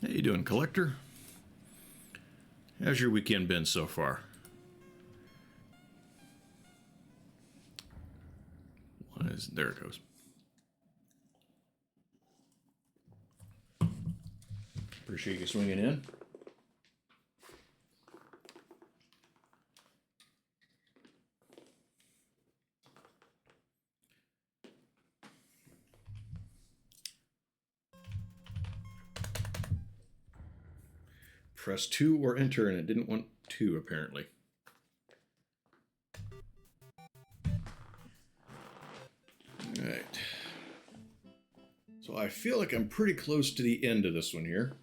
How you doing, collector? How's your weekend been so far? There it goes. Appreciate you swinging in. Press 2 or enter, and it didn't want 2 apparently. Alright. So I feel like I'm pretty close to the end of this one here.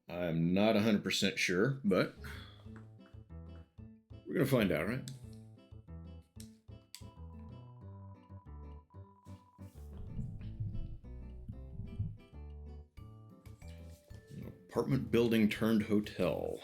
I'm not 100% sure, but we're going to find out, right? Apartment building turned hotel.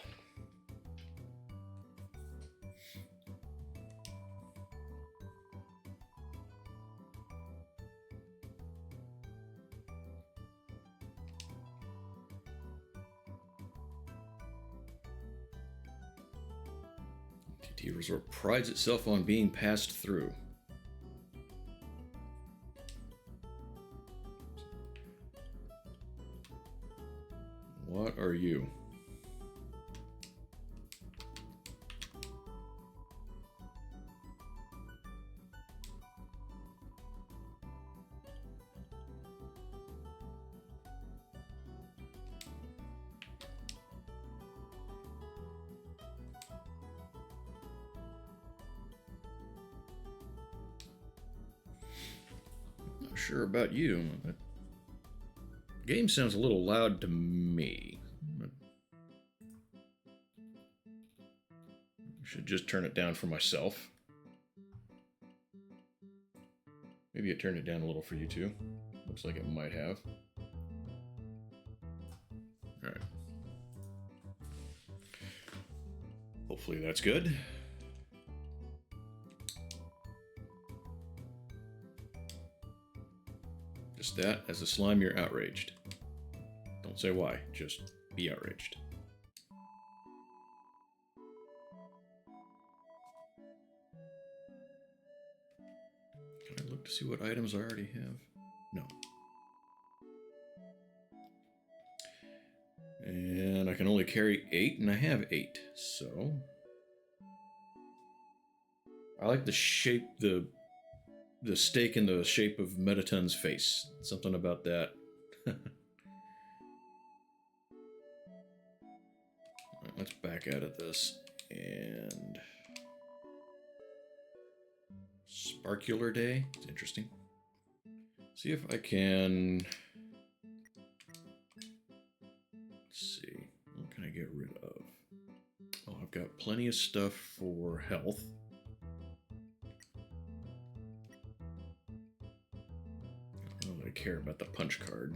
TT Resort prides itself on being passed through. What are you? Not sure about you, but game sounds a little loud to me. Should just turn it down for myself. Maybe it turned it down a little for you too. Looks like it might have. Alright. Hopefully that's good. Just that, as a slime, you're outraged. Don't say why, just be outraged. Can I look to see what items I already have? No. And I can only carry 8, and I have 8, so... I like the shape, the steak in the shape of Metaton's face. Something about that. Right, let's back out of this. And... Sparkular Day. It's interesting. See if I can... Let's see. What can I get rid of? Oh, I've got plenty of stuff for health. I don't really care about the punch card.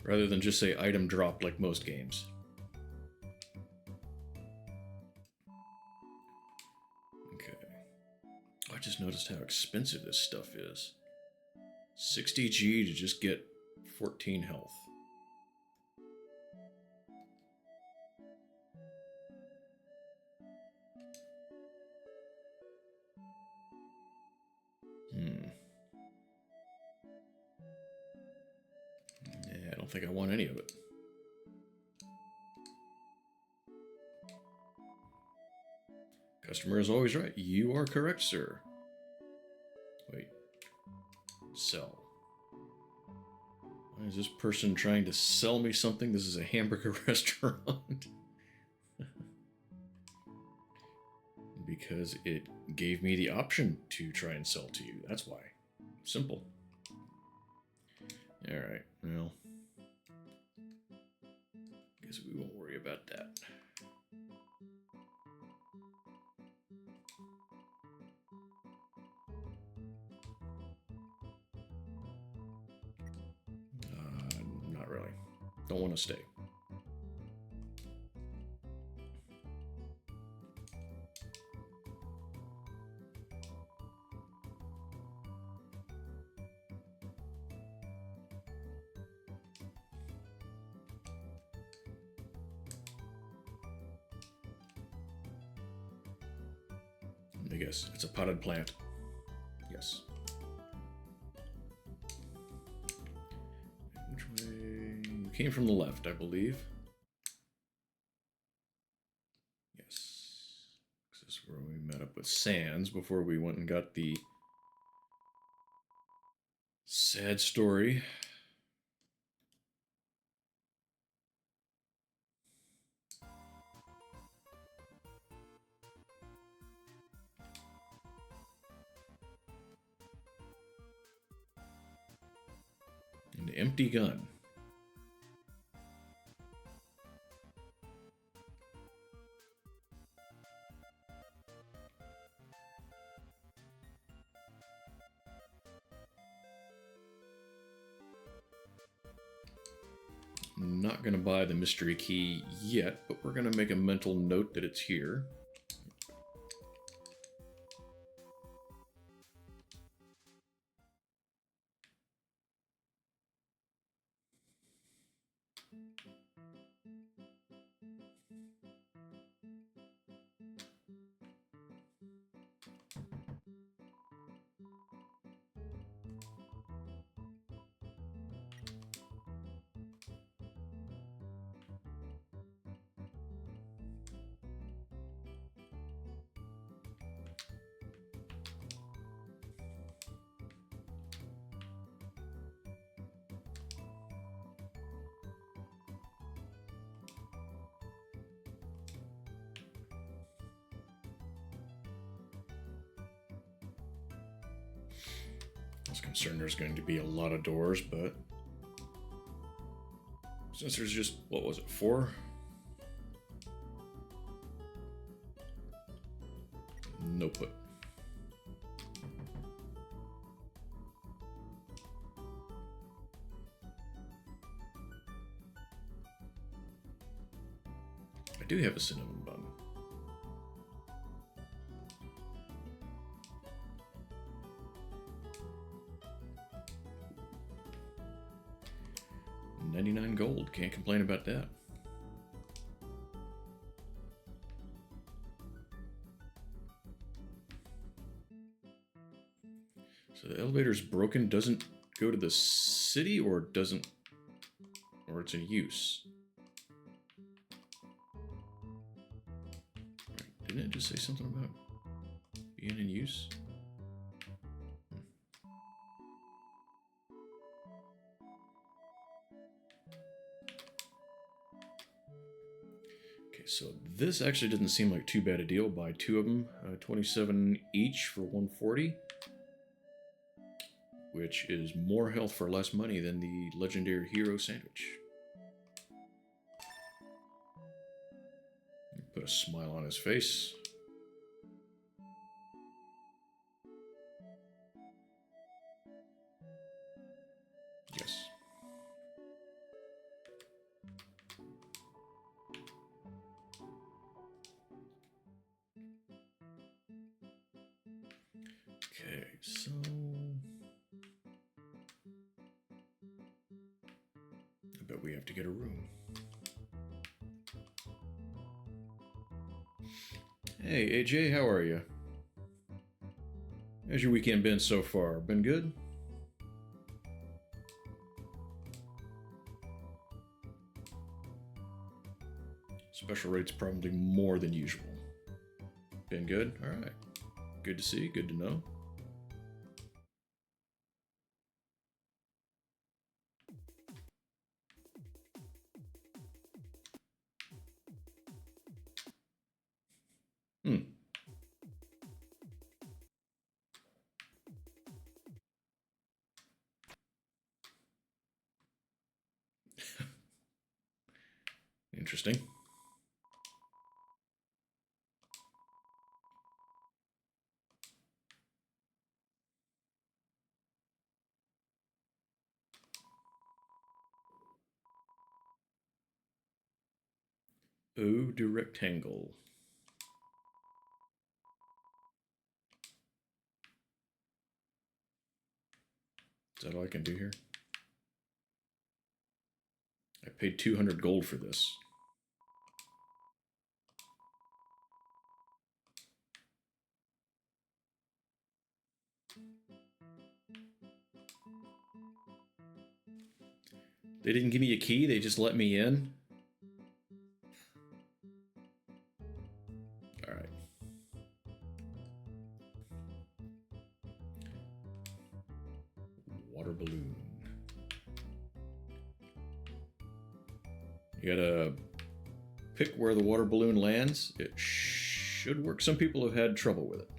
Rather than just say item dropped like most games. Okay. I just noticed how expensive this stuff is. 60G to just get 14 health. Yeah, I don't think I want any of it. Customer is always right. You are correct, sir. Wait. Sell. Why is this person trying to sell me something? This is a hamburger restaurant. Because it gave me the option to try and sell to you. That's why. Simple. Alright, well. Guess we won't worry about that. Not really. Don't want to stay. guess. It's a potted plant. Yes. Which way? You came from the left, I believe. Yes. This is where we met up with Sans before we went and got the sad story. An empty gun. Not going to buy the mystery key yet, but we're going to make a mental note that it's here. I was concerned there's going to be a lot of doors, but since there's just, what was it, 4? No put. I do have a cinnamon bun. $99 gold. Can't complain about that. So the elevator's broken, doesn't go to the city, or doesn't, or it's in use. Right. Didn't it just say something about being in use? Okay, so this actually doesn't seem like too bad a deal. Buy 2 of them, 27 each for 140. Which is more health for less money than the legendary hero sandwich. Put a smile on his face. Yes. Okay, so I bet we have to get a room. Hey, AJ, how are you? How's your weekend been so far? Been good? Special rate's probably more than usual. Been good? Alright. Good to see, good to know. Interesting. Ode to rectangle. Is that all I can do here? I paid 200 gold for this. They didn't give me a key, they just let me in. Alright. Water balloon. You gotta pick where the water balloon lands. It should work. Some people have had trouble with it.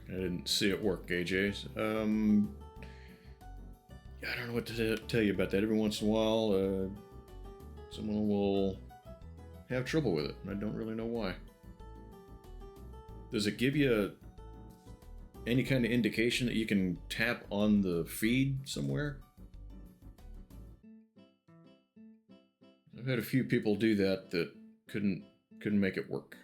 I didn't see it work, AJ. I don't know what to tell you about that. Every once in a while, someone will have trouble with it, and I don't really know why. Does it give you any kind of indication that you can tap on the feed somewhere? I've had a few people do that couldn't make it work.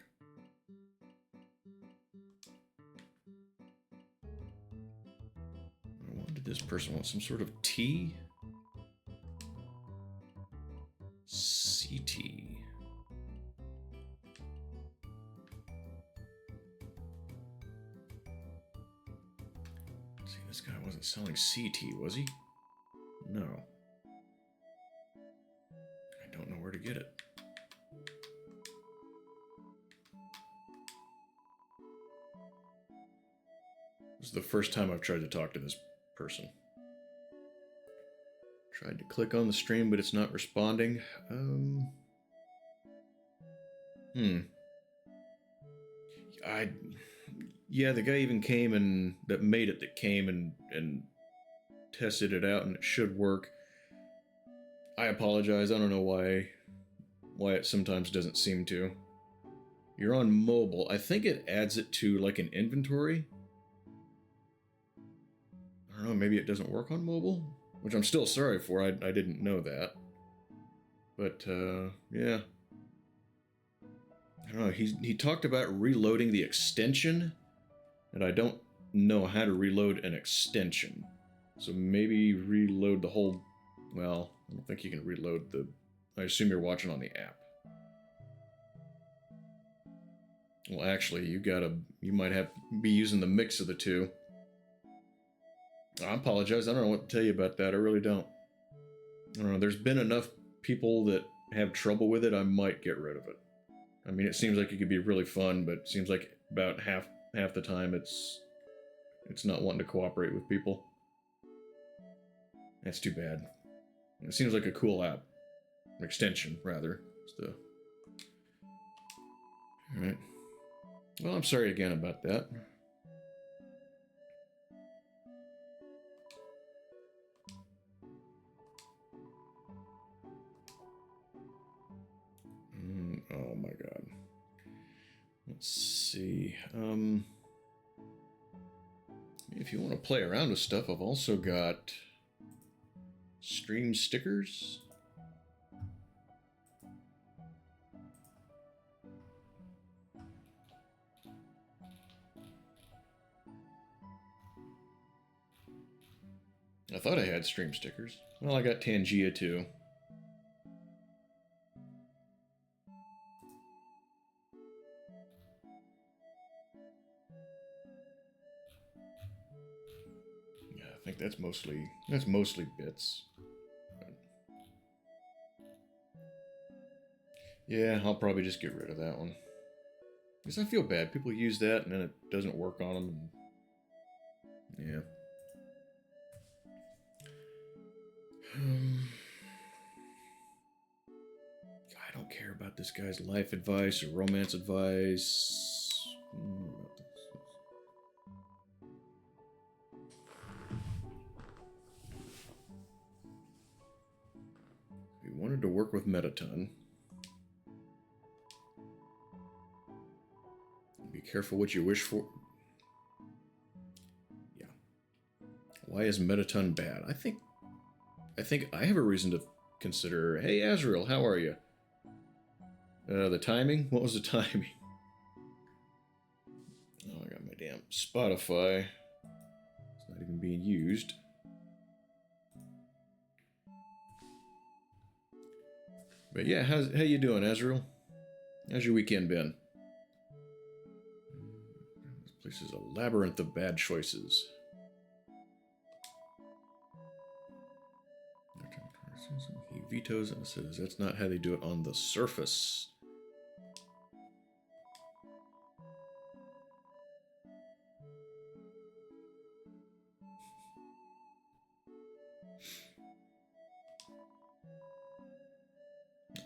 What did this person want? Some sort of tea? CT. See, this guy wasn't selling CT, was he? No. I don't know where to get it. This is the first time I've tried to talk to this person. Tried to click on the stream, but it's not responding. Yeah, the guy even came and that made it that came and tested it out, and it should work. I apologize. I don't know why it sometimes doesn't seem to. You're on mobile. I think it adds it to like an inventory. I don't know, maybe it doesn't work on mobile, which I'm still sorry for. I didn't know that. But yeah. I don't know, he talked about reloading the extension, and I don't know how to reload an extension. So maybe reload the whole... Well, I don't think you can reload the... I assume you're watching on the app. Well, actually, you might have be using the mix of the two. I apologize. I don't know what to tell you about that. I really don't. I don't know. There's been enough people that have trouble with it. I might get rid of it. I mean, it seems like it could be really fun, but it seems like about half the time it's not wanting to cooperate with people. That's too bad. It seems like a cool app. Extension, rather. Alright. Well, I'm sorry again about that. Oh my god. Let's see. If you want to play around with stuff, I've also got stream stickers. I thought I had stream stickers. Well, I got Tangia too. Yeah, I think that's mostly bits. Yeah, I'll probably just get rid of that one. Because I feel bad. People use that and then it doesn't work on them. Yeah. I don't care about this guy's life advice or romance advice. We wanted to work with Metaton. Be careful what you wish for. Yeah. Why is Metaton bad? I think I have a reason to consider. Hey, Azrael, how are you? The timing? What was the timing? Oh, I got my damn Spotify. It's not even being used. But yeah, how you doing, Azrael? How's your weekend been? This place is a labyrinth of bad choices. He vetoes it and says that's not how they do it on the surface.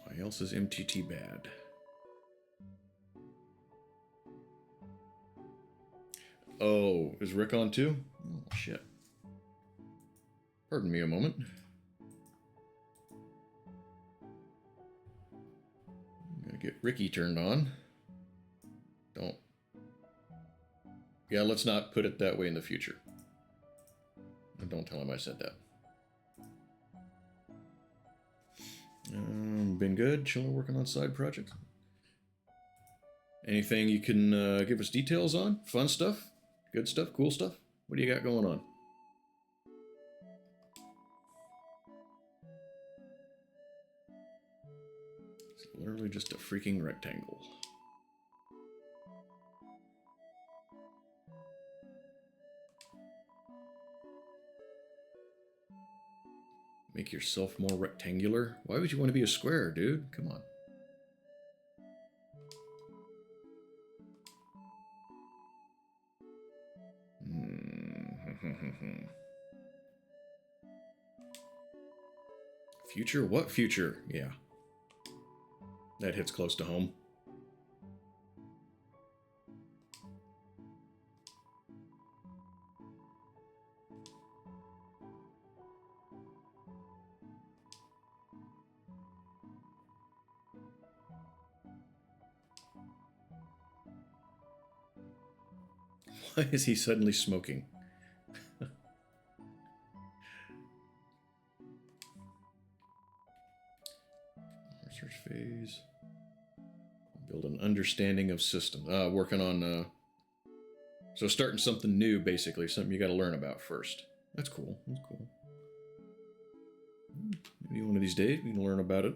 Why else is MTT bad? Oh, is Rick on too? Oh, shit. Pardon me a moment. I'm gonna get Ricky turned on. Don't. Yeah, let's not put it that way in the future. And don't tell him I said that. Been good, chilling, working on side projects. Anything you can give us details on? Fun stuff? Good stuff? Cool stuff? What do you got going on? It's literally just a freaking rectangle. Make yourself more rectangular? Why would you want to be a square, dude? Come on. Future? What future? Yeah. That hits close to home. Why is he suddenly smoking? Research phase. Build an understanding of systems. Working on... So starting something new, basically. Something you got to learn about first. That's cool. That's cool. Maybe one of these days we can learn about it.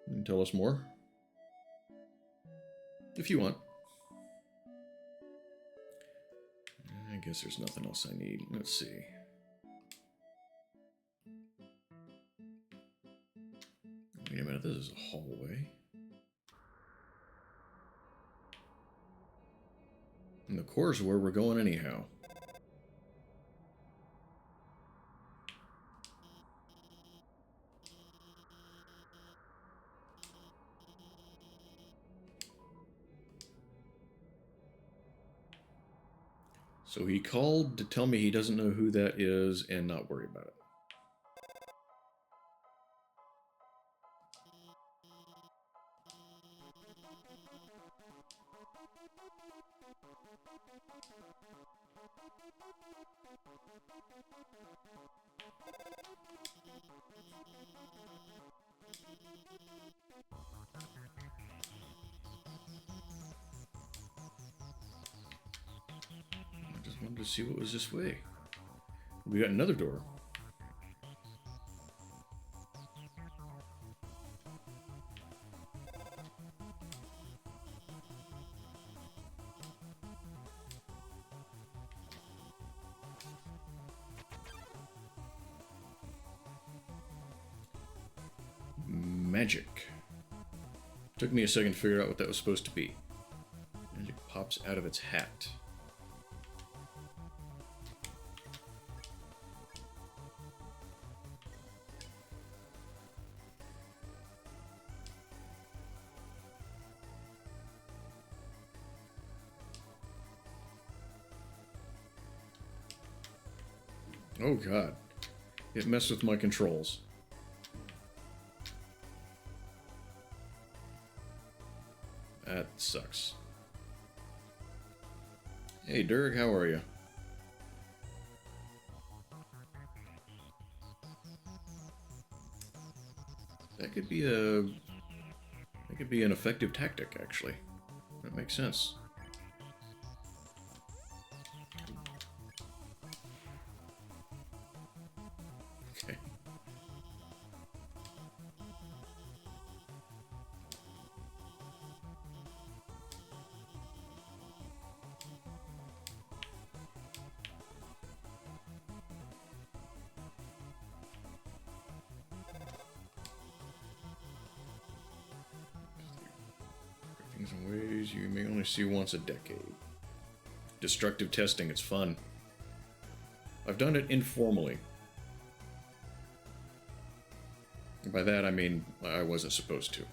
You can tell us more. If you want. I guess there's nothing else I need. Let's see. Wait a minute, this is a hallway. And the core's where we're going anyhow. So he called to tell me he doesn't know who that is and not worry about it. I just wanted to see what was this way. We got another door. Magic. Took me a second to figure out what that was supposed to be. Magic pops out of its hat. Oh god. It messed with my controls. That sucks. Hey Dirk, how are you? That could be a... That could be an effective tactic, actually. That makes sense. Okay. Things and ways you may only see once a decade. Destructive testing, it's fun. I've done it informally. And by that I mean I wasn't supposed to.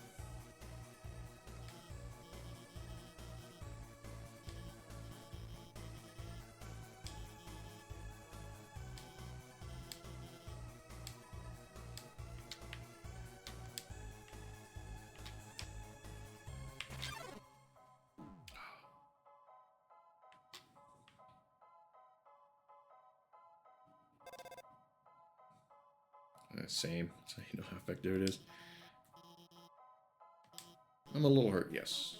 Same. So you know how effective it is. I'm a little hurt, yes.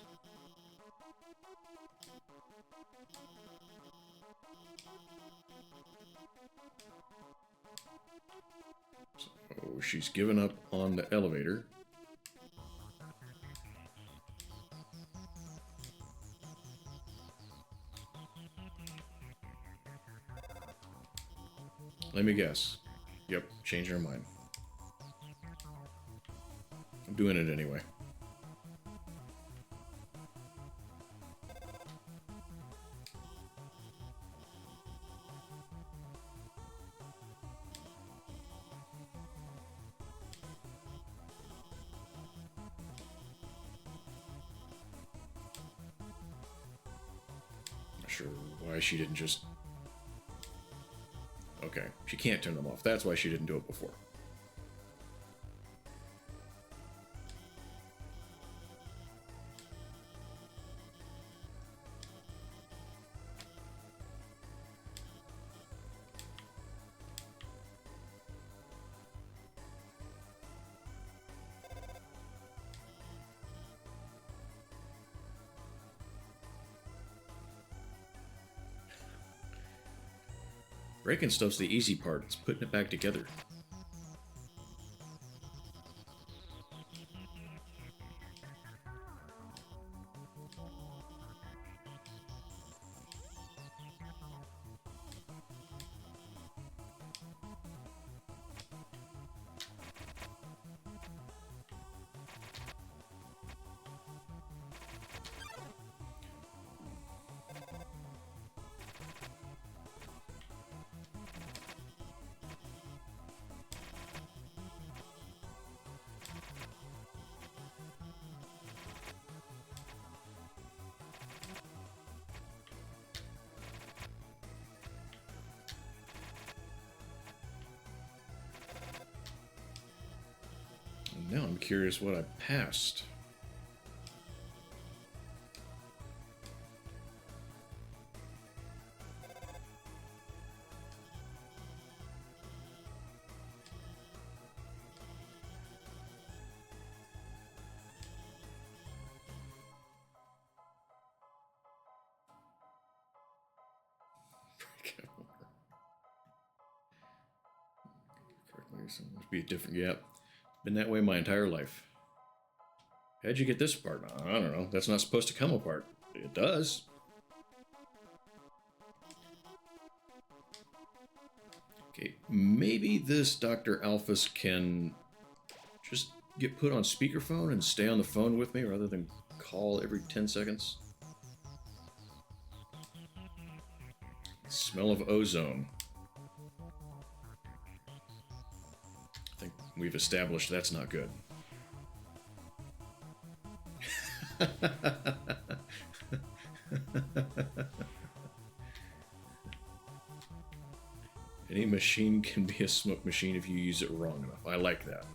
So she's given up on the elevator. Let me guess. Yep, change her mind. I'm doing it anyway. Not sure why she didn't just... Okay, she can't turn them off. That's why she didn't do it before. Breaking stuff's the easy part. It's putting it back together. Now I'm curious what I passed. Must be a different. Yep. Been that way my entire life. How'd you get this apart? I don't know. That's not supposed to come apart. It does. Okay, maybe this Dr. Alphys can just get put on speakerphone and stay on the phone with me rather than call every 10 seconds. Smell of ozone. I think we've established that's not good. Any machine can be a smoke machine if you use it wrong enough. I like that.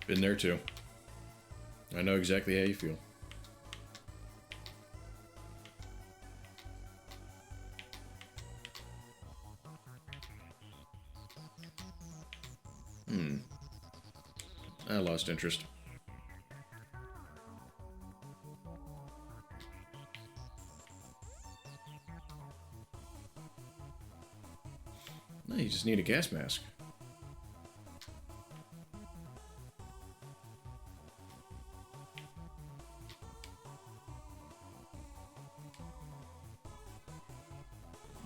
Been there too. I know exactly how you feel. I lost interest. No, you just need a gas mask.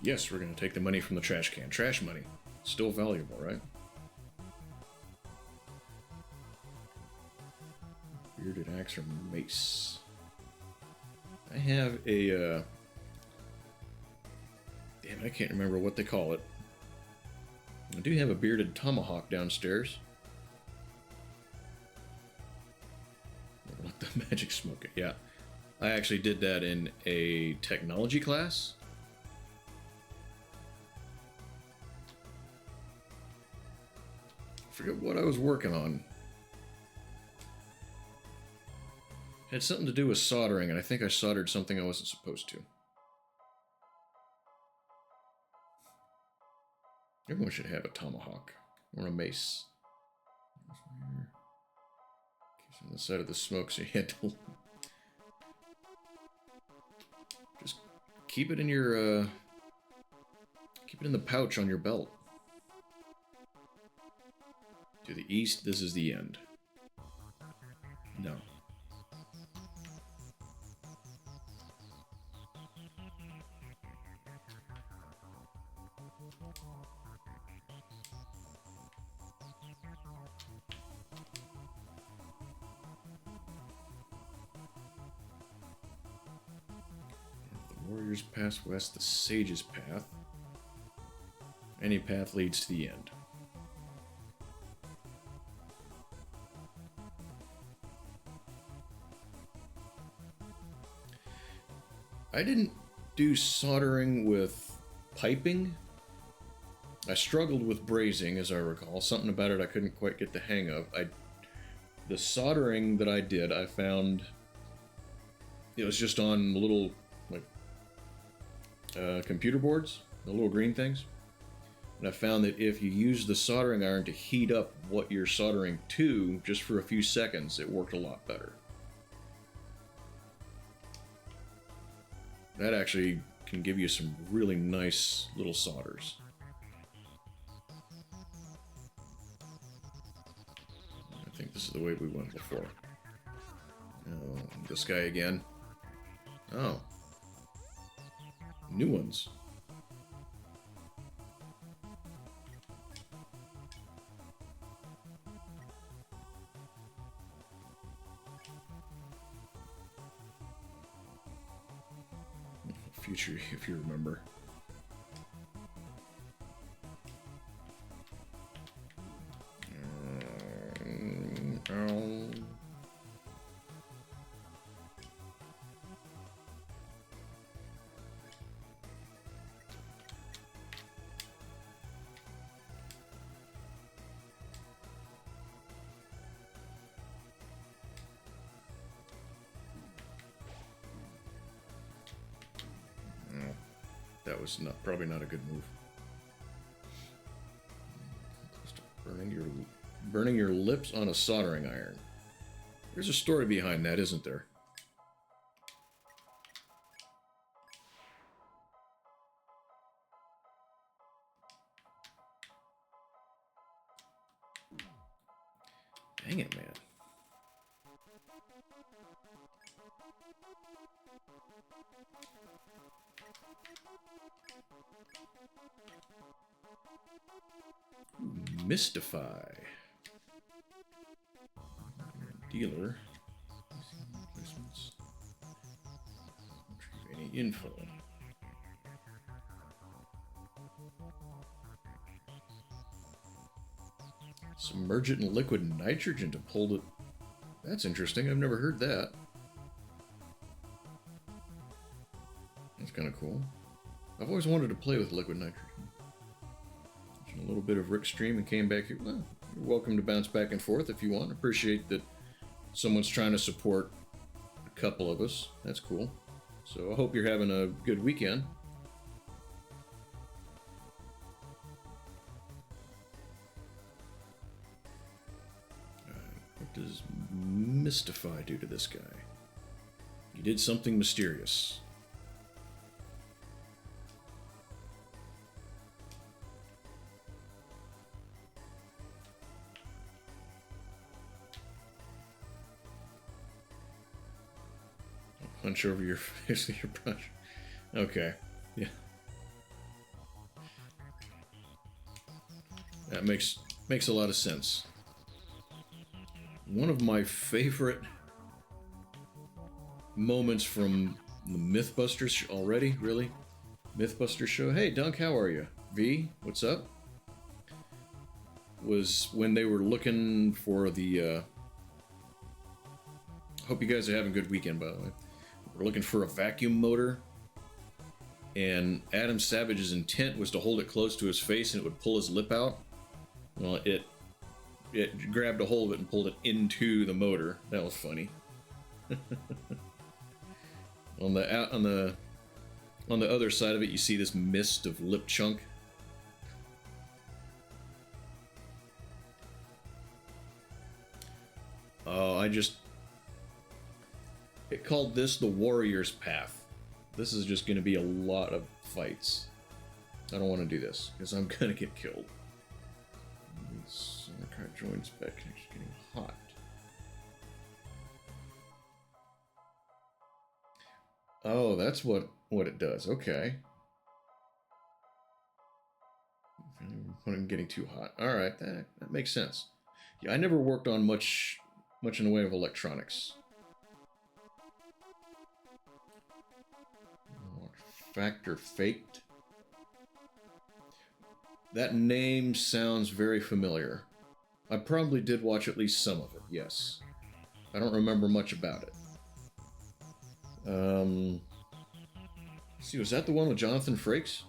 Yes, we're going to take the money from the trash can. Trash money. Still valuable, right? Bearded axe or mace. I have a, damn, I can't remember what they call it. I do have a bearded tomahawk downstairs. Let the magic smoke it. Yeah. I actually did that in a technology class. I forget what I was working on. It had something to do with soldering, and I think I soldered something I wasn't supposed to. Everyone should have a tomahawk or a mace. Keeps on the side of the smoke, so you had to just keep it in your keep it in the pouch on your belt. To the east, this is the end. No. Warrior's Path west, the Sage's Path. Any path leads to the end. I didn't do soldering with piping. I struggled with brazing, as I recall. Something about it I couldn't quite get the hang of. The soldering that I did, I found it was just on little computer boards, the little green things. And I found that if you use the soldering iron to heat up what you're soldering to just for a few seconds, it worked a lot better. That actually can give you some really nice little solders. I think this is the way we went before. Oh, this guy again. Oh. New ones. Future, if you remember. That was probably not a good move. Burning your lips on a soldering iron. There's a story behind that, isn't there? Dang it, man. Mystify. Dealer. Retrieve any info. Submerge it in liquid nitrogen to pull it. That's interesting. I've never heard that. That's kind of cool. I've always wanted to play with liquid nitrogen. A little bit of Rick Stream and came back here. Well, You're welcome to bounce back and forth if you want. Appreciate that someone's trying to support a couple of us. That's cool. So I hope you're having a good weekend. What does Mystify do to this guy? He did something mysterious. Punch over your face with your brush. Okay. Yeah. That makes a lot of sense. One of my favorite moments from the Mythbusters already, really? Mythbusters show. Hey, Dunk, how are you? V, what's up? Was when they were looking for the, hope you guys are having a good weekend, by the way. We're looking for a vacuum motor, and Adam Savage's intent was to hold it close to his face and it would pull his lip out. Well, it grabbed a hold of it and pulled it into the motor. That was funny. on the other side of it, you see this mist of lip chunk. Oh, it called this the Warrior's Path. This is just going to be a lot of fights. I don't want to do this, because I'm going to get killed. Card joins back, it's getting hot. Oh, that's what it does. Okay. When I'm getting too hot. All right, that makes sense. Yeah, I never worked on much in the way of electronics. Factor faked. That name sounds very familiar. I probably did watch at least some of it, yes. I don't remember much about it. Let's see, was that the one with Jonathan Frakes?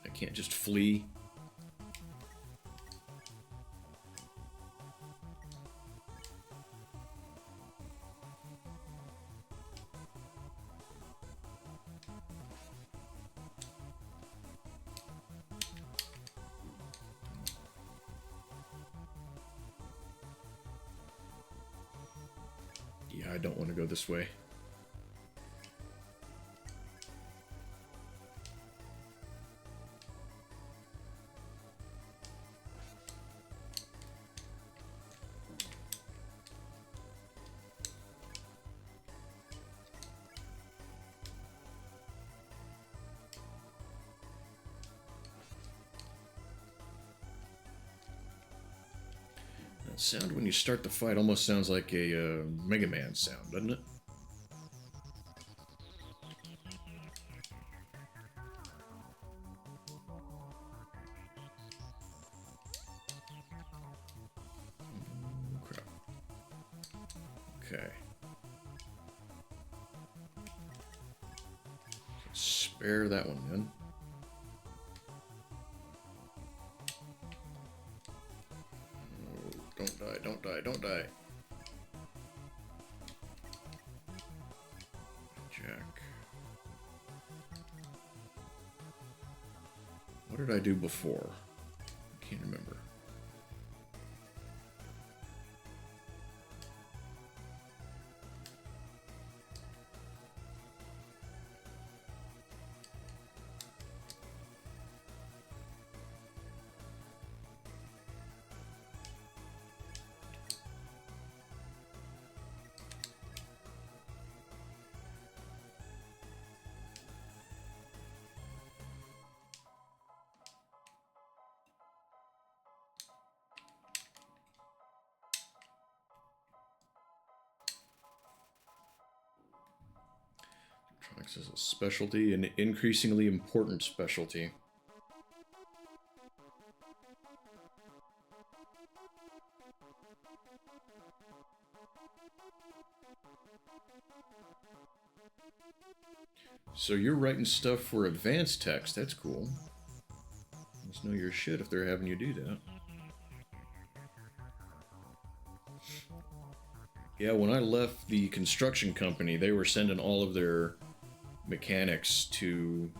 I can't just flee. Yeah, I don't want to go this way. That sound when you start the fight almost sounds like a Mega Man sound, doesn't it? Oh, crap. Okay. Spare that one then. Don't die, don't die, don't die. Jack. What did I do before? I can't remember. Electronics is a specialty, an increasingly important specialty. So you're writing stuff for advanced text. That's cool. Must know your shit if they're having you do that. Yeah, when I left the construction company, they were sending all of their mechanics to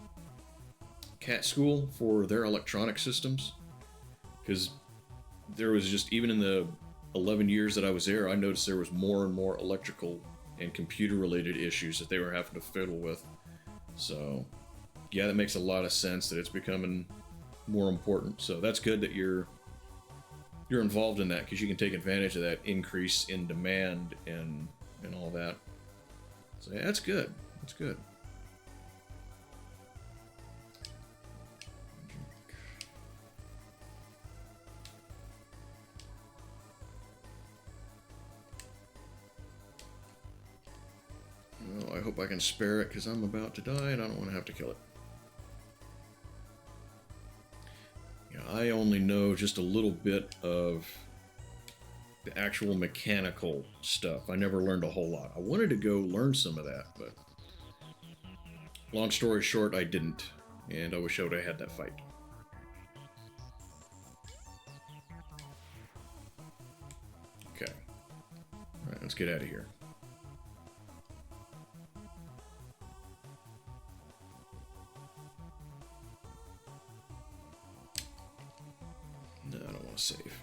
CAT school for their electronic systems. Because there was just, even in the 11 years that I was there, I noticed there was more and more electrical and computer related issues that they were having to fiddle with. So yeah, that makes a lot of sense that it's becoming more important. So that's good that you're involved in that, because you can take advantage of that increase in demand and all that. So yeah, that's good. That's good. Well, I hope I can spare it, because I'm about to die and I don't want to have to kill it. I only know just a little bit of the actual mechanical stuff. I never learned a whole lot. I wanted to go learn some of that, but long story short, I didn't. And I wish I would have had that fight. Okay. Alright, let's get out of here. No, I don't want to save.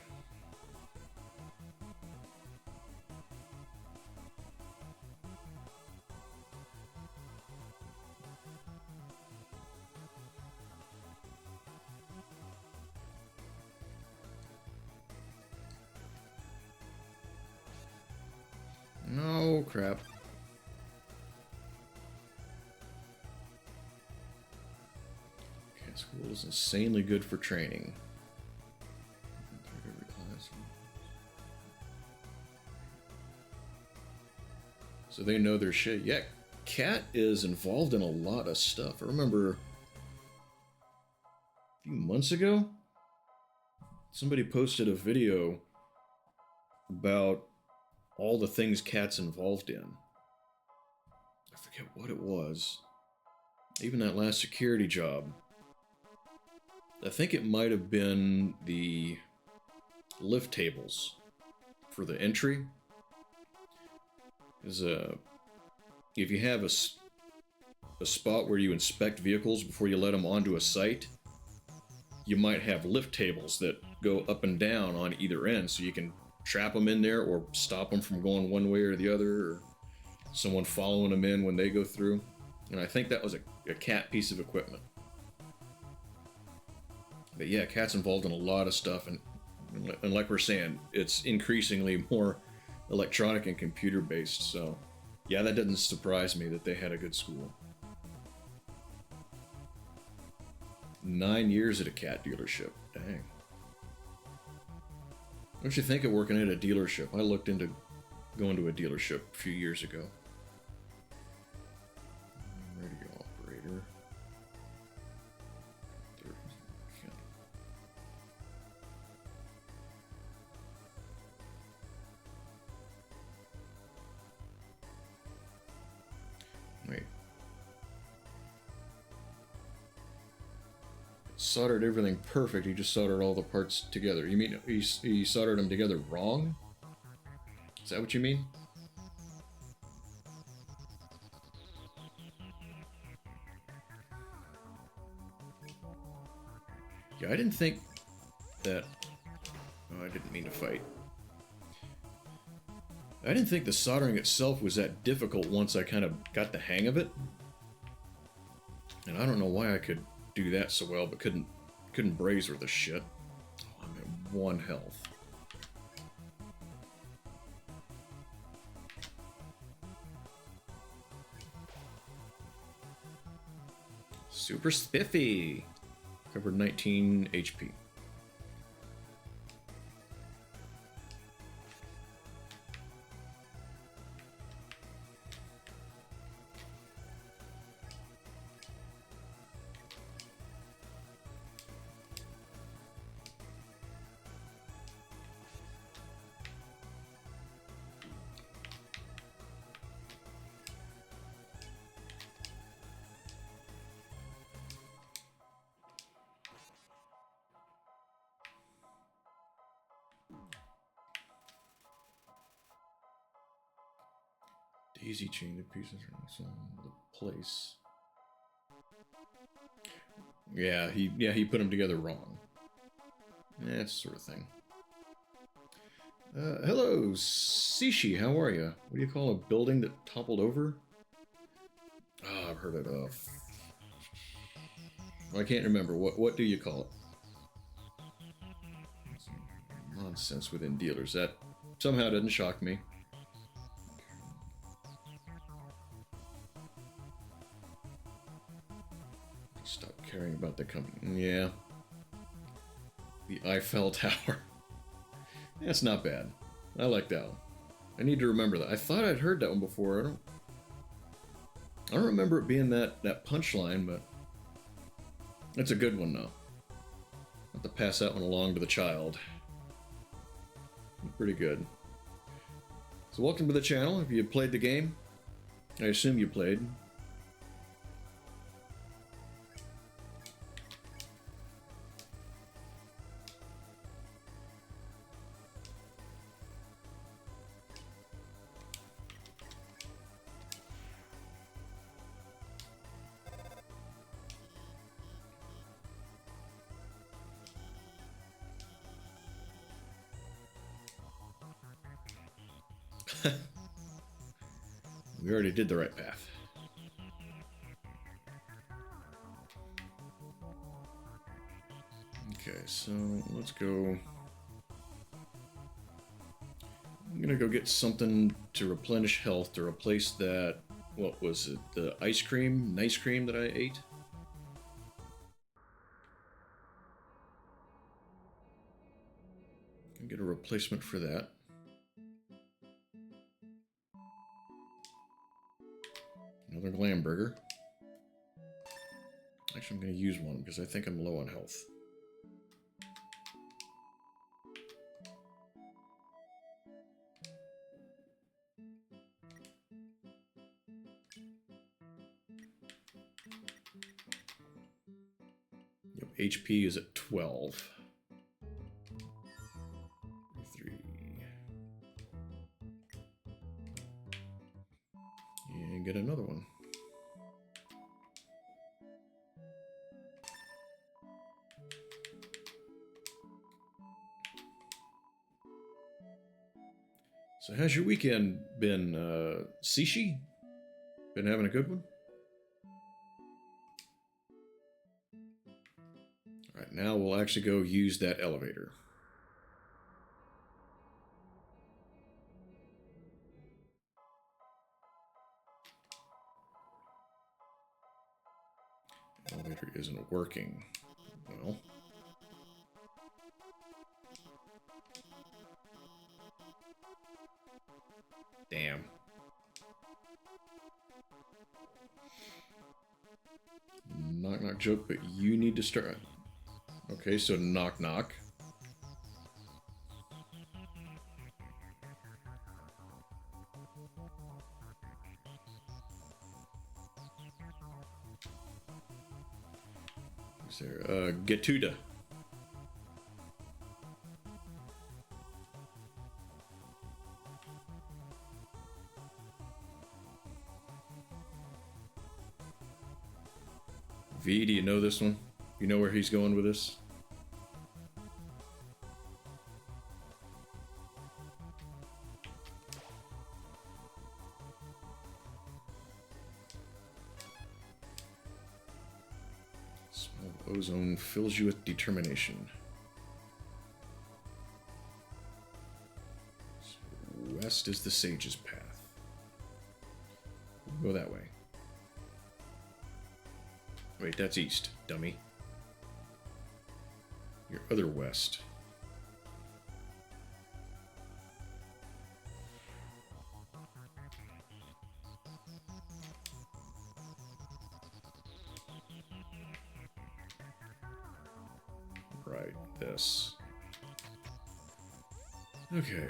No, crap. Okay, school is insanely good for training. So they know their shit. Yeah, Cat is involved in a lot of stuff. I remember a few months ago, somebody posted a video about all the things Cat's involved in. I forget what it was. Even that last security job. I think it might have been the lift tables for the entry. Is if you have a spot where you inspect vehicles before you let them onto a site, you might have lift tables that go up and down on either end, so you can trap them in there or stop them from going one way or the other, or someone following them in when they go through. And I think that was a Cat piece of equipment. But yeah, Cat's involved in a lot of stuff, and like we're saying, it's increasingly more electronic and computer based. So yeah, that doesn't surprise me that they had a good school. 9 years at a Cat dealership. Dang. What you think of working at a dealership? I looked into going to a dealership a few years ago. Radio operator. Okay. Wait. Soldered everything perfect. He just soldered all the parts together. You mean he soldered them together wrong? Is that what you mean? Yeah, I didn't think that... Oh, I didn't mean to fight. I didn't think the soldering itself was that difficult once I kind of got the hang of it. And I don't know why I could do that so well, but couldn't braze with the shit. Oh, I'm at 1 health. Super spiffy. Covered 19 HP. Daisy chain the pieces on the place. Yeah, he put them together wrong. That sort of thing. Hello, Sishi, how are you? What do you call a building that toppled over? Oh, I've heard it of. I can't remember. What do you call it? Nonsense within dealers. That somehow doesn't shock me. Stop caring about the company. Yeah. The Eiffel Tower. That's not bad. I like that one. I need to remember that. I thought I'd heard that one before. I don't remember it being that punchline, but it's a good one though. I'll have to pass that one along to the child. Pretty good. So welcome to the channel. If you played the game, I assume you played. We already did the right path. Okay, so let's go. I'm gonna go get something to replenish health to replace that. What was it? The ice cream that I ate? And get a replacement for that. Another glam burger. Actually, I'm going to use one because I think I'm low on health. Yep, HP is at 12. 3. And get another one. So how's your weekend been, Sishi? Been having a good one? Alright, now we'll actually go use that elevator. Elevator isn't working. Well. Damn. Knock knock joke, but you need to start. Okay, so knock knock. Is there Getuda? V, do you know this one? You know where he's going with this? Small ozone fills you with determination. So west is the sage's path. We'll go that way. Wait, that's east, dummy. Your other west. Right, this. Okay.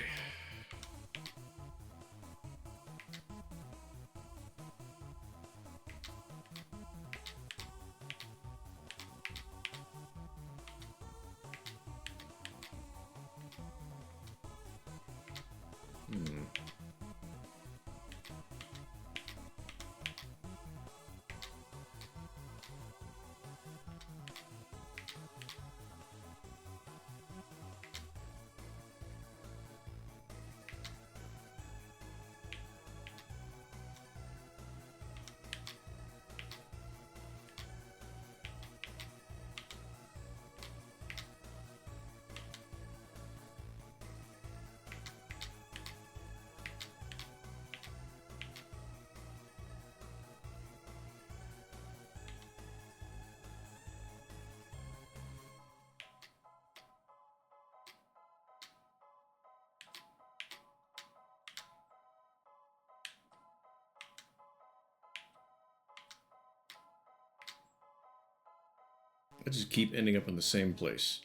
I just keep ending up in the same place.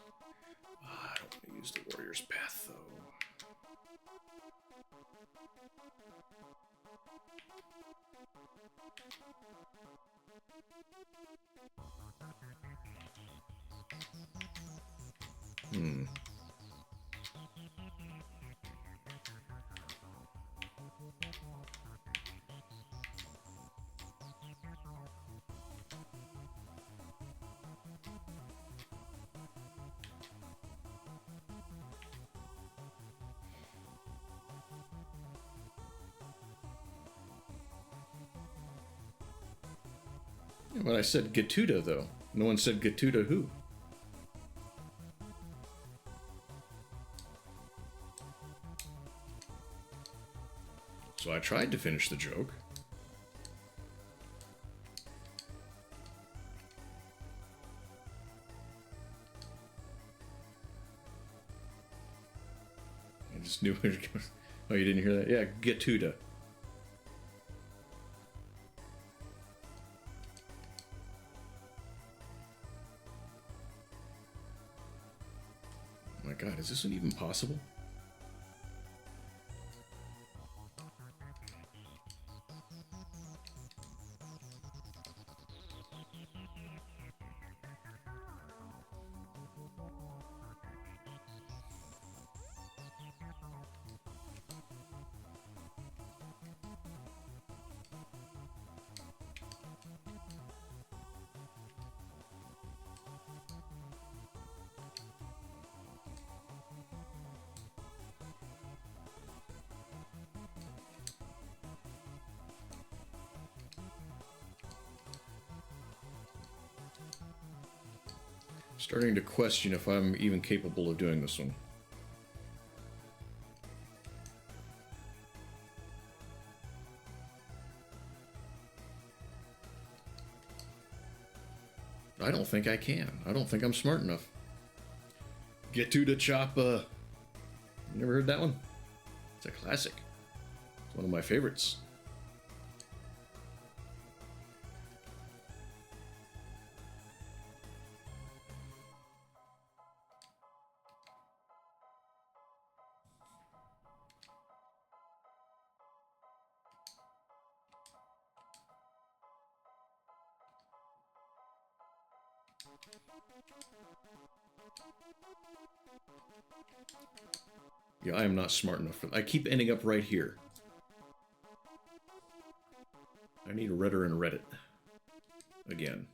I don't want to use the warrior's path, though. But I said Gatuda, though. No one said Gatuda who. So I tried to finish the joke. I just knew where it goes. Oh, you didn't hear that? Yeah, Gatuda. Oh my god, is this one even possible? Starting to question if I'm even capable of doing this one. I don't think I can. I don't think I'm smart enough. Get to the chopper. You never heard that one? It's a classic. It's one of my favorites. Yeah, I am not smart enough for that. I keep ending up right here. I need Redder and Reddit. Again.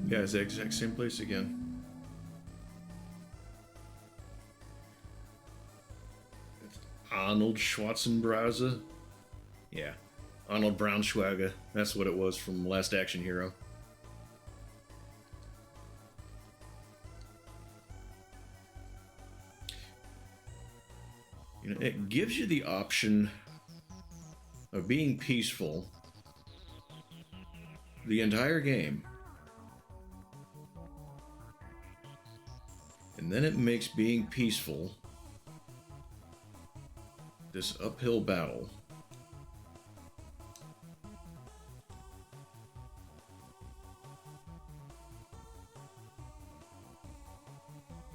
Yeah, it's the exact same place again. It's Arnold Schwarzenegger. Yeah, Arnold Braunschweiger. That's what it was from Last Action Hero. You know, it gives you the option of being peaceful the entire game. And then it makes being peaceful this uphill battle.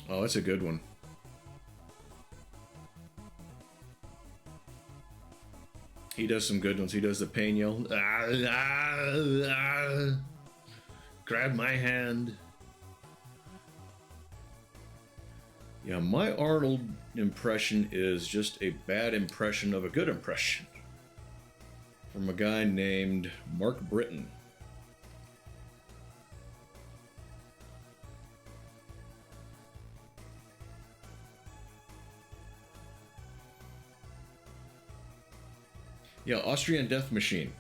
Oh, that's a good one. He does some good ones. He does the pain yell. Grab my hand. Yeah, my Arnold impression is just a bad impression of a good impression. From a guy named Mark Britton. Yeah, Austrian Death Machine.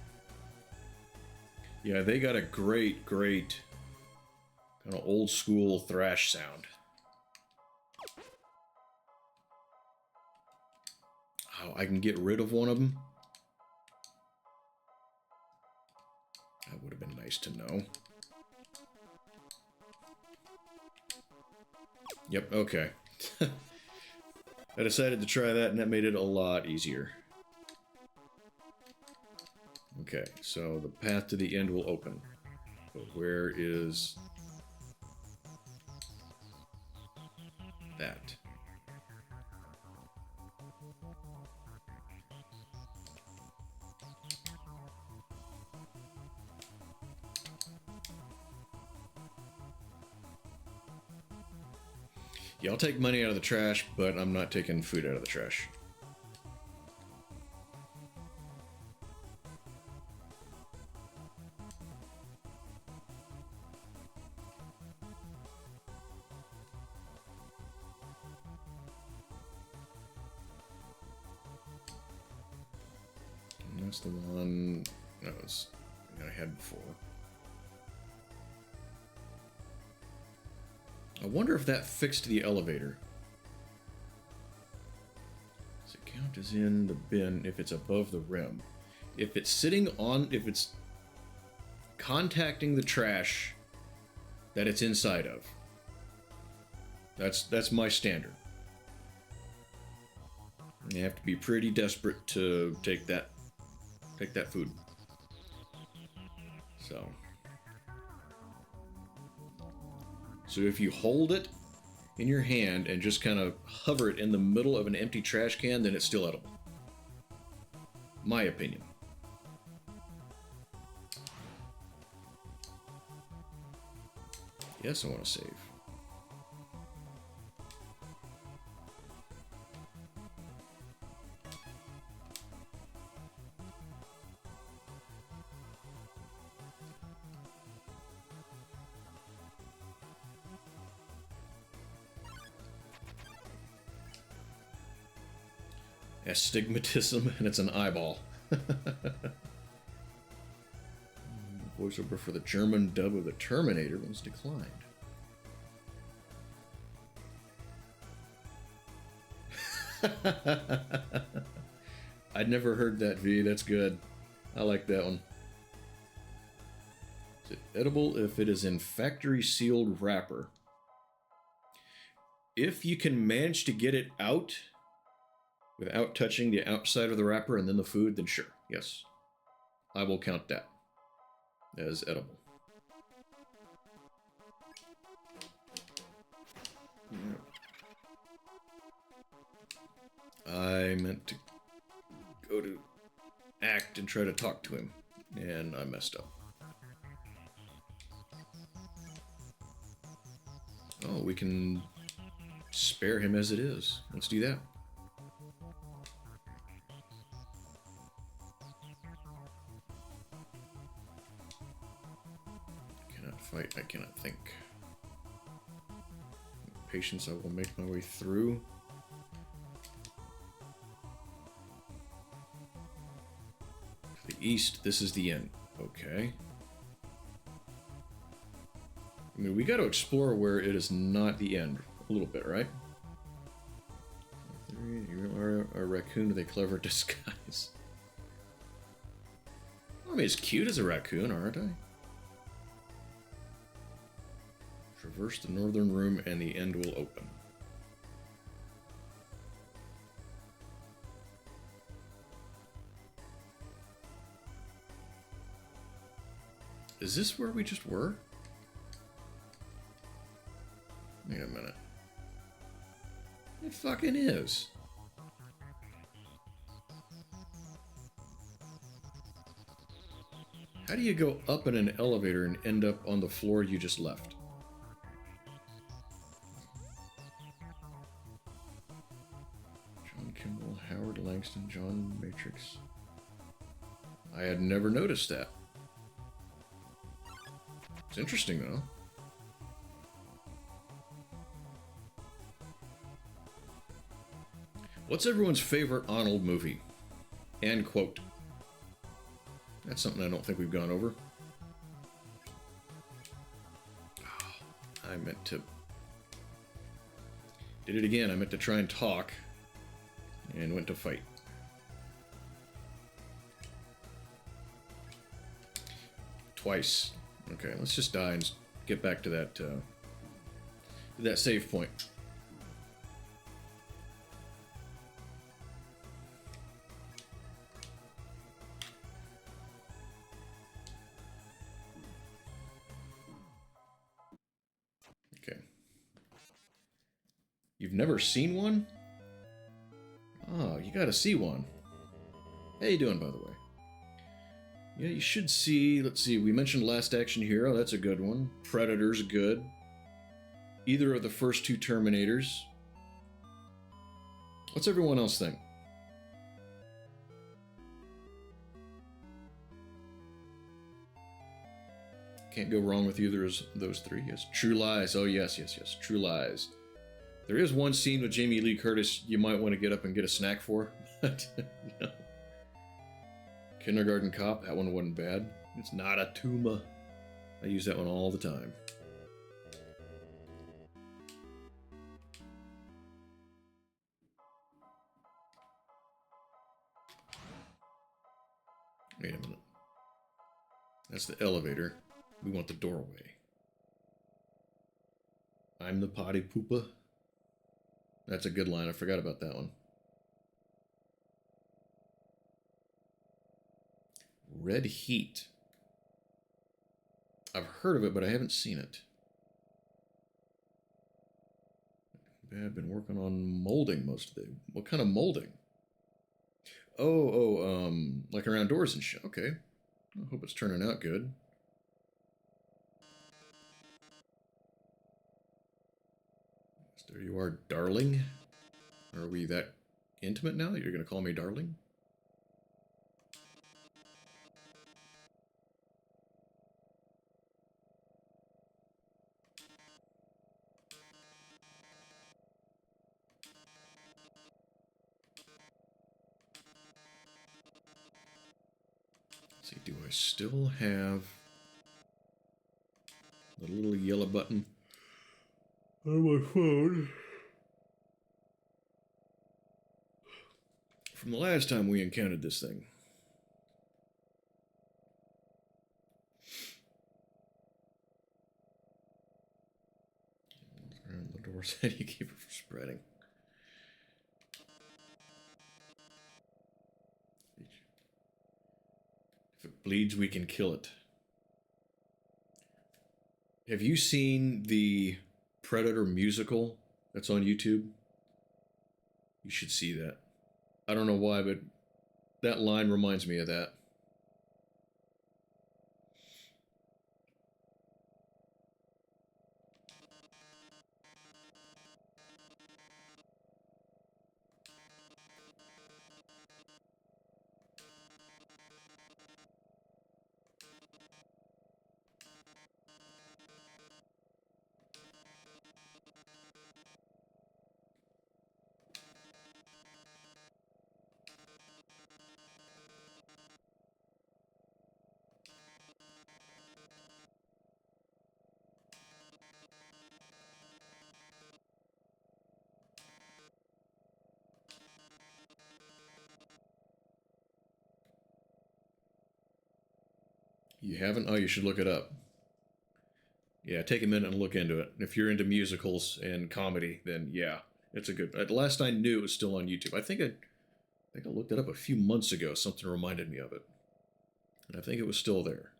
Yeah, they got a great kind of old school thrash sound. Oh, I can get rid of one of them. That would have been nice to know. Yep, okay. I decided to try that, and that made it a lot easier. Okay, so the path to the end will open. But where is that? Yeah, I'll take money out of the trash, but I'm not taking food out of the trash. And that's the one that I had before. I wonder if that fixed the elevator. Does it count as in the bin if it's above the rim? If it's sitting on, if it's contacting the trash that it's inside of. That's my standard. You have to be pretty desperate to take that food. So if you hold it in your hand and just kind of hover it in the middle of an empty trash can, then it's still edible. My opinion. Yes, I want to save. Astigmatism, and it's an eyeball. Voiceover for the German dub of the Terminator was declined. I'd never heard that, V. That's good. I like that one. Is it edible if it is in factory sealed wrapper? If you can manage to get it out without touching the outside of the wrapper and then the food, then sure, yes. I will count that as edible. I meant to go to act and try to talk to him, and I messed up. Oh, we can spare him as it is. Let's do that. Fight, I cannot think. Patience, I will make my way through. To the east, this is the end. Okay. I mean, we got to explore where it is not the end a little bit, right? You are a raccoon with a clever disguise. I mean, as cute as a raccoon, aren't I? Traverse the northern room and the end will open. Is this where we just were? Wait a minute. It fucking is. How do you go up in an elevator and end up on the floor you just left? Howard Langston, John Matrix. I had never noticed that. It's interesting, though. What's everyone's favorite Arnold movie? And quote. That's something I don't think we've gone over. I meant to... Did it again. I meant to try and talk. And went to fight. Twice. Okay, let's just die and get back to that save point. Okay. You've never seen one? Oh, you gotta see one. How you doing, by the way? Yeah, you should see... Let's see, we mentioned Last Action Hero. That's a good one. Predator's good. Either of the first two Terminators. What's everyone else think? Can't go wrong with either of those three. Yes, True Lies. Oh, yes. True Lies. There is one scene with Jamie Lee Curtis you might want to get up and get a snack for. But, you know. Kindergarten Cop, that one wasn't bad. It's not a tumor. I use that one all the time. Wait a minute. That's the elevator. We want the doorway. I'm the potty pooper. That's a good line. I forgot about that one. Red Heat. I've heard of it, but I haven't seen it. I've been working on molding most of the... What kind of molding? Like around doors and shit. Okay. I hope it's turning out good. So there you are, darling. Are we that intimate now that you're going to call me darling? Let's see, do I still have the little yellow button on my phone from the last time we encountered this thing? The door said you keep it from spreading. If it bleeds, we can kill it. Have you seen the Predator musical that's on YouTube? You should see that. I don't know why, but that line reminds me of that. You haven't? Oh, you should look it up. Yeah, take a minute and look into it. If you're into musicals and comedy, then yeah, it's a good. Last I knew, it was still on YouTube. I think I looked it up a few months ago. Something reminded me of it, and I think it was still there.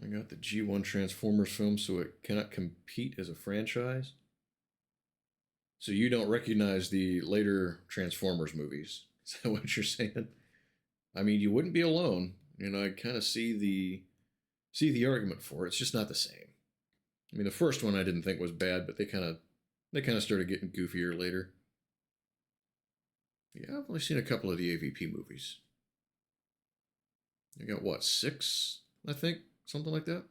I got the G1 Transformers film, so it cannot compete as a franchise. So you don't recognize the later Transformers movies? Is that what you're saying? I mean, you wouldn't be alone. You know, I kind of see the argument for it. It's just not the same. I mean, the first one I didn't think was bad, but they kind of started getting goofier later. Yeah, I've only seen a couple of the AVP movies. You got what, six? I think something like that.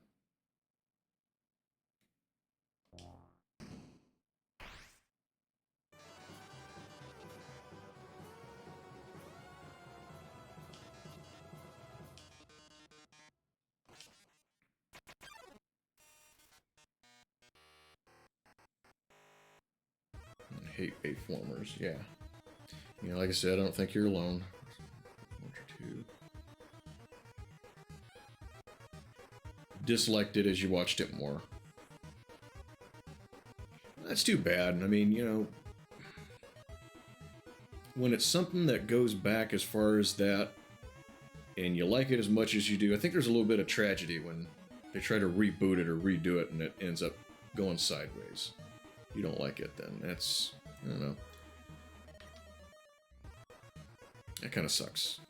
I hate Bayformers. Yeah. You know, like I said, I don't think you're alone. One or two. Disliked it as you watched it more. That's too bad. I mean, when it's something that goes back as far as that, and you like it as much as you do, I think there's a little bit of tragedy when they try to reboot it or redo it and it ends up going sideways. You don't like it, then I don't know. That kind of sucks.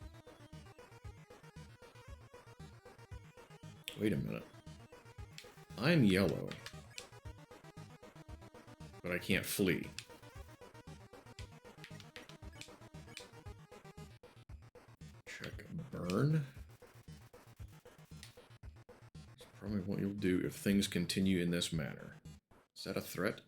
Wait a minute. I'm yellow, but I can't flee. Check burn. That's probably what you'll do if things continue in this manner. Is that a threat?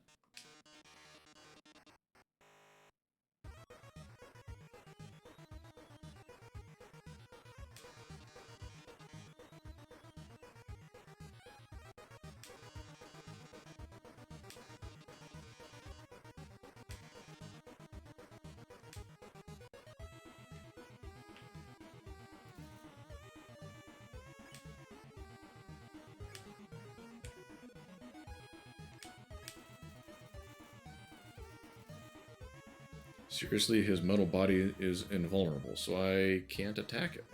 Seriously, his metal body is invulnerable, so I can't attack it.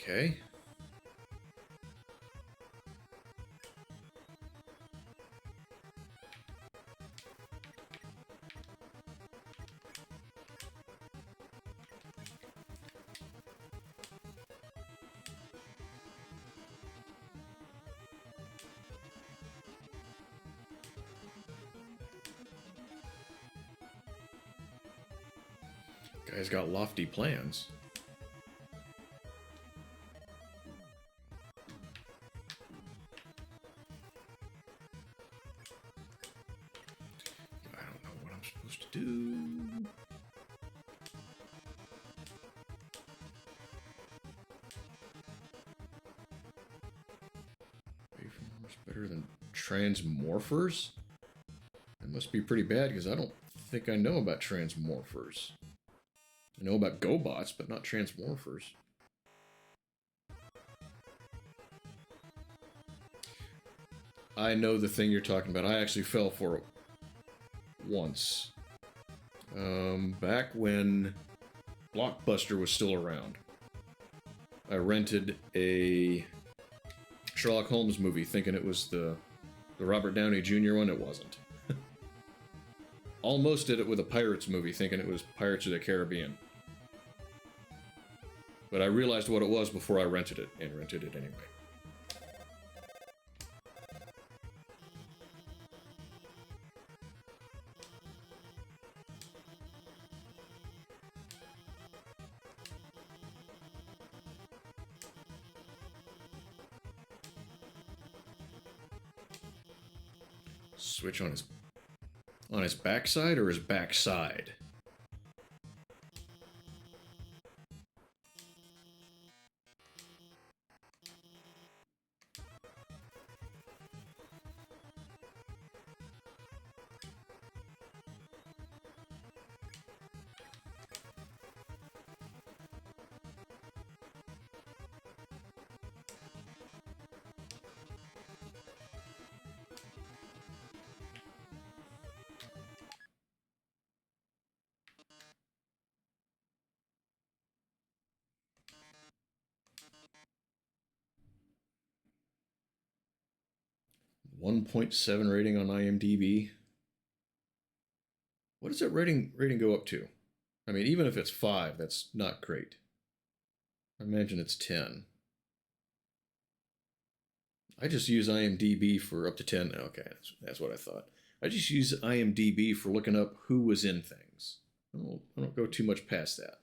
Okay. Guy's got lofty plans. I don't know what I'm supposed to do. Bayformers better than transmorphers? That must be pretty bad because I don't think I know about transmorphers. I know about GoBots, but not transmorphers. I know the thing you're talking about. I actually fell for it once. Back when Blockbuster was still around. I rented a Sherlock Holmes movie thinking it was the Robert Downey Jr. one. It wasn't. Almost did it with a Pirates movie thinking it was Pirates of the Caribbean. But I realized what it was before I rented it, and rented it anyway. Switch on his backside or his backside? 1.7 rating on IMDb. What does that rating go up to? I mean, even if it's 5, that's not great. I imagine it's 10. I just use IMDb for up to 10. Okay, that's what I thought. I just use IMDb for looking up who was in things. I don't go too much past that.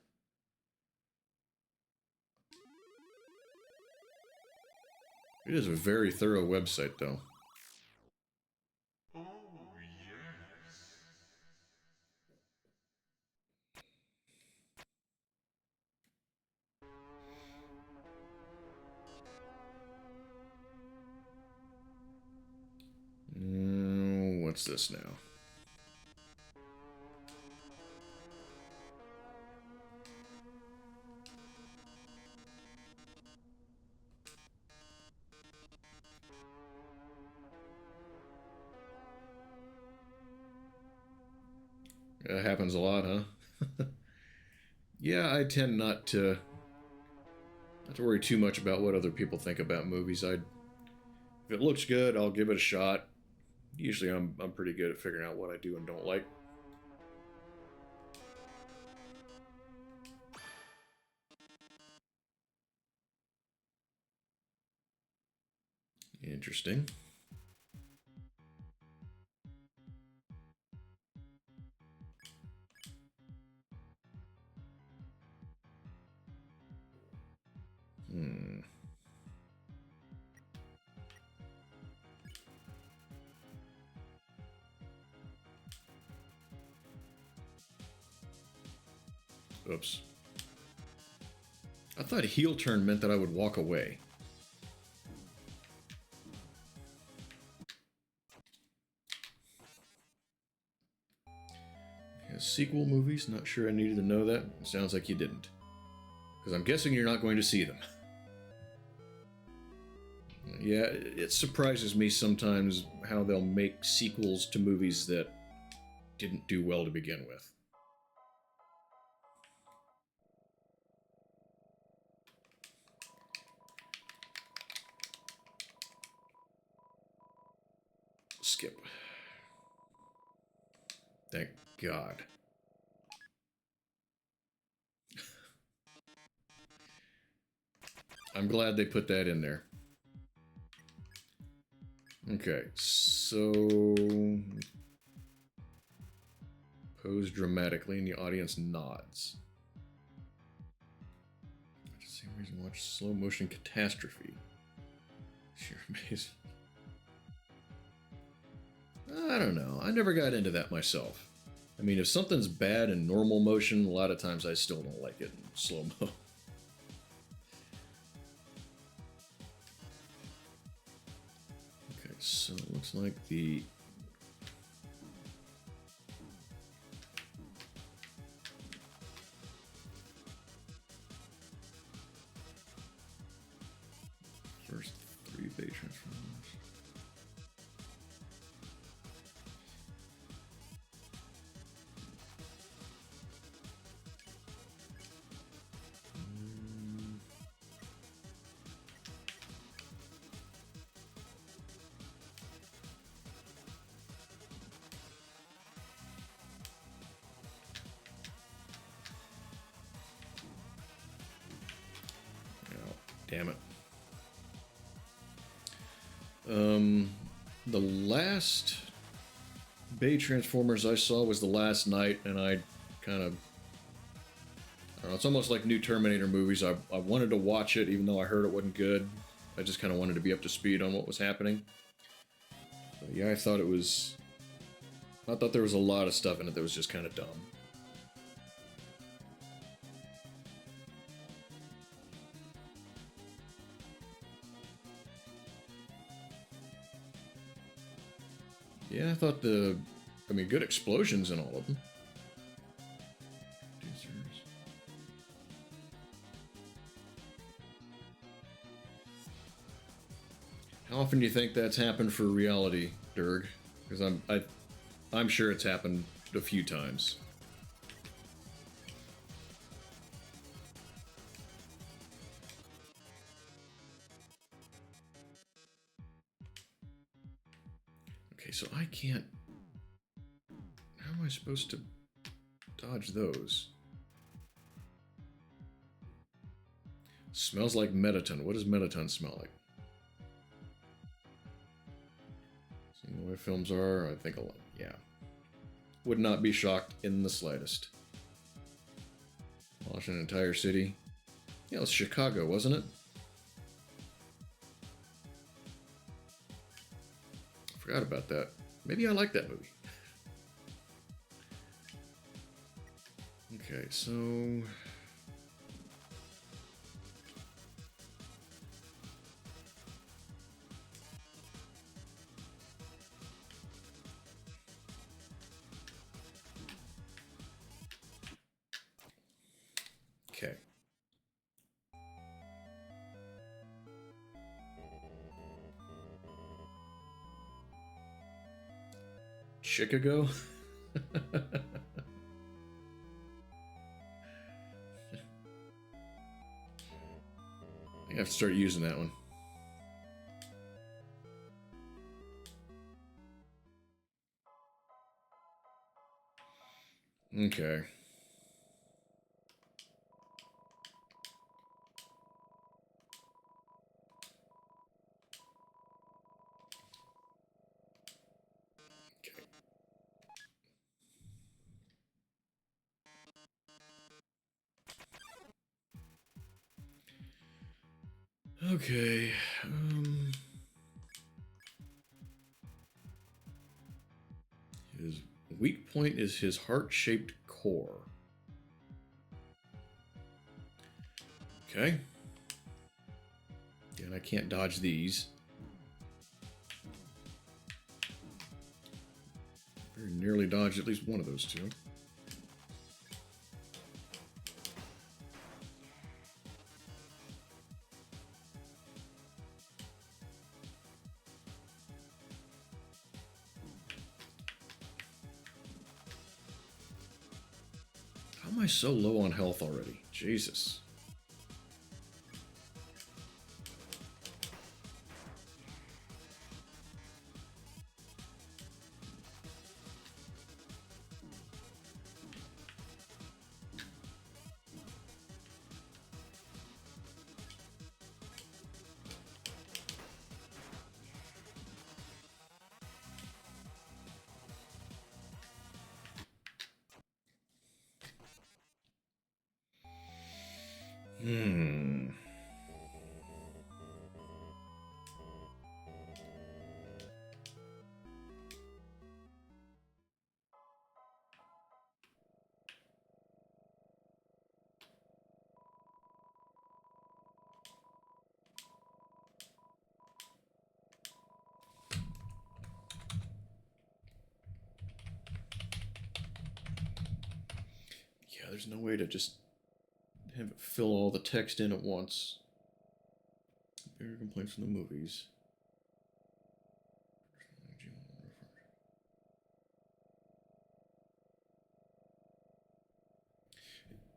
It is a very thorough website, though. What's this now? That happens a lot, huh? Yeah, I tend not to worry too much about what other people think about movies. If it looks good, I'll give it a shot. Usually, I'm pretty good at figuring out what I do and don't like. Interesting. Hmm. Oops. I thought heel turn meant that I would walk away. Sequel movies? Not sure I needed to know that. Sounds like you didn't. Because I'm guessing you're not going to see them. Yeah, it surprises me sometimes how they'll make sequels to movies that didn't do well to begin with. Skip. Thank God. I'm glad they put that in there. Okay, so pose dramatically and the audience nods. Same reason to watch slow motion catastrophe. Sheer amazing. I don't know. I never got into that myself. I mean, if something's bad in normal motion, a lot of times I still don't like it in slow mo. Okay, so it looks like the first 3 Bay Transformers. Damn it. The last Bay Transformers I saw was the last night, and I kind of, I don't know, it's almost like new Terminator movies. I wanted to watch it, even though I heard it wasn't good. I just kind of wanted to be up to speed on what was happening. But yeah, I thought there was a lot of stuff in it that was just kind of dumb. Yeah, I thought good explosions in all of them. How often do you think that's happened for reality, Durg? Because I'm sure it's happened a few times. Okay, so I can't... How am I supposed to dodge those? Smells like Metaton. What does Metaton smell like? Seeing the way films are, I think a lot. Yeah. Would not be shocked in the slightest. Demolish an entire city. Yeah, it was Chicago, wasn't it? Forgot about that. Maybe I like that movie. Okay, so... Okay. Chicago? I have to start using that one. Okay. Okay. His weak point is his heart-shaped core. Okay. Again, I can't dodge these. Very nearly dodged at least one of those two. How am I so low on health already? Jesus. Yeah, there's no way to just have it fill all the text in at once. Bigger complaints from the movies.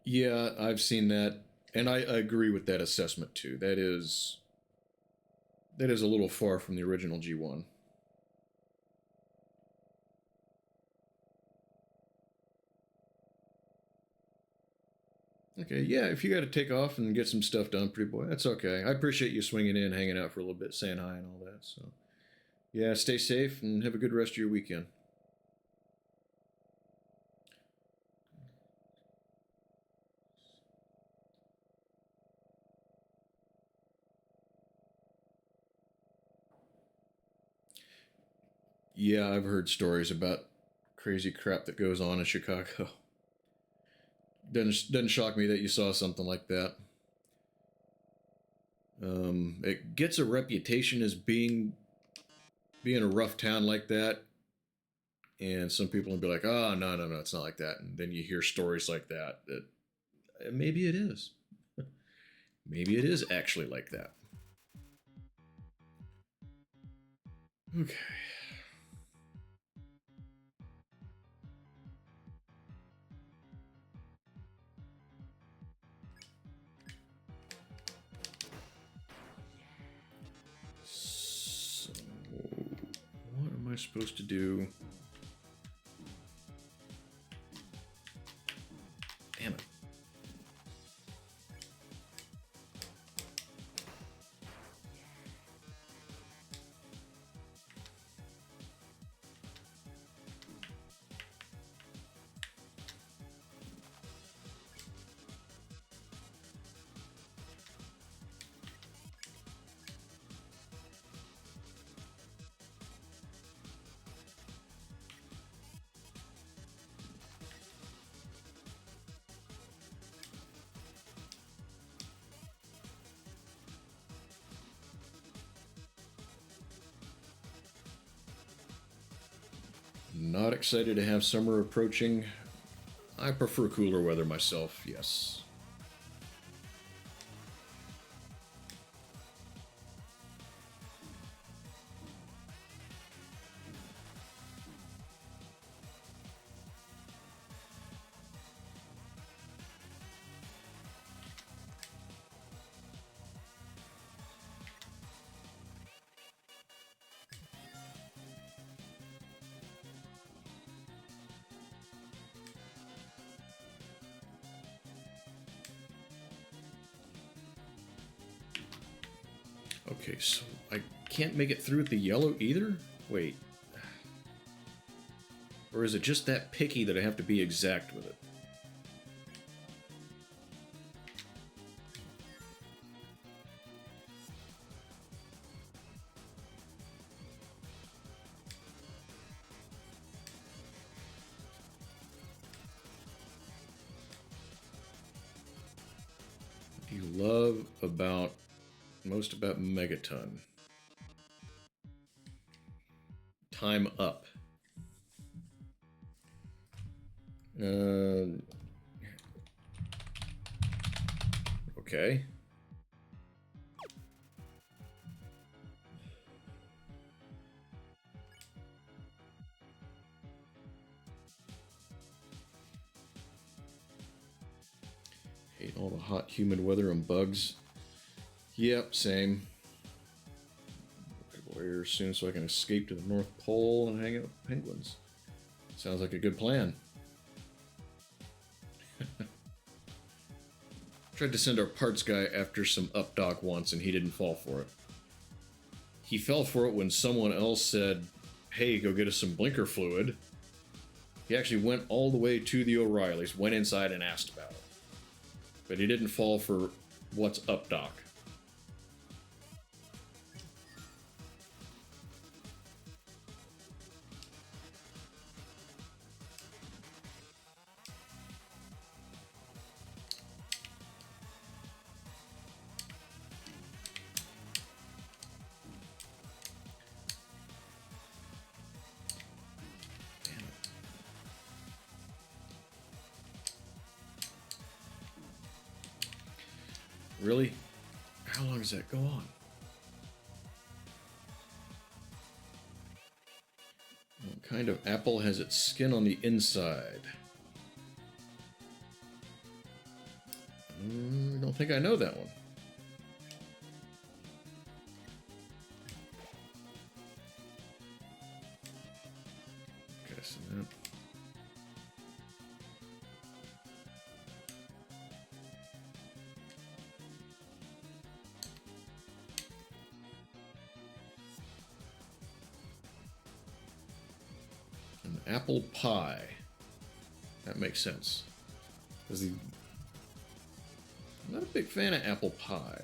Yeah, I've seen that, and I agree with that assessment too. That is a little far from the original G1. Okay, yeah, if you got to take off and get some stuff done, pretty boy, that's okay. I appreciate you swinging in, hanging out for a little bit, saying hi and all that. So, yeah, stay safe and have a good rest of your weekend. Yeah, I've heard stories about crazy crap that goes on in Chicago. Doesn't shock me that you saw something like that. It gets a reputation as being a rough town like that, and some people will be like, "Oh, no, no, no, it's not like that." And then you hear stories like that. That maybe it is. Maybe it is actually like that. Okay. So, what am I I supposed to do? Damn it. Not excited to have summer approaching. I prefer cooler weather myself, yes. Okay, so I can't make it through with the yellow either? Wait. Or is it just that picky that I have to be exact with it? What do you love about most about Megaton? Time up. Okay. Hate all the hot, humid weather and bugs. Yep, same. Go here soon so I can escape to the North Pole and hang out with penguins. Sounds like a good plan. Tried to send our parts guy after some updock once and he didn't fall for it. He fell for it when someone else said, hey, go get us some blinker fluid. He actually went all the way to the O'Reillys, went inside and asked about it. But he didn't fall for what's updock. Really? How long does that go on? What kind of apple has its skin on the inside? I don't think I know that one. Okay, so that... apple pie. That makes sense. I'm not a big fan of apple pie.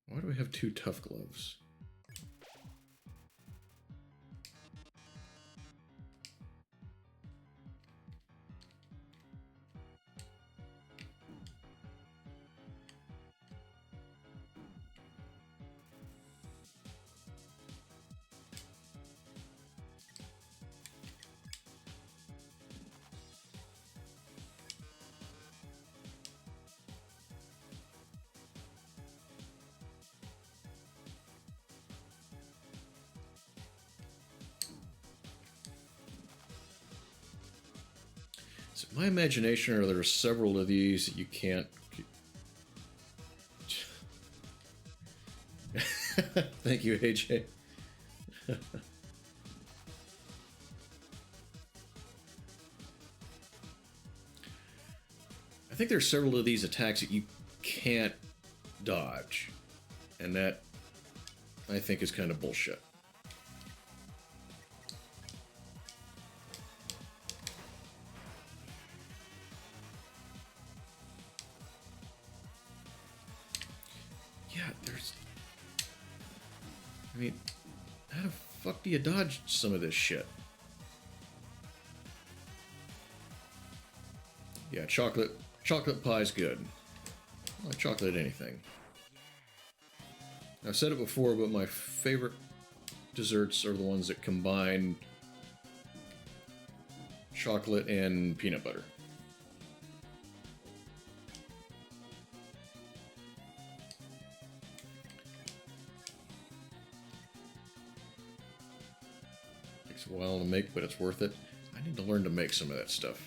Why do we have two tough gloves? Is it my imagination, or there are several of these that you can't Thank you, AJ. I think there's several of these attacks that you can't dodge, and that I think is kind of bullshit. Yeah, there's... I mean, how the fuck do you dodge some of this shit? Yeah, chocolate pie's good. I like chocolate anything. I've said it before, but my favorite desserts are the ones that combine chocolate and peanut butter. Takes a while to make, but it's worth it. I need to learn to make some of that stuff.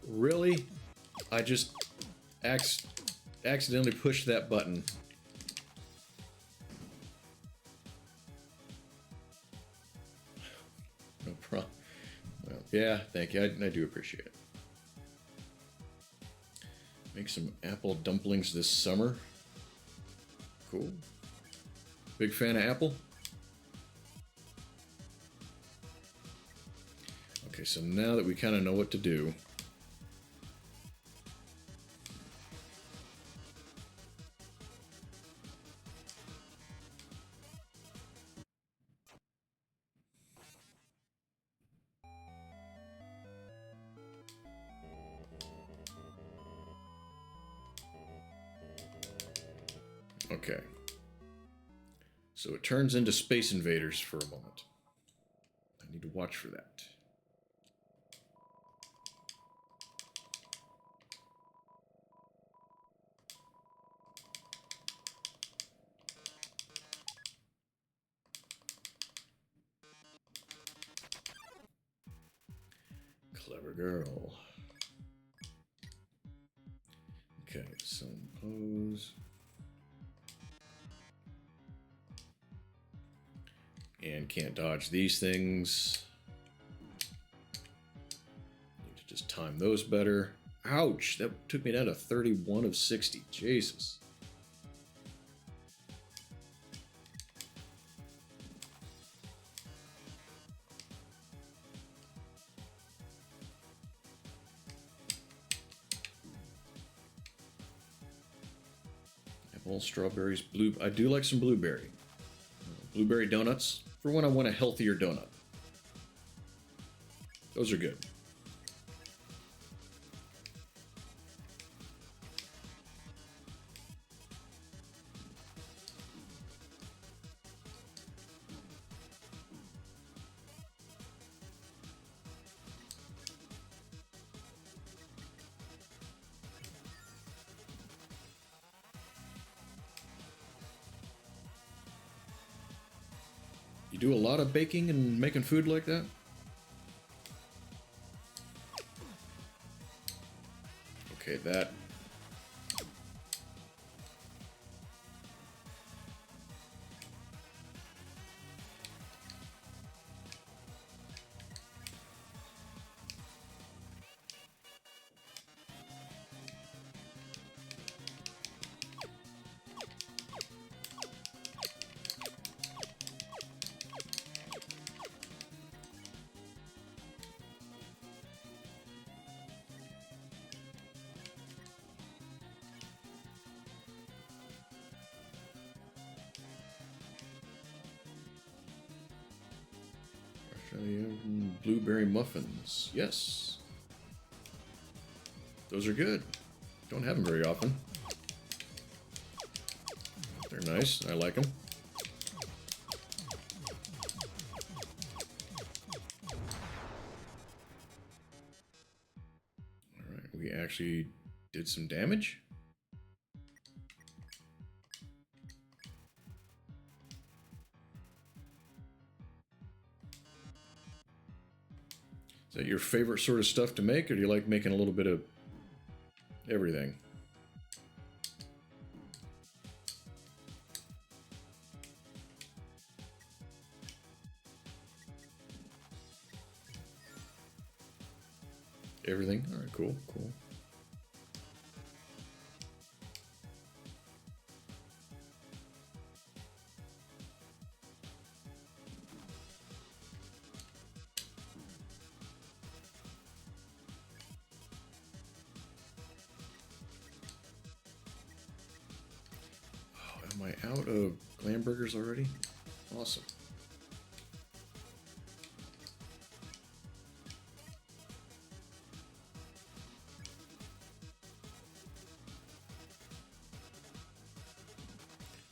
Really? I just accidentally pushed that button. No problem. Well, yeah, thank you. I do appreciate it. Make some apple dumplings this summer. Cool. Big fan of apple? Okay, so now that we kind of know what to do, okay. So it turns into Space Invaders for a moment. I need to watch for that. Clever girl. Okay, some pose. And can't dodge these things. Need to just time those better. Ouch! That took me down to 31 of 60. Jesus. Apple, strawberries, blue. I do like some blueberry. Blueberry donuts for when I want a healthier donut. Those are good. You do a lot of baking and making food like that? Okay, that... Blueberry muffins. Yes. Those are good. Don't have them very often. They're nice. I like them. Alright, we actually did some damage. Is that your favorite sort of stuff to make, or do you like making a little bit of everything? Everything? Alright, cool, cool. Am I out of clam burgers already? Awesome.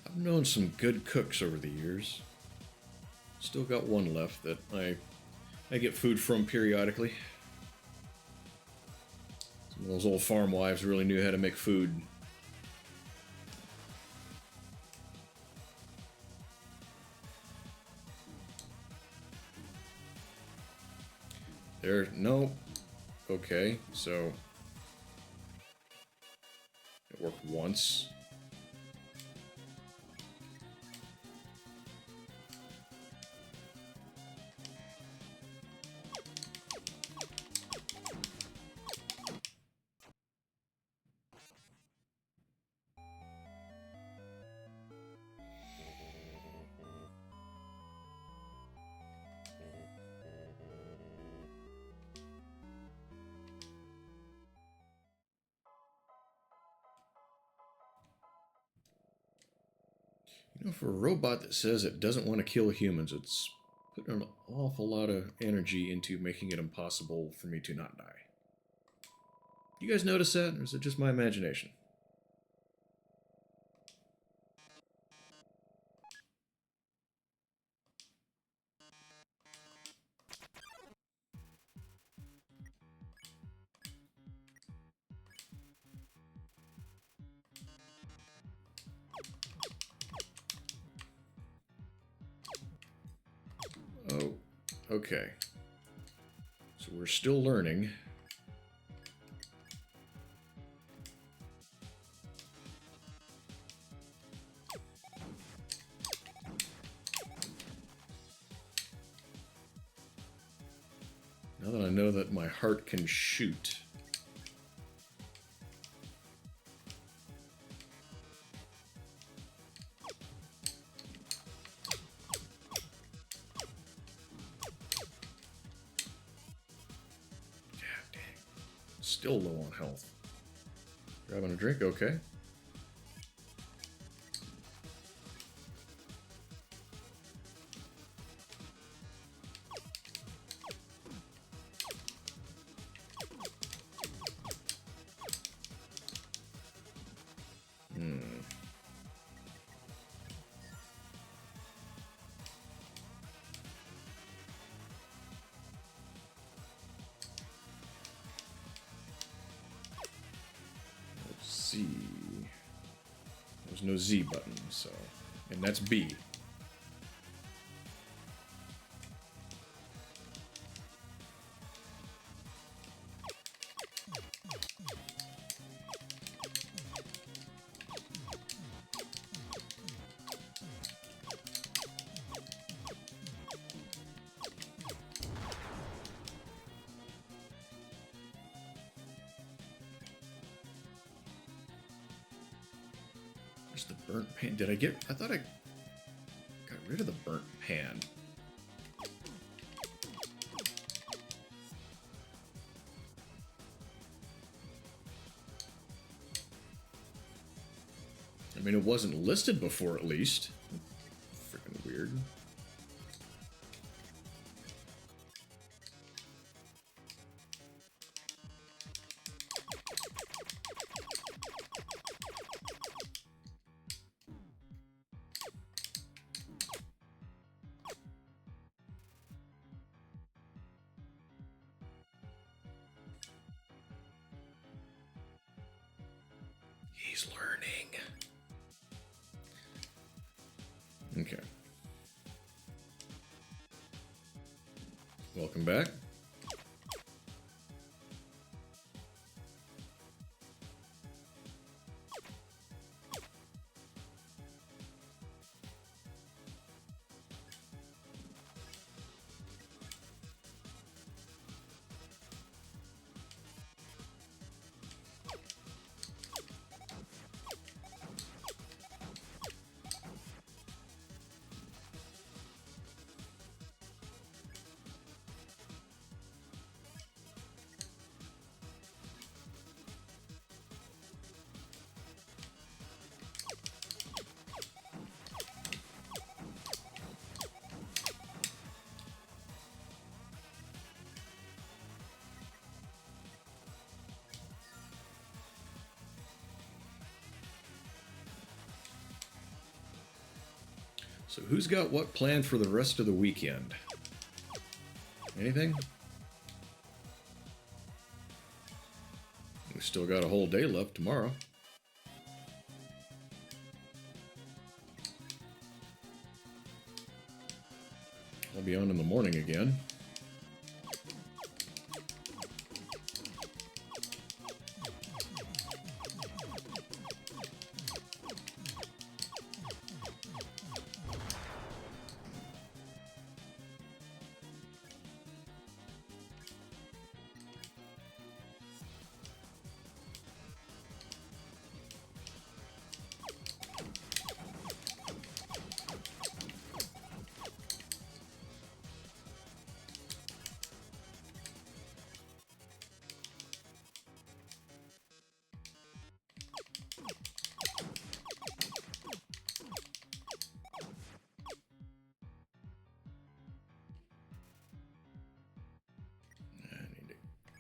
I've known some good cooks over the years. Still got one left that I get food from periodically. Some of those old farm wives really knew how to make food. There, no. Okay, so it worked once. You know, for a robot that says it doesn't want to kill humans, it's putting an awful lot of energy into making it impossible for me to not die. You guys notice that, or is it just my imagination? Oh, okay. So we're still learning. Now that I know that my heart can shoot. Still low on health. Grabbing a drink, okay. Z. There's no Z button, so... And that's B. Where's the burnt pan? Did I get... I thought I got rid of the burnt pan. I mean, it wasn't listed before, at least. Freaking weird. He's learning. Okay. Welcome back. So who's got what planned for the rest of the weekend? Anything? We still got a whole day left tomorrow. I'll be on in the morning again.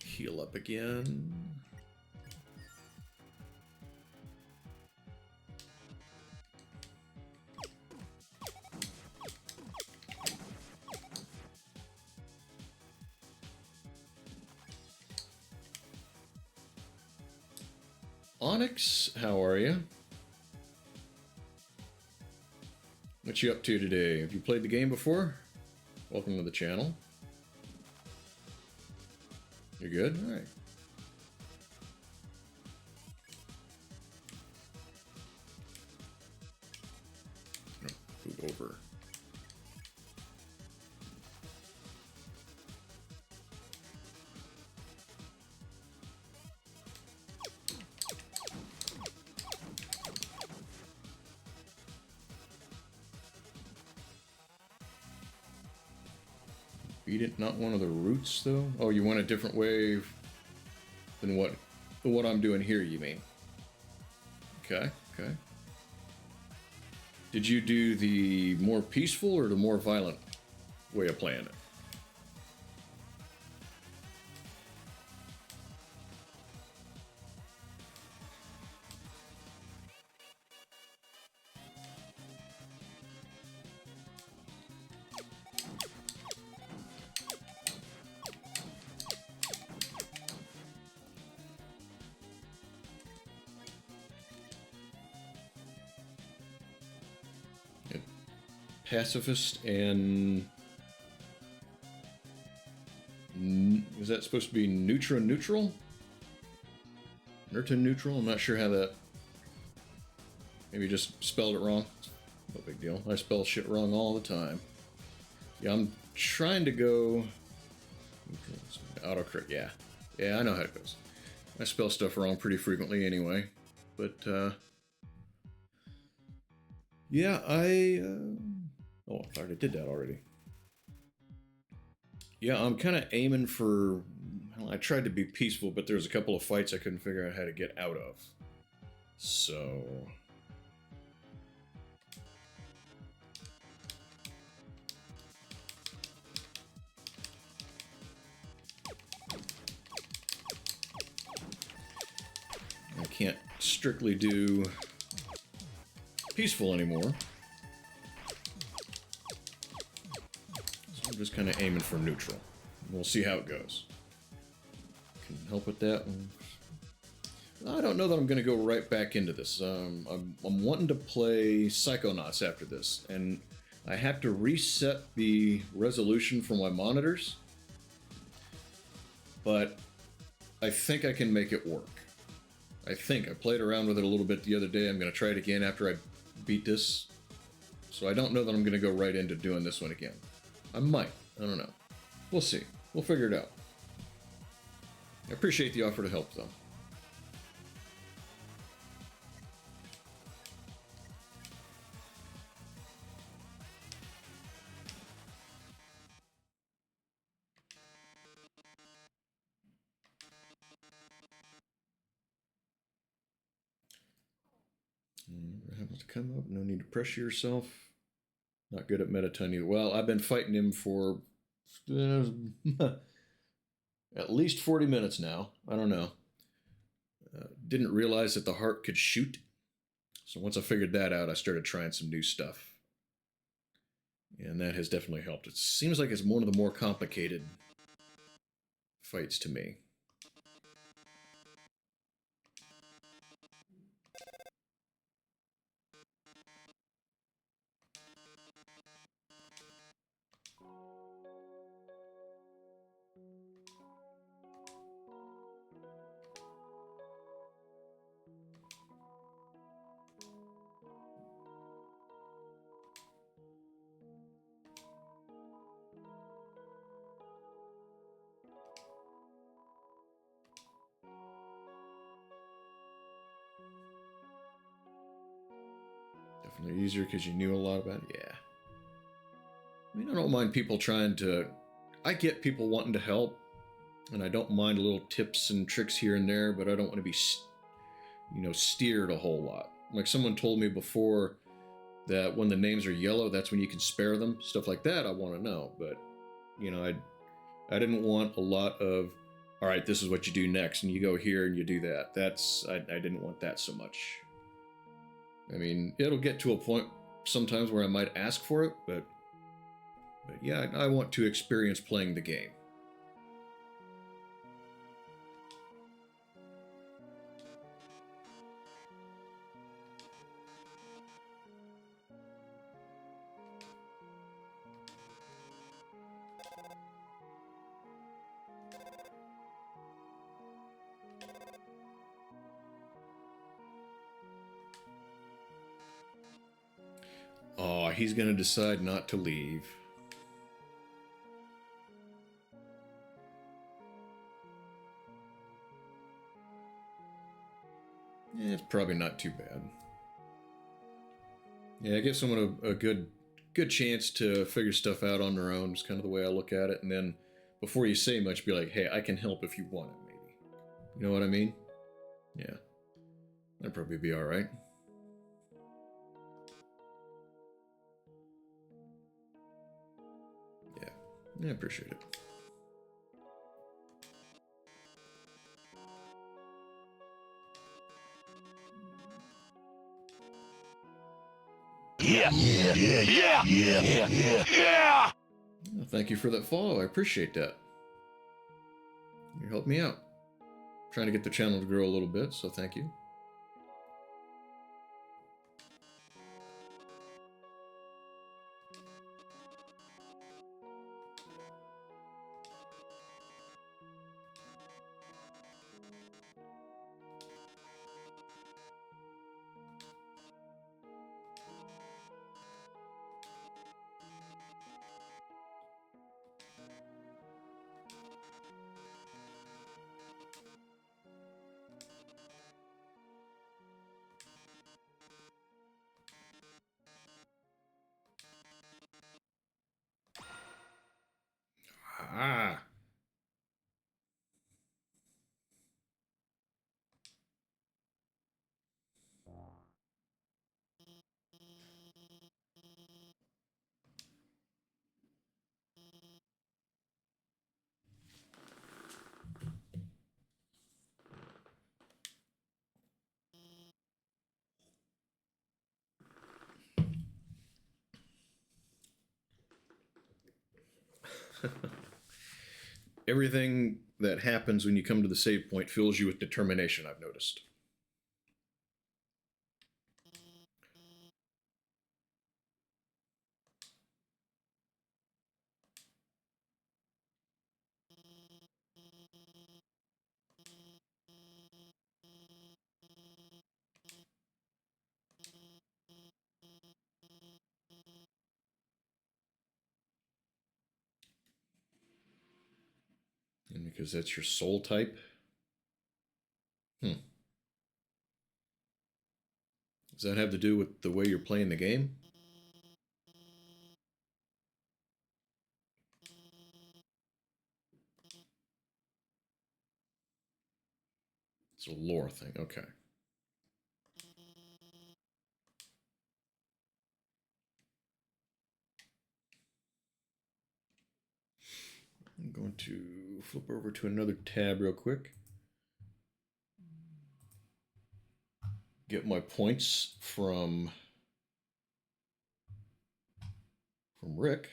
Heal up again. Onyx, how are you? What you up to today? Have you played the game before? Welcome to the channel. You're good? All right. Move over. Beat it, not one of the roots though? Oh, you want a different way than what I'm doing here, you mean? Okay, okay. Did you do the more peaceful or the more violent way of playing it? Pacifist and is that supposed to be neutral? Neutral? Neutral? I'm not sure how that. Maybe just spelled it wrong. No big deal. I spell shit wrong all the time. Yeah, I'm trying to go. Autocorrect. Yeah, I know how it goes. I spell stuff wrong pretty frequently anyway, but yeah, oh, I thought I did that already. Yeah, I'm kind of aiming for... Well, I tried to be peaceful, but there's a couple of fights I couldn't figure out how to get out of. So... I can't strictly do peaceful anymore. I'm just kind of aiming for neutral. We'll see how it goes. Can help with that one. I don't know that I'm going to go right back into this. I'm wanting to play Psychonauts after this, and I have to reset the resolution for my monitors, but I think I can make it work. I think. I played around with it a little bit the other day. I'm going to try it again after I beat this. So I don't know that I'm going to go right into doing this one again. I might. I don't know. We'll see. We'll figure it out. I appreciate the offer to help, though. Happens to come up. No need to pressure yourself. Not good at Mettaton either. Well, I've been fighting him for at least 40 minutes now. I don't know. Didn't realize that the heart could shoot. So once I figured that out, I started trying some new stuff. And that has definitely helped. It seems like it's one of the more complicated fights to me. Definitely easier because you knew a lot about it. Yeah. I mean, I don't mind people trying to... I get people wanting to help, and I don't mind little tips and tricks here and there, but I don't want to be, steered a whole lot. Like someone told me before that when the names are yellow, that's when you can spare them. Stuff like that I want to know, but, I didn't want a lot of, all right, this is what you do next, and you go here and you do that. I didn't want that so much. I mean, it'll get to a point sometimes where I might ask for it, but yeah, I want to experience playing the game. Oh, he's going to decide not to leave. It's probably not too bad. Yeah, give someone a good chance to figure stuff out on their own. It's kind of the way I look at it. And then before you say much, be like, hey, I can help if you want it, maybe. You know what I mean? Yeah. That'd probably be all right. Yeah, I appreciate it. Yeah. Well, thank you for that follow. I appreciate that. You helped me out. I'm trying to get the channel to grow a little bit, so thank you. Ah. Everything that happens when you come to the save point fills you with determination, I've noticed. Because that's your soul type. Hmm. Does that have to do with the way you're playing the game? It's a lore thing. Okay. I'm going to flip over to another tab real quick. Get my points from Rick.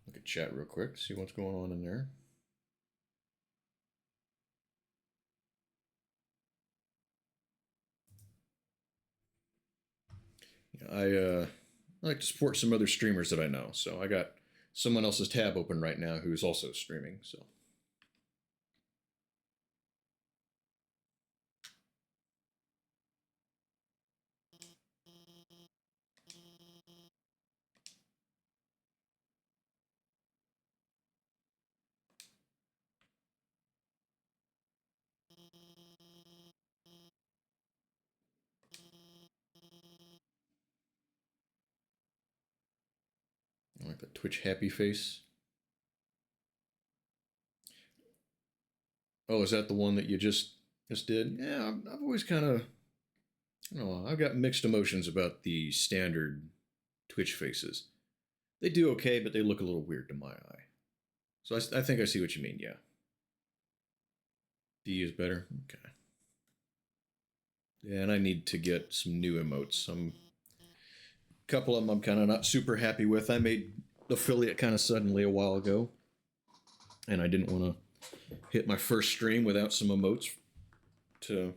Look at chat real quick, see what's going on in there. I like to support some other streamers that I know, so I got someone else's tab open right now who's also streaming. So I like the Twitch happy face. Oh, is that the one that you just did? Yeah, I've always kind of, I don't know, I've got mixed emotions about the standard Twitch faces. They do okay, but they look a little weird to my eye. So I think I see what you mean. Yeah, D is better. Okay. Yeah, and I need to get some new emotes. Some couple of them I'm kind of not super happy with. I made affiliate kind of suddenly a while ago, and I didn't want to hit my first stream without some emotes to,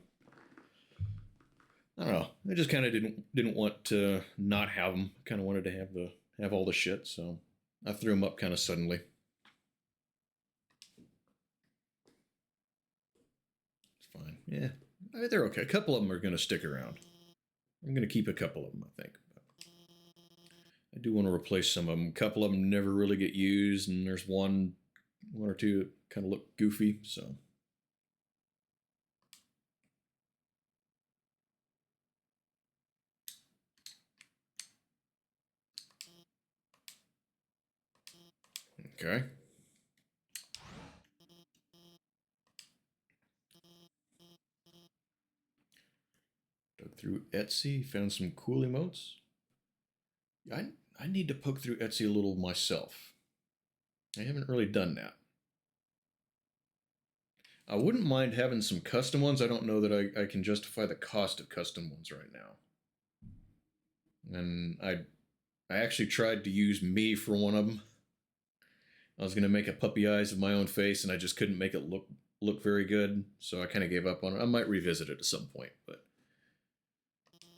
I don't know. I just kind of didn't want to not have them. Kind of wanted to have all the shit, so I threw them up kind of suddenly. It's fine. Yeah, I mean, they're okay. A couple of them are going to stick around. I'm going to keep a couple of them, I think. But I do want to replace some of them. A couple of them never really get used, and there's one or two that kind of look goofy. So okay. Dug through Etsy, found some cool emotes. I need to poke through Etsy a little myself. I haven't really done that. I wouldn't mind having some custom ones. I don't know that I can justify the cost of custom ones right now. And I actually tried to use me for one of them. I was gonna make a puppy eyes of my own face, and I just couldn't make it look very good. So I kind of gave up on it. I might revisit it at some point, but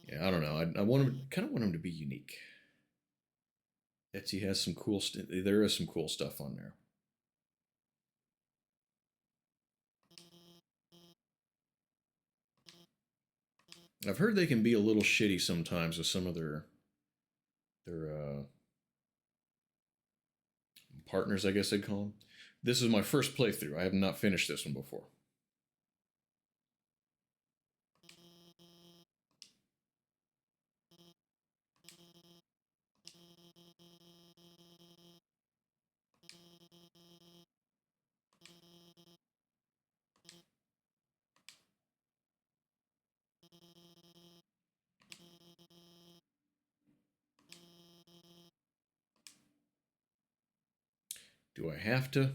yeah, I don't know. I want them, kind of want them to be unique. Etsy has some cool there is some cool stuff on there. I've heard they can be a little shitty sometimes with some of their partners, I guess they'd call them. This is my first playthrough. I have not finished this one before. Do I have to?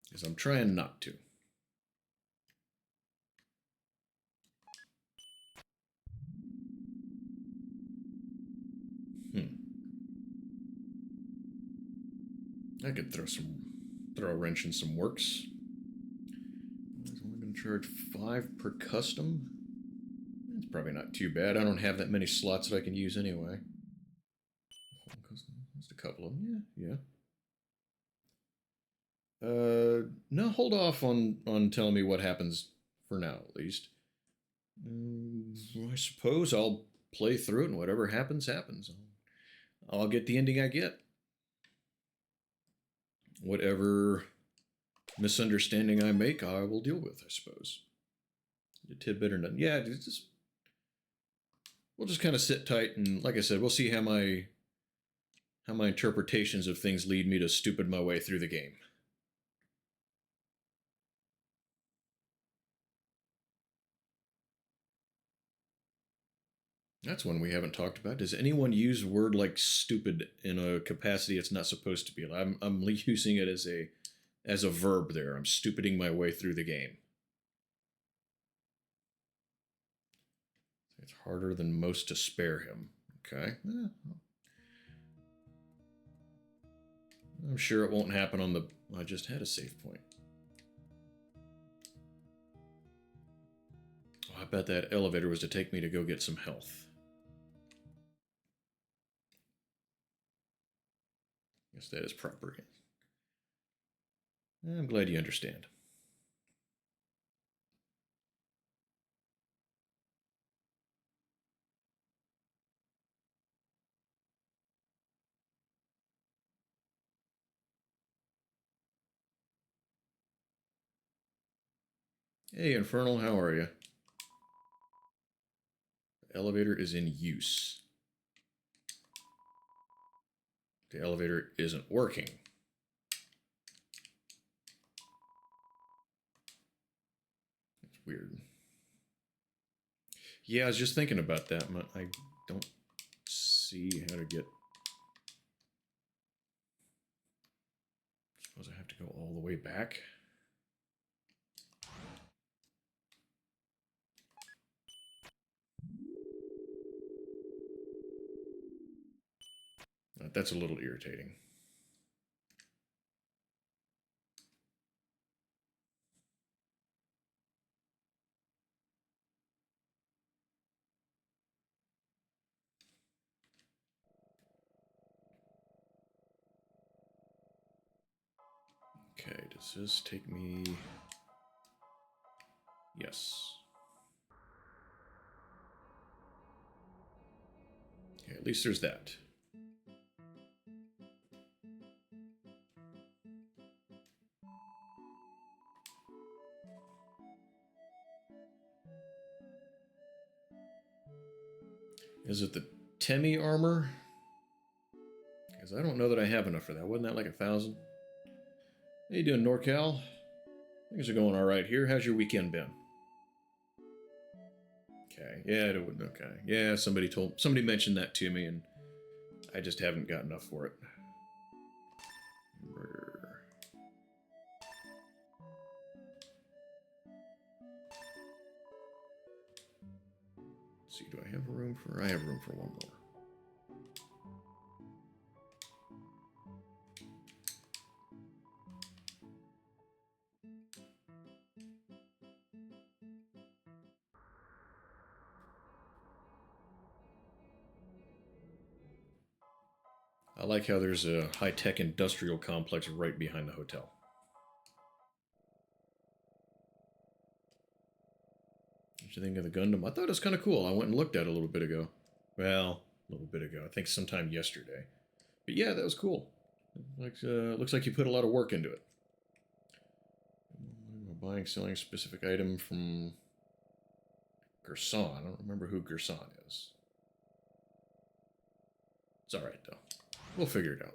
Because I'm trying not to. Hmm. I could throw a wrench in some works. I'm only going to charge 5 per custom. It's probably not too bad. I don't have that many slots that I can use anyway. Just a couple of them. Yeah. No, hold off on telling me what happens for now, at least. I suppose I'll play through it, and whatever happens, happens. I'll get the ending I get. whatever misunderstanding I make, I will deal with, I suppose. A tidbit or nothing. Yeah, we'll just kind of sit tight, and like I said, we'll see how my interpretations of things lead me to stupid my way through the game. That's one we haven't talked about. Does anyone use a word like stupid in a capacity it's not supposed to be? I'm using it as a verb there. I'm stupiding my way through the game. It's harder than most to spare him. Okay. I'm sure it won't happen on the... I just had a save point. Oh, I bet that elevator was to take me to go get some health. Guess that is proper. I'm glad you understand. Hey, Infernal, how are you? The elevator is in use. The elevator isn't working. It's weird. Yeah, I was just thinking about that. I don't see how to get... I suppose I have to go all the way back. That's a little irritating. Okay, does this take me... Yes. Okay, at least there's that. Is it the Temi armor? Because I don't know that I have enough for that. Wasn't that like 1,000? How you doing, NorCal? Things are going all right here. How's your weekend been? Okay. Yeah, it would. Okay. Yeah, somebody mentioned that to me, and I just haven't got enough for it. Let's see, do I have room for... I have room for one more. I like how there's a high-tech industrial complex right behind the hotel. What you think of the Gundam? I thought it was kind of cool. I went and looked at it a little bit ago. Well, a little bit ago. I think sometime yesterday. But yeah, that was cool. Looks like you put a lot of work into it. Buying, selling a specific item from Gerson. I don't remember who Gerson is. It's alright, though. We'll figure it out.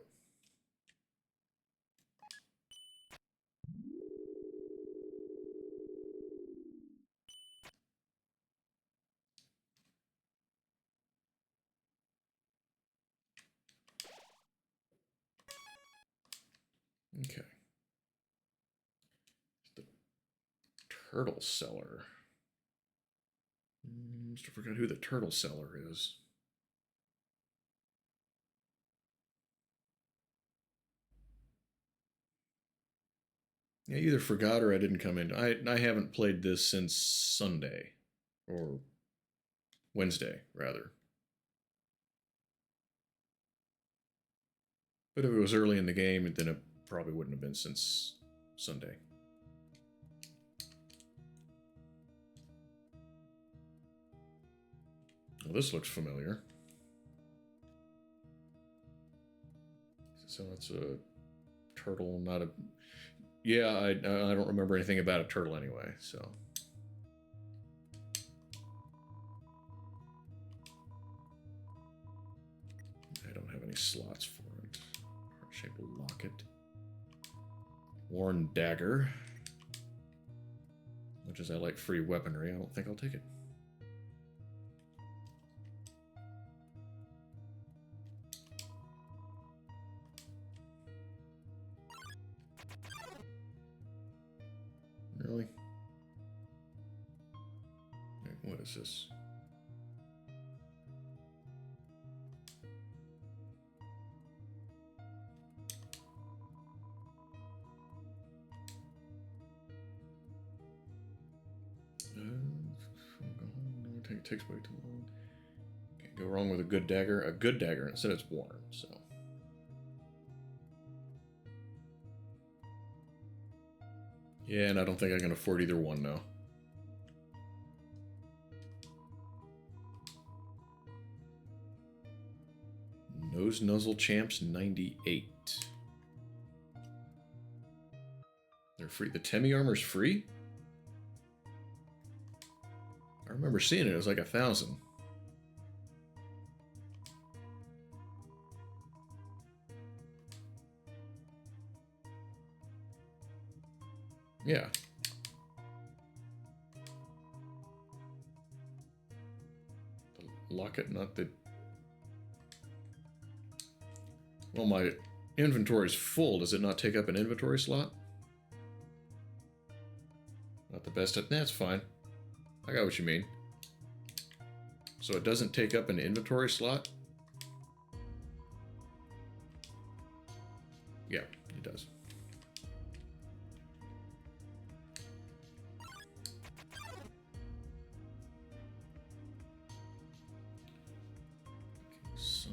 Okay. The turtle seller. Must have forgot who the turtle seller is. Yeah, either forgot or I didn't come in. I haven't played this since Sunday. Or Wednesday, rather. But if it was early in the game, then it probably wouldn't have been since Sunday. Well, this looks familiar. So it's a turtle, not a... Yeah, I don't remember anything about a turtle anyway, so... I don't have any slots for it. Heart-shaped locket. Worn dagger. Much as I like free weaponry, I don't think I'll take it. Really? What is this? It takes way too long. Can't go wrong with a good dagger. A good dagger, instead it's worn, so. Yeah, and I don't think I can afford either one now. Nose Nuzzle Champs 98. They're free. The Temi armor's free? I remember seeing it. It was like 1,000. Yeah. The locket, not the... Well, my inventory's full. Does it not take up an inventory slot? Not the best at... That's fine. I got what you mean. So it doesn't take up an inventory slot? Yeah, it does. Okay, so...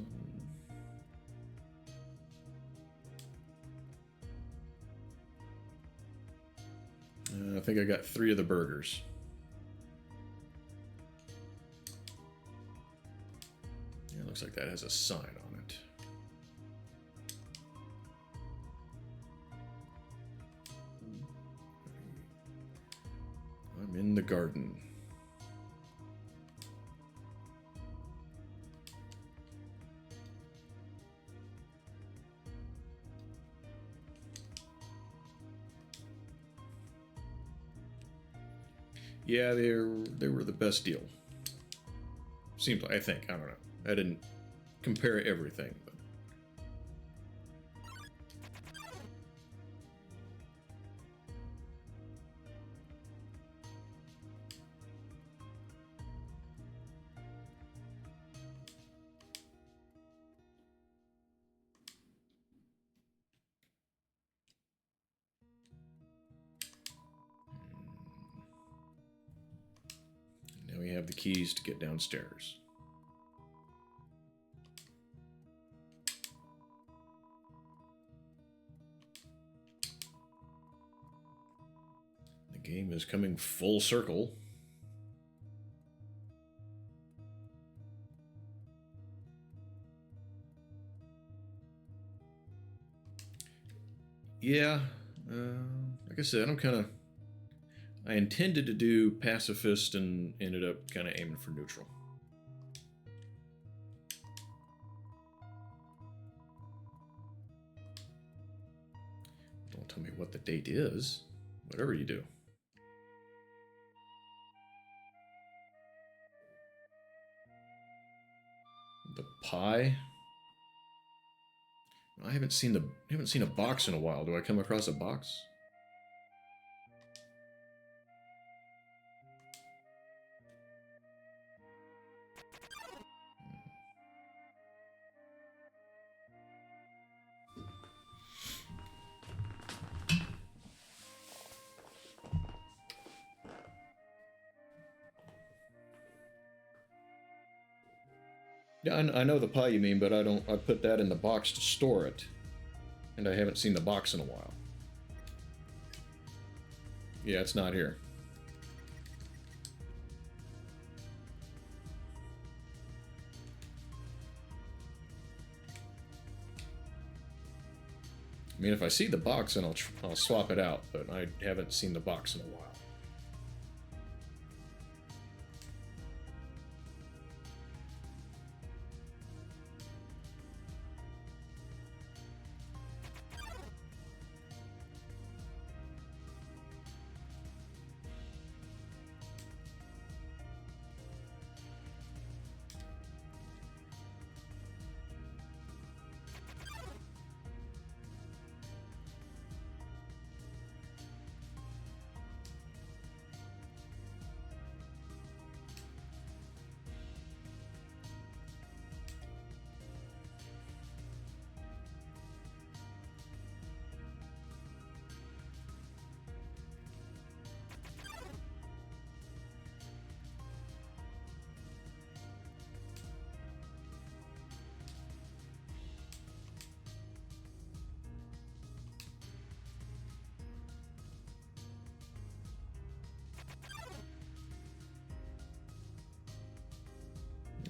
I think I got 3 of the burgers. Yeah, it looks like that has a sign on it. I'm in the garden. Yeah, they were the best deal. Seems like, I think. I don't know. I didn't compare everything, but... Now we have the keys to get downstairs. The game is coming full circle. Yeah, like I said, I intended to do pacifist and ended up kind of aiming for neutral. Don't tell me what the date is. Whatever you do. The pie? I haven't seen a box in a while. Do I come across a box? Yeah, I know the pie you mean, but I put that in the box to store it. And I haven't seen the box in a while. Yeah, it's not here. I mean, if I see the box, then I'll swap it out, but I haven't seen the box in a while.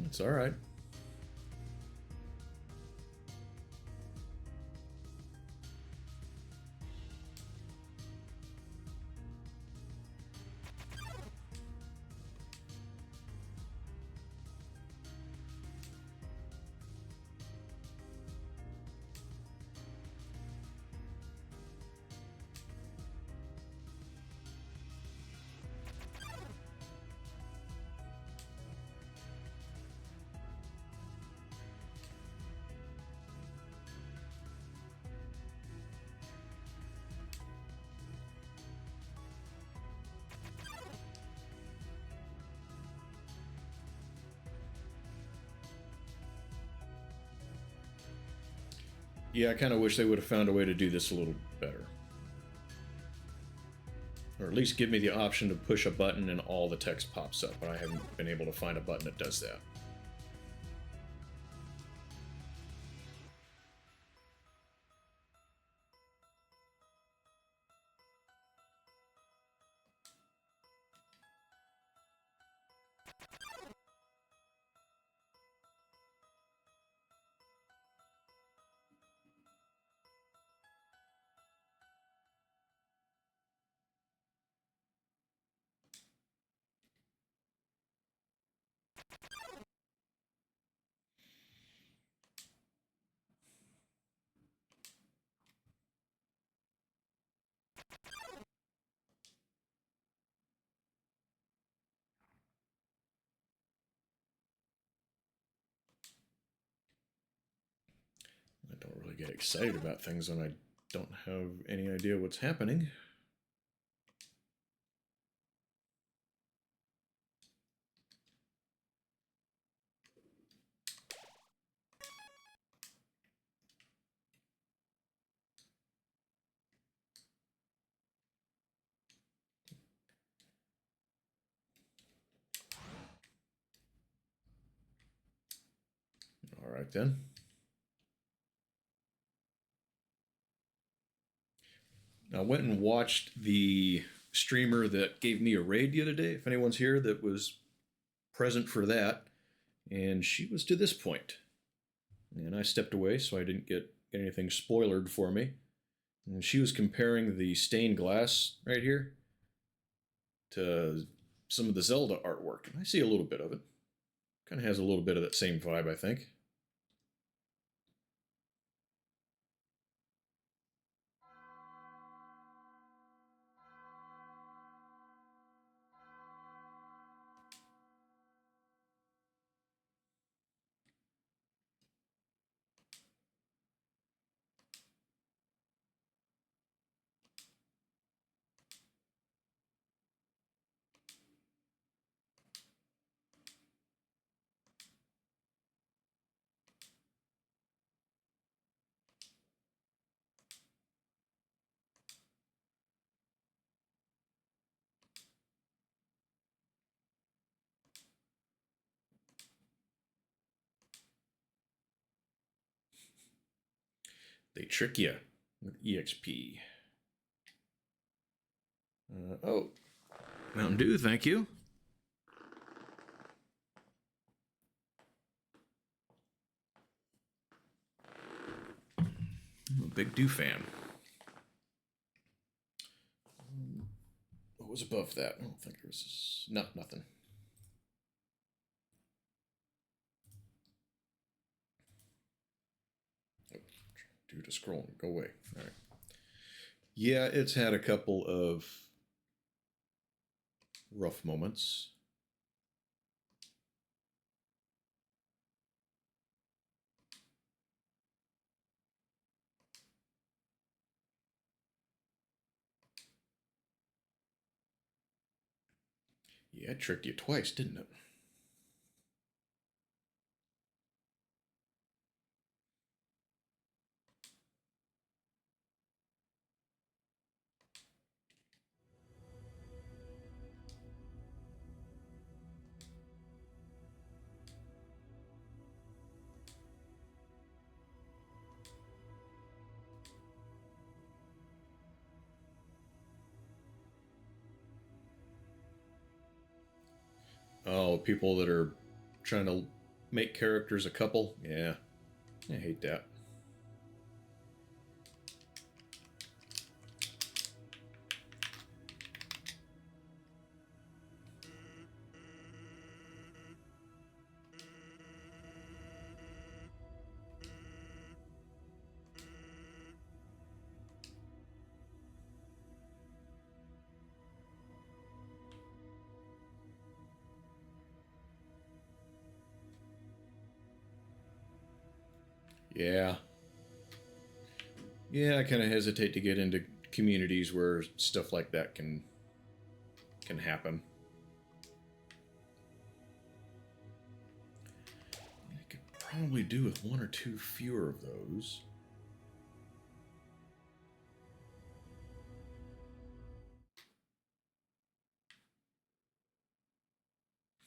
It's all right. Yeah, I kind of wish they would have found a way to do this a little better. Or at least give me the option to push a button and all the text pops up, but I haven't been able to find a button that does that. I don't really get excited about things when I don't have any idea what's happening. All right, then. I went and watched the streamer that gave me a raid the other day, if anyone's here that was present for that, and she was to this point. And I stepped away so I didn't get anything spoilered for me. And she was comparing the stained glass right here to some of the Zelda artwork. And I see a little bit of it. Kind of has a little bit of that same vibe, I think. They trick you with EXP. Oh, Mountain Dew, thank you. I'm a big Dew fan. was above that? I don't think there was... No, nothing. Oh, do to scroll. Go away. All right. Yeah, it's had a couple of rough moments. Yeah, it tricked you twice, didn't it? Oh, people that are trying to make characters a couple. Yeah, I hate that. Yeah. Yeah, I kind of hesitate to get into communities where stuff like that can happen. I could probably do with one or two fewer of those.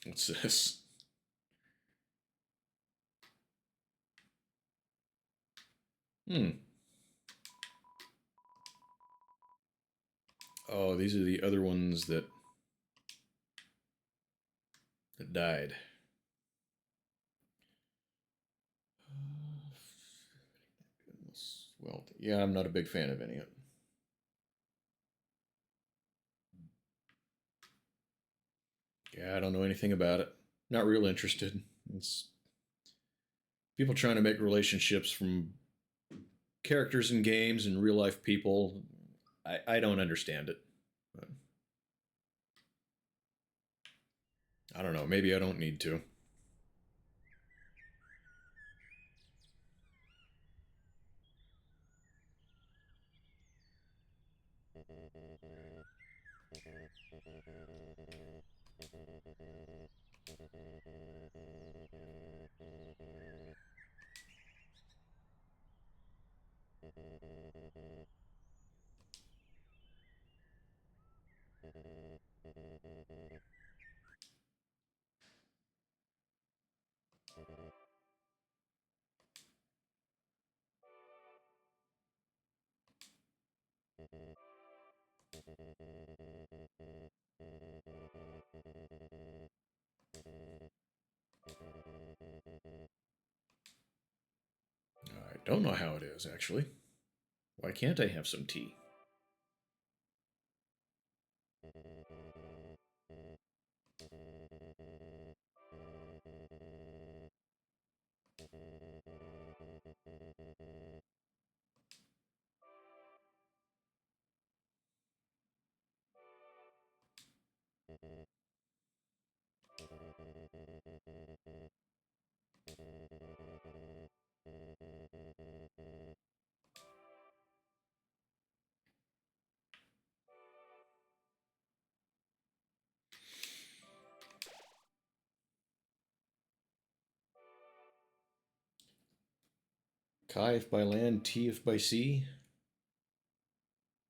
What's this? Hmm. Oh, these are the other ones that died. Well, yeah, I'm not a big fan of any of it. Yeah, I don't know anything about it. Not real interested. It's people trying to make relationships from characters in games and real life people. I don't understand it. But I don't know. Maybe I don't need to. I don't know how it is, actually. Why can't I have some tea? Kai if by land, T if by sea.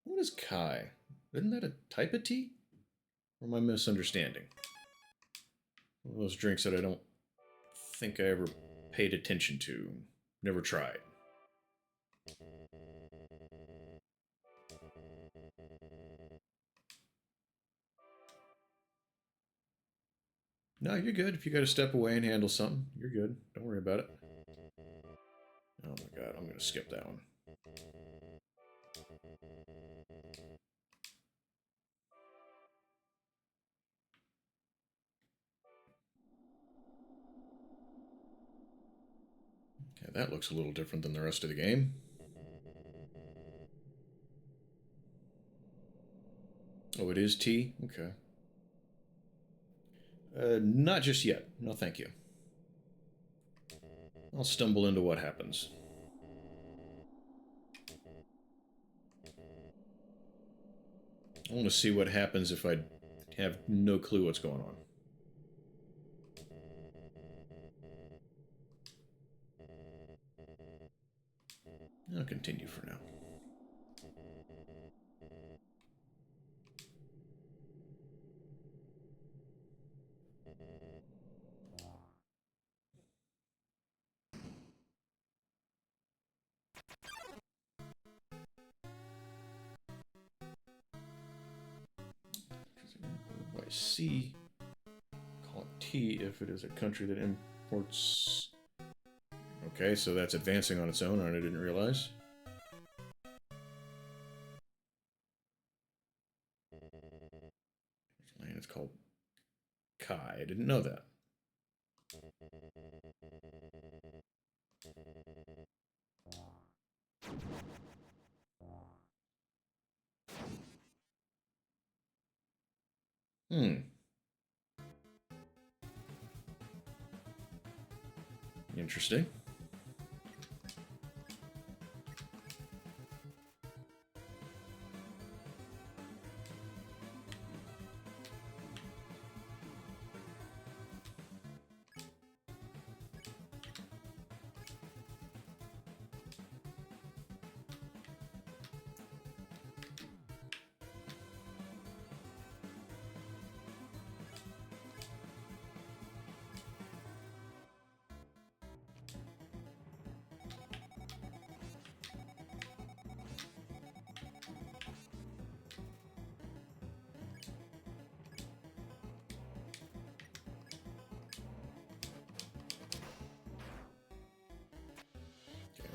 What is Kai? Isn't that a type of tea? Or am I misunderstanding? One of those drinks that I don't think I ever paid attention to. Never tried. No, you're good. If you got to step away and handle something, you're good. Don't worry about it. Oh my god, I'm going to skip that one. That looks a little different than the rest of the game. Oh, it is T? Okay. Not just yet. No, thank you. I'll stumble into what happens. I want to see what happens if I have no clue what's going on. I'll continue for now. By C, call it T if it is a country that imports. Okay, so that's advancing on its own, and I didn't realize. And it's called Kai. I didn't know that. Interesting.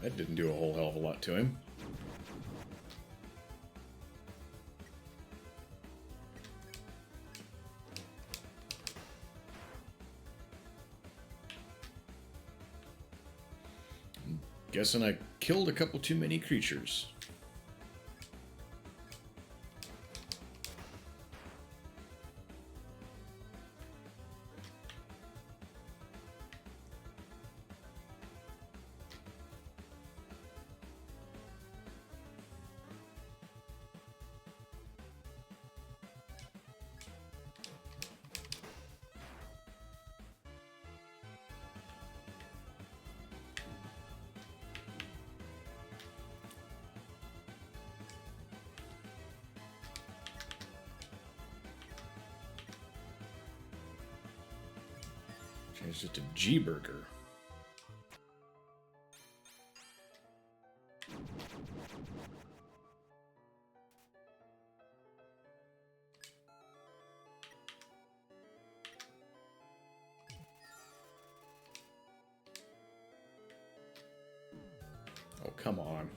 That didn't do a whole hell of a lot to him. Guessing I killed a couple too many creatures. Changed it to G-Burger. Oh, come on.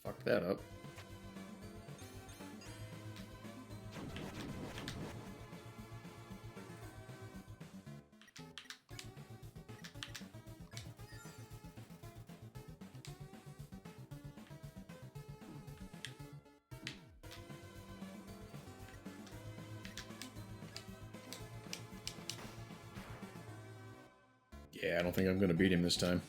Fuck that up. Yeah, I don't think I'm going to beat him this time.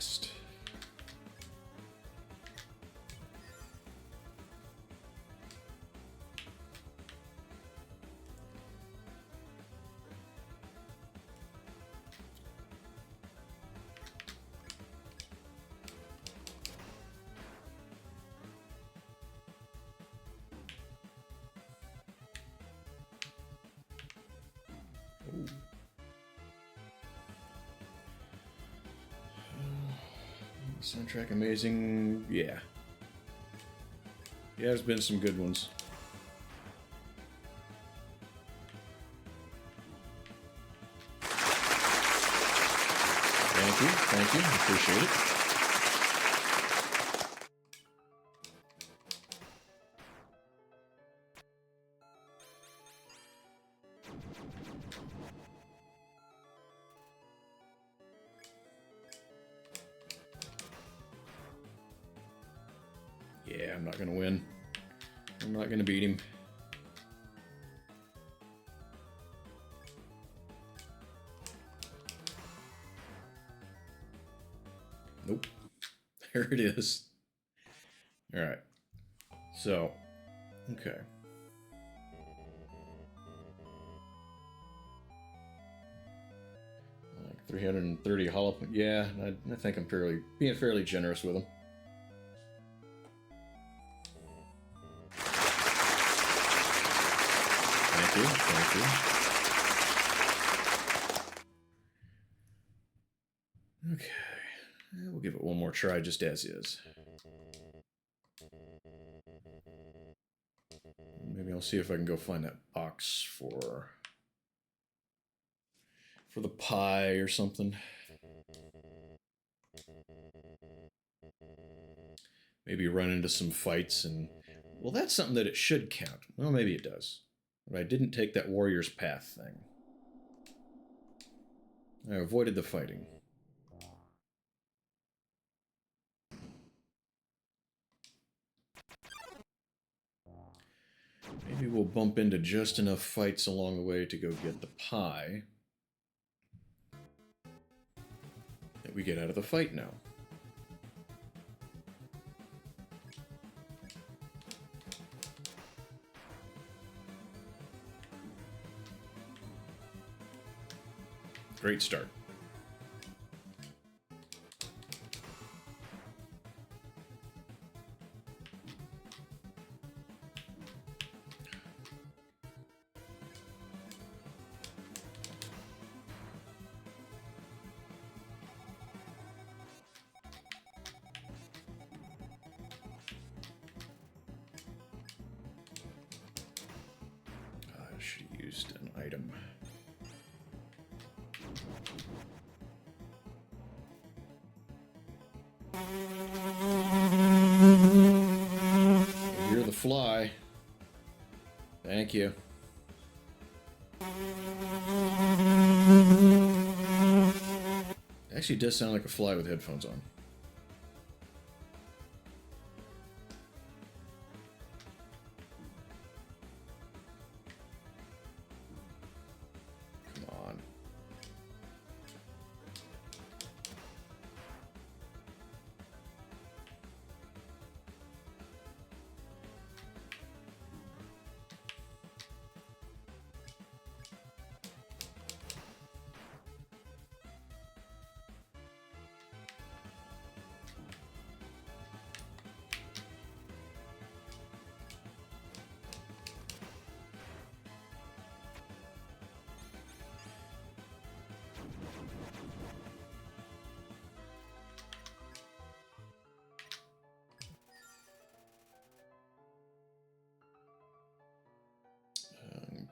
fast. Soundtrack amazing. Yeah. Yeah, there's been some good ones. Thank you. Thank you. I appreciate it. Yeah, I'm not going to win. I'm not going to beat him. Nope. There it is. All right. So, okay. Like 330 hollow. Yeah, I think I'm being fairly generous with them. Thank you. Thank you. Okay. We'll give it one more try just as is. Maybe I'll see if I can go find that box for the pie or something. Maybe run into some fights and... Well, that's something that it should count. Well, maybe it does. But I didn't take that warrior's path thing. I avoided the fighting. Maybe we'll bump into just enough fights along the way to go get the pie. That we get out of the fight now. Great start. I should have used an item. You're the fly. Thank you. Actually, it does sound like a fly with headphones on. Come on.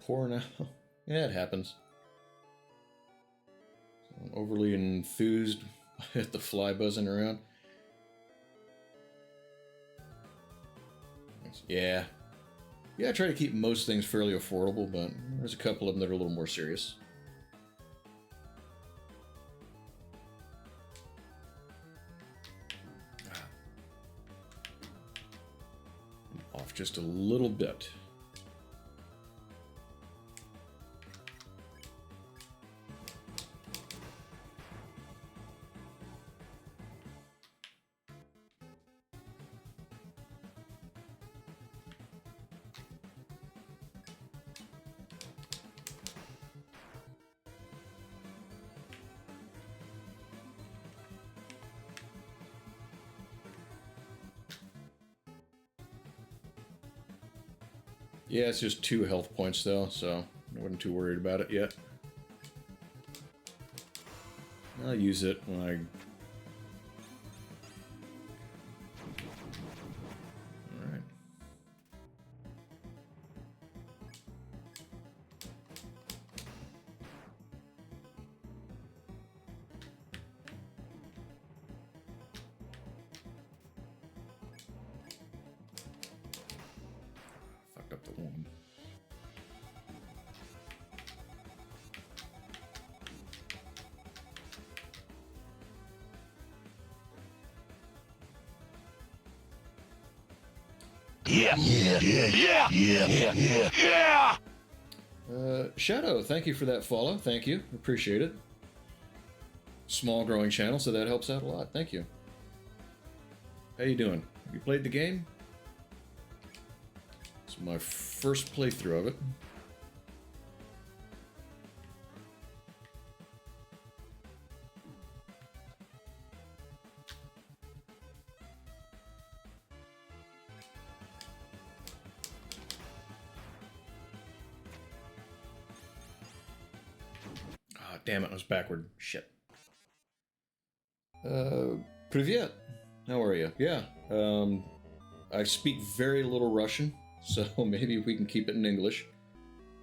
Poor now. Yeah, it happens. I'm overly enthused at the fly buzzing around. Yeah. Yeah, I try to keep most things fairly affordable, but there's a couple of them that are a little more serious. Off just a little bit. Yeah, it's just 2 health points though, so I wasn't too worried about it yet. I'll use it when I... Alright. Fucked up the one. Yeah. Shadow, thank you for that follow. Thank you. Appreciate it. Small growing channel, so that helps out a lot. Thank you. How you doing? You played the game? It's my first playthrough of it. Ah, damn it, I was backward. Shit. Privyet. How are you? Yeah. I speak very little Russian, so maybe we can keep it in English.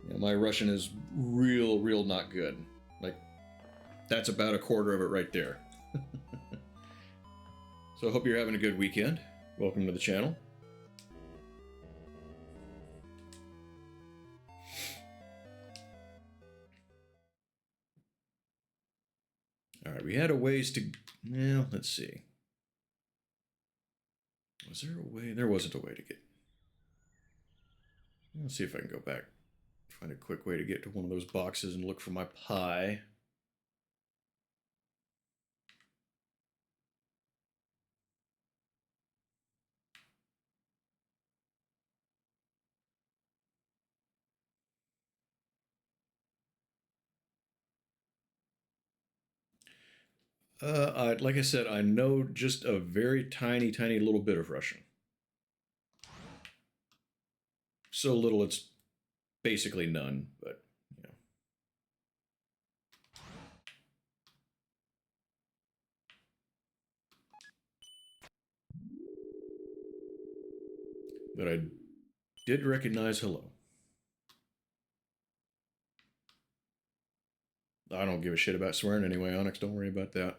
Yeah, my Russian is real not good. Like, that's about a quarter of it right there. So I hope you're having a good weekend. Welcome to the channel. Alright, we had a ways to... Well, let's see. Was there a way? There wasn't a way to get... Let's see if I can go back. Find a quick way to get to one of those boxes and look for my pie. Like I said, I know just a very tiny little bit of Russian. So little it's basically none, but, you know. But I did recognize hello. I don't give a shit about swearing anyway, Onyx. Don't worry about that.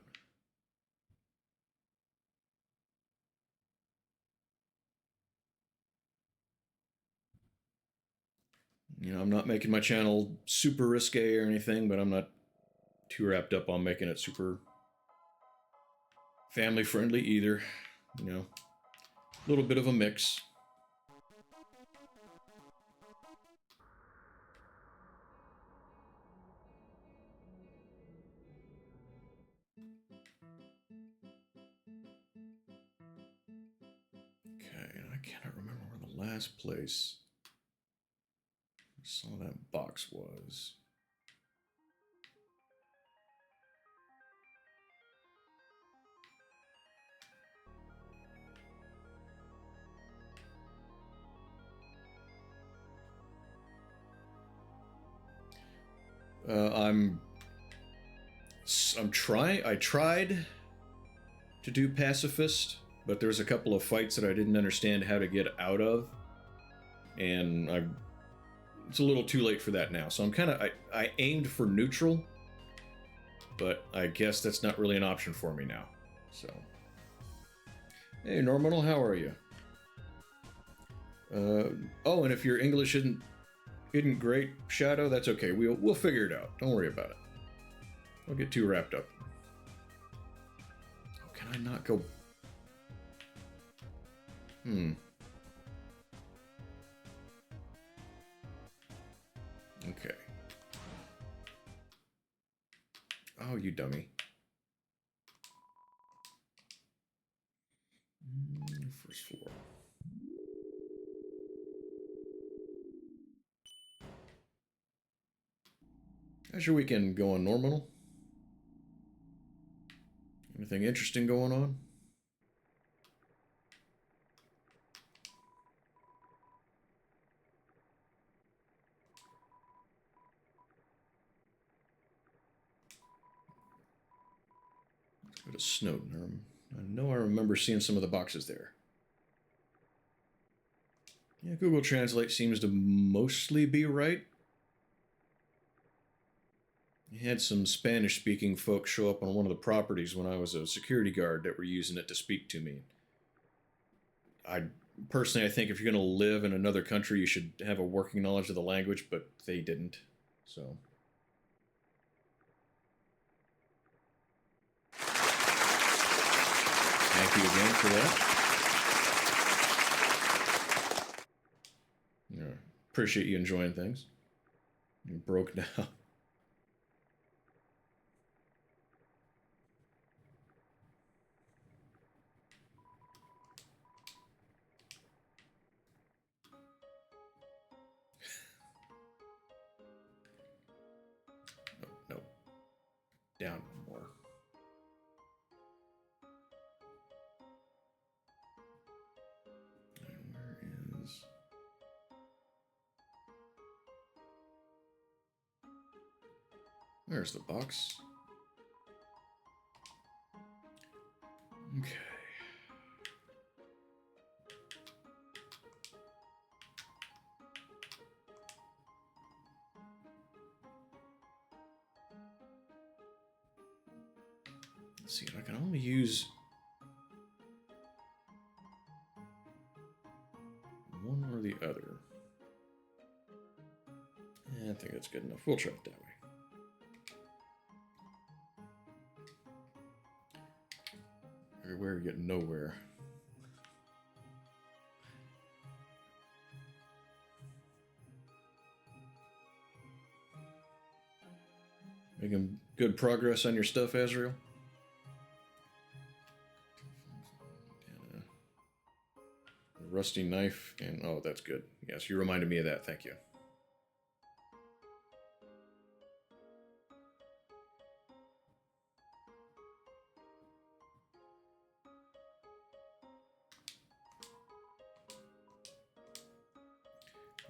You know, I'm not making my channel super risque or anything, but I'm not too wrapped up on making it super family friendly either. You know, a little bit of a mix. Okay, and I cannot remember where the last place I saw that box was. I tried to do pacifist, but there's a couple of fights that I didn't understand how to get out of, and it's a little too late for that now. So I aimed for neutral, but I guess that's not really an option for me now. So, hey, Normal, how are you? Oh, and if your English isn't great, Shadow, that's okay. We'll figure it out. Don't worry about it. Don't get too wrapped up. Oh, can I not go? Okay. Oh, you dummy. First floor. How's your weekend going, Normal? Anything interesting going on? Go to Snowden. I know I remember seeing some of the boxes there. Yeah, Google Translate seems to mostly be right. I had some Spanish-speaking folks show up on one of the properties when I was a security guard that were using it to speak to me. I personally, I think if you're going to live in another country, you should have a working knowledge of the language, but they didn't. So, thank you again for that. Yeah, appreciate you enjoying things. You broke down. No, no. Down more. And where is... There's the box. Okay. Let's see if I can only use one or the other. Yeah, I think that's good enough. We'll try it that way. Everywhere you get nowhere. Making good progress on your stuff, Azrael? Rusty knife, and oh, that's good. Yes, you reminded me of that. Thank you.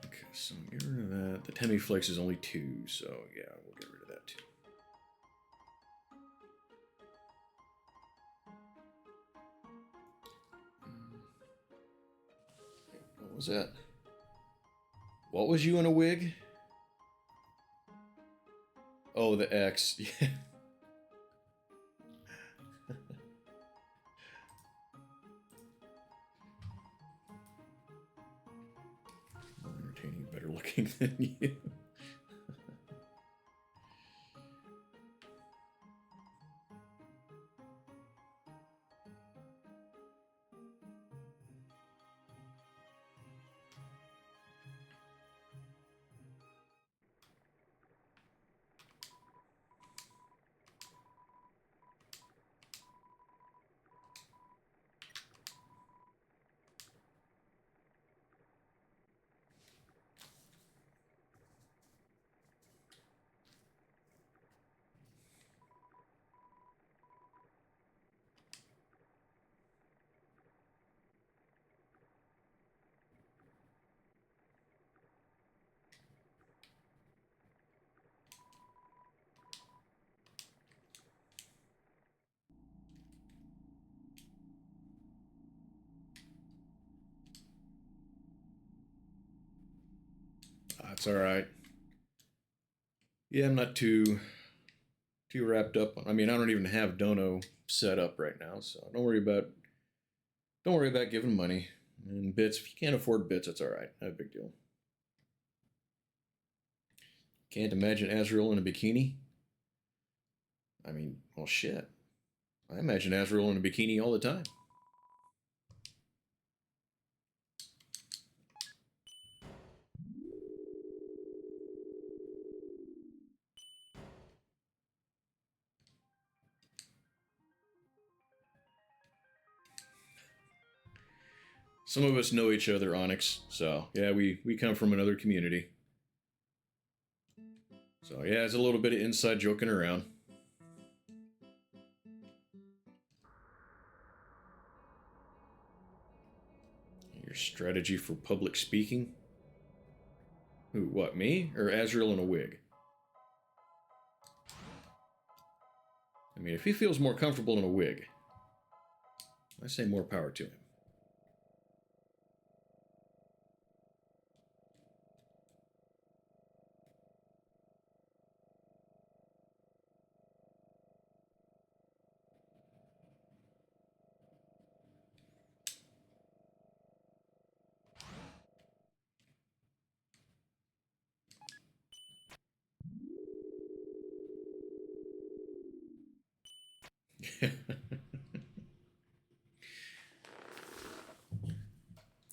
Okay, so get rid of that. The Temmie Flakes is only 2, so yeah, we'll get rid of that too. What was that? What was you in a wig? Oh, the X. Yeah. More entertaining, better looking than you. That's all right. Yeah, I'm not too wrapped up. I mean, I don't even have Dono set up right now, so don't worry about giving money and bits. If you can't afford bits, that's all right. Not a big deal. Can't imagine Azrael in a bikini. I mean, well, shit. I imagine Azrael in a bikini all the time. Some of us know each other, Onyx. So yeah, we come from another community. So yeah, it's a little bit of inside joking around. Your strategy for public speaking? Who, what, me? Or Azrael in a wig? I mean, if he feels more comfortable in a wig, I say more power to him.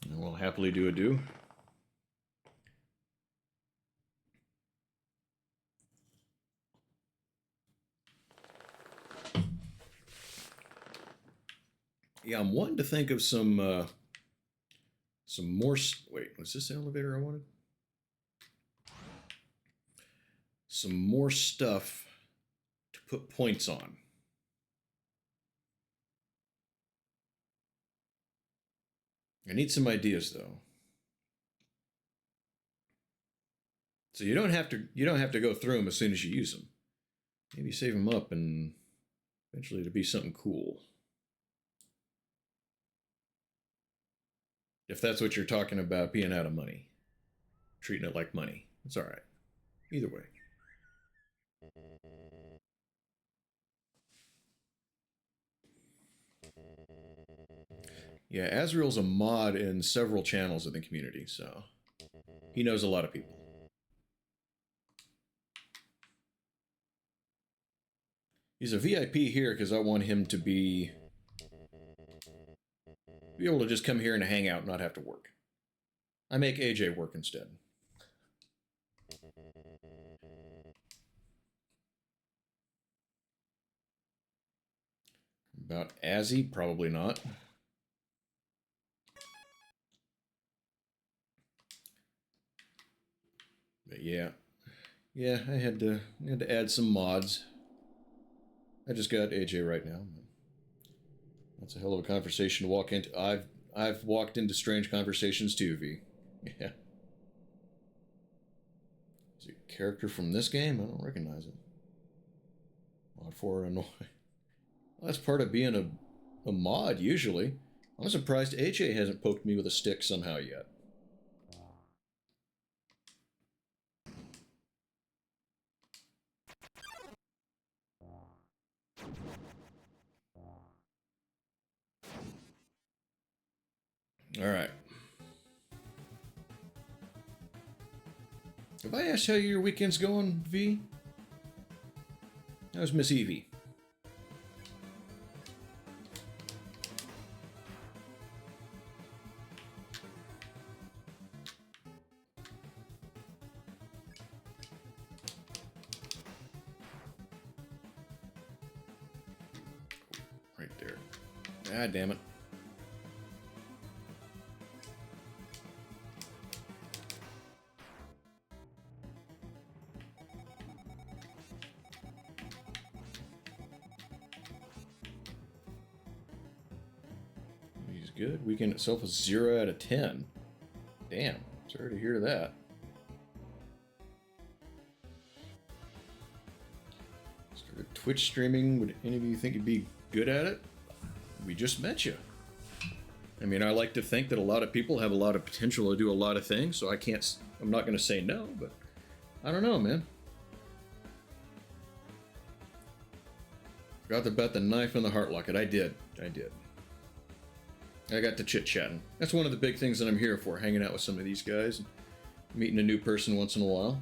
We'll happily do a do. Yeah, I'm wanting to think of some more. Wait, was this the elevator I wanted? Some more stuff to put points on. I need some ideas though. So you don't have to go through them as soon as you use them. Maybe save them up and eventually it'll be something cool. If that's what you're talking about, being out of money, treating it like money, it's all right. Either way. Yeah, Azrael's a mod in several channels of the community, so he knows a lot of people. He's a VIP here because I want him to be able to just come here and hang out and not have to work. I make AJ work instead. About Azzy? Probably not. But yeah. Yeah, I had to add some mods. I just got AJ right now. That's a hell of a conversation to walk into. I've walked into strange conversations too, V. Yeah. Is it a character from this game? I don't recognize it. Mod 4 annoy. Well, that's part of being a mod, usually. I'm surprised AJ hasn't poked me with a stick somehow yet. Alright. Have I asked how your weekend's going, V? How's Miss Evie? Right there. Ah, damn it. He's good. Weekend itself was 0 out of 10. Damn. Sorry to hear that. Started Twitch streaming. Would any of you think you'd be good at it? We just met you. I mean, I like to think that a lot of people have a lot of potential to do a lot of things, so I'm not going to say no, but I don't know, man. Forgot about the knife and the heart locket. I did. I got to chit-chatting. That's one of the big things that I'm here for, hanging out with some of these guys, meeting a new person once in a while.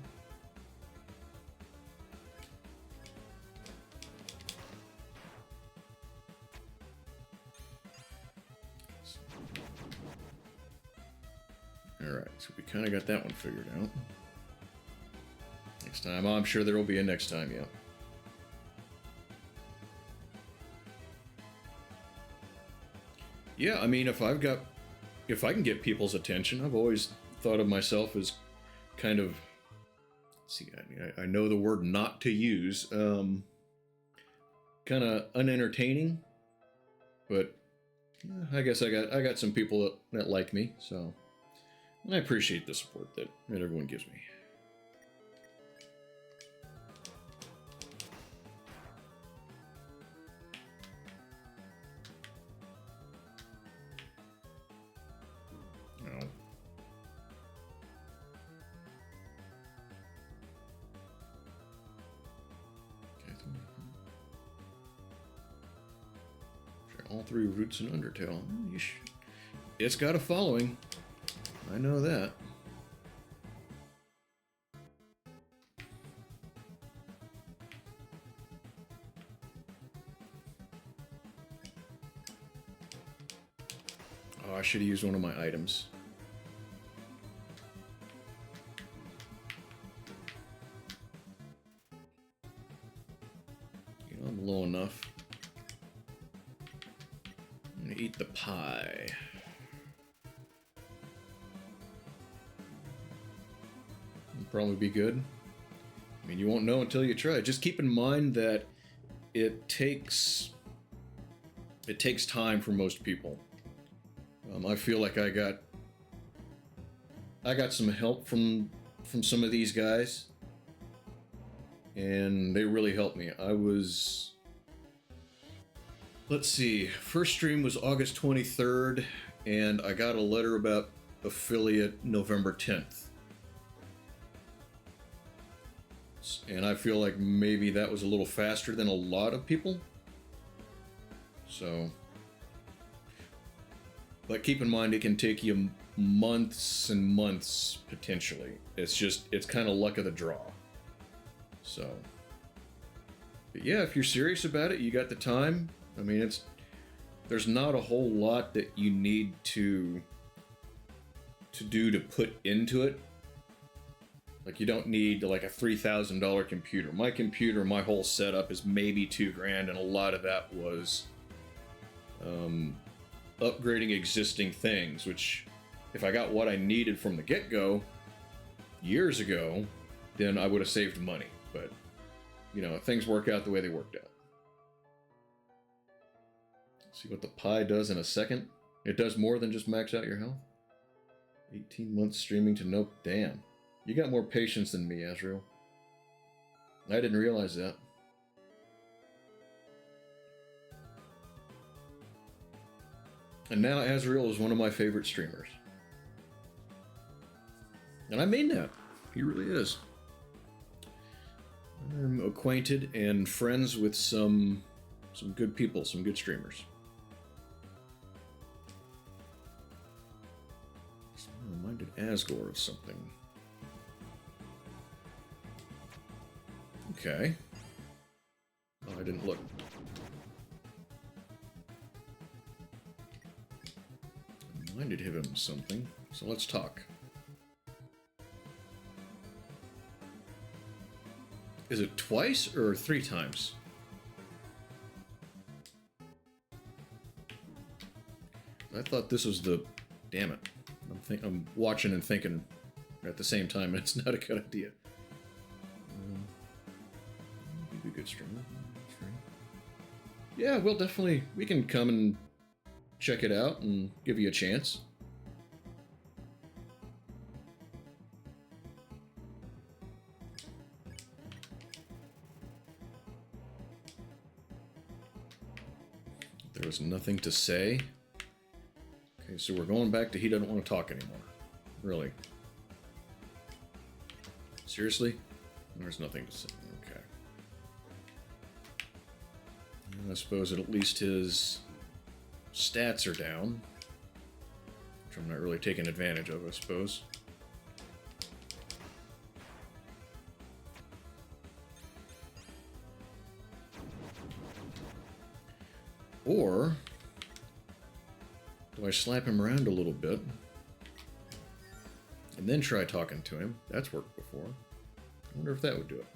Alright, so we kind of got that one figured out. Next time, I'm sure there will be a next time, yeah. Yeah, I mean, if I can get people's attention, I've always thought of myself as kind of, see, I know the word not to use, kind of unentertaining, but yeah, I guess I got some people that like me, so, and I appreciate the support that everyone gives me. All 3 routes in Undertale. It's got a following. I know that. Oh, I should have used one of my items. You know, I'm low enough. I'm gonna eat the pie. It'll probably be good. I mean, you won't know until you try. Just keep in mind that it takes time for most people. I feel like I got some help from some of these guys, and they really helped me. Let's see, first stream was August 23rd, and I got a letter about affiliate November 10th. And I feel like maybe that was a little faster than a lot of people. So, but keep in mind, it can take you months and months, potentially. It's kind of luck of the draw. So, but yeah, if you're serious about it, you got the time. I mean, there's not a whole lot that you need to do to put into it. Like, you don't need like a $3,000 computer. My computer, my whole setup is maybe $2,000, and a lot of that was upgrading existing things, which if I got what I needed from the get-go years ago, then I would have saved money. But, you know, things work out the way they worked out. See what the pie does in a second. It does more than just max out your health. 18 months streaming to nope. Damn. You got more patience than me, Azrael. I didn't realize that. And now Azrael is one of my favorite streamers. And I mean that. He really is. I'm acquainted and friends with some good people, some good streamers. I'm reminded Asgore of something. Okay. Oh, I didn't look. I reminded him of something, so let's talk. Is it twice or 3 times? I thought this was the... Damn it. I'm watching and thinking at the same time, and it's not a good idea. Be a good streamer. Yeah, well, definitely. We can come and check it out and give you a chance. There was nothing to say. Okay, so we're going back to he doesn't want to talk anymore. Really? Seriously? There's nothing to say. Okay. And I suppose at least his stats are down, which I'm not really taking advantage of, I suppose. Or do I slap him around a little bit and then try talking to him? That's worked before. I wonder if that would do it.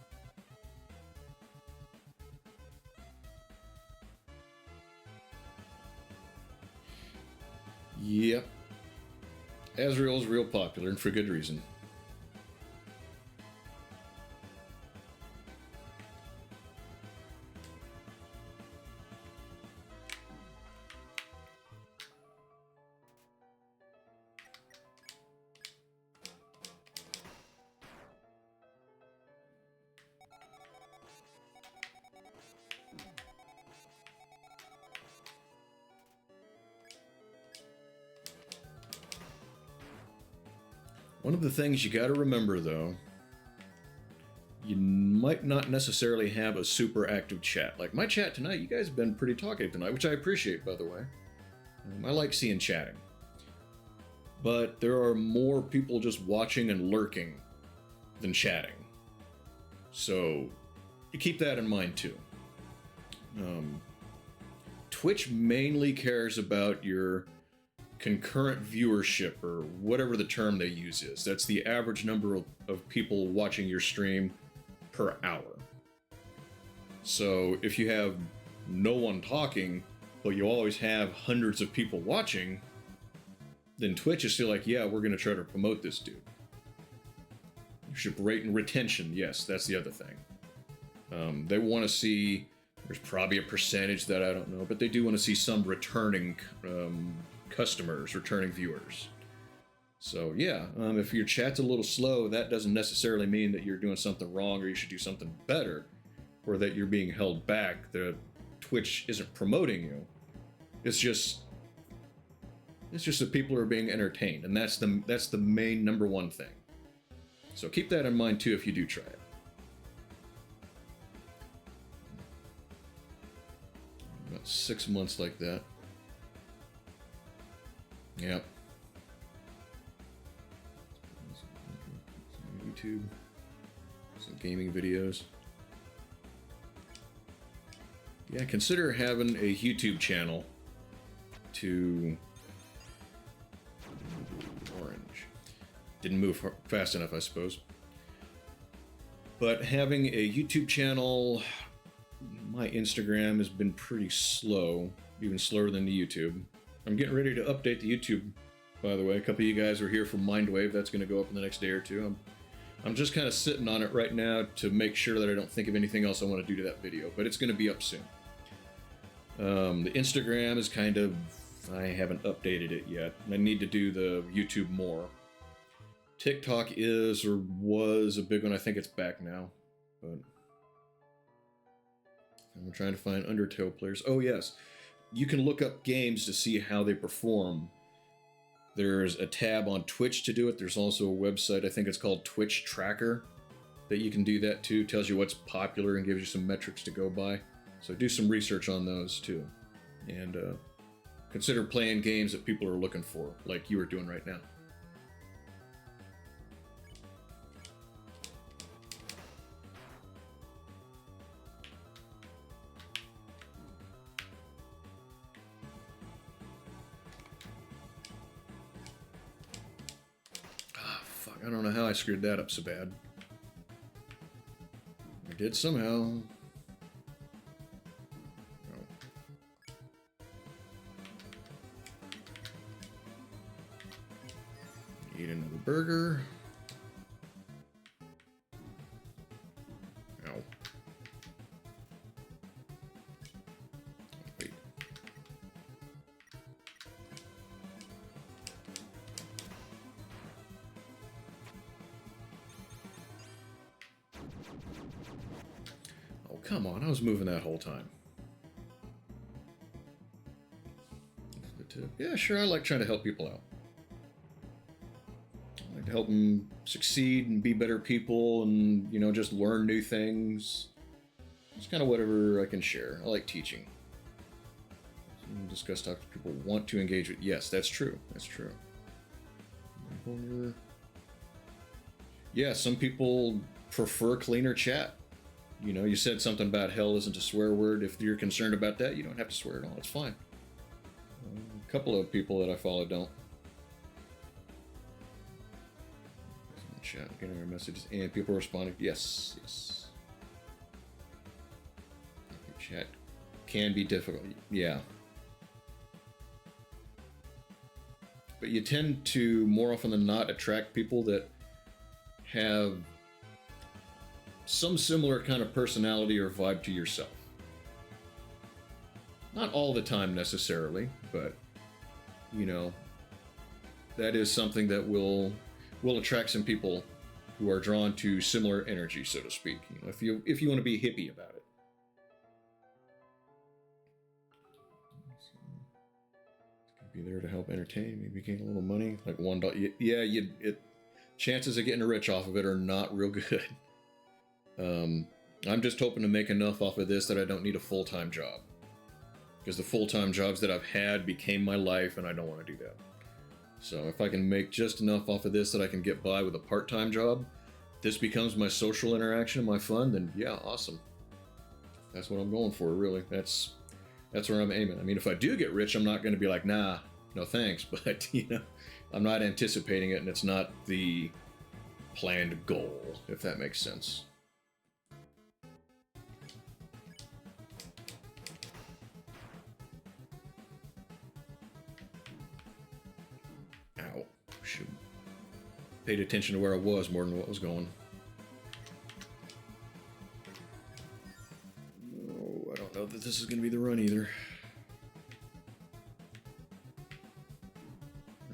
Yep. Azrael's real popular, and for good reason. One of the things you got to remember, though, you might not necessarily have a super active chat. Like my chat tonight, you guys have been pretty talkative tonight, which I appreciate, by the way. I like seeing chatting. But there are more people just watching and lurking than chatting. So you keep that in mind too. Twitch mainly cares about your concurrent viewership, or whatever the term they use is. That's the average number of people watching your stream per hour. So if you have no one talking, but you always have hundreds of people watching, then Twitch is still like, yeah, we're going to try to promote this dude. Viewership rate and retention, yes, that's the other thing. They want to see, there's probably a percentage that I don't know, but they do want to see some returning customers, returning viewers. So yeah, if your chat's a little slow, that doesn't necessarily mean that you're doing something wrong or you should do something better, or that you're being held back, that Twitch isn't promoting you. It's just that people are being entertained, and that's the main number one thing. So keep that in mind too if you do try it. About 6 months like that. Yep. YouTube, some gaming videos. Yeah, consider having a YouTube channel to... Orange. Didn't move fast enough, I suppose. But having a YouTube channel, my Instagram has been pretty slow, even slower than the YouTube. I'm getting ready to update the YouTube, by the way. A couple of you guys are here from Mindwave. That's going to go up in the next day or two. I'm just kind of sitting on it right now to make sure that I don't think of anything else I want to do to that video, but it's going to be up soon. The Instagram is kind of, I haven't updated it yet. I need to do the YouTube more. TikTok is or was a big one. I think it's back now, but I'm trying to find Undertale players. Oh yes, you can look up games to see how they perform. There's a tab on Twitch to do it. There's also a website, I think it's called Twitch Tracker, that you can do that too. Tells you what's popular and gives you some metrics to go by. So do some research on those too. And consider playing games that people are looking for, like you are doing right now. I don't know how I screwed that up so bad. I did somehow. Oh. Eat another burger. Ow. Wait. Come on, I was moving that whole time. Yeah, sure, I like trying to help people out. I like to help them succeed and be better people and, you know, just learn new things. It's kind of whatever I can share. I like teaching. Discuss topics people want to engage with. Yes, that's true. That's true. Yeah, some people prefer cleaner chat. You know, you said something about hell isn't a swear word. If you're concerned about that, you don't have to swear at all. It's fine. A couple of people that I follow don't. Chat, getting our messages, and people responding. Yes, yes. Chat can be difficult. Yeah. But you tend to, more often than not, attract people that have some similar kind of personality or vibe to yourself. Not all the time necessarily, but you know, that is something that will attract some people who are drawn to similar energy, so to speak. You know, if you want to be hippie about it. Be there to help entertain, maybe gain a little money, like $1. Yeah, chances of getting rich off of it are not real good. Um, I'm just hoping to make enough off of this that I don't need a full-time job. Because the full-time jobs that I've had became my life, and I don't want to do that. So if I can make just enough off of this that I can get by with a part-time job, this becomes my social interaction, my fun, then yeah, awesome. That's what I'm going for, really. That's where I'm aiming. I mean, if I do get rich, I'm not going to be like, nah, no thanks. But, you know, I'm not anticipating it, and it's not the planned goal, if that makes sense. Ow. Should have paid attention to where I was more than what was going. Oh, I don't know that this is going to be the run either.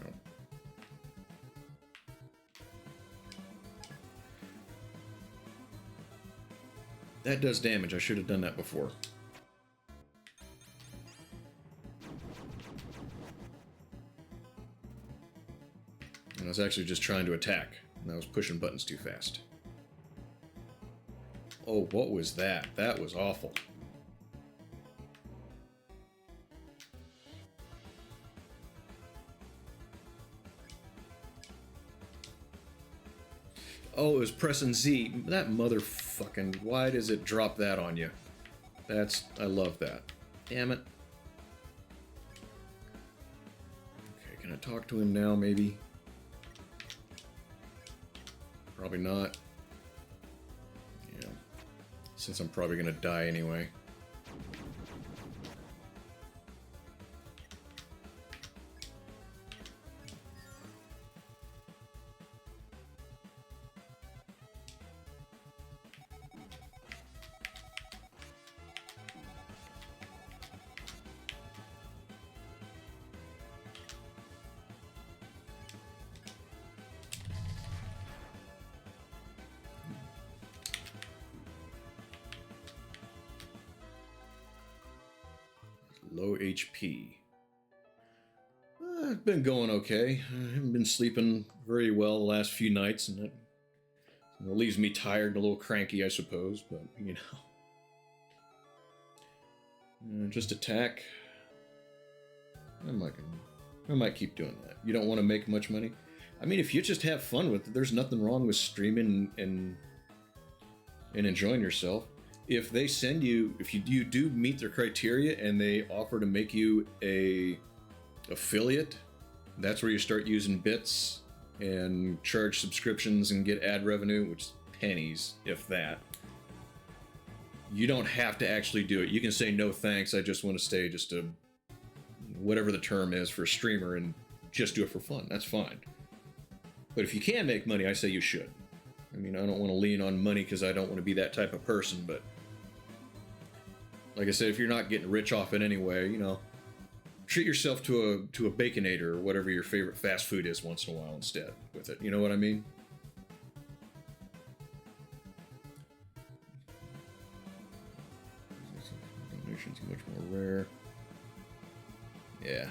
No. That does damage. I should have done that before. I was actually just trying to attack, and I was pushing buttons too fast. Oh, what was that? That was awful. Oh, it was pressing Z. That motherfucking... Why does it drop that on you? That's... I love that. Damn it. Okay, can I talk to him now, maybe? Probably not. Yeah. Since I'm probably gonna die anyway. Low HP. I've been going okay. I haven't been sleeping very well the last few nights, and that leaves me tired and a little cranky, I suppose, but, you know. Just attack. I might keep doing that. You don't want to make much money? I mean, if you just have fun with it, there's nothing wrong with streaming and enjoying yourself. If they send you, if you do meet their criteria and they offer to make you a affiliate, that's where you start using bits and charge subscriptions and get ad revenue, which is pennies, if that. You don't have to actually do it. You can say, no thanks, I just want to stay just a, whatever the term is for a streamer, and just do it for fun. That's fine. But if you can make money, I say you should. I mean, I don't want to lean on money because I don't want to be that type of person, but like I said, if you're not getting rich off it anyway, you know, treat yourself to a Baconator or whatever your favorite fast food is once in a while instead with it. You know what I mean? Donations much more rare. Yeah.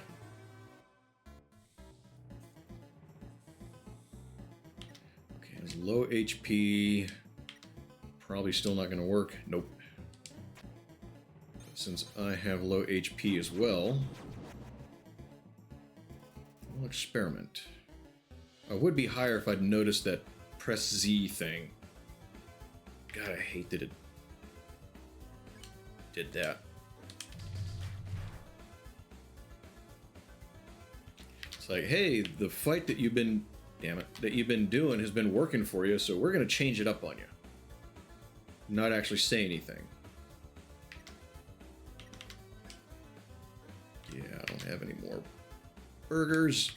Okay, it's low HP. Probably still not going to work. Nope. Since I have low HP as well, we'll experiment. I would be higher if I'd noticed that press Z thing. God, I hate that it did that. It's like, hey, the fight that you've been, damn it, that you've been doing has been working for you, so we're going to change it up on you. Not actually say anything. Yeah, I don't have any more burgers.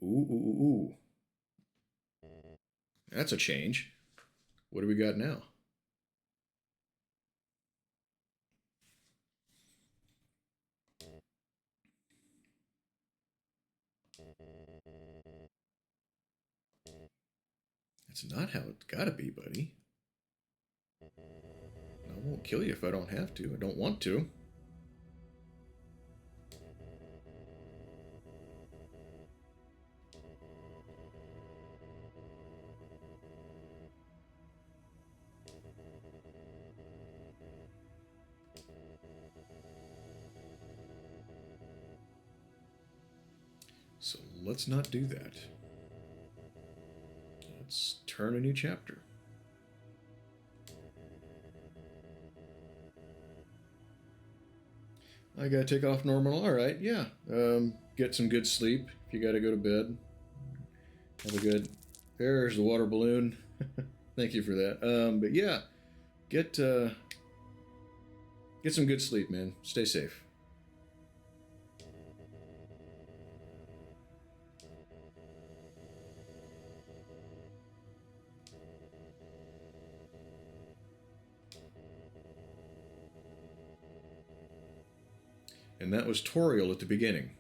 Ooh. That's a change. What do we got now? That's not how it's gotta be, buddy. I won't kill you if I don't have to. I don't want to. let's not do that. Let's turn a new chapter. I gotta take off normal. All right, yeah. Get some good sleep if you gotta go to bed. Have a good. There's the water balloon. Thank you for that. But yeah, get some good sleep, man. Stay safe. And that was Toriel at the beginning.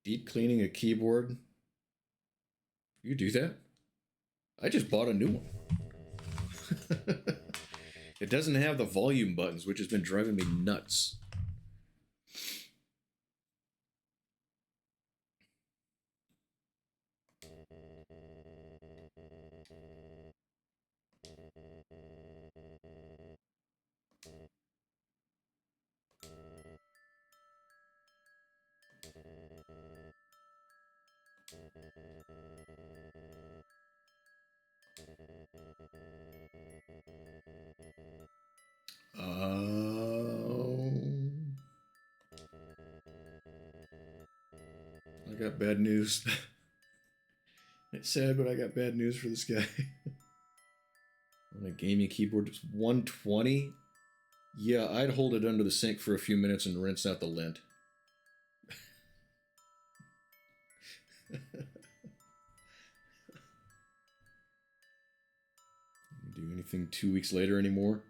Deep cleaning a keyboard. You do that? I just bought a new one. It doesn't have the volume buttons, which has been driving me nuts. I got bad news. It's sad, but I got bad news for this guy. On a gaming keyboard, it's 120. Yeah, I'd hold it under the sink for a few minutes and rinse out the lint. Do anything 2 weeks later anymore?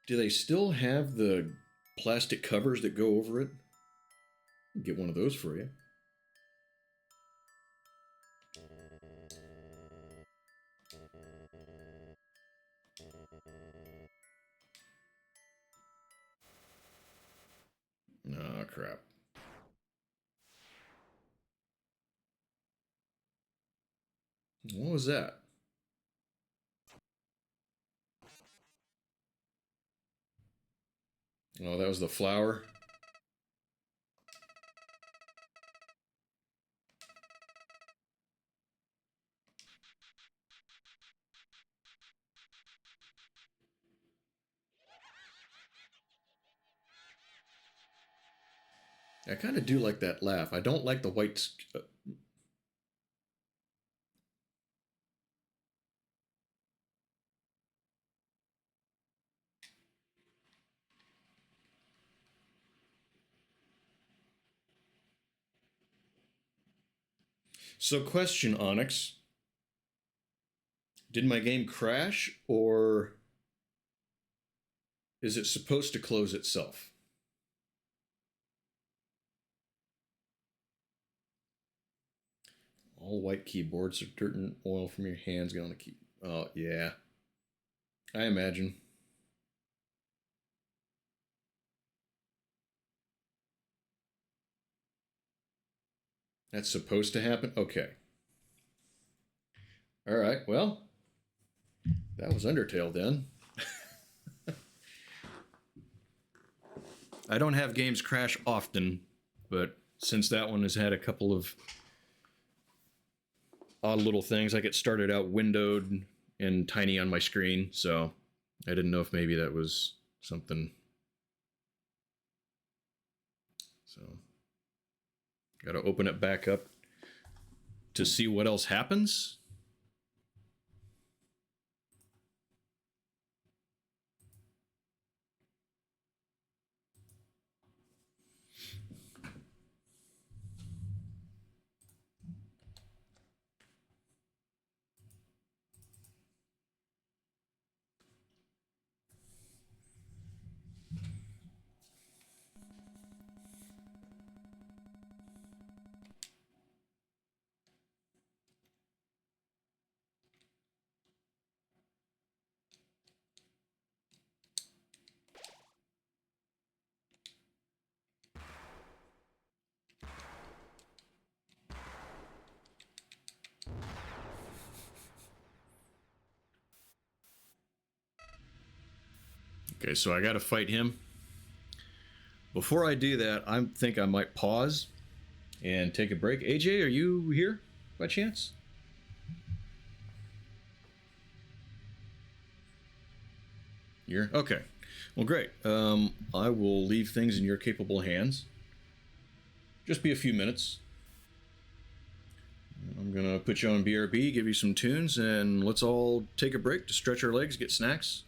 Do they still have the plastic covers that go over it? Get one of those for you. Oh, crap. What was that? Oh, that was the flower. I kind of do like that laugh. I don't like the white. So, question, Onyx. Did my game crash, or is it supposed to close itself? All white keyboards, so dirt and oil from your hands get on the key. Oh, yeah. I imagine. That's supposed to happen? Okay. All right, well, that was Undertale then. I don't have games crash often, but since that one has had a couple of odd little things, like it started out windowed and tiny on my screen, so I didn't know if maybe that was something. So, got to open it back up to see what else happens. Okay, so I got to fight him. Before I do that, I think I might pause and take a break. AJ, are you here by chance? You're okay. Well, great. I will leave things in your capable hands. Just be a few minutes. I'm gonna put you on BRB, give you some tunes, and let's all take a break to stretch our legs, get snacks,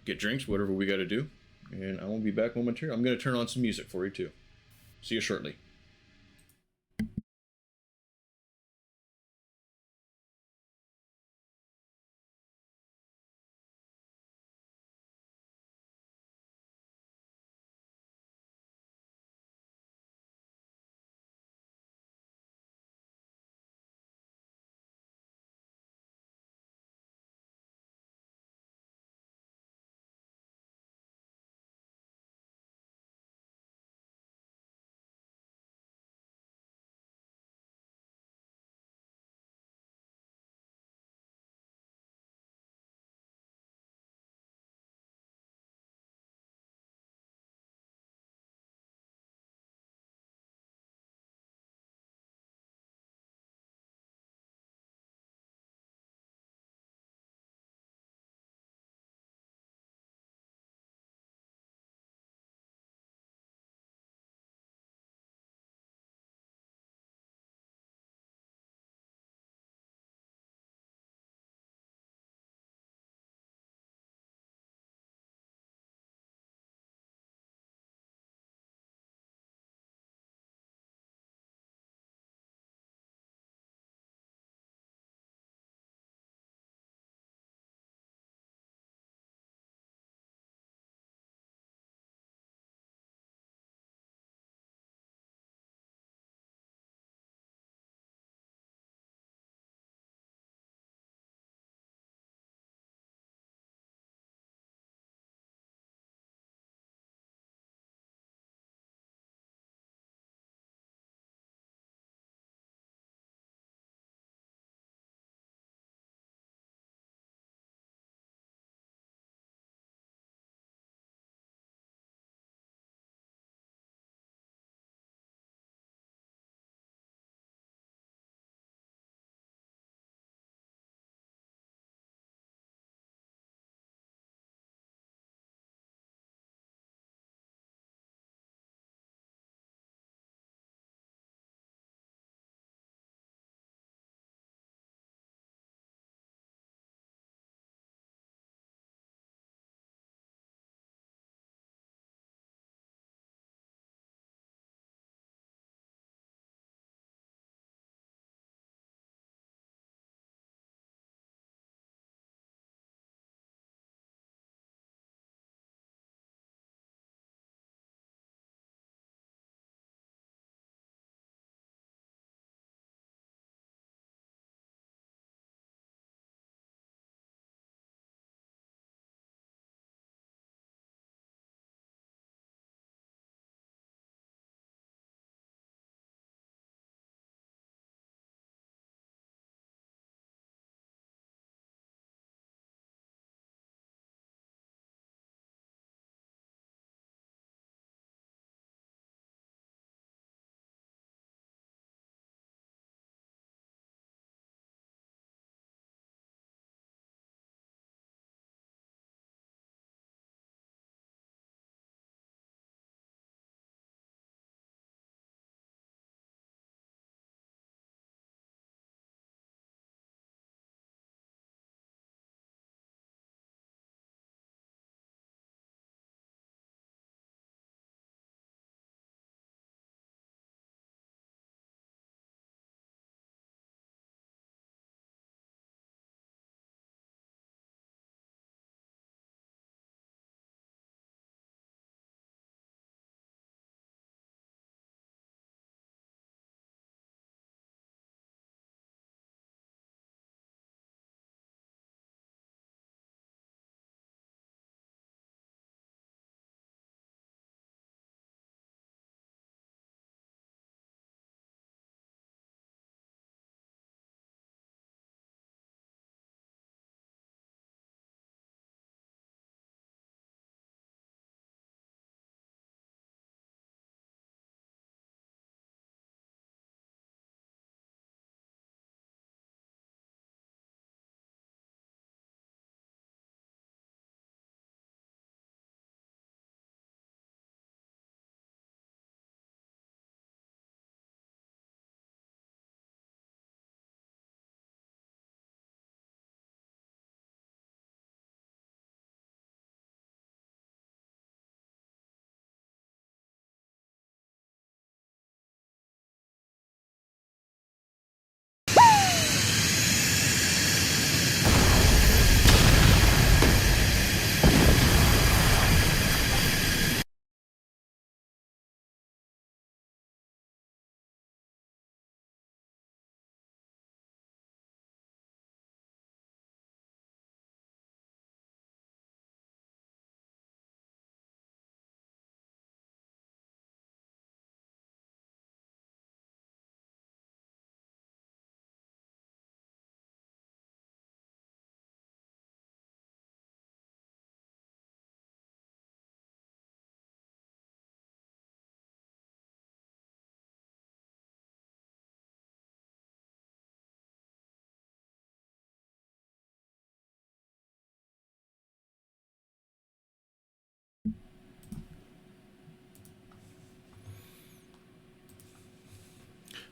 get drinks, whatever we got to do. And I will be back momentarily. I'm gonna turn on some music for you too. See you shortly.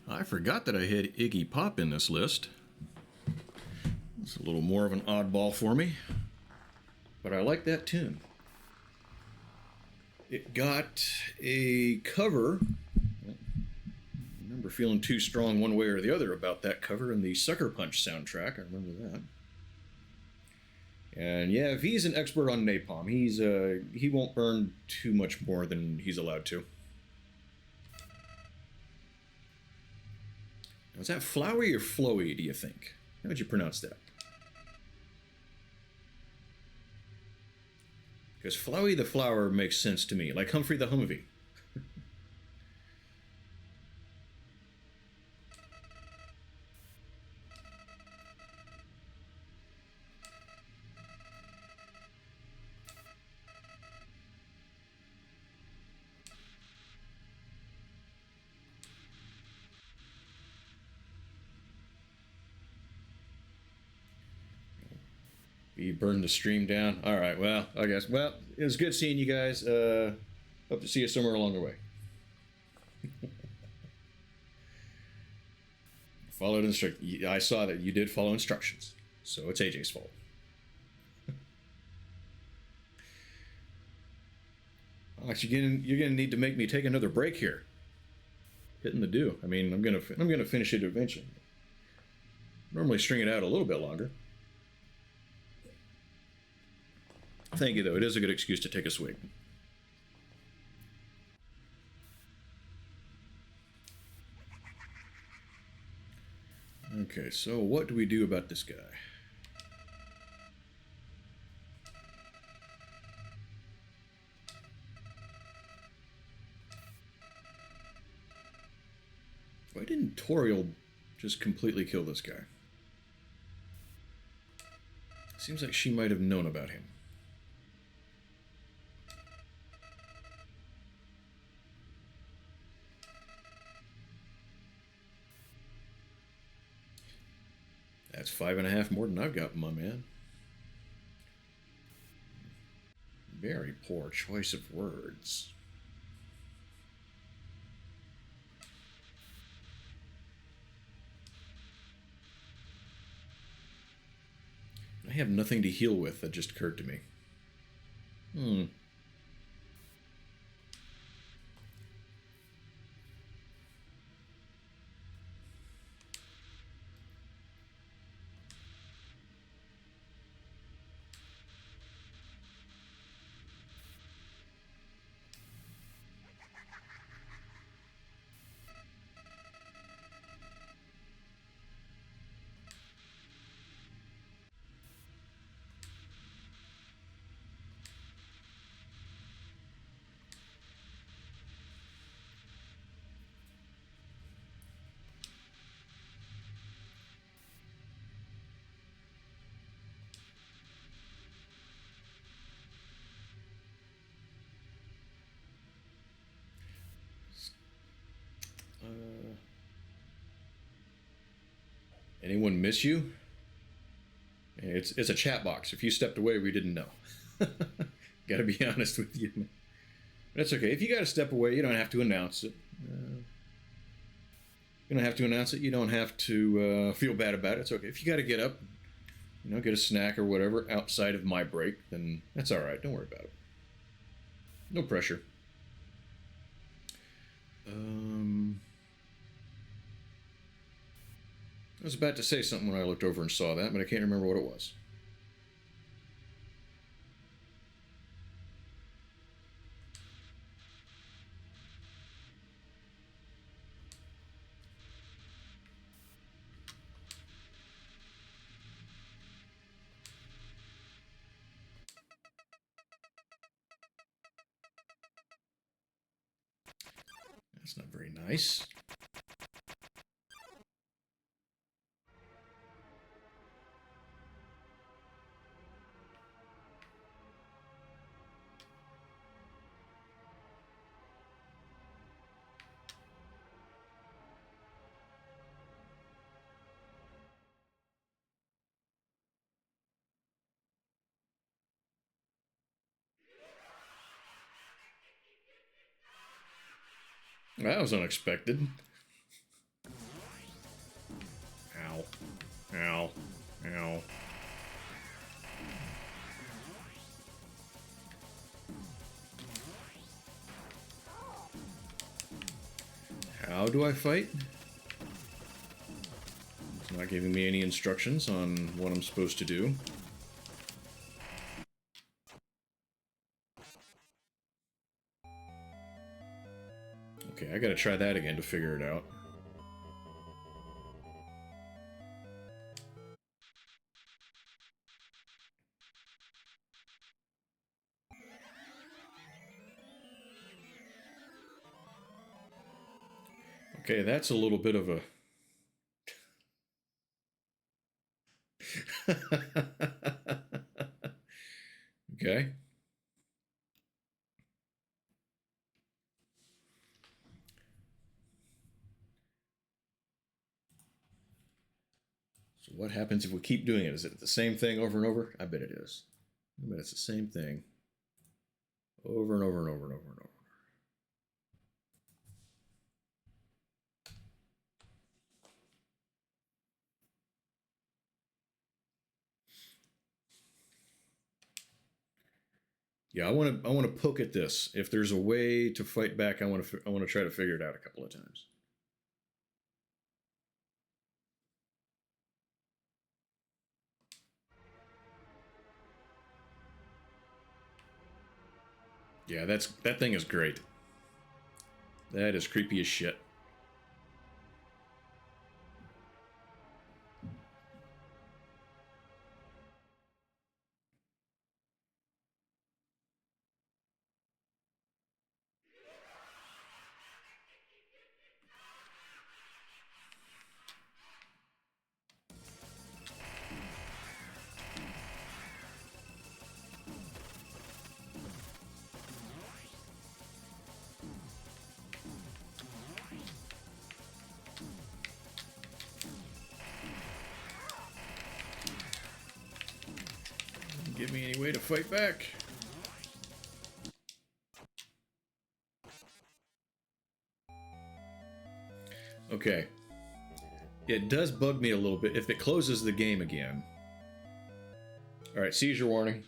I forgot that I had Iggy Pop in this list. It's a little more of an oddball for me, but I like that tune. It got a cover. I remember feeling too strong one way or the other about that cover in the Sucker Punch soundtrack. I remember that. And yeah, if he's an expert on napalm, he won't burn too much more than he's allowed to. Now, is that flowy or flowy, do you think? How would you pronounce that? Because Flowey the Flower makes sense to me, like Humphrey the Humvee. You burned the stream down. All right, well, I guess. Well, it was good seeing you guys. Hope to see you somewhere along the way. Followed instructions. I saw that you did follow instructions, so it's AJ's fault. Alex, you're gonna need to make me take another break here. Hitting the dew. I mean, I'm gonna finish it eventually. Normally string it out a little bit longer. Thank you, though. It is a good excuse to take a swig. Okay, so what do we do about this guy? Why didn't Toriel just completely kill this guy? Seems like she might have known about him. That's 5.5 more than I've got, my man. Very poor choice of words. I have nothing to heal with, that just occurred to me. Anyone miss you? It's a chat box. If you stepped away, we didn't know. Gotta be honest with you. That's okay. If you gotta step away, you don't have to announce it. You don't have to announce it. You don't have to feel bad about it. It's okay. If you gotta get up, get a snack or whatever outside of my break, then that's all right. Don't worry about it. No pressure. I was about to say something when I looked over and saw that, but I can't remember what it was. That's not very nice. That was unexpected. Ow. Ow. How do I fight? It's not giving me any instructions on what I'm supposed to do. Okay, I gotta try that again to figure it out. Okay, that's a little bit of a... Okay. So what happens if we keep doing it? Is it the same thing over and over? I bet it is. I bet it's the same thing. Over and over and over and over and over. Yeah, I want to poke at this. If there's a way to fight back, I want to try to figure it out a couple of times. Yeah, that thing is great. That is creepy as shit. Give me any way to fight back. Okay. It does bug me a little bit if it closes the game again. Alright, seizure warning.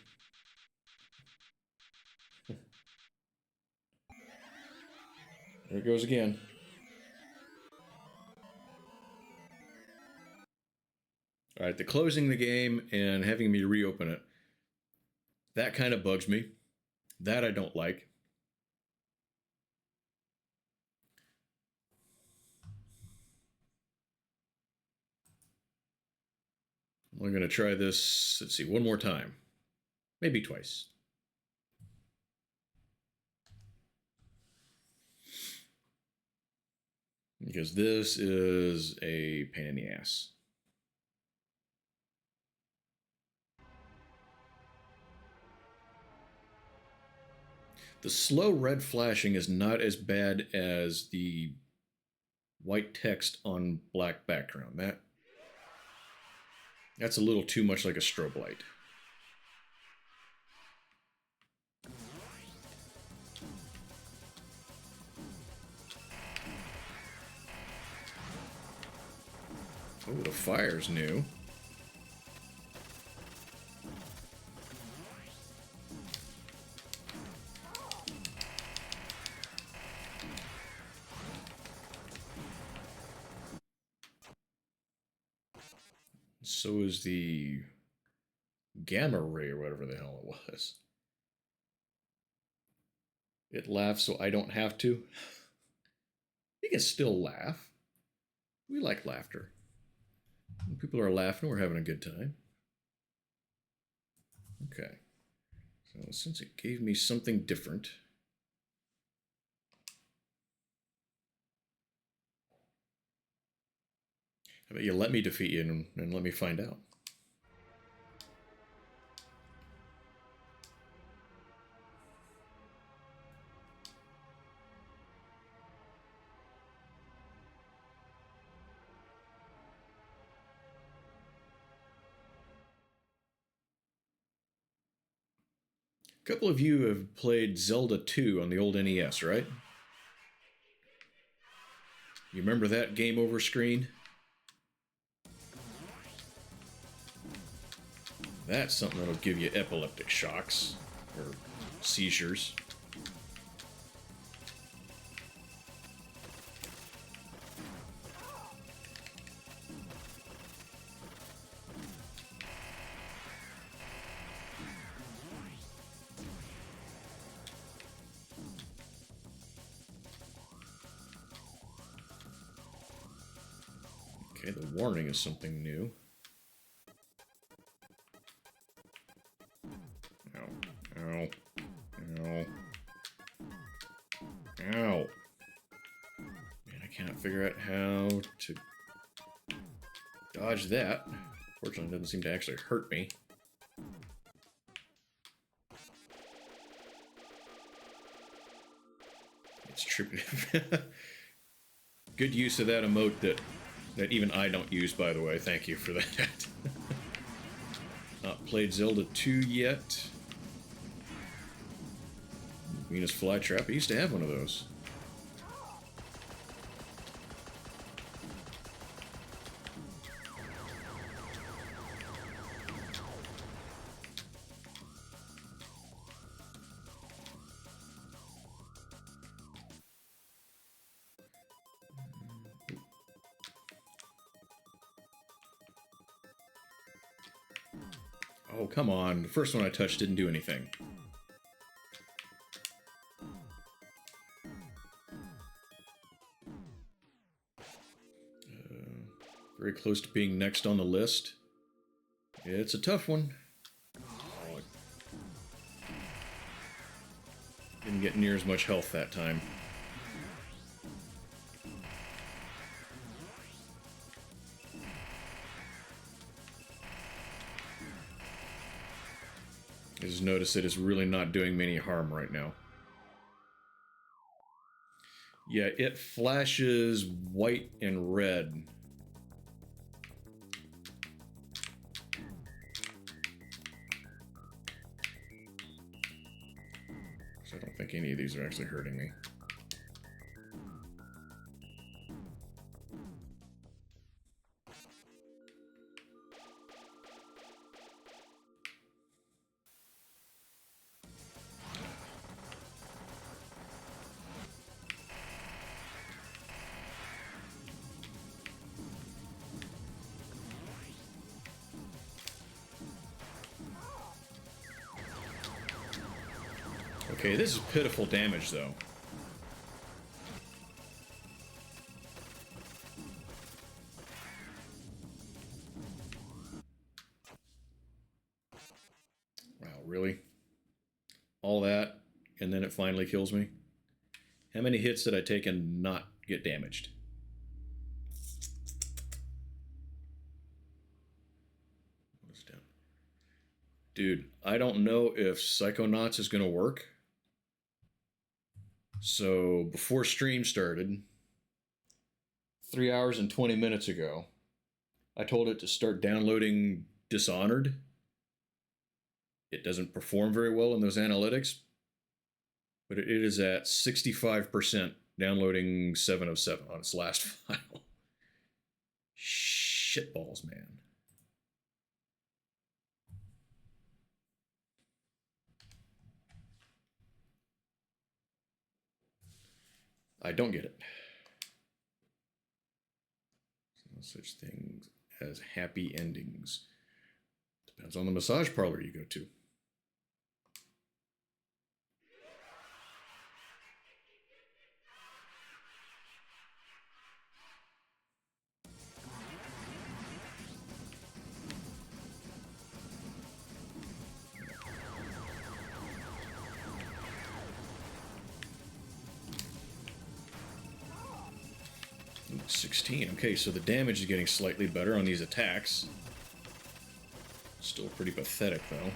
There it goes again. Alright, the closing the game and having me reopen it. That kind of bugs me. That I don't like. I'm going to try this, let's see, one more time. Maybe twice. Because this is a pain in the ass. The slow red flashing is not as bad as the white text on black background. That's a little too much like a strobe light. Oh, the fire's new. So is the gamma ray or whatever the hell it was. It laughs so I don't have to. You can still laugh. We like laughter. When people are laughing, we're having a good time. Okay. So since it gave me something different, how about you let me defeat you and let me find out? A couple of you have played Zelda 2 on the old NES, right? You remember that game over screen? That's something that'll give you epileptic shocks. Or seizures. Okay, the warning is something new. Ow. Ow. Ow. Ow. Man, I cannot figure out how to dodge that. Fortunately, it doesn't seem to actually hurt me. It's trippy. Good use of that emote that even I don't use, by the way. Thank you for that. Not played Zelda 2 yet. Venus Flytrap. I used to have one of those. Oh, come on. The first one I touched didn't do anything. Very close to being next on the list. It's a tough one. Oh, didn't get near as much health that time. I just noticed it is really not doing me any harm right now. Yeah, it flashes white and red. So I don't think any of these are actually hurting me. Okay, this is pitiful damage, though. Wow, really? All that, and then it finally kills me? How many hits did I take and not get damaged? What's down? Dude, I don't know if Psychonauts is going to work. So, before stream started, 3 hours and 20 minutes ago, I told it to start downloading Dishonored. It doesn't perform very well in those analytics, but it is at 65% downloading 7 of 7 on its last file. Shitballs, man. I don't get it. No such things as happy endings. Depends on the massage parlor you go to. Ooh, 16. Okay, so the damage is getting slightly better on these attacks. Still pretty pathetic, though.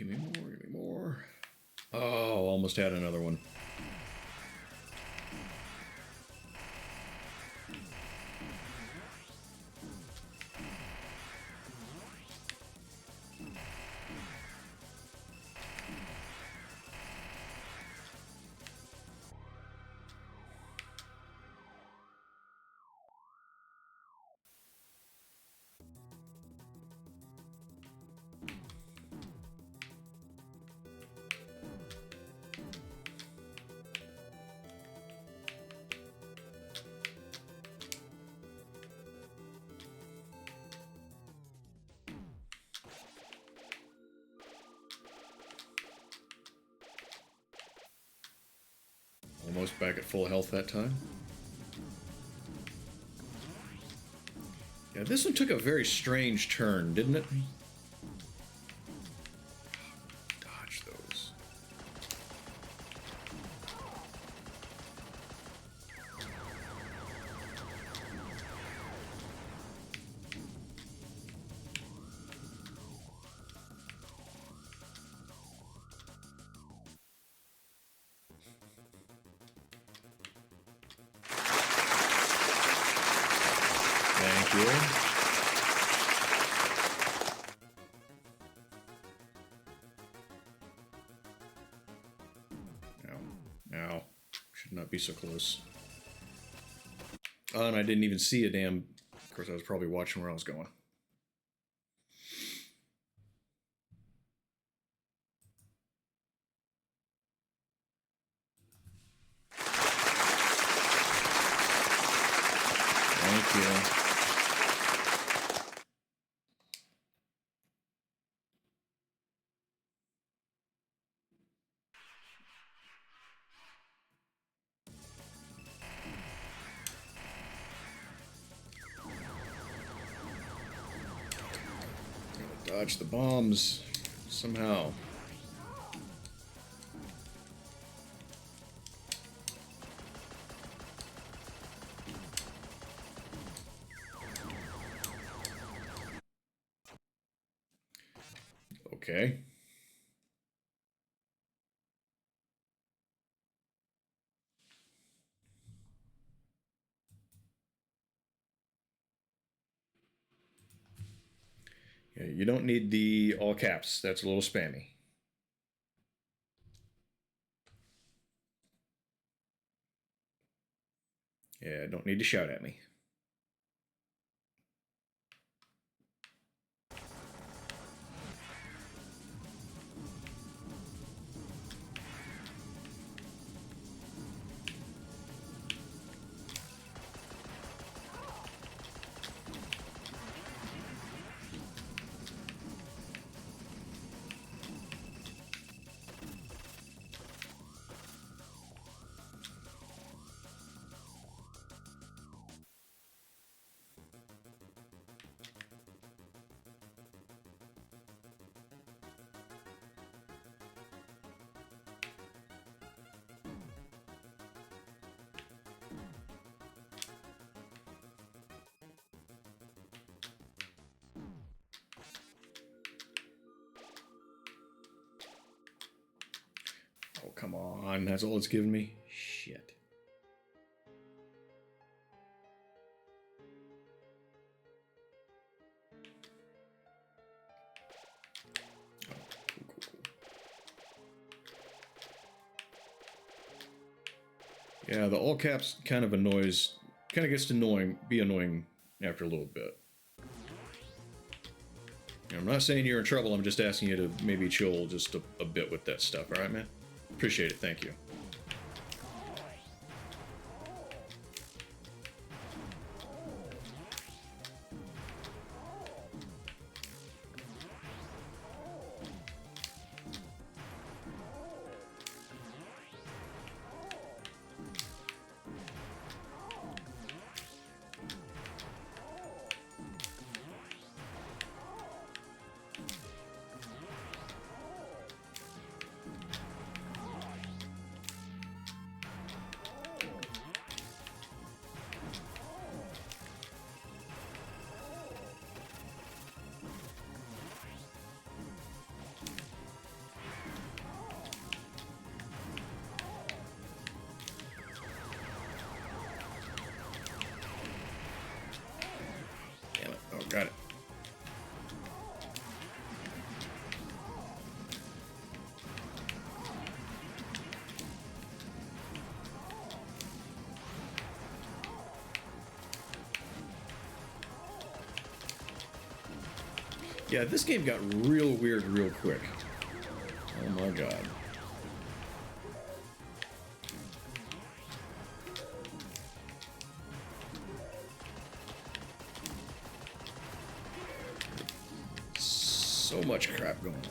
Give me more, give me more. Oh, almost had another one. Almost back at full health that time. Yeah, this one took a very strange turn, didn't it? Dodge those. Thank you. Ow. Should not be so close. Oh, and I didn't even see a damn... Of course, I was probably watching where I was going. Thank you. Dodge the bombs somehow. Okay. Yeah, you don't need the all caps. That's a little spammy. Yeah, don't need to shout at me. Oh, come on. That's all it's giving me? Shit. Oh, cool. Yeah, the all caps kind of gets to be annoying after a little bit. I'm not saying you're in trouble, I'm just asking you to maybe chill just a bit with that stuff, alright, man? Appreciate it, thank you. Got it. Yeah, this game got real weird real quick. Oh my god. So much crap going on.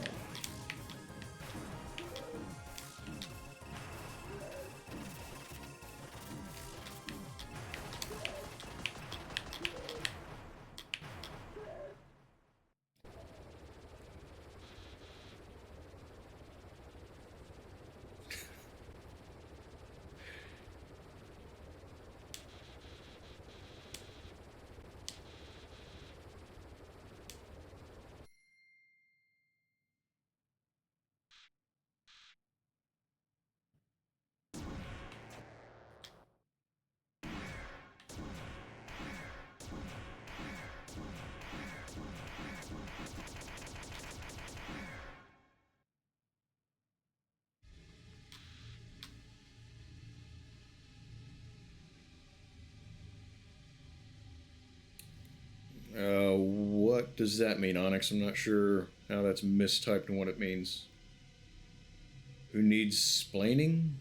What does that mean, Onyx? I'm not sure how that's mistyped and what it means. Who needs splaining?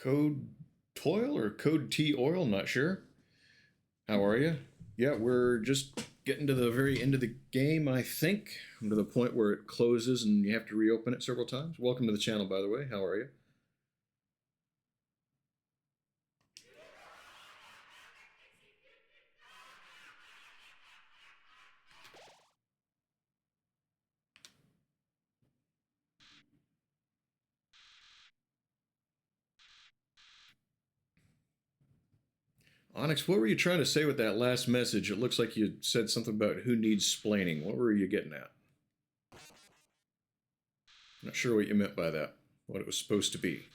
Code Toil or Code T Oil? Not sure. How are you? Yeah, we're just getting to the very end of the game, I think. To the point where it closes and you have to reopen it several times. Welcome to the channel, by the way. How are you? Onyx, what were you trying to say with that last message? It looks like you said something about who needs splaining. What were you getting at? Not sure what you meant by that. What it was supposed to be.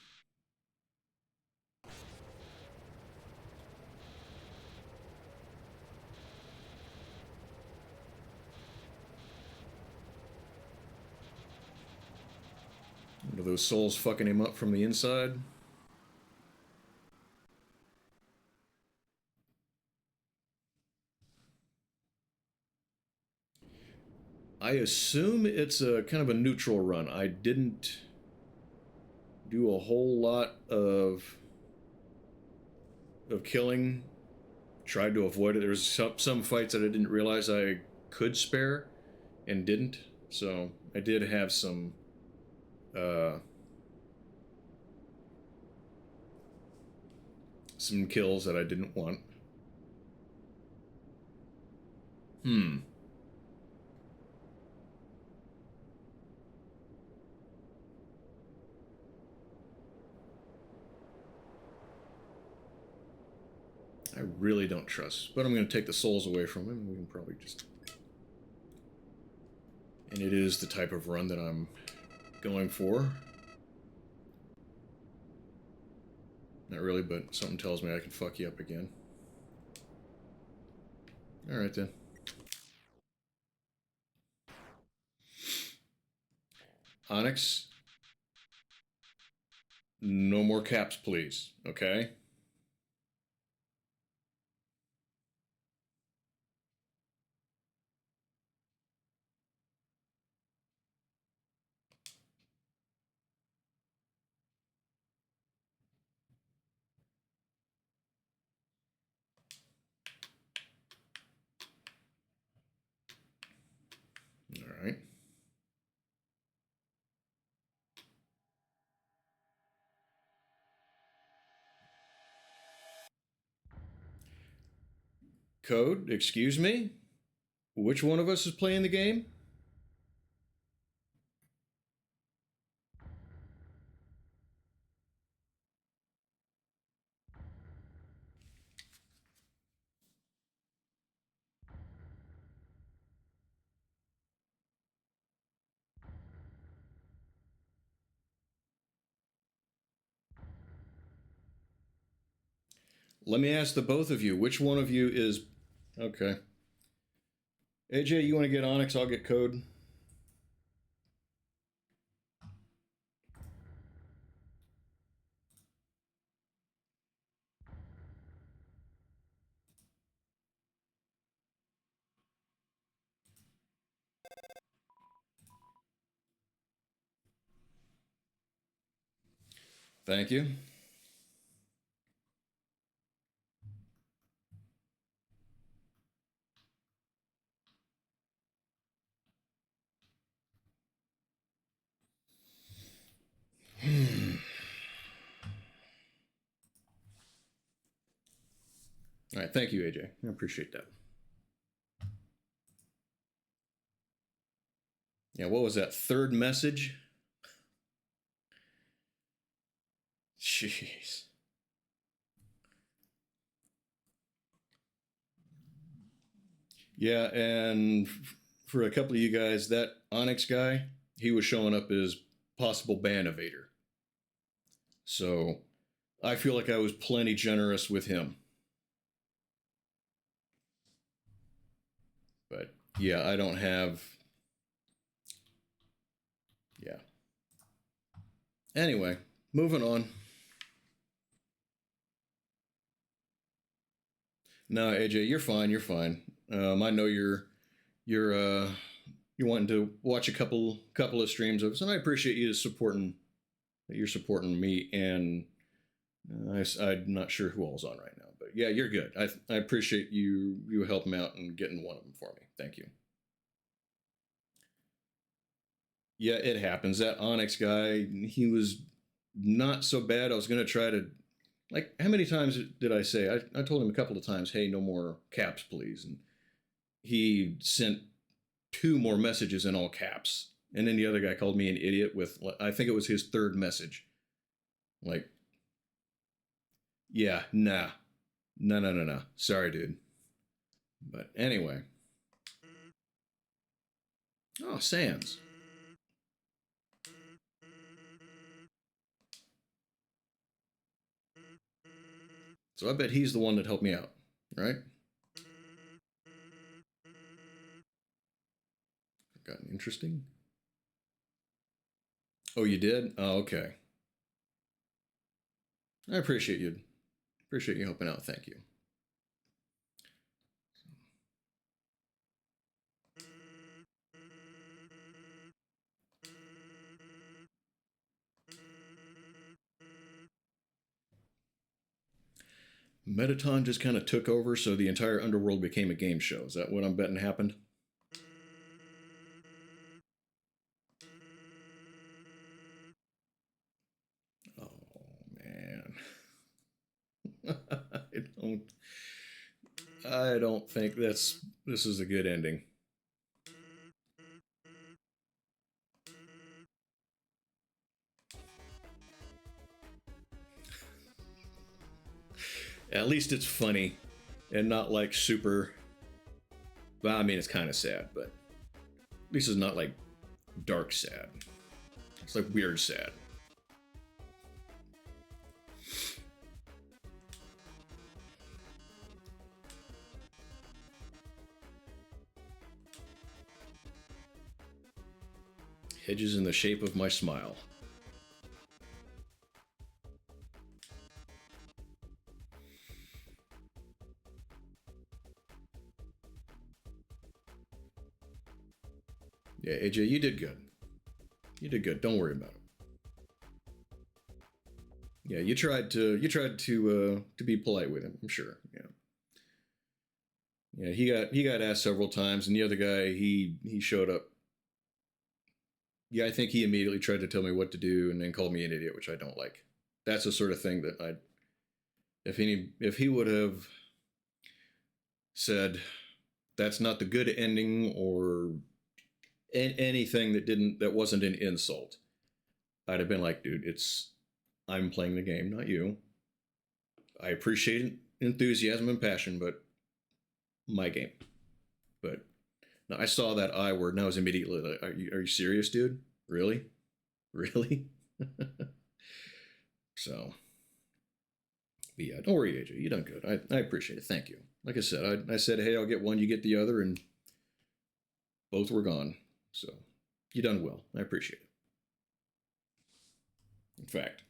Are those souls fucking him up from the inside? I assume it's a kind of a neutral run. I didn't do a whole lot of killing. Tried to avoid it. There was some fights that I didn't realize I could spare and didn't. So I did have some kills that I didn't want. I really don't trust. But I'm going to take the souls away from him. We can probably just... And it is the type of run that I'm going for. Not really, but something tells me I can fuck you up again. Alright then. Onyx, no more caps, please. Okay? Alright. Code, excuse me? Which one of us is playing the game? Let me ask the both of you. Which one of you is... Okay. AJ, you want to get Onyx? I'll get Code. Thank you. All right, thank you, AJ. I appreciate that. Yeah, what was that? Third message? Jeez. Yeah, and for a couple of you guys, that Onyx guy, he was showing up as possible ban evader. So I feel like I was plenty generous with him. But yeah, I don't have... Yeah. Anyway, moving on. No, AJ, you're fine. You're fine. I know you're wanting to watch a couple of streams of us, and I appreciate you supporting that you're supporting me. And I'm not sure who all's on right now, but yeah, you're good. I appreciate you helping out and getting one of them for me. Thank you. Yeah, it happens. That Onyx guy, he was not so bad. I was gonna try to, like, how many times did I say? I told him a couple of times, hey, no more caps, please. And he sent two more messages in all caps. And then the other guy called me an idiot with, I think it was his third message. Like, yeah, nah. No, no, no, no. Sorry, dude. But anyway. Oh, Sans. So I bet he's the one that helped me out, right? Gotten interesting. Oh, you did? Oh, okay. I appreciate you. Appreciate you helping out. Thank you. Metaton just kind of took over, so the entire underworld became a game show. Is that what I'm betting happened? Oh man. I don't think this is a good ending. At least it's funny. and not like super. Well, I mean, it's kind of sad, but at least it's not like dark sad. It's like weird sad. Hedges in the shape of my smile. Yeah, AJ, you did good. You did good. Don't worry about it. Yeah, you tried to be polite with him. I'm sure. Yeah. Yeah, he got asked several times, and the other guy he showed up. Yeah, I think he immediately tried to tell me what to do, and then called me an idiot, which I don't like. That's the sort of thing that if he would have said that's not the good ending or anything that wasn't an insult, I'd have been like, dude, I'm playing the game, not you. I appreciate enthusiasm and passion, but my game. But no, I saw that I word and I was immediately like, are you serious, dude? Really? Really? So, but yeah, don't worry, AJ. You done good. I appreciate it. Thank you. Like I said, I said, hey, I'll get one, you get the other, and both were gone. So, you done well. I appreciate it. In fact,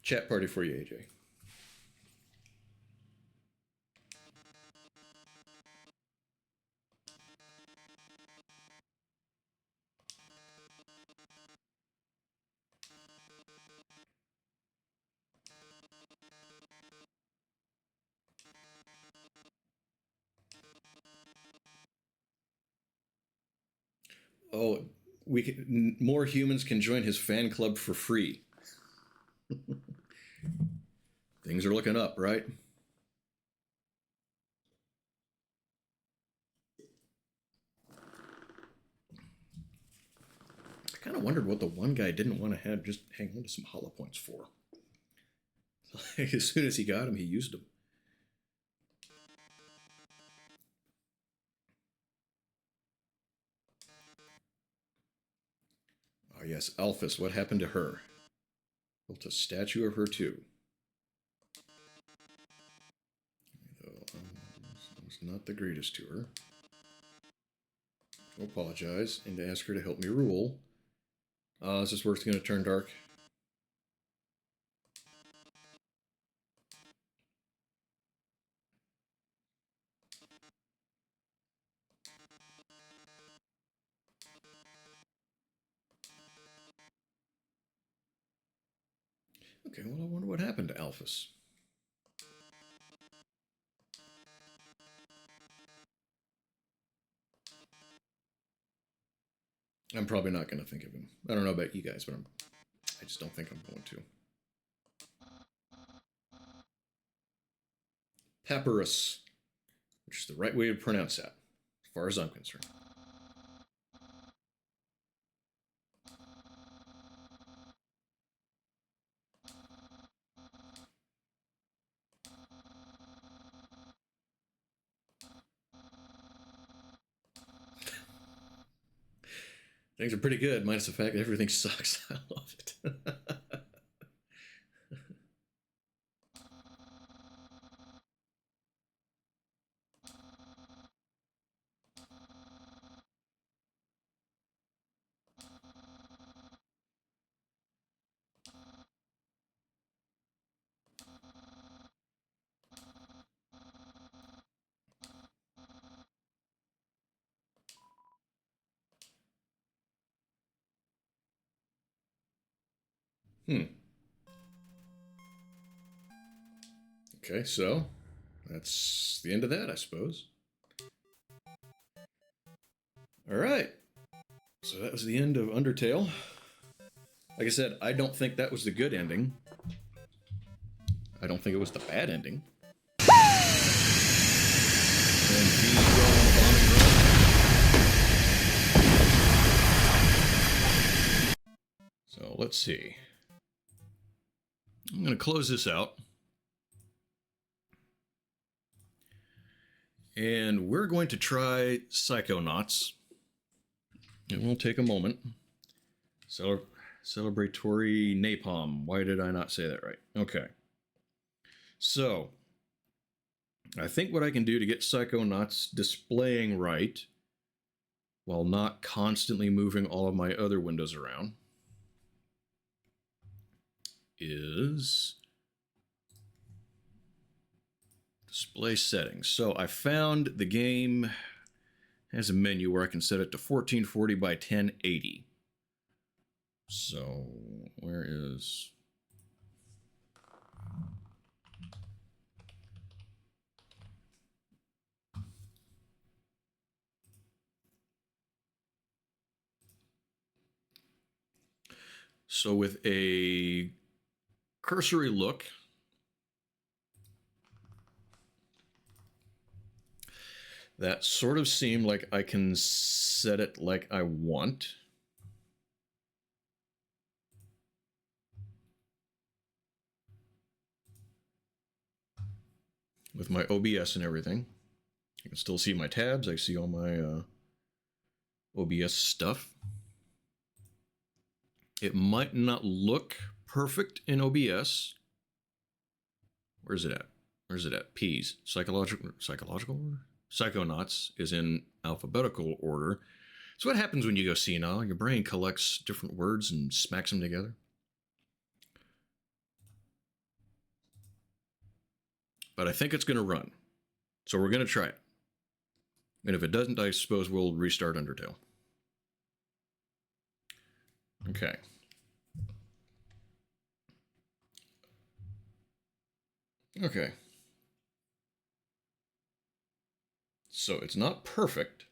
chat party for you, AJ. Oh, more humans can join his fan club for free. Things are looking up, right? I kind of wondered what the one guy didn't want to have just hang on to some hollow points for. As soon as he got them, he used them. Oh yes, Alphys. What happened to her? Built a statue of her too. It's not the greatest to her. To apologize and to ask her to help me rule. Is this where it's going to turn dark? Okay, well, I wonder what happened to Alphys. I'm probably not going to think of him. I don't know about you guys, but I just don't think I'm going to. Papyrus, which is the right way to pronounce that, as far as I'm concerned. Things are pretty good, minus the fact that everything sucks. I love it. Okay, so that's the end of that, I suppose. All right. So that was the end of Undertale. Like I said, I don't think that was the good ending. I don't think it was the bad ending. So let's see. I'm going to close this out. And we're going to try Psychonauts. It will take a moment. Celebratory napalm. Why did I not say that right? Okay. So, I think what I can do to get Psychonauts displaying right, while not constantly moving all of my other windows around, is display settings. So I found the game has a menu where I can set it to 1440 by 1080. So where is... So with a cursory look, that sort of seemed like I can set it like I want. With my OBS and everything. I can still see my tabs. I see all my OBS stuff. It might not look perfect in OBS. Where's it at? Where's it at? P's. Psychological order? Psychonauts is in alphabetical order. So what happens when you go senile? Your brain collects different words and smacks them together. But I think it's going to run. So we're going to try it. And if it doesn't, I suppose we'll restart Undertale. Okay. Okay. So it's not perfect.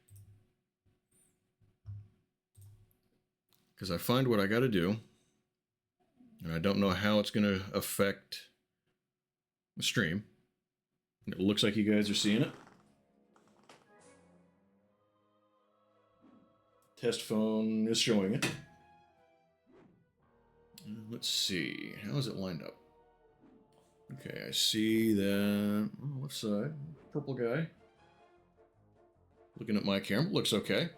Because I find what I got to do. And I don't know how it's going to affect the stream. It looks like you guys are seeing it. Test phone is showing it. Let's see. How is it lined up? Okay, I see that on the left side, purple guy. Looking at my camera, looks okay.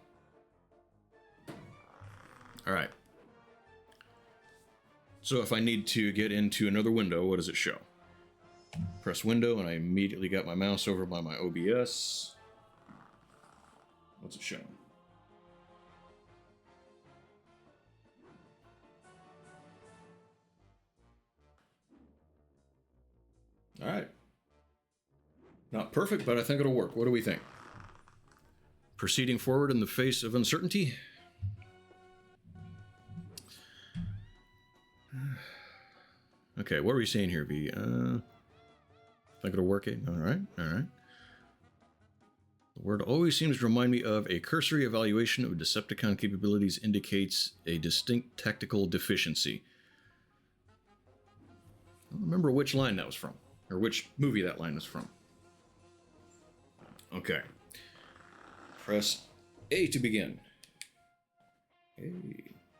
All right. So if I need to get into another window, what does it show? Press window, and I immediately got my mouse over by my OBS. What's it showing? All right. Not perfect, but I think it'll work. What do we think? Proceeding forward in the face of uncertainty? Okay, what are we saying here, V? Think it'll work? All right, all right. The word always seems to remind me of a cursory evaluation of Decepticon capabilities indicates a distinct tactical deficiency. I don't remember which line that was from, or which movie that line was from. Okay. Press A to begin. Hey,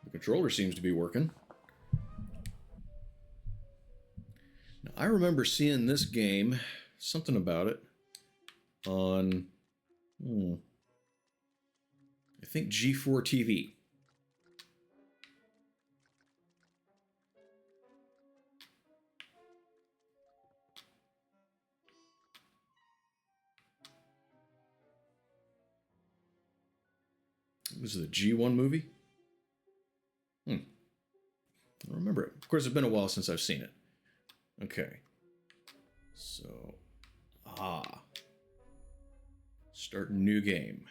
the controller seems to be working. Now, I remember seeing this game, something about it, on, I think G4 TV. Was it a G1 movie? I don't remember it. Of course, it's been a while since I've seen it. Okay. So, start new game.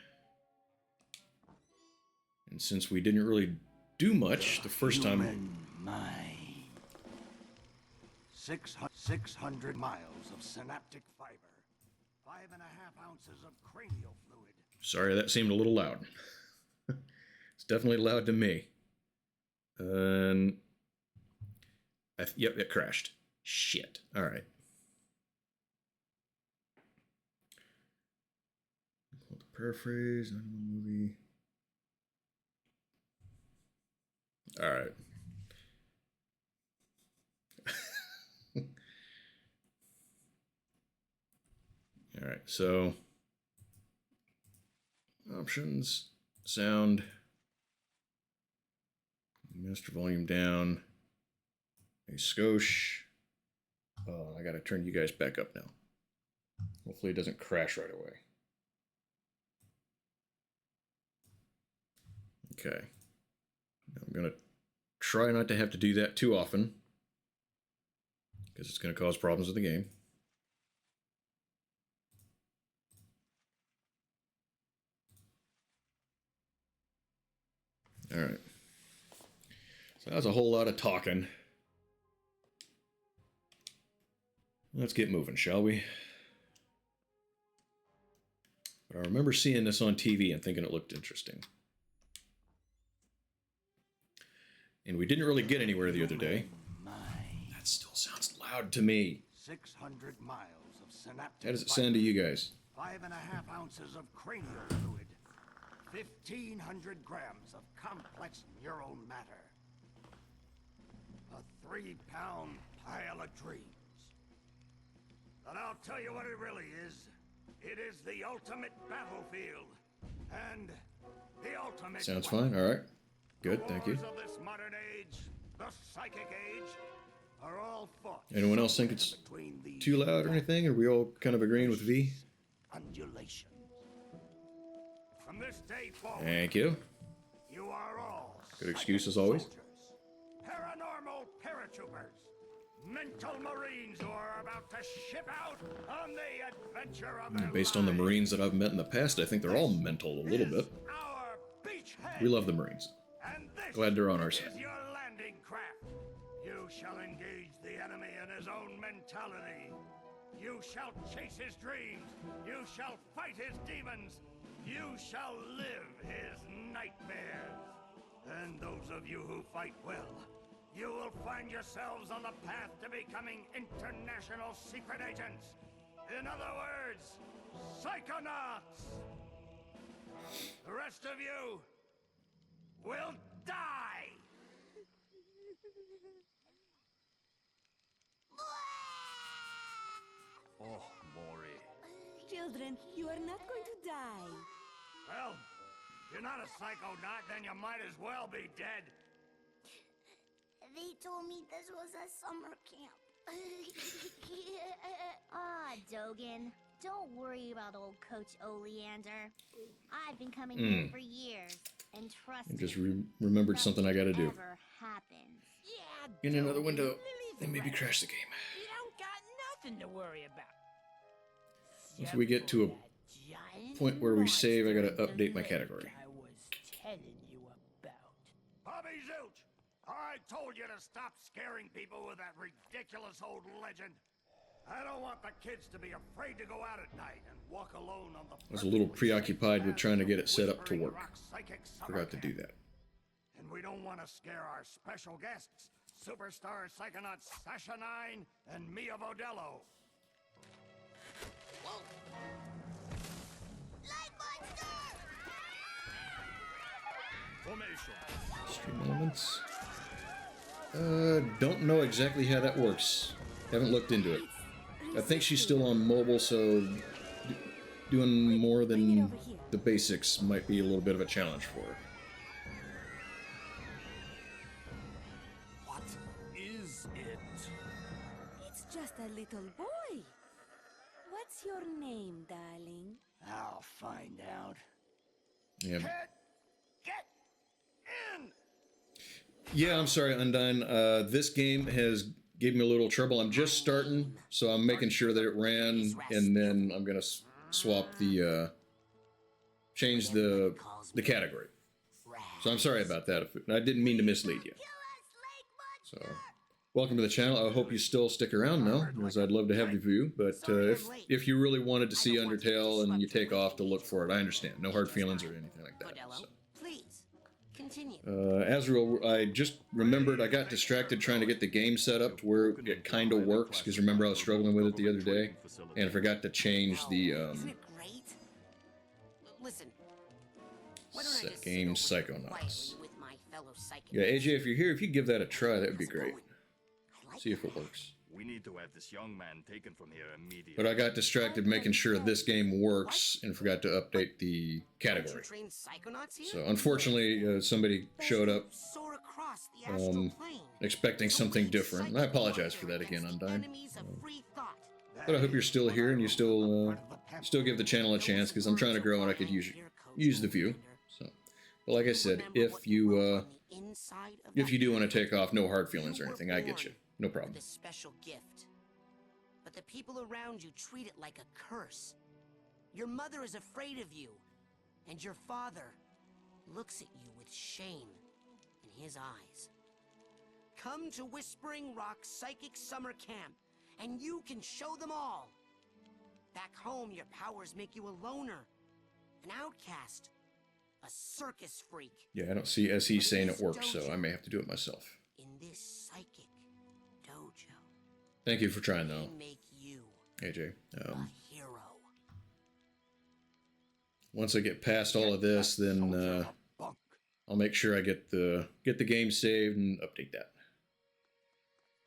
And since we didn't really do much the first time... Mind. 600 miles of synaptic fiber. 5.5 ounces of cranial fluid. Sorry, that seemed a little loud. It's definitely loud to me. And... yep, it crashed. Shit. All right. Paraphrase, movie. All right. All right, so options, sound, master volume down, a skosh. Oh, I gotta turn you guys back up now. Hopefully it doesn't crash right away. Okay. I'm gonna try not to have to do that too often, because it's gonna cause problems with the game. All right. So that was a whole lot of talking. Let's get moving, shall we? But I remember seeing this on TV and thinking it looked interesting. And we didn't really get anywhere the other day. That still sounds loud to me. 600 miles of synaptic How does it fiber, sound to you guys? 5.5 ounces of cranial fluid, 1,500 grams of complex neural matter, a 3-pound pile of dreams. But I'll tell you what it really is. It is the ultimate battlefield, and the ultimate. Sounds fine. All right. Good. Thank you. The wars of this modern age, the psychic age, are all fought. Anyone else think it's too loud or anything? Are we all kind of agreeing with V? Undulations. From this day forward, Thank you. you are all Good excuse as always. soldiers, paranormal paratroopers, mental marines who are about to ship out on the adventure of their Based on the lives. Marines that I've met in the past, I think they're all mental a little bit. Our beachhead. We love the Marines. And this Glad they're on our side. is your landing craft. You shall engage the enemy in his own mentality. You shall chase his dreams. You shall fight his demons. You shall live his nightmares. And those of you who fight well, you will find yourselves on the path to becoming international secret agents. In other words, Psychonauts. The rest of you will die! Oh, Maury. Children, you are not going to die. Well, if you're not a psychonaut, then you might as well be dead. They told me this was a summer camp. Ah, Dogen. Don't worry about old Coach Oleander. I've been coming here for years, and trust I just me, remembered something I gotta do. Never happens. Yeah, In another window, Lily's and maybe right. crash the game. You don't got nothing to worry about. Once we get to a point where we save, I gotta update my category. I was telling you about. Bobby Zilch, I told you to stop scaring people with that ridiculous old legend. I don't want the kids to be afraid to go out at night and walk alone on the. I was a little preoccupied with trying to get it set up to Whispering work. Rock Psychic Summer Forgot to do Camp. that. And we don't want to scare our special guests, superstar psychonauts Sasha 9 and Mia Vodello. Formation. Stream elements. Don't know exactly how that works. Haven't looked into it. I think she's still on mobile, so doing more than the basics might be a little bit of a challenge for her. What is it? It's just a little boy. What's your name, darling? I'll find out. Yeah. Get in! Yeah, I'm sorry, Undyne. This game has gave me a little trouble. I'm just starting, so I'm making sure that it ran, and then I'm gonna swap the change the category. So I'm sorry about that. I didn't mean to mislead you. So, welcome to the channel. I hope you still stick around now, because I'd love to have you view. But if you really wanted to see Undertale and you take off to look for it, I understand. No hard feelings or anything like that. So. Please, continue. Azrael, I just remembered I got distracted trying to get the game set up to where it kind of works, because remember I was struggling with it the other day, and I forgot to change the Isn't it great? Listen, why don't I set just game sit over Psychonauts. quietly with my fellow psychic? Yeah, AJ, if you're here, if you give that a try, that would be great. I like See if that. it works. We need to have this young man taken from here immediately. But I got distracted making sure this game works and forgot to update the category. Train Psychonauts here? So unfortunately, somebody showed up Soar across the astral plane. expecting something different. And I apologize for that again, Undyne. Enemies of free thought. But I hope you're still here and you still give the channel a chance, because I'm trying to grow and I could use the view. So, but like I said, if you do want to take off, no hard feelings or anything, I get you, no problem. This special gift, but the people around you treat it like a curse. Your mother is afraid of you, and your father looks at you with shame in his eyes. Come to Whispering Rock Psychic Summer Camp, and you can show them all. Back home, your powers make you a loner, an outcast, a circus freak. Yeah, I don't see SE saying it works, so I may have to do it myself. In this psychic dojo, Thank you for trying, though, they make you AJ. a hero. Once I get past all of this, then I'll make sure I get the game saved and update that.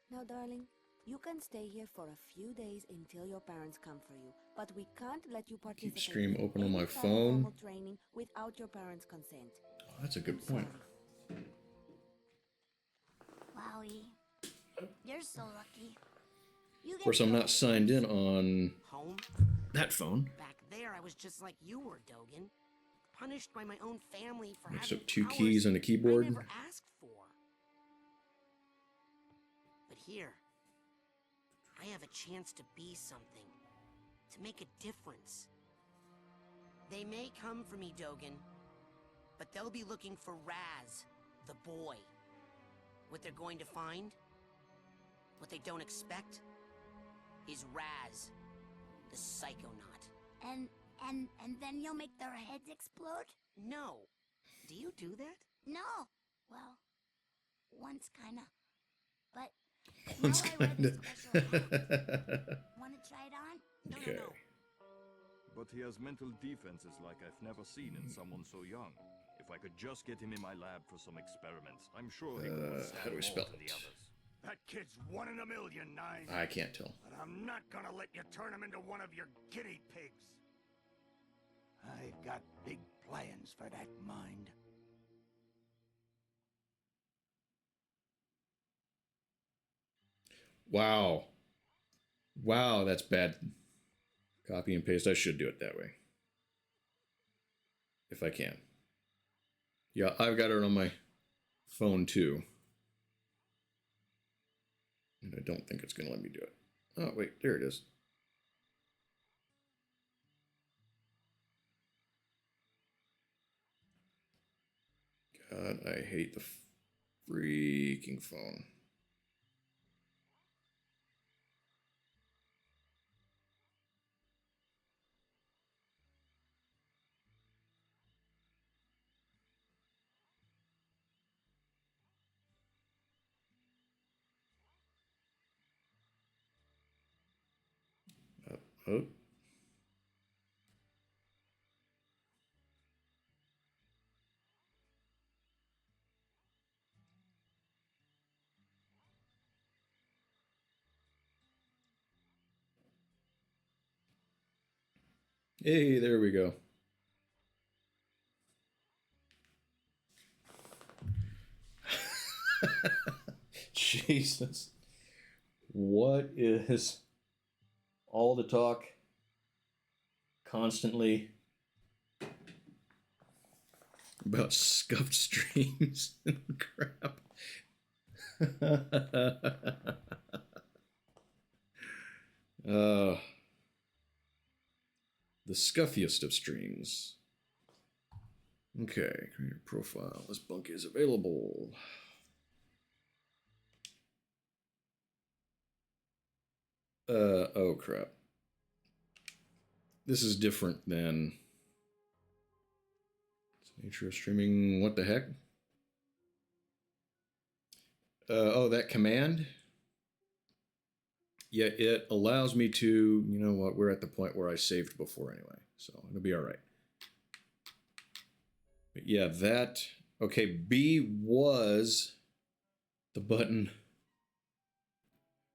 Now, darling, you can stay here for a few days until your parents come for you, but we can't let you participate stream in open on my any kind of phone. formal training without your parents' consent. Oh, that's a good point. Wowie. You're so lucky. You Of course, I'm not signed in on Home? that phone. Back there, I was just like you were, Dogen. Punished by my own family for Mixed having up two powers keys on the keyboard. I never asked for. But here, I have a chance to be something, to make a difference. They may come for me, Dogen, but they'll be looking for Raz, the boy. What they're going to find, what they don't expect, is Raz, the Psychonaut. And then you'll make their heads explode? No. Do you do that? No. Well, once kinda. But Once now I wear kinda. this special hat. Wanna try it on? No, Okay. no, no. But he has mental defenses like I've never seen in someone so young. If I could just get him in my lab for some experiments, I'm sure he could withstand how do we more spell than it? the others. That kid's 1 in a million, Nine. I can't tell. But I'm not gonna let you turn him into one of your guinea pigs. I've got big plans for that mind. Wow. Wow, that's bad. Copy and paste. I should do it that way. If I can. Yeah, I've got it on my phone too. And I don't think it's going to let me do it. Oh, wait, there it is. God, I hate the freaking phone. Oh. Hey, there we go. Jesus. What is all the talk constantly about scuffed streams and crap? The scuffiest of streams. Okay, creator profile. This bunk is available. Oh crap. This is different than nature of streaming. What the heck? Oh, that command? Yeah, it allows me to, you know what, we're at the point where I saved before anyway, so it'll be all right. But yeah, that, okay, B was the button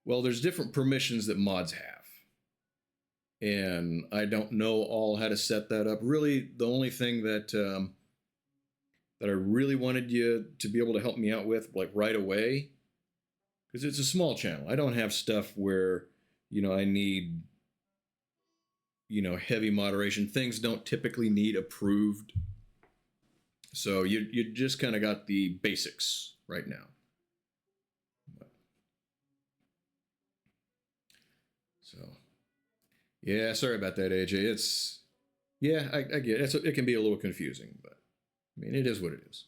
Well, there's different permissions that mods have. And I don't know all how to set that up. Really, the only thing that that I really wanted you to be able to help me out with, like right away, because it's a small channel. I don't have stuff where, I need, heavy moderation. Things don't typically need approved. So you just kind of got the basics right now. So, yeah, sorry about that, AJ. I get it. It can be a little confusing, but I mean, it is what it is.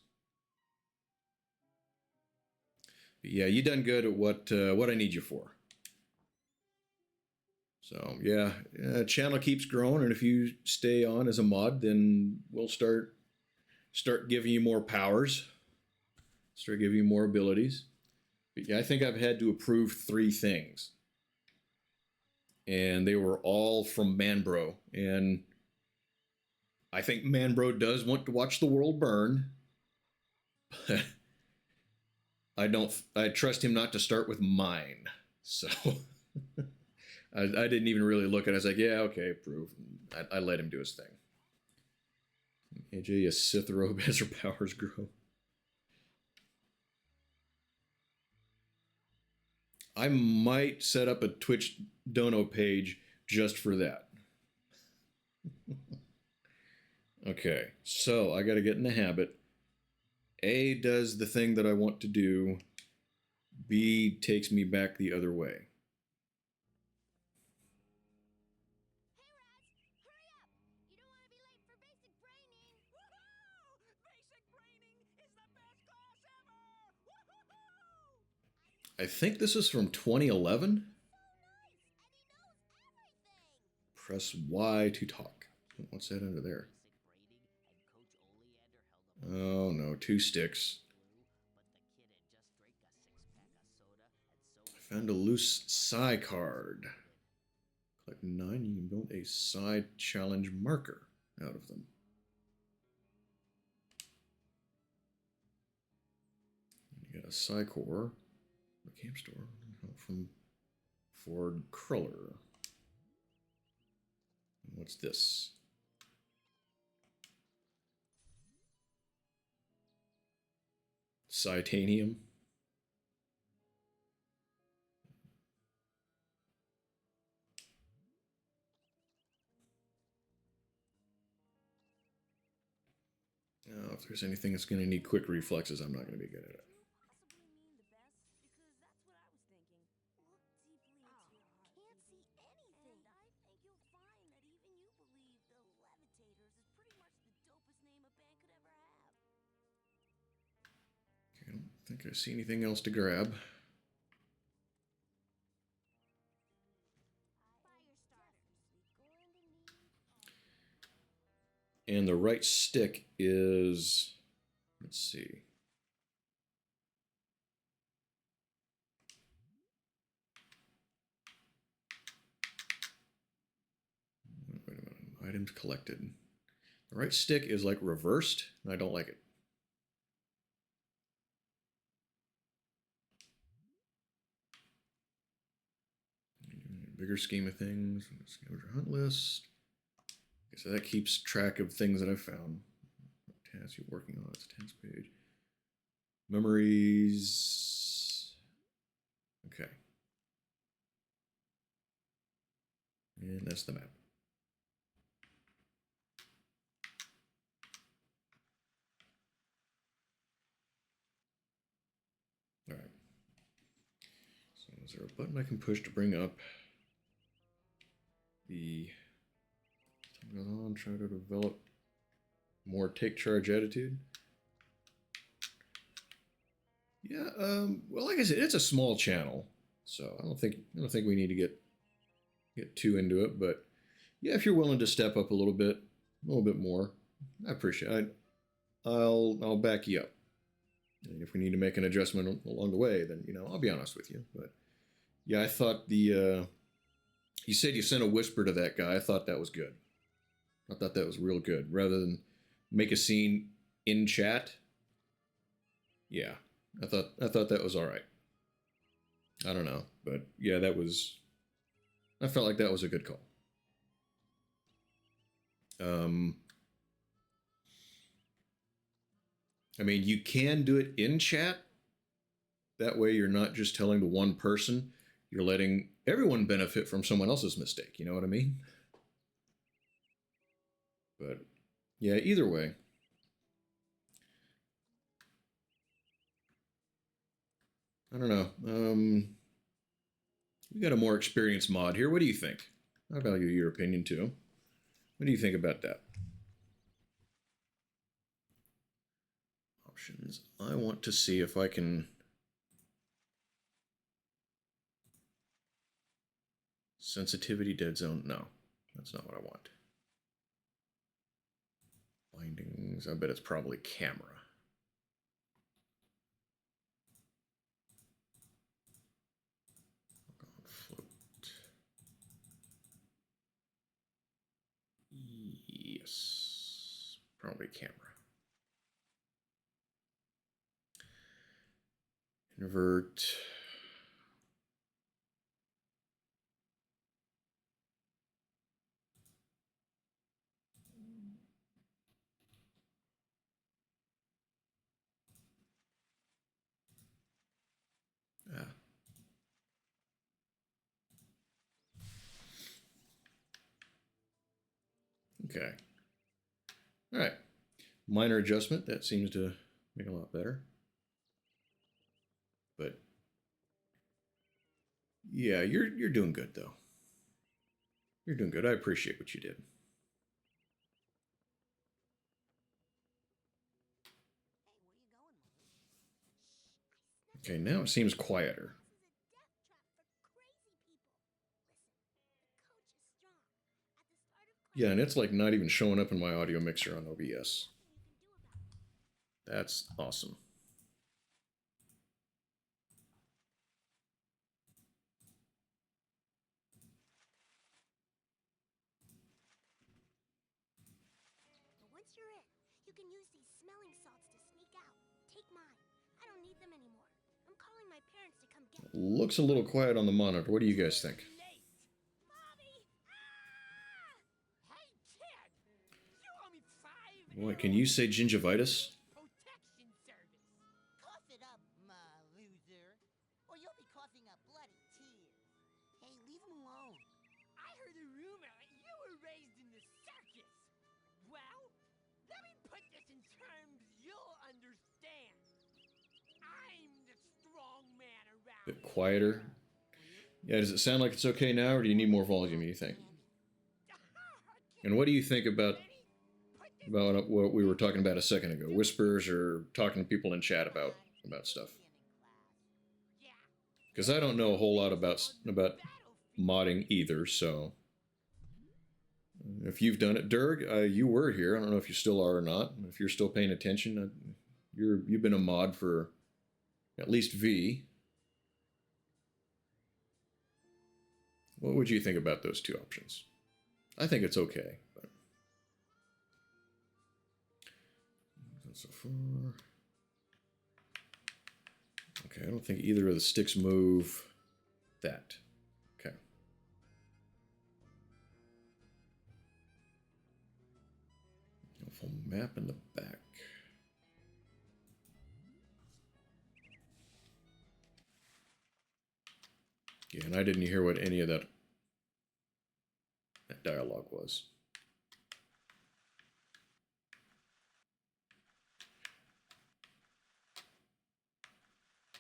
But yeah, you done good at what I need you for. So yeah, channel keeps growing, and if you stay on as a mod, then we'll start giving you more powers, start giving you more abilities. But yeah, I think I've had to approve 3 things, and they were all from Manbro, and I think Manbro does want to watch the world burn. But I trust him not to start with mine. So I didn't even really look at it. I was like, yeah, okay, approve. I let him do his thing. AJ, a Sith robe as her powers grow. I might set up a Twitch dono page just for that. Okay, so I got to get in the habit. A does the thing that I want to do. B takes me back the other way. I think this is from 2011. Press Y to talk. What's that under there? Oh no, 2 sticks. I found a loose psi card. Collect 9, you can build a psi challenge marker out of them. You got a psi core, a camp store from Ford Cruller. What's this? Titanium. Oh, if there's anything that's going to need quick reflexes, I'm not going to be good at it. Okay, I don't think I see anything else to grab. And the right stick is, let's see. Wait a minute. Items collected. The right stick is like reversed, and I don't like it. Bigger scheme of things. Scavenger hunt list. Okay, so that keeps track of things that I've found. What tasks you're working on? It's a task page. Memories. Okay. And that's the map. All right. So is there a button I can push to bring up the... Goes on, try to develop more take charge attitude. Yeah, well, like I said, it's a small channel, so I don't think we need to get too into it. But yeah, if you're willing to step up a little bit more, I appreciate it. I'll back you up. And if we need to make an adjustment along the way, then I'll be honest with you. But yeah, I thought you said you sent a whisper to that guy. I thought that was good. I thought that was real good. Rather than make a scene in chat. Yeah, I thought that was all right. I don't know, but yeah, that was. I felt like that was a good call. I mean, you can do it in chat. That way, you're not just telling the one person. You're letting everyone benefit from someone else's mistake. You know what I mean? But yeah, either way. I don't know. We got a more experienced mod here. What do you think? I value your opinion too. What do you think about that? Options. I want to see if I can. Sensitivity, dead zone. No, that's not what I want. Bindings. I bet it's probably camera. Float. Yes, probably camera. Invert. Ah. Okay. All right. Minor adjustment. That seems to make it a lot better. But yeah, you're doing good though. You're doing good. I appreciate what you did. Okay, now it seems quieter. Yeah, and it's like not even showing up in my audio mixer on OBS. That's awesome. Once you're in, you can use these smelling salts to sneak out. Take mine. I don't need them anymore. I'm calling my parents to come get me. Looks a little quiet on the monitor. What do you guys think? What, can you say gingivitis? Protection service. Cough it up, my loser, or you'll be coughing up bloody tears. Hey, leave him alone. I heard a rumor you were raised in the circus. Well, let me put this in terms you'll understand. I'm the strong man around. A bit quieter. Yeah, does it sound like it's okay now, or do you need more volume, you think? And what do you think about what we were talking about a second ago? Whispers or talking to people in chat about stuff? Because I don't know a whole lot about modding either, so if you've done it, Durg, you were here. I don't know if you still are or not. If you're still paying attention, you've been a mod for at least V. What would you think about those two options? I think it's okay, but so far. Okay, I don't think either of the sticks move that. Okay. Full map in the back. Yeah, and I didn't hear what any of that dialogue was.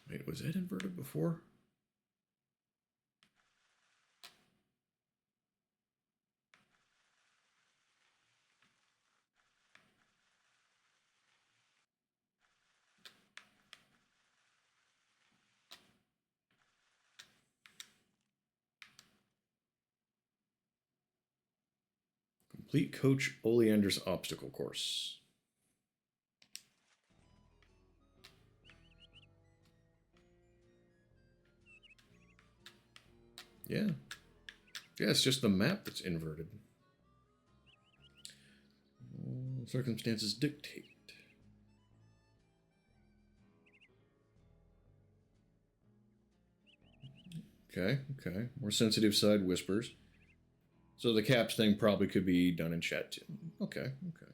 Wait, was that inverted before? Complete Coach Oleander's obstacle course. Yeah. Yeah, it's just the map that's inverted. Circumstances dictate. Okay, okay. More sensitive side whispers. So the caps thing probably could be done in chat too. Okay, okay.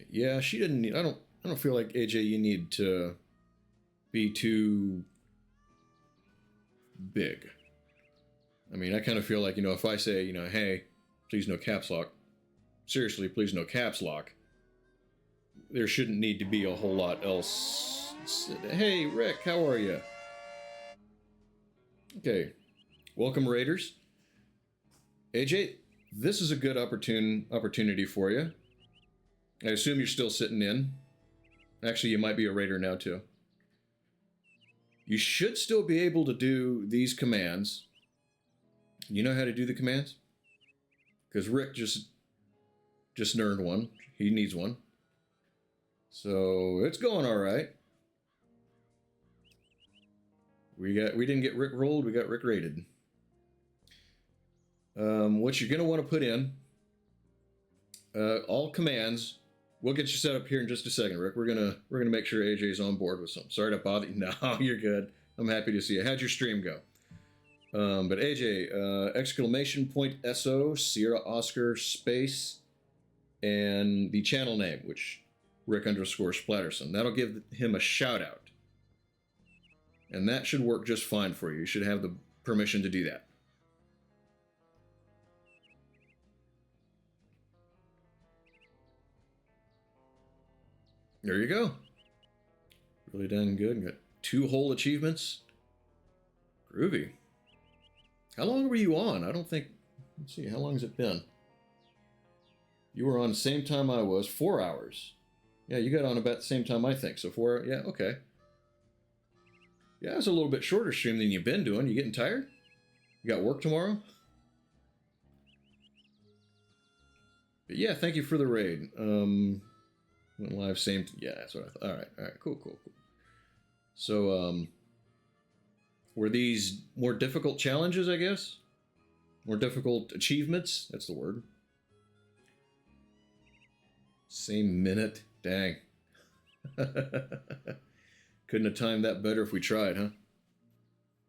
Yeah, she didn't need, I don't feel like AJ you need to be too big. I mean, I kind of feel like, you know, if I say, you know, hey, please no caps lock. Seriously, please no caps lock. There shouldn't need to be a whole lot else. Hey, Rick, how are you? Okay. Welcome, Raiders. AJ, this is a good opportunity for you. I assume you're still sitting in. Actually, you might be a Raider now, too. You should still be able to do these commands. You know how to do the commands? Because Rick just earned one. He needs one. So it's going all right. We didn't get Rick rolled, we got Rick rated. What you're gonna want to put in all commands. We'll get you set up here in just a second, Rick. We're gonna make sure AJ's on board with something. Sorry to bother you. No, you're good. I'm happy to see you. How'd your stream go? But AJ, exclamation point SO, Sierra Oscar space, and the channel name, which Rick _ Splatterson. That'll give him a shout out. And that should work just fine for you. You should have the permission to do that. There you go. Really done good. Got 2 whole achievements. Groovy. How long were you on? I don't think... Let's see, how long has it been? You were on the same time I was. 4 hours. Yeah, you got on about the same time I think. So 4... Yeah, okay. Yeah, it's a little bit shorter stream than you've been doing. You getting tired? You got work tomorrow? But yeah, thank you for the raid. Went live same... Yeah, that's what I thought. All right, cool. So, were these more difficult challenges, I guess? More difficult achievements? That's the word. Same minute? Dang. Couldn't have timed that better if we tried, huh?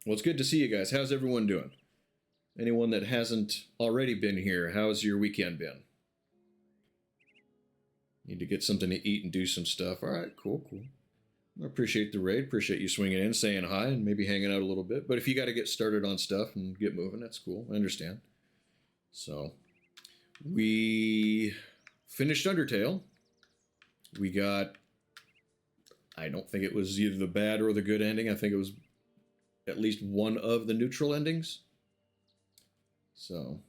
Well, it's good to see you guys. How's everyone doing? Anyone that hasn't already been here, how's your weekend been? Need to get something to eat and do some stuff. All right, cool. I appreciate the raid. Appreciate you swinging in, saying hi, and maybe hanging out a little bit. But if you got to get started on stuff and get moving, that's cool. I understand. So, we finished Undertale. We got... I don't think it was either the bad or the good ending. I think it was at least one of the neutral endings. So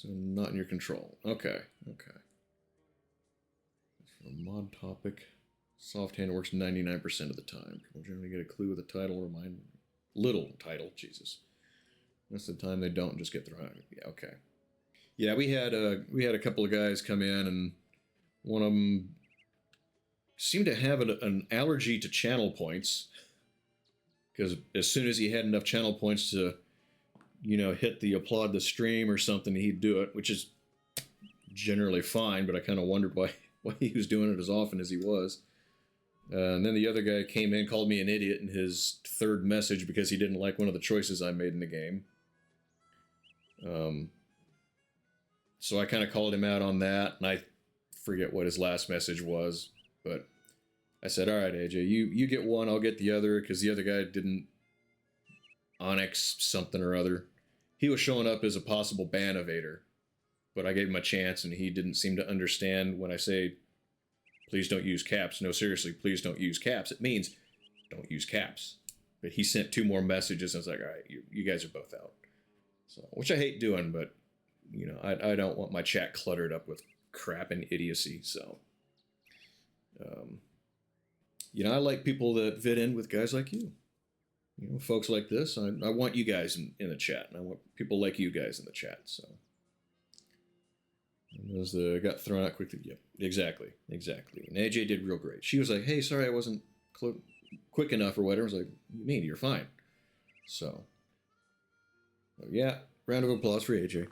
not in your control. Okay. Mod topic. Soft hand works 99% of the time. People generally get a clue with the title or mind. Little title, Jesus. Most of the time they don't just get thrown out. Yeah, okay. Yeah, we had a couple of guys come in, and one of them seemed to have an allergy to channel points, because as soon as he had enough channel points to, you know, hit the applaud the stream or something, he'd do it, which is generally fine, but I kind of wondered why he was doing it as often as he was. And then the other guy came in, called me an idiot in his 3rd message because he didn't like one of the choices I made in the game. So I kind of called him out on that, and I forget what his last message was, but I said, all right, AJ, you get one, I'll get the other, because the other guy didn't Onyx something or other. He was showing up as a possible ban evader, but I gave him a chance, and he didn't seem to understand when I say, please don't use caps. No, seriously, please don't use caps. It means don't use caps. But he sent 2 more messages, and I was like, all right, you guys are both out. So, which I hate doing, but, you know, I don't want my chat cluttered up with crap and idiocy, so... you know, I like people that fit in with guys like you. You know, folks like this. I want you guys in the chat, and I want people like you guys in the chat. So, and those got thrown out quickly. Yep, exactly. And AJ did real great. She was like, "Hey, sorry, I wasn't quick enough or whatever." I was like, "What do you mean? You're fine." So, yeah, round of applause for AJ.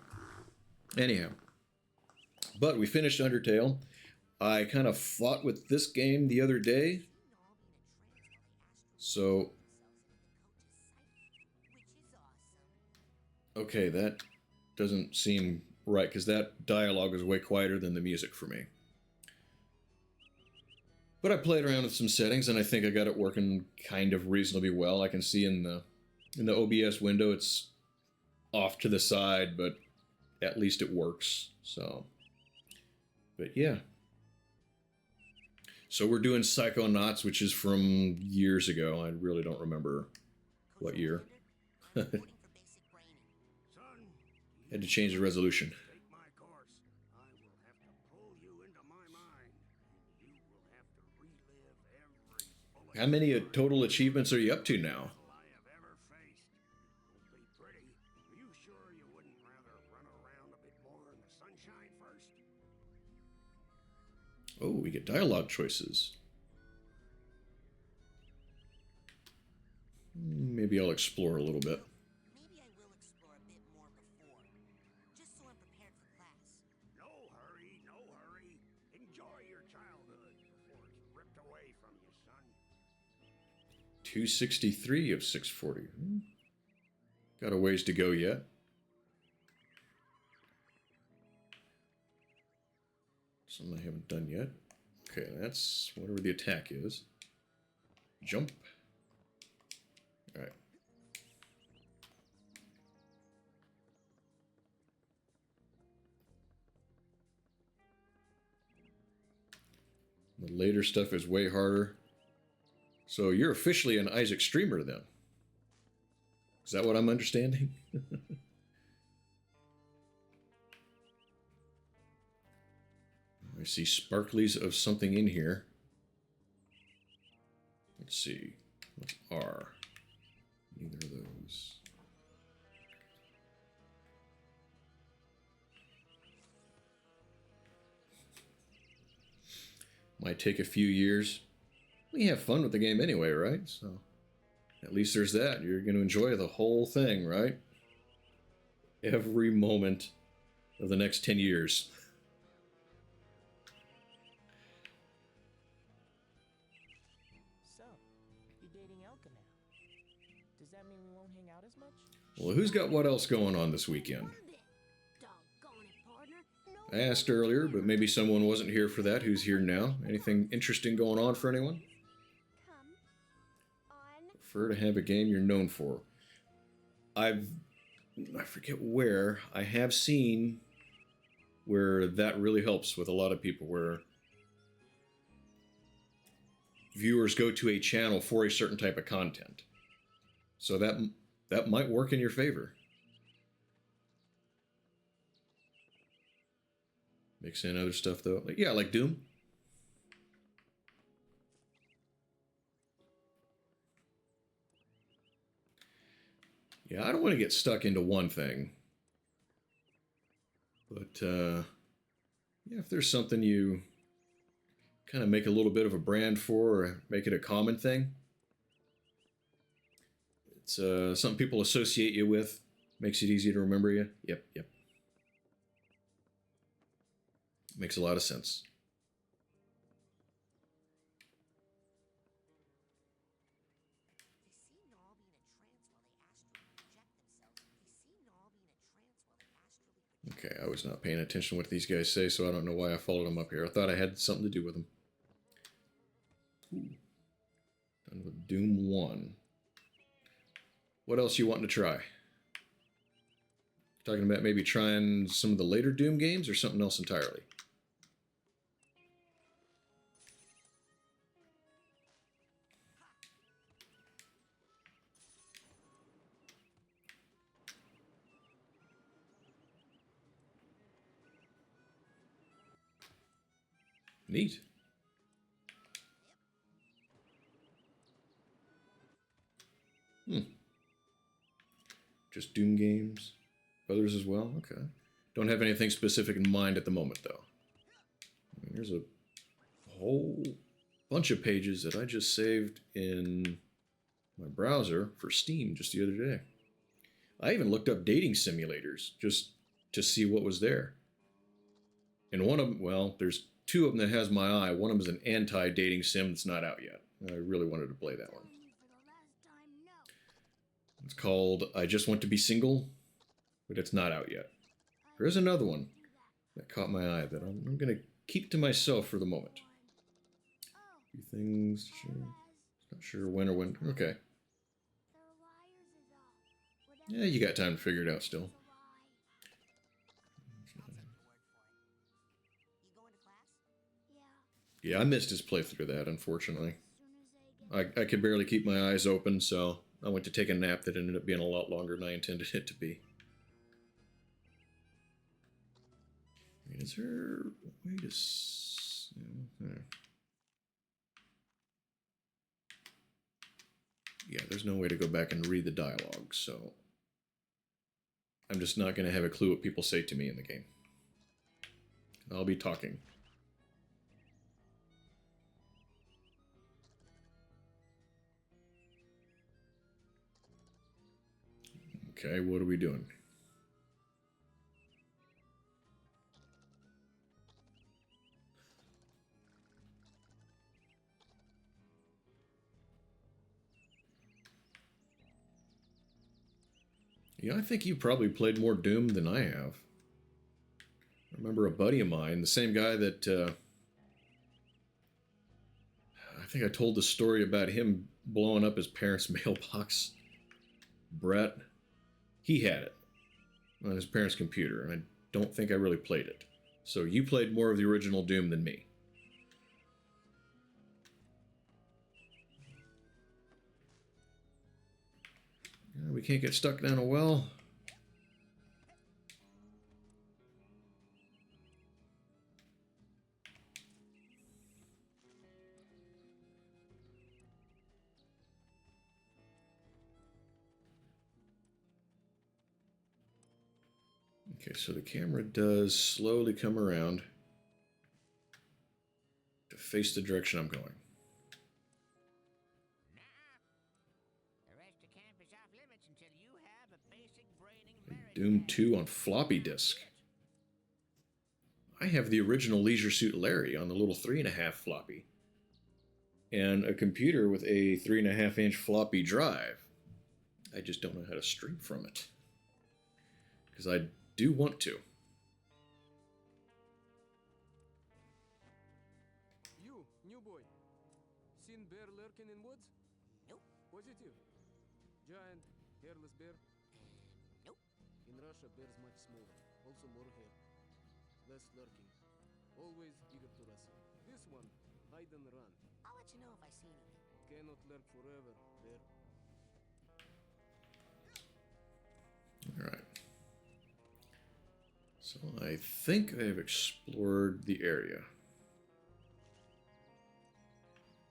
Anyhow, but we finished Undertale. I kind of fought with this game the other day. So, okay, that doesn't seem right, because that dialogue is way quieter than the music for me. But I played around with some settings, and I think I got it working kind of reasonably well. I can see in the OBS window it's off to the side, but at least it works. So, but yeah. So we're doing Psychonauts, which is from years ago. I really don't remember what year. Had to change the resolution. Take my course. I will have to pull you into my mind. You will have to relive every bullet. How many total achievements are you up to now? I have ever faced. It'll be pretty. Are you sure you wouldn't rather run around a bit more in the sunshine first? Oh, we get dialogue choices. Maybe I'll explore a little bit. Maybe I will explore a bit more before, just so I'm prepared for class. No hurry, no hurry. Enjoy your childhood before it's ripped away from you, son. 263 of 640. Got a ways to go yet. Something I haven't done yet. Okay, that's whatever the attack is. Jump. Alright. The later stuff is way harder. So you're officially an Isaac streamer then. Is that what I'm understanding? I see sparklies of something in here. Let's see. What's R? Neither of those. Might take a few years. We have fun with the game anyway, right? So at least there's that. You're going to enjoy the whole thing, right? Every moment of the next 10 years. So, you're dating Elka now. Does that mean we won't hang out as much? Well, who's got what else going on this weekend? Doggone it, partner. I asked earlier, but maybe someone wasn't here for that. Who's here now? Anything interesting going on for anyone? Come on. Prefer to have a game you're known for. I forget where. I have seen where that really helps with a lot of people, where viewers go to a channel for a certain type of content. So that might work in your favor. Mix in other stuff though. Yeah, like Doom. Yeah, I don't want to get stuck into one thing. But yeah, if there's something you kind of make a little bit of a brand for, or make it a common thing, it's something people associate you with, makes it easy to remember you. Yep. Makes a lot of sense. Okay, I was not paying attention to what these guys say, so I don't know why I followed them up here. I thought I had something to do with them. Ooh. Done with Doom 1. What else you wanting to try? Talking about maybe trying some of the later Doom games or something else entirely? Neat. Just Doom games? Others as well? Okay. Don't have anything specific in mind at the moment, though. I mean, there's a whole bunch of pages that I just saved in my browser for Steam just the other day. I even looked up dating simulators just to see what was there. And one of them, well, there's two of them that has my eye. One of them is an anti-dating sim that's not out yet. I really wanted to play that one. It's called I Just Want to Be Single, but it's not out yet. There is another one that caught my eye that I'm going to keep to myself for the moment. A few things, sure. Not sure when or when. Okay. Yeah, you got time to figure it out still. Yeah, I missed his playthrough of that, unfortunately. I could barely keep my eyes open, so I went to take a nap that ended up being a lot longer than I intended it to be. I mean, is there a way to... Yeah, there's no way to go back and read the dialogue, so... I'm just not going to have a clue what people say to me in the game. I'll be talking. Okay, what are we doing? Yeah, I think you probably played more Doom than I have. I remember a buddy of mine, the same guy that... I think I told the story about him blowing up his parents' mailbox. Brett. He had it on his parents' computer, and I don't think I really played it. So you played more of the original Doom than me. We can't get stuck down a well. Okay, so the camera does slowly come around to face the direction I'm going. Doom 2 on floppy disk. I have the original Leisure Suit Larry on the little 3.5 floppy. And a computer with a 3.5-inch floppy drive. I just don't know how to stream from it. Because I do want to. You, new boy. Seen bear lurking in woods? Nope. Positive. Giant, hairless bear? Nope. In Russia, bears much smaller. Also more hair. Less lurking. Always eager to wrestle. This one, hide and run. I'll let you know if I see anything. Cannot lurk forever, bear. Alright. So I think I've explored the area.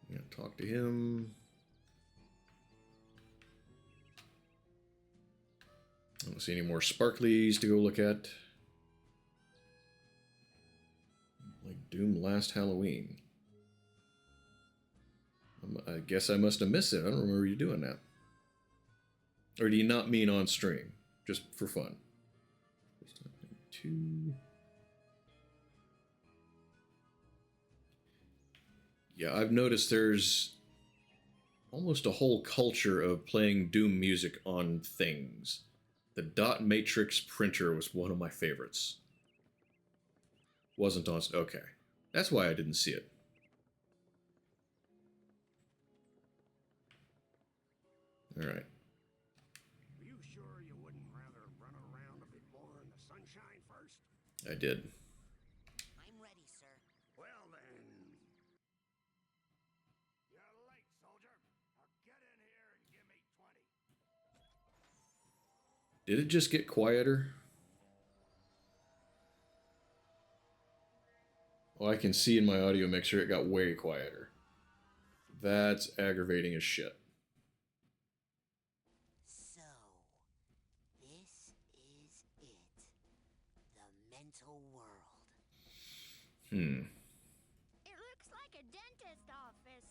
I'm going to talk to him. I don't see any more sparklies to go look at. Like Doom Last Halloween. I guess I must have missed it. I don't remember you doing that. Or do you not mean on stream? Just for fun. Two. Yeah, I've noticed there's almost a whole culture of playing Doom music on things. The dot matrix printer was one of my favorites. Wasn't on... Okay. That's why I didn't see it. Alright. Are you sure you wouldn't rather run around a bit more in the sunshine first? I did. I'm ready, sir. Well then... You're late, soldier. Now get in here and give me 20. Did it just get quieter? Well, I can see in my audio mixer it got way quieter. That's aggravating as shit. So, this is it. The mental world. It looks like a dentist office.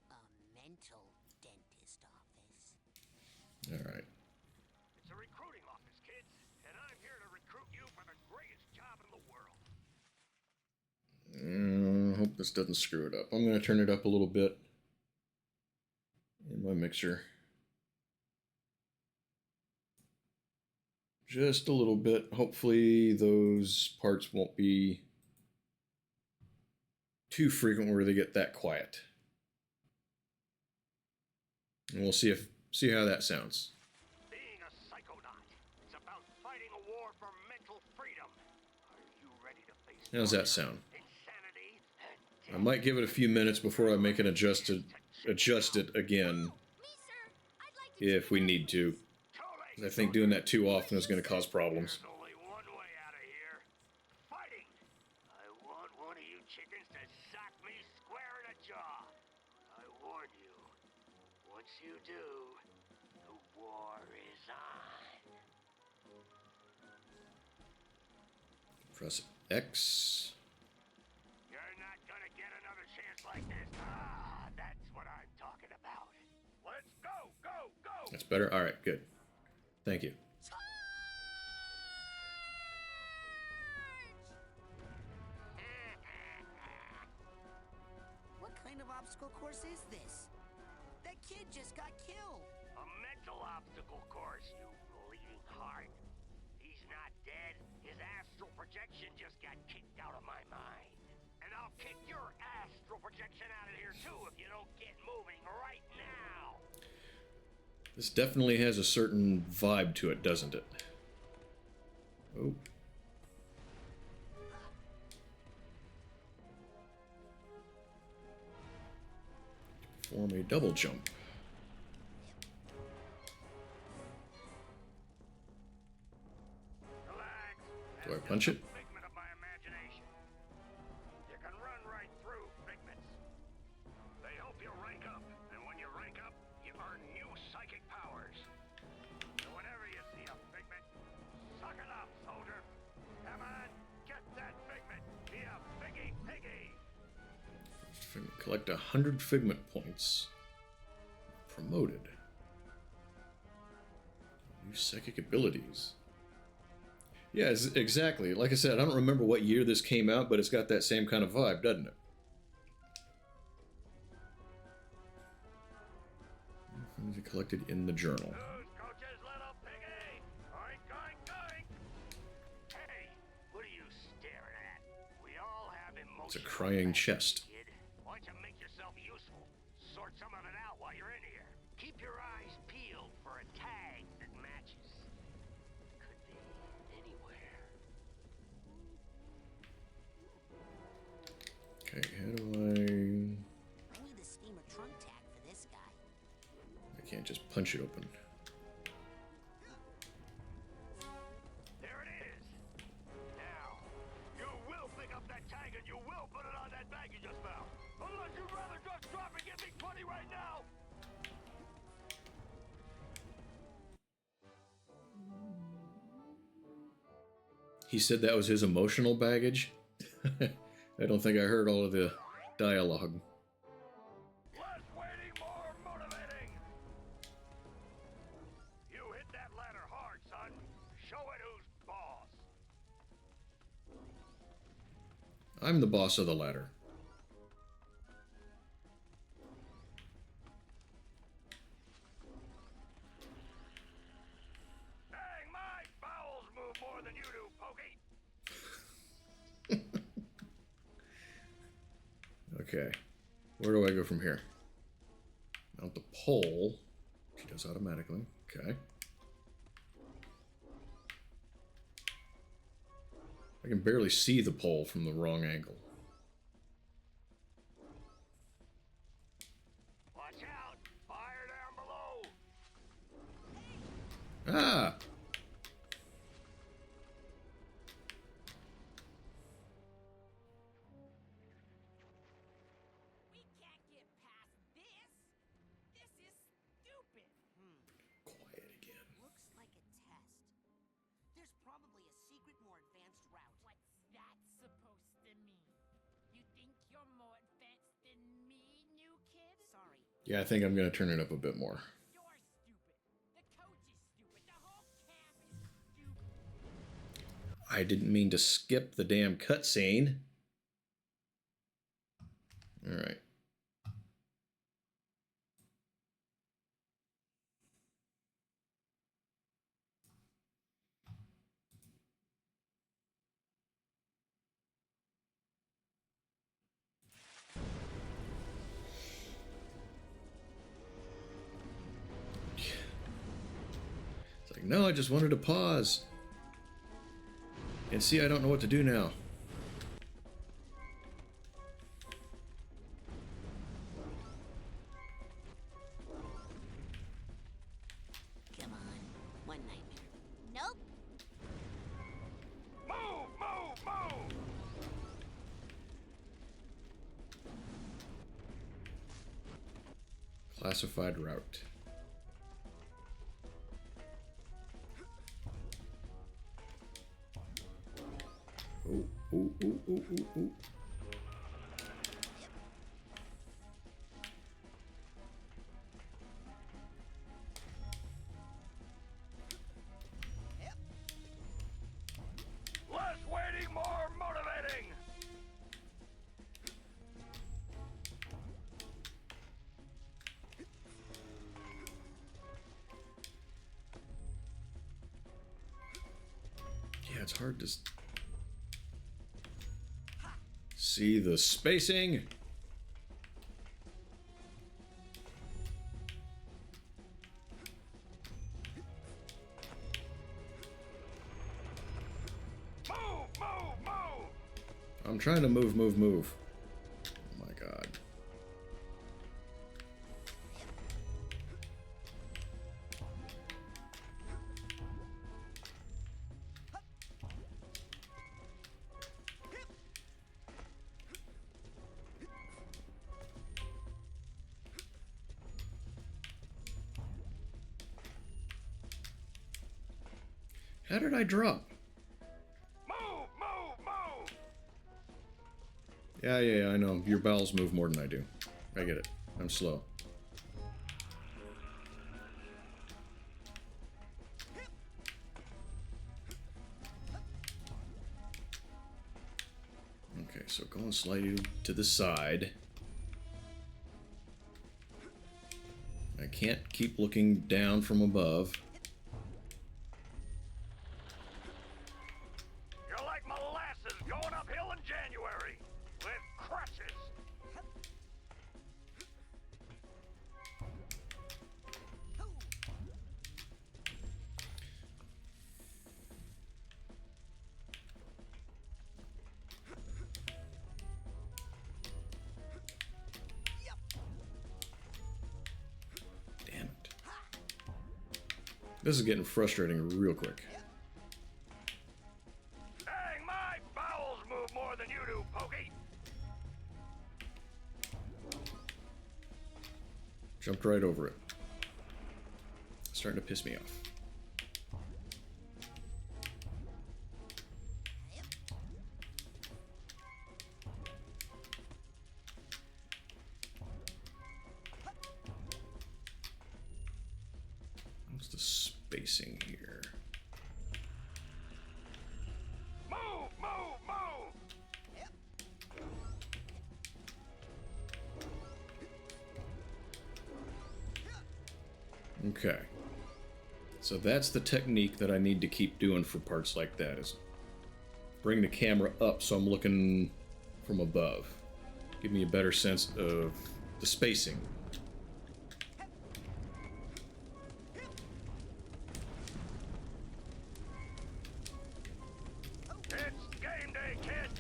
A mental dentist office. Alright. It's a recruiting office, kids, and I'm here to recruit you for the greatest job in the world. Hope this doesn't screw it up. I'm going to turn it up a little bit in my mixer. Just a little bit. Hopefully those parts won't be too frequent where they get that quiet. And we'll see how that sounds. Being a psychonaut, it's about fighting a war for mental freedom. Are you ready to face How's that sound? insanity I might give it a few minutes before I make an adjust it again if we need to. I think doing that too often is going to cause problems. There's only one way out of here. Fighting! I want one of you chickens to sock me square in the jaw. I warn you. Once you do, the war is on. Press X. You're not gonna get another chance like this. Ah, that's what I'm talking about. Let's go, go, go! That's better. All right, good. Thank you. What kind of obstacle course is this? That kid just got killed. A mental obstacle course, you bleeding heart. He's not dead. His astral projection just got kicked out of my mind. And I'll kick your astral projection out of here too if you don't get moving right now. This definitely has a certain vibe to it, doesn't it? Oh. Perform a double jump. Relax. Do I punch it? Figment of my imagination. You can run right through figments. They help you rank up, and when you rank up, you earn new psychic powers. So whenever you see a figment, suck it up, soldier. Come on, get that figment. Be a piggy piggy. Collect 100 figment points. Promoted. New psychic abilities. Yeah, exactly. Like I said, I don't remember what year this came out, but it's got that same kind of vibe, doesn't it? Things are collected in the journal. Who's Coach's little piggy? Oink, oink, oink. Hey, what are you staring at? We all have emotions. It's a crying chest. Kid, why don't you make yourself useful? Sort some of it out while you're in here. Keep your eyes peeled for a tag that matches. Could be anywhere. Okay, how do I need a steamer trunk tag for this guy. I can't just punch it open. There it is. Now, you will pick up that tag and you will put it on that bag you just found. Unless you'd rather just drop and give me 20 right now. He said that was his emotional baggage. I don't think I heard all of the dialogue. Less waiting, more motivating. You hit that ladder hard, son. Show it who's boss. I'm the boss of the ladder. Dang, my bowels move more than you do, Pokey. Okay. Where do I go from here? Mount the pole. She does automatically. Okay. I can barely see the pole from the wrong angle. Watch out. Fire down below. Ah! We can't get past this. This is stupid. Quiet again. Looks like a test. There's probably a secret, more advanced route. What's that supposed to mean? You think you're more advanced than me, new kid? Sorry. Yeah, I think I'm going to turn it up a bit more. You're stupid. The coach is stupid. The whole camp is stupid. I didn't mean to skip the damn cutscene. All right. It's like, no, I just wanted to pause. And see, I don't know what to do now. Come on, one nightmare. Nope. Move, move, move! Classified route. Ooh, ooh, ooh, ooh, ooh, ooh. Less waiting, more motivating! Yeah, it's hard to see the spacing. Move, move, move! I'm trying to move, move, move. Oh my god. How did I drop? Move, move, move! Yeah, I know. Your bowels move more than I do. I get it. I'm slow. Okay, so going slightly to the side. I can't keep looking down from above. You're like molasses going uphill in January with crutches. Damn it. This is getting frustrating real quick. Dang, my bowels move more than you do, Pokey. Jumped right over it. Starting to piss me off. What's the spacing here? Move, move, move! Okay. So that's the technique that I need to keep doing for parts like that, is bring the camera up so I'm looking from above. Give me a better sense of the spacing. It's game day, kid!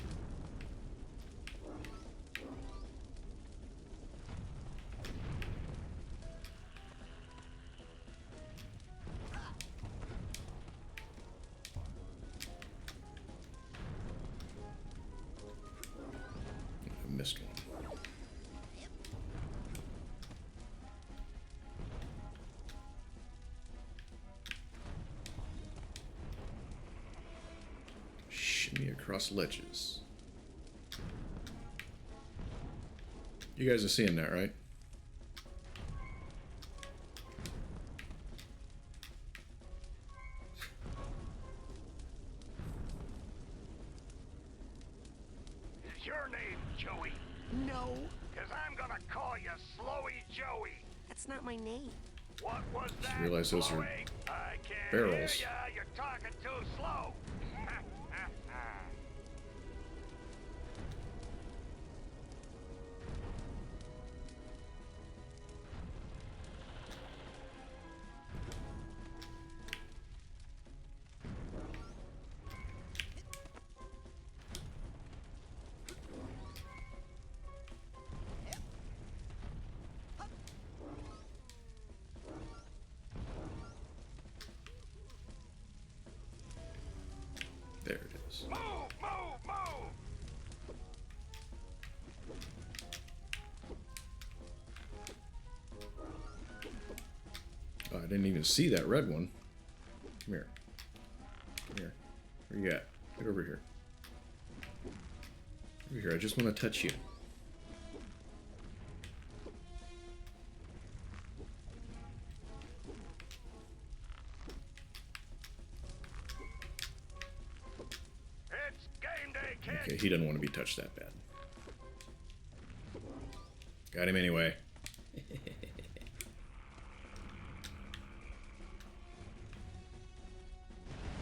I missed one. Shimmy across ledges. You guys are seeing that, right? Is your name Joey? No. Cause call you Slowy Joey. That's not my name. What was that? Realize those are Slowy? I can't barrels. hear ya. You're talking too slow. There it is. Move, move, move! Oh, I didn't even see that red one. Come here. Come here. Where you at? Get over here. Over here. I just want to touch you. It's game day, kid. Okay, he doesn't want to be touched that bad. Got him anyway.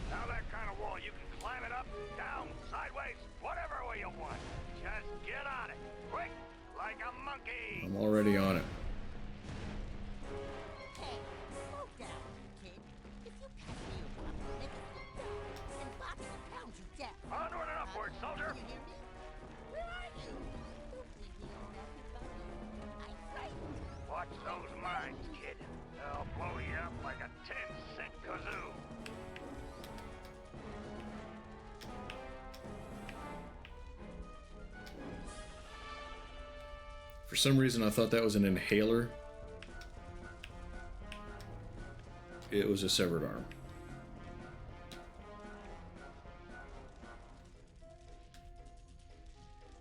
Now that kind of wall, you can climb it up, down, sideways, whatever way you want. Just get on it, quick, like a monkey. I'm already on it. Hey, slow down, kid. If you pass me around, I'll make it slow down and box and pound you down. Onward and upward, soldier. You hear me? Where are you? Don't leave me on that without you. I'm frightened. Watch those mines, kid. They'll blow you up like a 10-cent kazoo. For some reason, I thought that was an inhaler. It was a severed arm.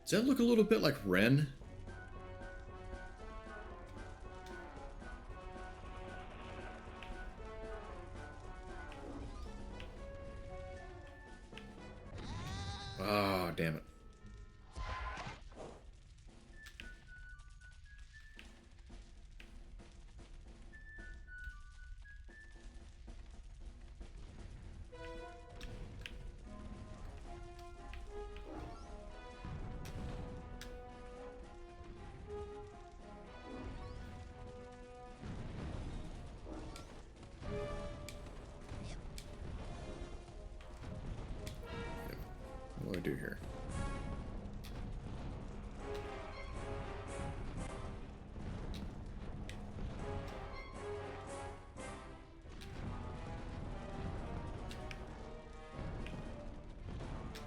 Does that look a little bit like Ren? Ah, damn it. What do I do here?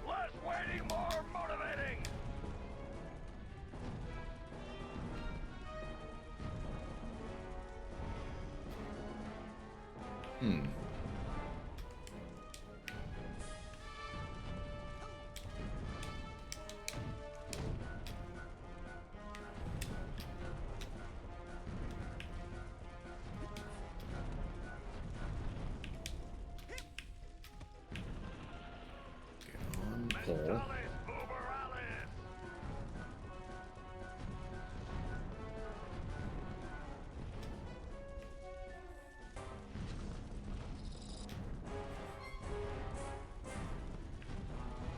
Less waiting, more motivating. Get on pole. Mentales Uberalis.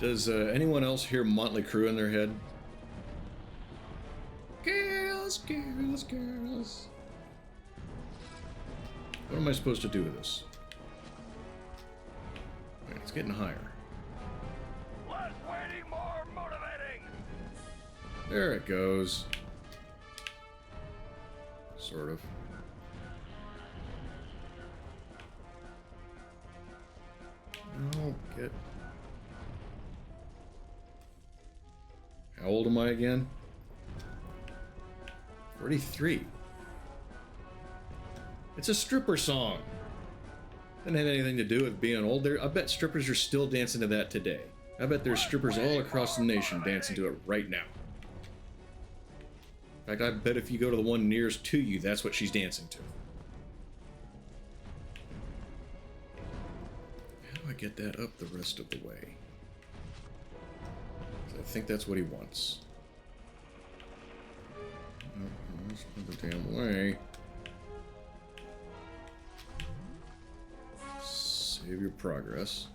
Does anyone else hear Motley Crue in their head? Girls, girls, girls. What am I supposed to do with this? Wait, it's getting higher. Less waiting, more motivating. There it goes. Sort of. No, get. How old am I again? 43. It's a stripper song. Doesn't have anything to do with being old. I bet strippers are still dancing to that today. I bet there's strippers all across the nation dancing to it right now. In fact, I bet if you go to the one nearest to you, that's what she's dancing to. How do I get that up the rest of the way? I think that's what he wants. Just put the damn way. Save your progress.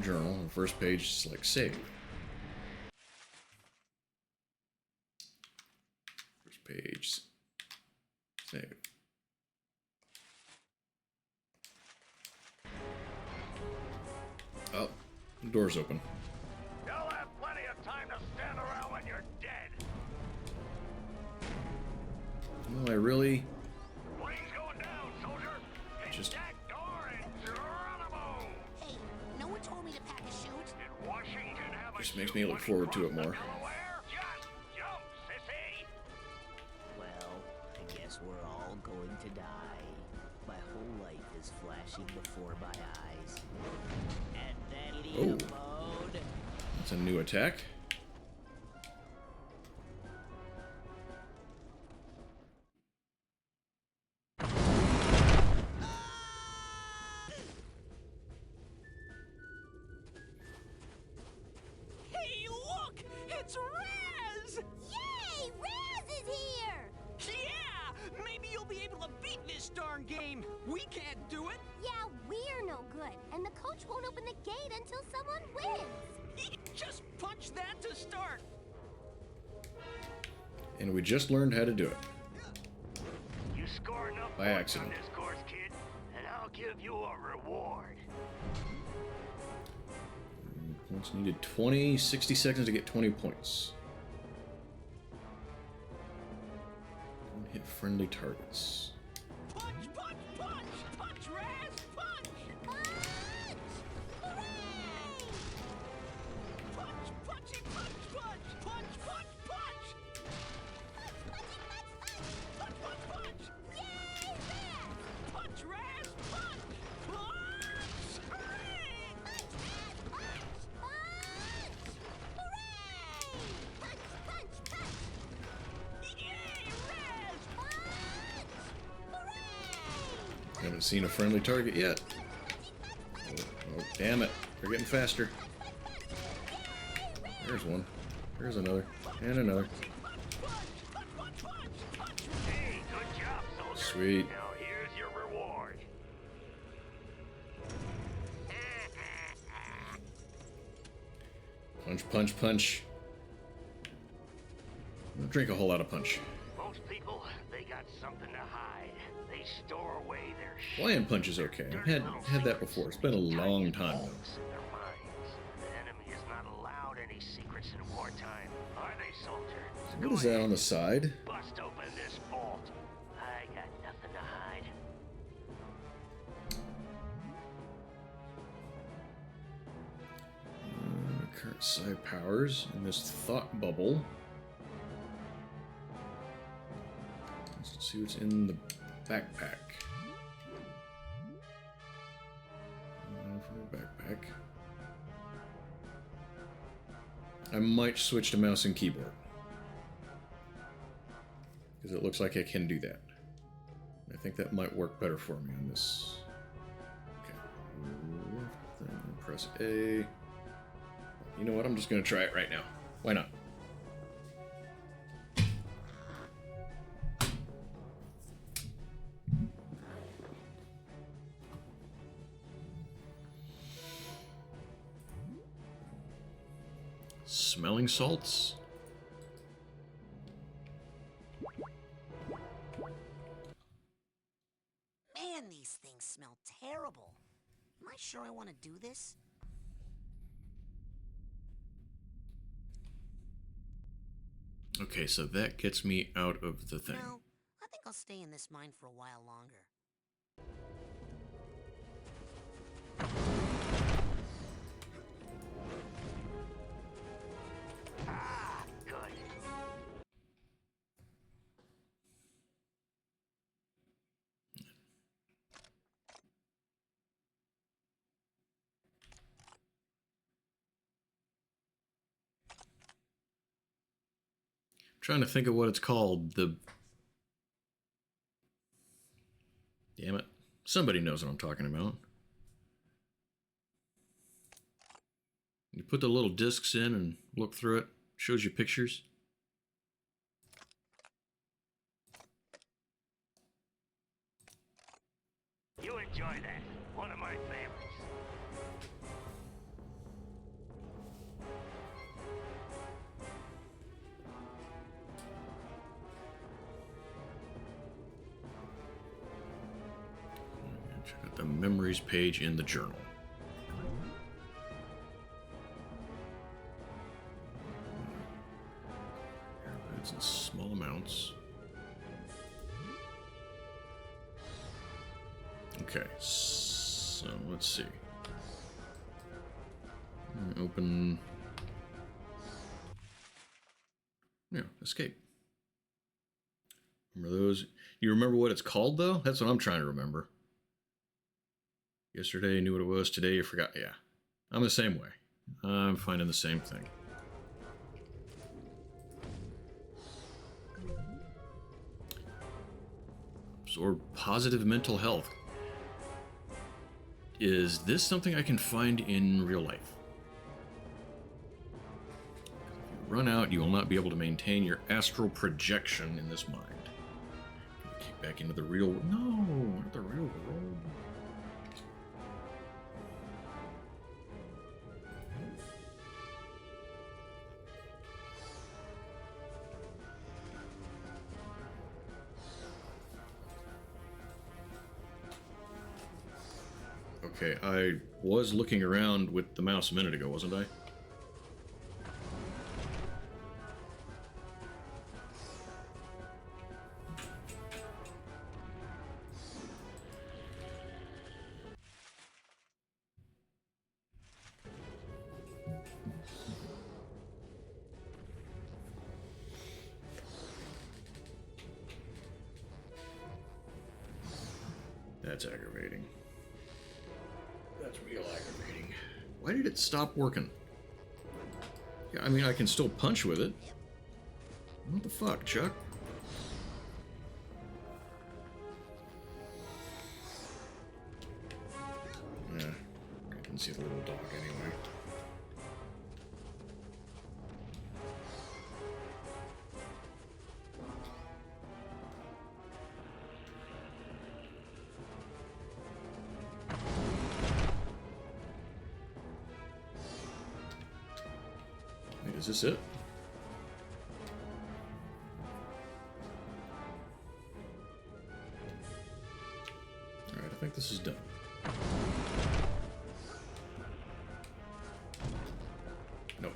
Journal. On the first page, select save. First page. Save. Oh, the door's open. You'll have plenty of time to stand around when you're dead. Well, I really Brains going down, soldier. Hit just that door and geronimo. Hey, no one told me to pack a chute. Did Washington have a Just makes chute me look when he forward to crossed it the more. Delaware? Just jump, sissy. Well, I guess we're all going to die. My whole life is flashing before my eyes. And then idiot mode. That's a new attack. Hey, look! It's Raz! Yay! Raz is here! Yeah! Maybe you'll be able to beat this darn game! We can't do it! Yeah, we're no good, and the coach won't open the gate until someone wins. Just punch that to start! And we just learned how to do it. You score enough By points accident. on this course, kid, and I'll give you a reward. Points needed 20, 60 seconds to get 20 points. Don't hit friendly targets. Punch, punch, punch! Punch, Raz! Punch! Punch! Hooray! Punch, punchy, punch, punch! Punch, punch, punch! Punch, punch, punch! Yay, Raz! Punch, Raz! Punch! Punch! Hooray! Punch, Raz! Punch! Punch! Hooray! Punch, punch, punch! Yay, Raz! Punch! Hooray! Haven't seen a friendly target yet. Oh, damn it. They're getting faster. There's one. There's another. And another. Hey, good job, soldier. Sweet. Now here's your reward. Punch, punch, punch. Don't drink a whole lot of punch. Most people, they got something to hide. They store away their shit. Flying punch is okay. I've had that before. It's been a long time though. In their minds. The enemy is not allowed any secrets in wartime. Are they, soldier? What is that on the side? Bust open this vault. I got nothing to hide. Current side powers in this thought bubble. Let's see what's in the backpack. From the backpack. I might switch to mouse and keyboard. Because it looks like I can do that. I think that might work better for me on this. Okay. Then press A. You know what? I'm just going to try it right now. Why not? Smelling salts? Man, these things smell terrible. Am I sure I want to do this? Okay, so that gets me out of the thing. No, I think I'll stay in this mine for a while longer. Ah, good. Trying to think of what it's called. Damn it. Somebody knows what I'm talking about. You put the little discs in and look through it. Shows you pictures. enjoy that. One of my favorites. Check out the memories page in the journal. It's in small amounts. Okay, so let's see. Open. Yeah, escape. Remember those? You remember what it's called, though? That's what I'm trying to remember. Yesterday you knew what it was, today you forgot. Yeah, I'm the same way. I'm finding the same thing. Absorb positive mental health. Is this something I can find in real life? If you run out, you will not be able to maintain your astral projection in this mind. Kick back into the real world. No, not the real world. Okay, I was looking around with the mouse a minute ago, wasn't I? That's aggravating. That's real aggravating. Why did it stop working? Yeah, I mean, I can still punch with it. What the fuck, Chuck? Yeah, I can see the little dog anyway. Is this it? Alright, I think this is done. Nope.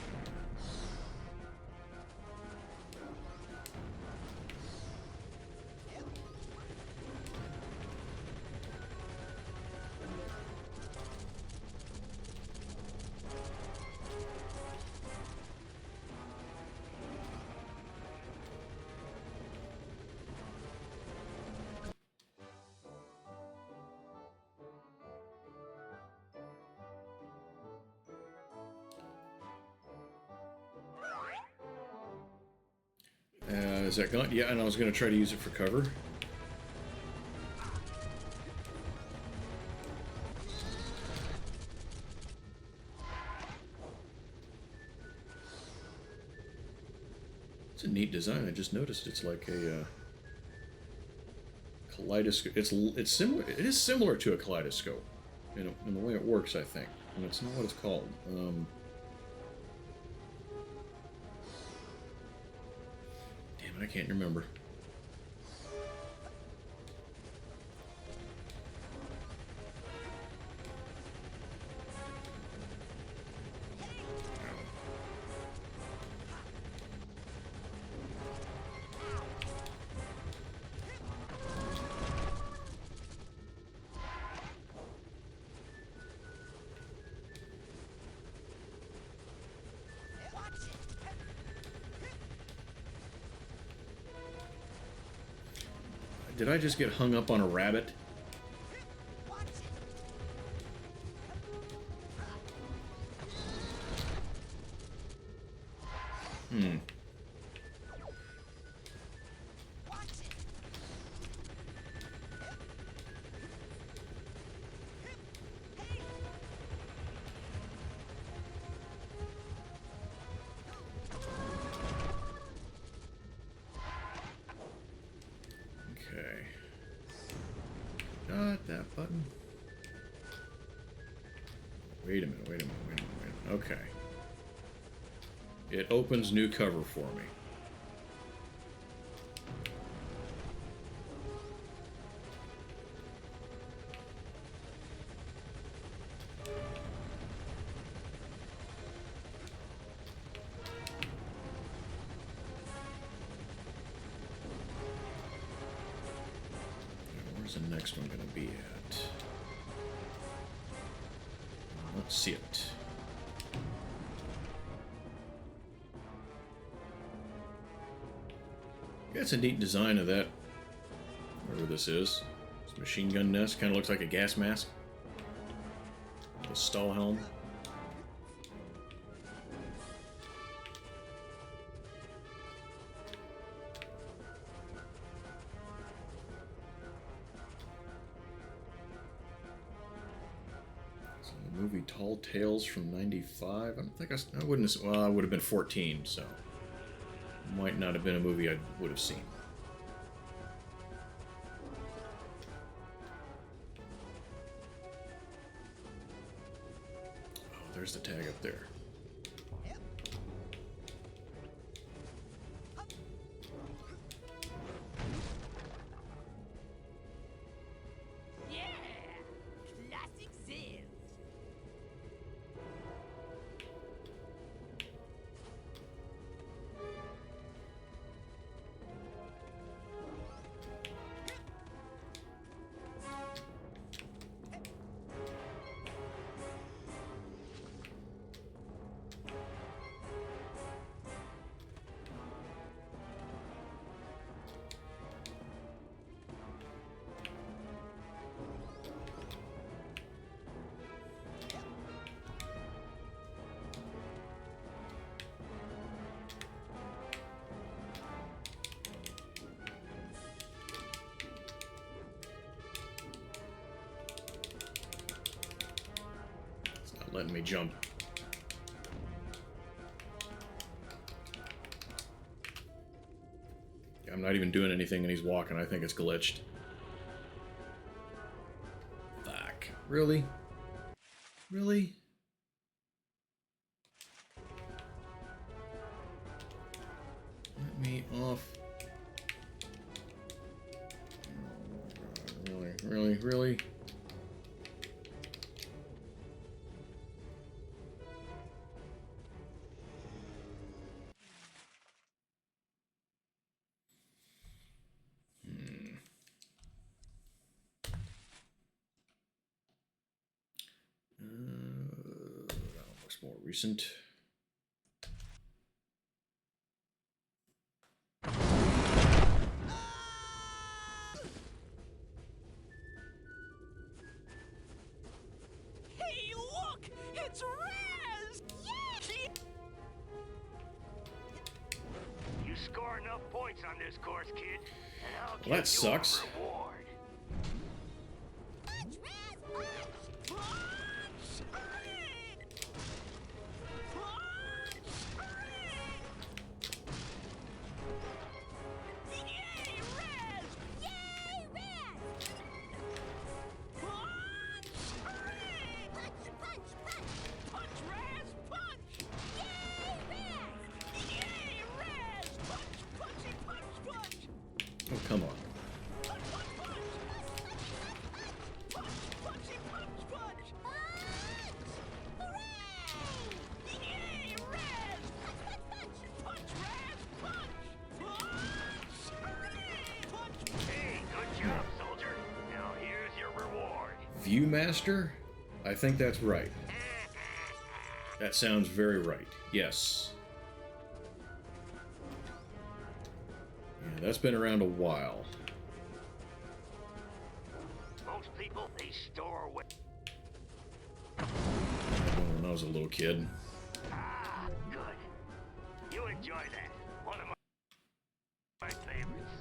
Is that gone? Yeah, and I was going to try to use it for cover. It's a neat design. I just noticed it's like a kaleidoscope. It's similar. It is similar to a kaleidoscope in the way it works, I think. And it's not what it's called. Damn it, I can't remember. Did I just get hung up on a rabbit? Okay. Got that button. Wait a minute, wait a minute, wait a minute, wait a minute. Okay. It opens new cover for me. Where's the next one going to be at? Let's see it. That's a neat design of that. Whatever this is. It's a machine gun nest. Kind of looks like a gas mask. A stall helm. So the movie Tall Tales from '95. I don't think I wouldn't have, well, I would have been 14, so might not have been a movie I would have seen. Oh, there's the tag up there. Letting me jump. I'm not even doing anything and he's walking. I think it's glitched. Fuck. Really? Really? Let me off. Really? Really? Really? More recent. Hey, look! It's Raz! Yeah! You score enough points on this course, kid, and I'll Well, that sucks. reward. Punch, Raz! Punch! Yay, Raz! Yay, Raz! Punch, punch, punch! Punch, Raz! Punch! Yay, Raz! Yay, Raz! Punch, punchy, punch, punch! Oh, come on. Punch, punch, punch! Punch, punchy, punch, punch! Punch! Hooray! Yay, Raz! Punch, punch, punch! Punch, Raz! Punch! Punch! Punch! Hey, good job, soldier. Now here's your reward. Viewmaster? I think that's right. That sounds very right. Yes. Yeah, that's been around a while. Most people, they store away. When I was a little kid. Ah, good. You enjoy that. One of my favorites.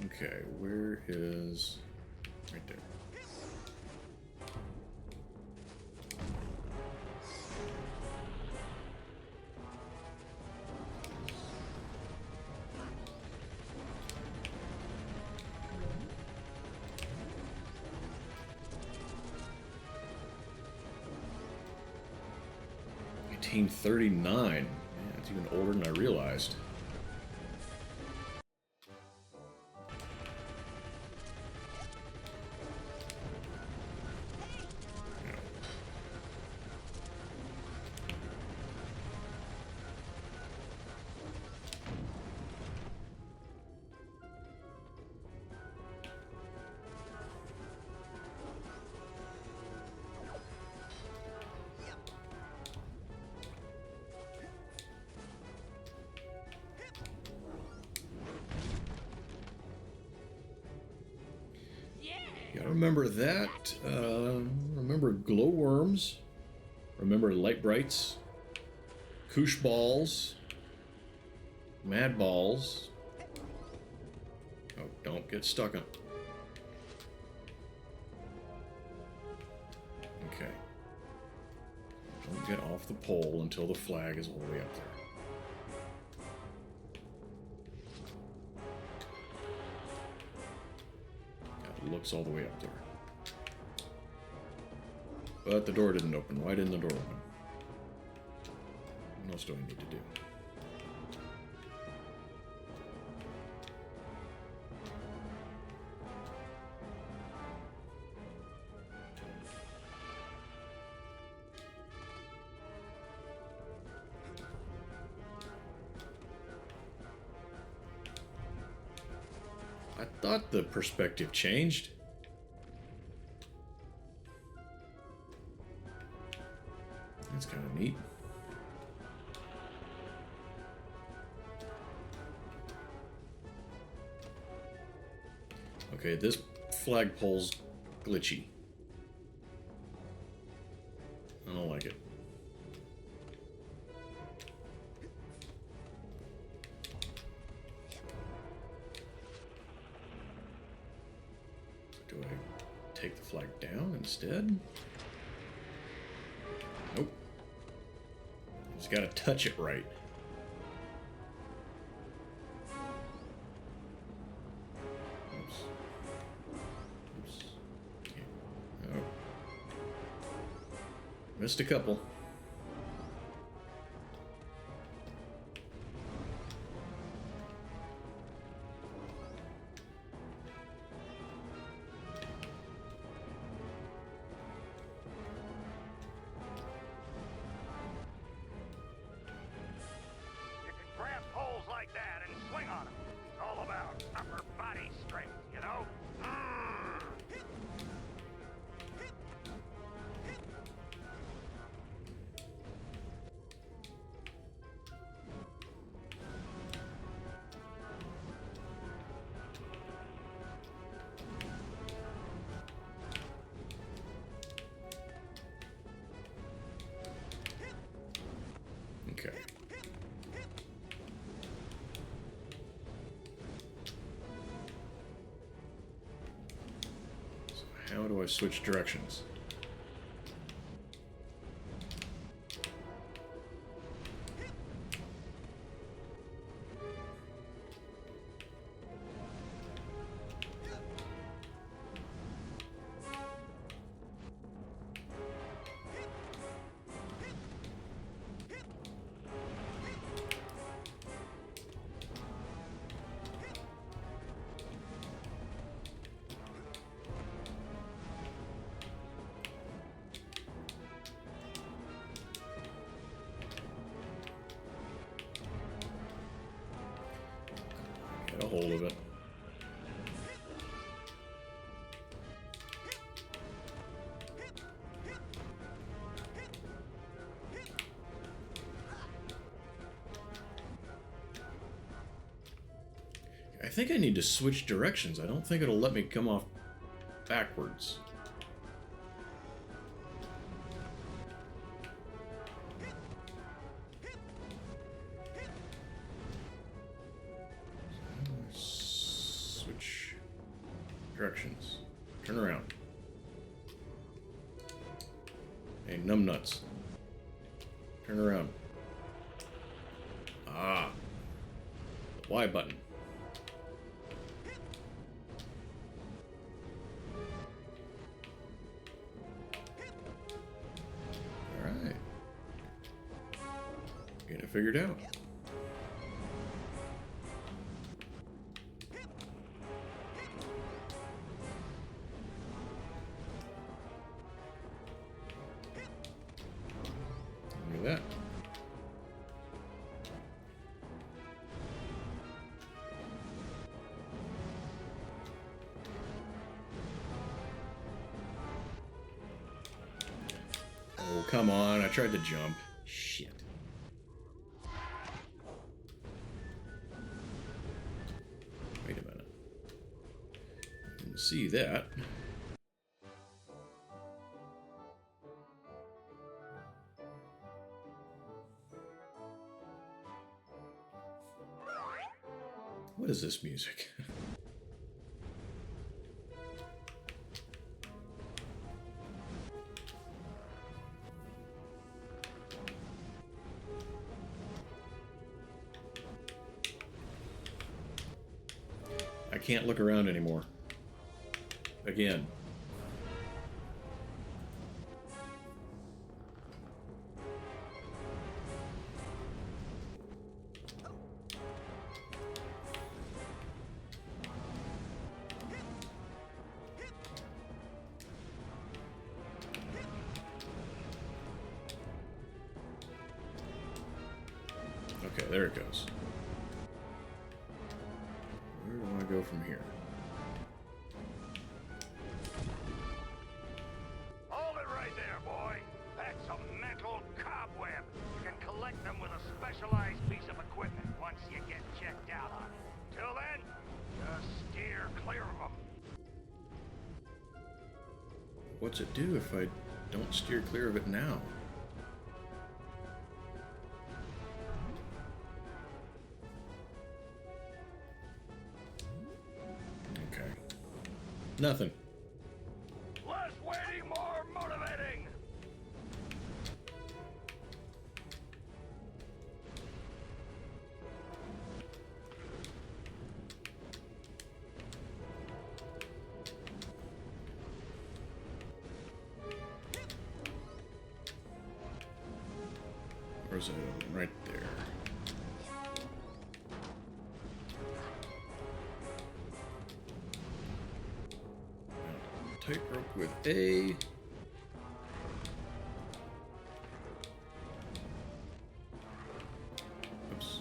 Okay, where is... Right there. 1939. Man, it's even older than I realized. Gotta remember that. Remember glowworms. Remember light brights. Koosh balls. Mad balls. Oh, don't get stuck on. Okay. Don't get off the pole until the flag is all the way up there. Looks all the way up there. But the door didn't open. Why didn't the door open? What else do I need to do? I thought the perspective changed. That's kind of neat. Okay, this flagpole's glitchy. I don't like it. Do I take the flag down instead? Nope. Just gotta touch it right. Oops. Oops. Yeah. Oh. Missed a couple. Grab poles like that and swing on them. It's all about upper body strength, you know? Okay. So how do I switch directions? Get a hold of it. I think I need to switch directions. I don't think it'll let me come off backwards. Switch directions. Turn around. Hey, numbnuts. Turn around. Ah. The Y button. Alright. figured out. Look at that. Oh, come on. I tried to jump. Shit. Wait a minute. Didn't see that. What is this music? I can't look around anymore. Again. Okay, there it goes. Where do I go from here? Hold it right there, boy. That's a mental cobweb. You can collect them with a specialized piece of equipment once you get checked out on it. Till then, just steer clear of them. What's it do if I don't steer clear of it now? Okay. Nothing. Less waiting, more motivating. Where's it? Right there. Tightrope with A. Oops.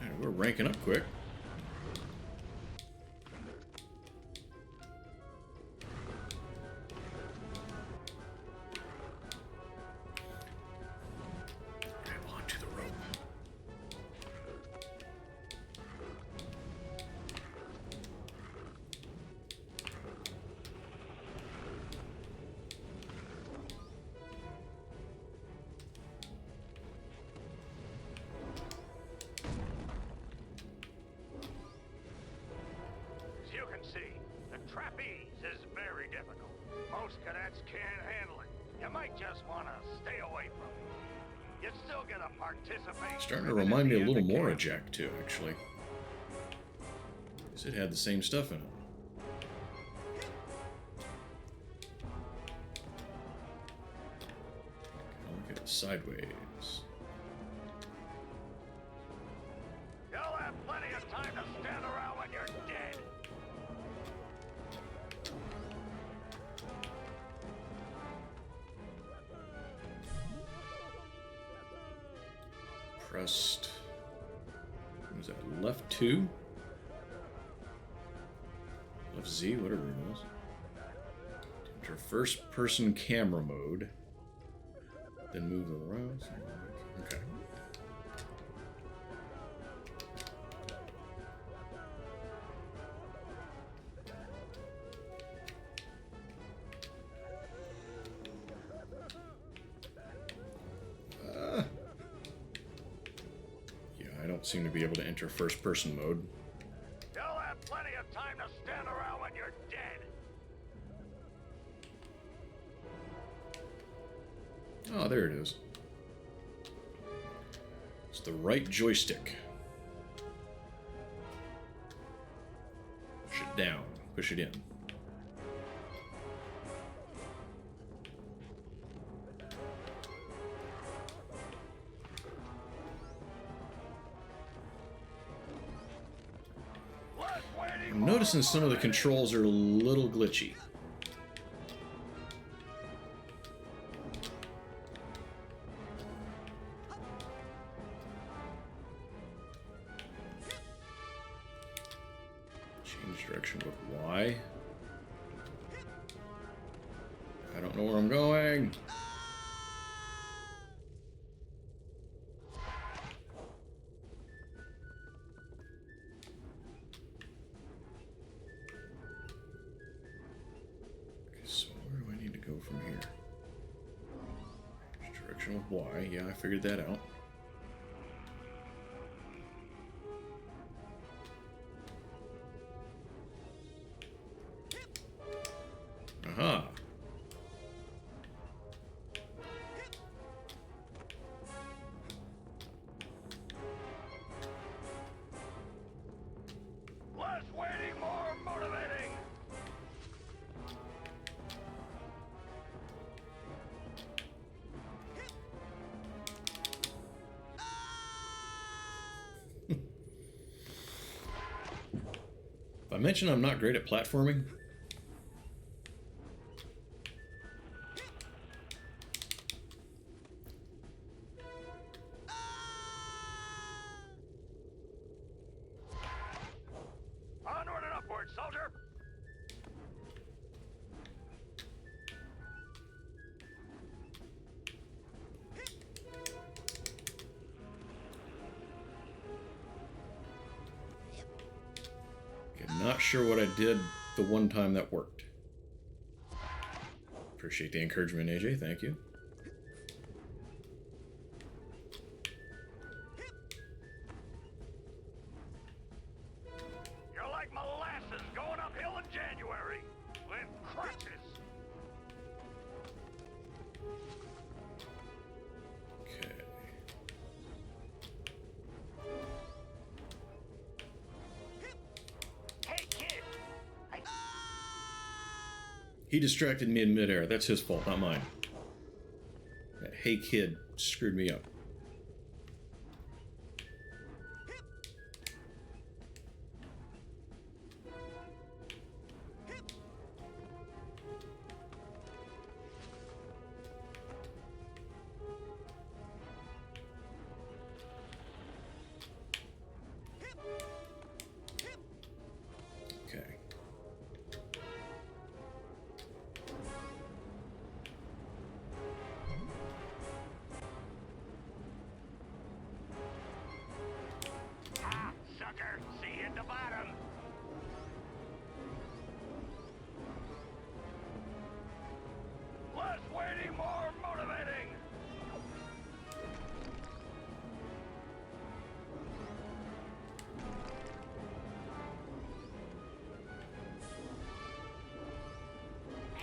Alright, we're ranking up quick. Grab onto the rope. As you can see, the trapeze is very difficult. Most cadets can't handle it. You might just want to stay away from it. You still get a participation. Starting to ribbon at remind me the a end little of more of camp. Jack 2, actually. Because it had the same stuff in it. I'll look at it sideways. You'll have plenty of time to stand around when you're dead. Pressed. What was that? Left 2? Left Z, whatever it was. Enter first person camera mode. Then move around. Okay. Yeah, I don't seem to be able to enter first person mode. You'll have plenty of time to stand around when you're dead. Oh, there it is. It's the right joystick. Push it down. Push it in. I'm noticing some of the controls are a little glitchy. Change direction with Y. I don't know where I'm going. So where do I need to go from here? Change direction with Y. Yeah, I figured that out. Aha. Less waiting, more motivating. If I mention I'm not great at platforming, Onward and upward, soldier. okay, not sure what I did the one time that worked. Appreciate the encouragement, AJ. Thank you. You're like molasses going uphill in January with crutches. Okay. Hey, kid. He distracted me in midair. That's his fault, not mine. That hey kid screwed me up. Okay. Ah, sucker. See you at the bottom. Less waiting, more motivating.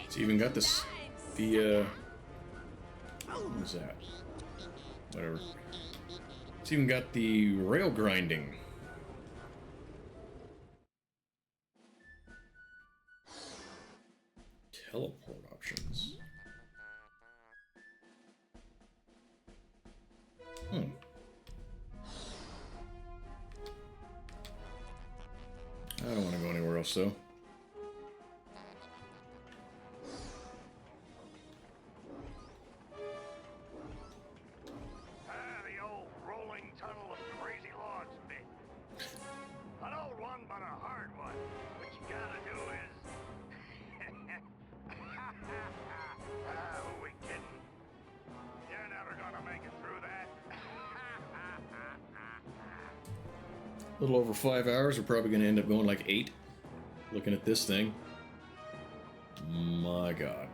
It's even got this, what was that? Whatever. It's even got the rail grinding. Teleport options. I don't want to go anywhere else, though. The old rolling tunnel of crazy logs bit. An old one, but a hard one. What you gotta do is... who we kidding? You're never gonna make it through that. A little over 5 hours. We're probably going to end up going like 8. Looking at this thing. My God.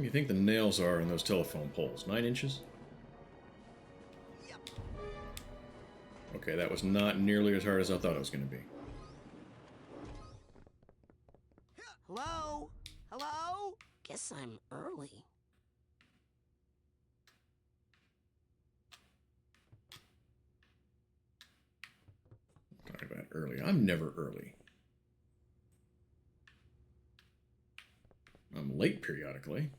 do you think the nails are in those telephone poles? 9 inches? Yep. Okay, that was not nearly as hard as I thought it was going to be. Hello? Hello? Guess I'm early. Talking about early. I'm never early. I'm late periodically.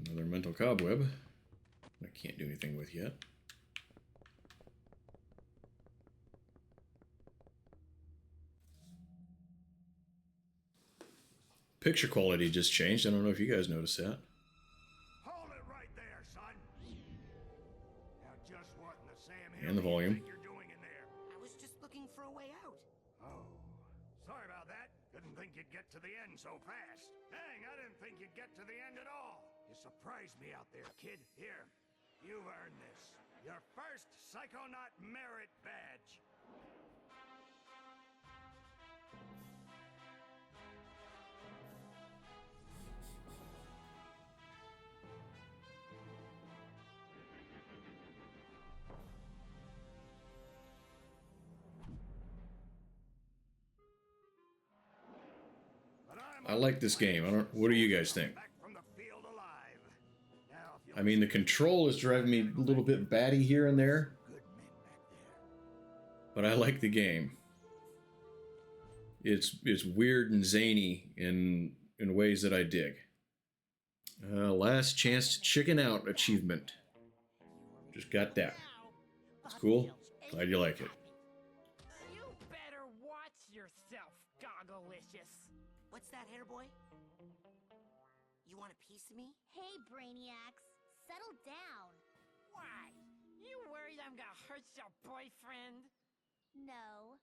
Another mental cobweb I can't do anything with yet. Picture quality just changed. I don't know if you guys noticed that. Hold it right there, son. Now, just what in the Sam And the Hill do you volume. think you're doing in there? I was just looking for a way out. Oh, sorry about that. Didn't think you'd get to the end so fast. Dang, I didn't think you'd get to the end at all. You surprised me out there, kid. Here, you've earned this. Your first Psychonaut Merit Badge. But I like this game. What do you guys think? back from the field alive. Now, if you'll I mean, the control is driving me a little bit batty here and there, good men back there. but I like the game. It's weird and zany in ways that I dig. Last chance to chicken out achievement. Just got that. It's cool. Glad you like it. You better watch yourself, Gogglelicious. What's that, hair boy? You want a piece of me? Hey, Brainiacs, settle down. Why? You worried I'm gonna hurt your boyfriend? No,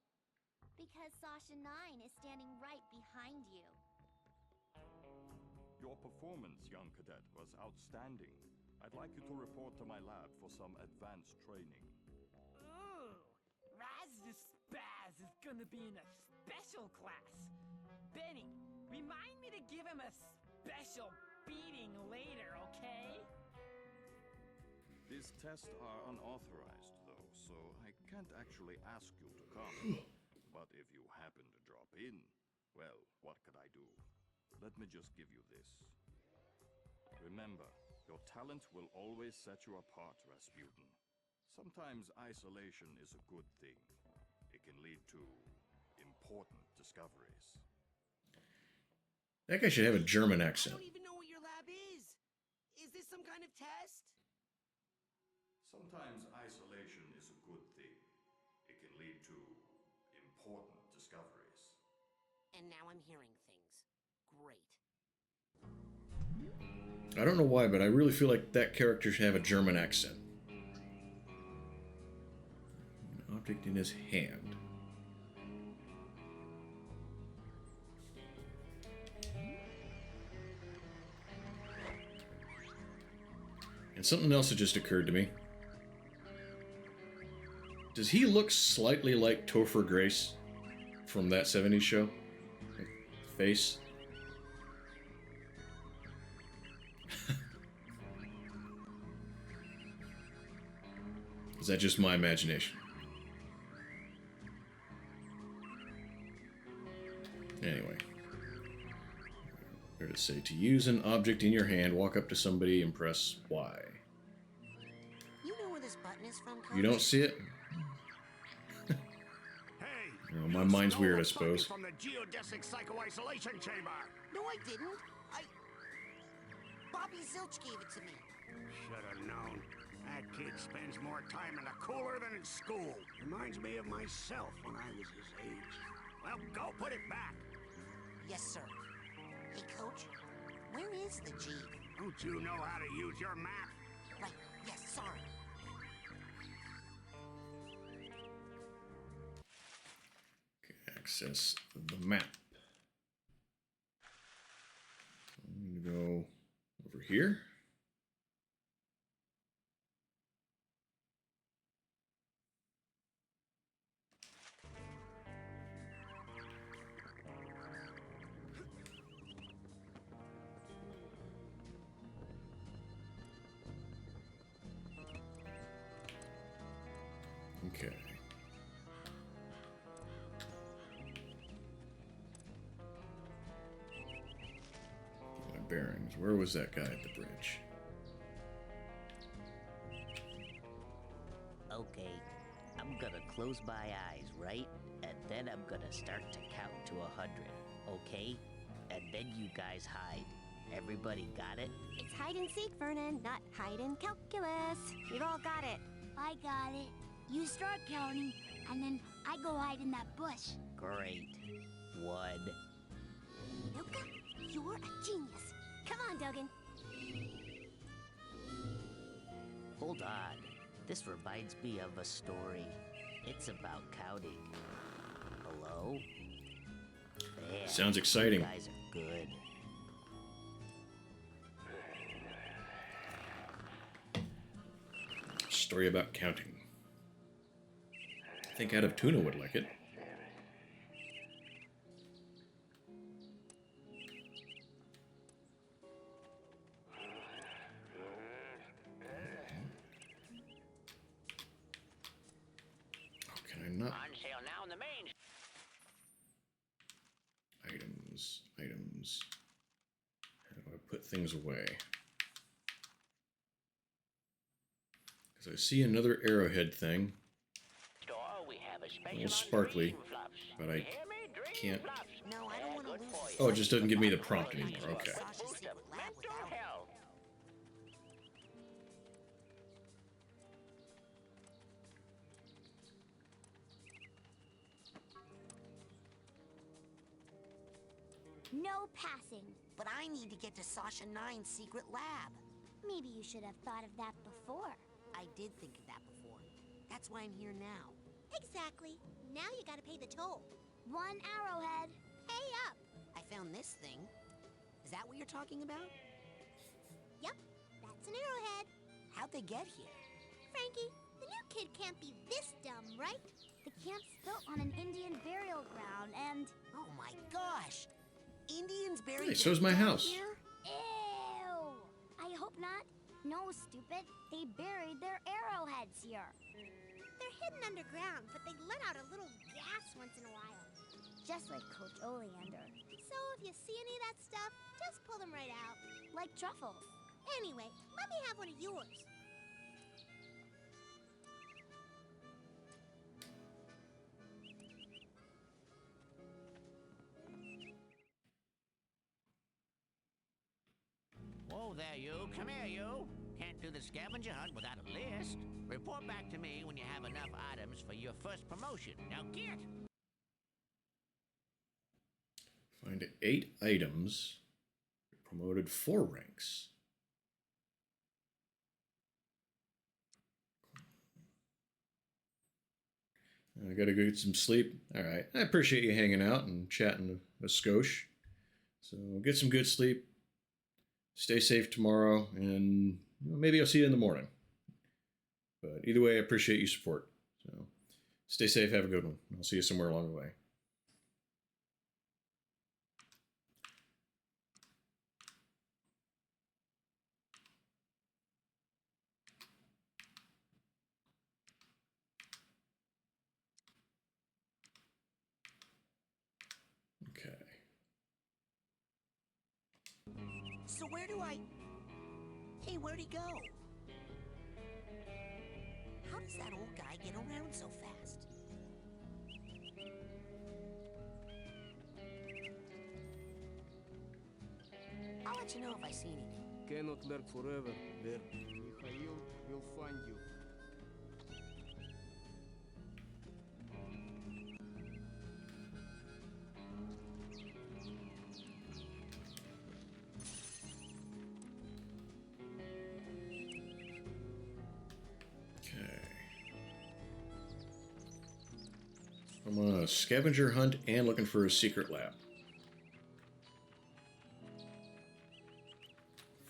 because Sasha 9 is standing right behind you. Your performance, young cadet, was outstanding. I'd like you to report to my lab for some advanced training. Ooh, Raz the Spaz is gonna be in a special class. Benny, remind me to give him a special beating later, okay? These tests are unauthorized, though, so I can't actually ask you to come. But if you happen to drop in, well, what could I do? Let me just give you this. Remember, your talent will always set you apart, Rasputin. Sometimes isolation is a good thing. It can lead to important discoveries. That guy should have a German I accent. don't even know what your lab is. Is this some kind of test? Sometimes isolation is a good thing. It can lead to important discoveries. And now I'm hearing things. Great. I don't know why, but I really feel like that character should have a German accent. An object in his hand. And something else had just occurred to me. Does he look slightly like Topher Grace from that 70s show? Like, face? Is that just my imagination? Anyway. Here to say, to use an object in your hand, walk up to somebody and press Y. You know where this button is from, Coach? You don't see it? Hey, Oh, my you mind's stole weird, I the button suppose. From the geodesic psycho-isolation chamber. No, I didn't. Bobby Zilch gave it to me. Should have known. That kid spends more time in the cooler than in school. Reminds me of myself when I was his age. Well, go put it back. Yes, sir. Hey, Coach, where is the G? Don't you know how to use your map? Right, yes, sorry. Access the map. I'm going to go over here. Okay. My bearings. Where was that guy at the bridge? Okay, I'm gonna close my eyes, right? And then I'm gonna start to count to 100, okay? And then you guys hide. Everybody got it? It's hide and seek, Vernon, not hide and calculus. We've all got it. I got it. You start counting, and then I go hide in that bush. Great. 1. Luca, you're a genius. Come on, Duggan. Hold on. This reminds me of a story. It's about counting. Hello? Man, Sounds exciting. You guys are good. Story about counting. I think Out of Tuna would like it. Oh, can I not? On sale now in the main. Items. How do I put things away? Because I see another arrowhead thing. Store, we have a A special little sparkly, on dream fluffs. but I You hear me? Dream can't. fluffs. No, I don't want to Good lose for this. you. Oh, it just doesn't give me the prompt anymore. Okay. Sasha's Boost secret of lab mental without it. health. No passing. But I need to get to Sasha 9's secret lab. Maybe you should have thought of that before. I did think of that before. That's why I'm here now. Exactly. Now you gotta pay the toll. 1 arrowhead. Pay up. I found this thing. Is that what you're talking about? Yep, that's an arrowhead. How'd they get here? Frankie, the new kid can't be this dumb, right? The camp's built on an Indian burial ground, and... Oh my gosh! Indians buried Hey, so's my their dead house. here? Ew! I hope not. No, stupid. They buried their arrowheads here. They're hidden underground, but they let out a little gas once in a while. Just like Coach Oleander. So if you see any of that stuff, just pull them right out. Like truffles. Anyway, let me have one of yours. Whoa there, you. Come here, you. Can't do the scavenger hunt without a list. Report back to me when you have enough items for your first promotion. Now get! Find 8 items. Promoted 4 ranks. I gotta go get some sleep. All right. I appreciate you hanging out and chatting a skosh. So get some good sleep. Stay safe tomorrow, and maybe I'll see you in the morning. But either way, I appreciate your support. So stay safe. Have a good one. I'll see you somewhere along the way. Okay. So where do I... Hey, where'd he go? How does that old guy get around so fast? I'll let you know if I see anything. Cannot lurk forever, there. Mikhail will find you. Okay. I'm on a scavenger hunt and looking for a secret lab.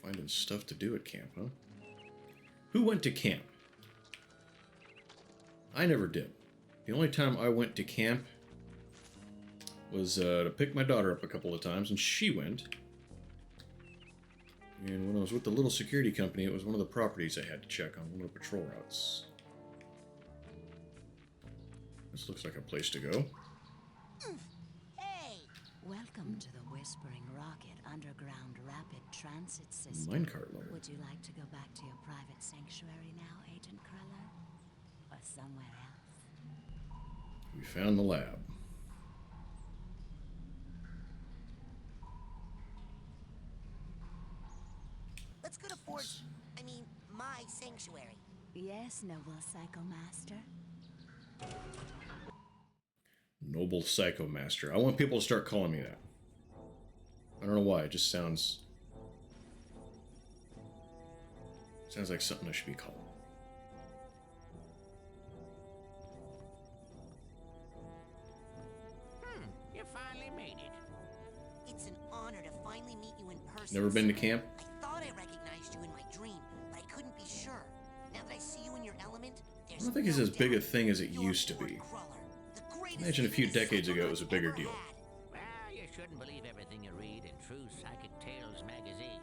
Finding stuff to do at camp, huh? Who went to camp? I never did. The only time I went to camp was to pick my daughter up a couple of times, and she went. And when I was with the little security company, it was one of the properties I had to check on one of the patrol routes. This looks like a place to go. Hey! Welcome to the Whispering Rocket Underground Rapid Transit System. Minecart level. Would you like to go back to your private sanctuary now, Agent Cruller? Or somewhere else? We found the lab. Let's go to my sanctuary. Yes, noble Psycho Master. Noble Psycho Master. I want people to start calling me that. I don't know why. It just sounds like something I should be called. You finally made it. It's an honor to finally meet you in person. Never been to camp? I thought I recognized you in my dream, but I couldn't be sure. Now that I see you in your element, I don't think it's as big a thing as it used to be. Imagine a few decades ago it was a bigger deal. Well, you shouldn't believe everything you read in True Psychic Tales magazine.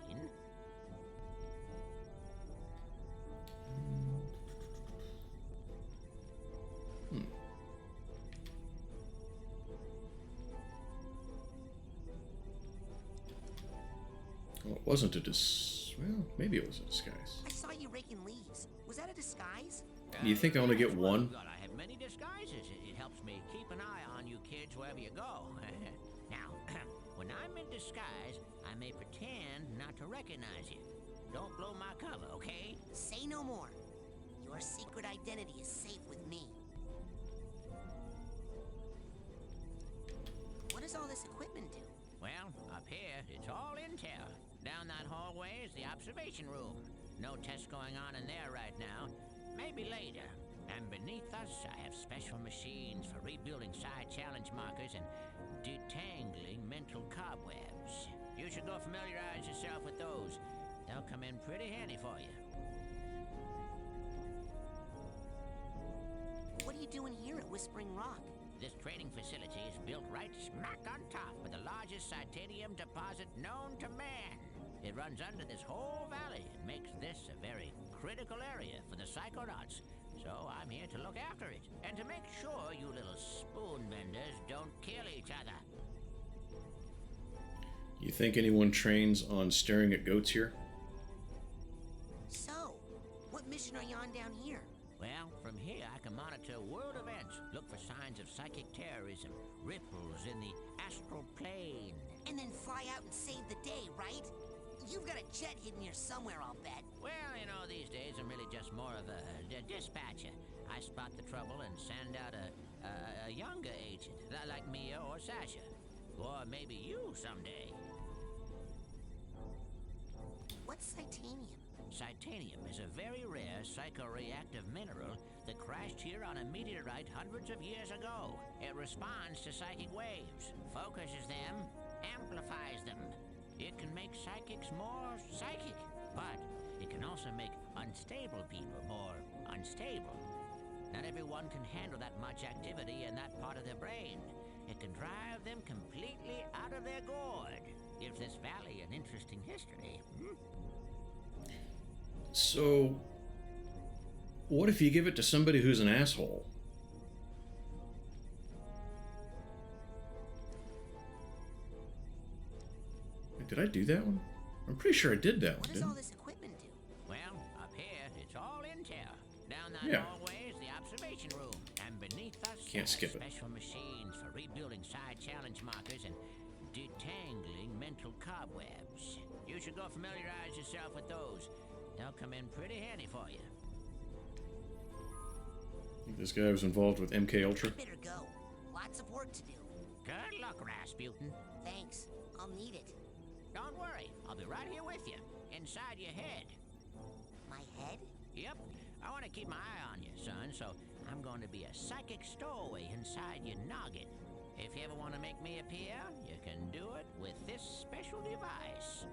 Well, it wasn't a well, maybe it was a disguise. I saw you raking leaves. Was that a disguise? You think I only get one? I have many disguises. It helps me keep an eye on you kids wherever you go. Now, when I'm in disguise, I may pretend not to recognize you. Don't blow my cover, okay? Say no more. Your secret identity is safe with me. What does all this equipment do? Well, up here, it's all intel. Down that hallway is the observation room. No tests going on in there right now. Maybe later. And beneath us, I have special machines for rebuilding side challenge markers and detangling mental cobwebs. You should go familiarize yourself with those. They'll come in pretty handy for you. What are you doing here at Whispering Rock? This training facility is built right smack on top of the largest titanium deposit known to man. It runs under this whole valley and makes this a very critical area for the Psychonauts. So I'm here to look after it, and to make sure you little spoon benders don't kill each other. You think anyone trains on staring at goats here? So, what mission are you on down here? Well, from here I can monitor world events, look for signs of psychic terrorism, ripples in the astral plane. And then fly out and save the day, right? You've got a jet hidden here somewhere, I'll bet. Well, you know, these days I'm really just more of a dispatcher. I spot the trouble and send out a younger agent, like Mia or Sasha. Or maybe you someday. What's Titanium? Titanium is a very rare psychoreactive mineral that crashed here on a meteorite hundreds of years ago. It responds to psychic waves, focuses them, amplifies them. It can make psychics more psychic, but it can also make unstable people more unstable. Not everyone can handle that much activity in that part of their brain. It can drive them completely out of their gourd. Gives this valley an interesting history. So, what if you give it to somebody who's an asshole? Wait, did I do that one? I'm pretty sure I did that one, What does all this equipment do? Well, up here, it's all intel. Down that hallway is the observation room. And beneath us, Can't skip it. special machines for rebuilding side challenge markers and detangling mental cobwebs. You should go familiarize yourself with those. They'll come in pretty handy for you. Think this guy was involved with MK Ultra? Better go. Lots of work to do. Good luck, Rasputin. Thanks. I'll need it. Don't worry, I'll be right here with you, inside your head. My head? Yep, I want to keep my eye on you, son, so I'm going to be a psychic stowaway inside your noggin. If you ever want to make me appear, you can do it with this special device.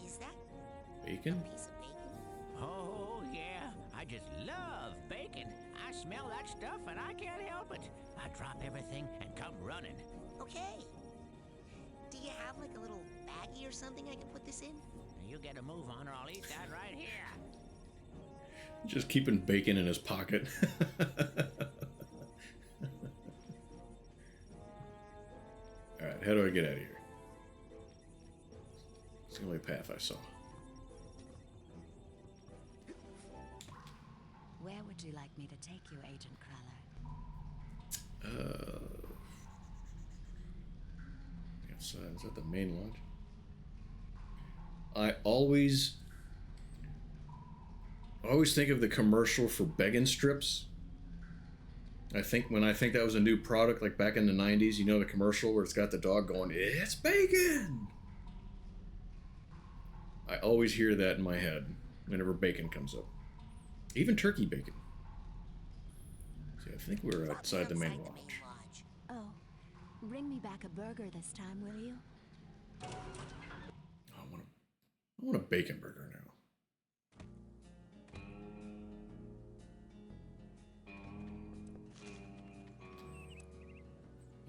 Is that Bacon? a piece of bacon? Oh, yeah, I just love bacon. I smell that stuff and I can't help it. I drop everything and come running. Okay. Do you have like a little baggie or something I can put this in? You get a move on or I'll eat that right here. Just keeping bacon in his pocket. how do I get out of here? It's the only path I saw. Where would you like me to take you, Agent Crawler? Outside. Is that the main launch? I always think of the commercial for Beggin' Strips. I think that was a new product, like back in the 90s, you know, the commercial where it's got the dog going, "It's bacon!" I always hear that in my head whenever bacon comes up. Even turkey bacon. See, I think we're outside the main lodge. Oh, bring me back a burger this time, will you? I want a bacon burger now.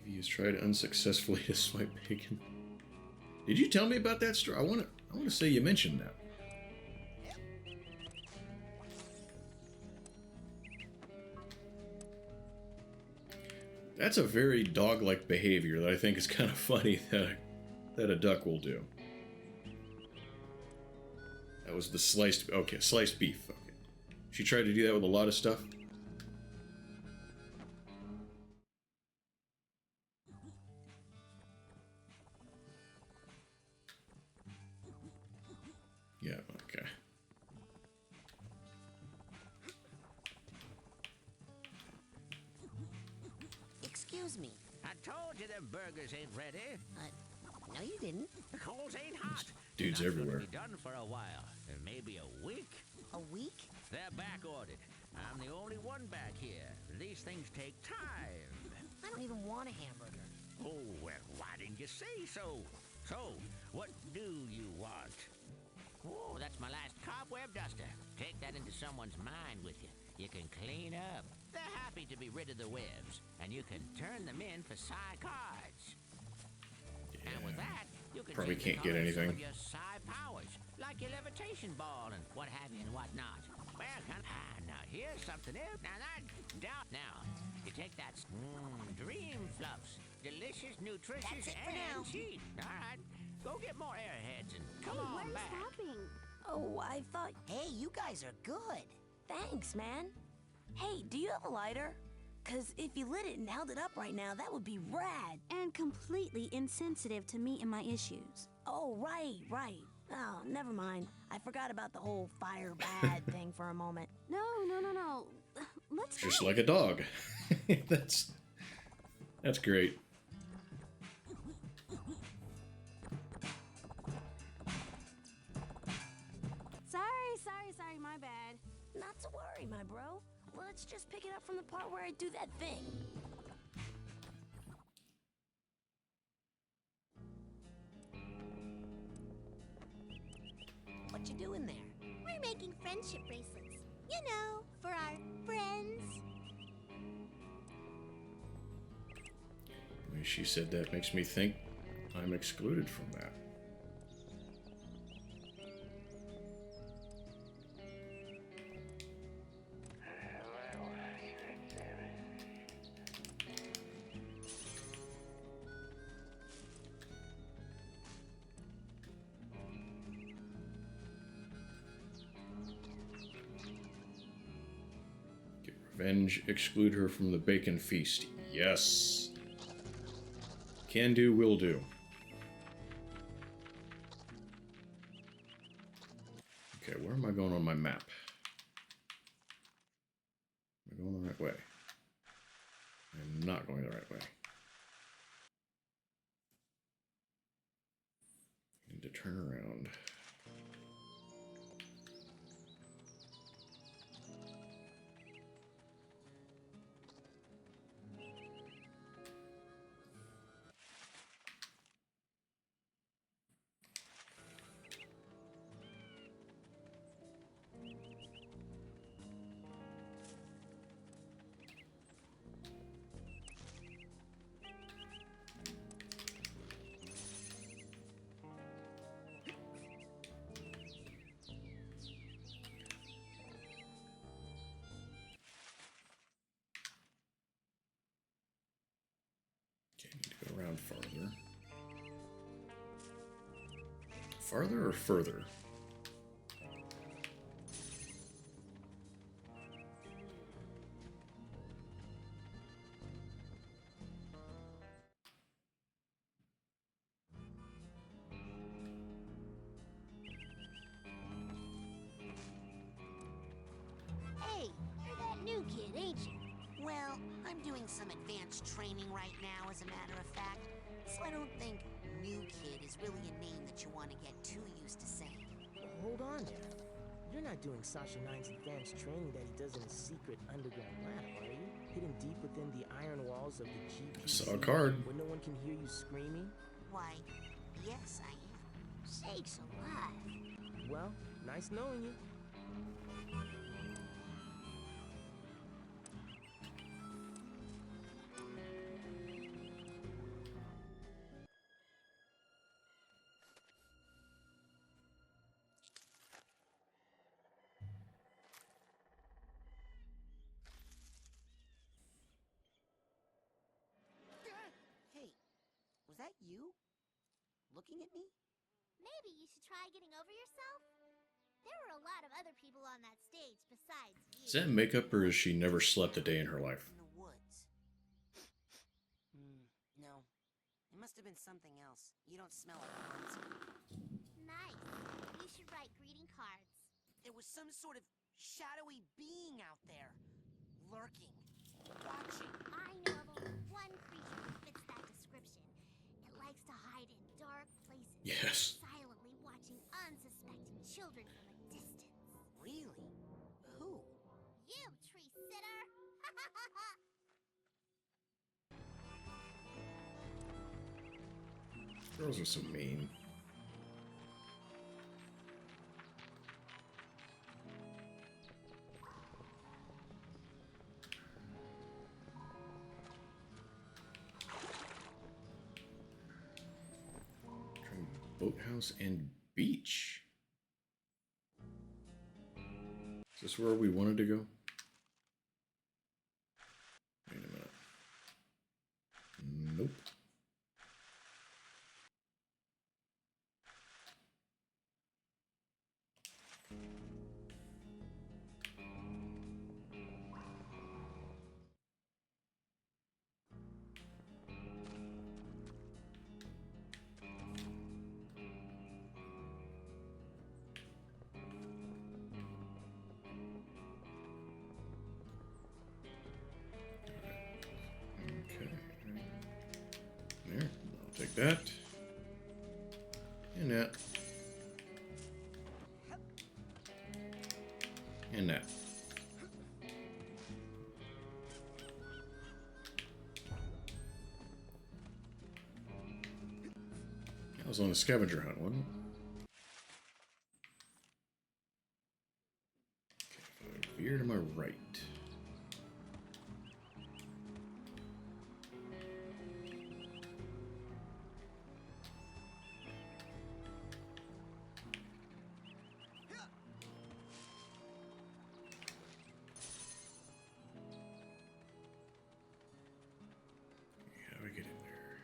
He's tried unsuccessfully to swipe bacon. Did you tell me about that story? I want to say you mentioned that. That's a very dog-like behavior that I think is kind of funny that a duck will do. That was the sliced beef. Okay. She tried to do that with a lot of stuff. Yeah, okay. Excuse me. I told you the burgers ain't ready. No, you didn't. The coals ain't hot. Dudes Not everywhere. Gonna be done for a while. Maybe a week. A week? They're back ordered. I'm the only one back here. These things take time. I don't even want a hamburger. Oh, well, why didn't you say so? So, what do you want? Oh, that's my last cobweb duster. Take that into someone's mind with you. You can clean up. They're happy to be rid of the webs, and you can turn them in for psi cards. Yeah. And with that, you can Probably change can't get the colors anything. of your psi powers, like your levitation ball and what have you and what not. Well, now here's something else. Now, you take that dream fluffs. Delicious, nutritious, That's it for now. and cheap. All right, go get more airheads and come on Where's back. stopping? Oh, I thought... Hey, you guys are good. Thanks, man. Hey, do you have a lighter? Because if you lit it and held it up right now, that would be rad. And completely insensitive to me and my issues. Oh, right. Oh, never mind. I forgot about the whole fire bad thing for a moment. No. Let's Just go. like a dog. That's great. Sorry, my bad. Not to worry, my bro. Let's just pick it up from the part where I do that thing. What you doing there? We're making friendship bracelets. You know, for our friends. The way she said that makes me think I'm excluded from that. Revenge, exclude her from the bacon feast. Yes. Can do, will do. Okay, where am I going on my map? Am I going the right way? I'm not going the right way. I need to turn around. Okay, I need to go around farther. Farther or further? Hey, you're that new kid, ain't you? Well, I'm doing some advanced training right now, as a matter of fact, so I don't think new kid is really a name that you want to get too used to saying. Hold on there. You're not doing Sasha Nine's advanced training that he does in his secret underground lab, are you? Hidden deep within the iron walls of the GPC, Saw a card. where no one can hear you screaming? Why, yes, I am. Sakes alive. Well, nice knowing you. Hey, was that you? Looking at me? Maybe you should try getting over yourself? There were a lot of other people on that stage besides you. Is that makeup or has she never slept a day in her life? In the woods. No. It must have been something else. You don't smell like a monster. Nice. You should write greeting cards. There was some sort of shadowy being out there. Lurking. Watching. I know of only one creature who fits that description. It likes to hide in dark places. Yes. Silently watching unsuspecting children from a distance. Really? Who? You, tree sitter! Girls are so mean. Boathouse and beach. Is this where we wanted to go? Wait a minute. Nope. Okay. There. I'll take that. And that. And that. That was on the scavenger hunt, wasn't it? Okay, if I veer to my right. How do we get in there?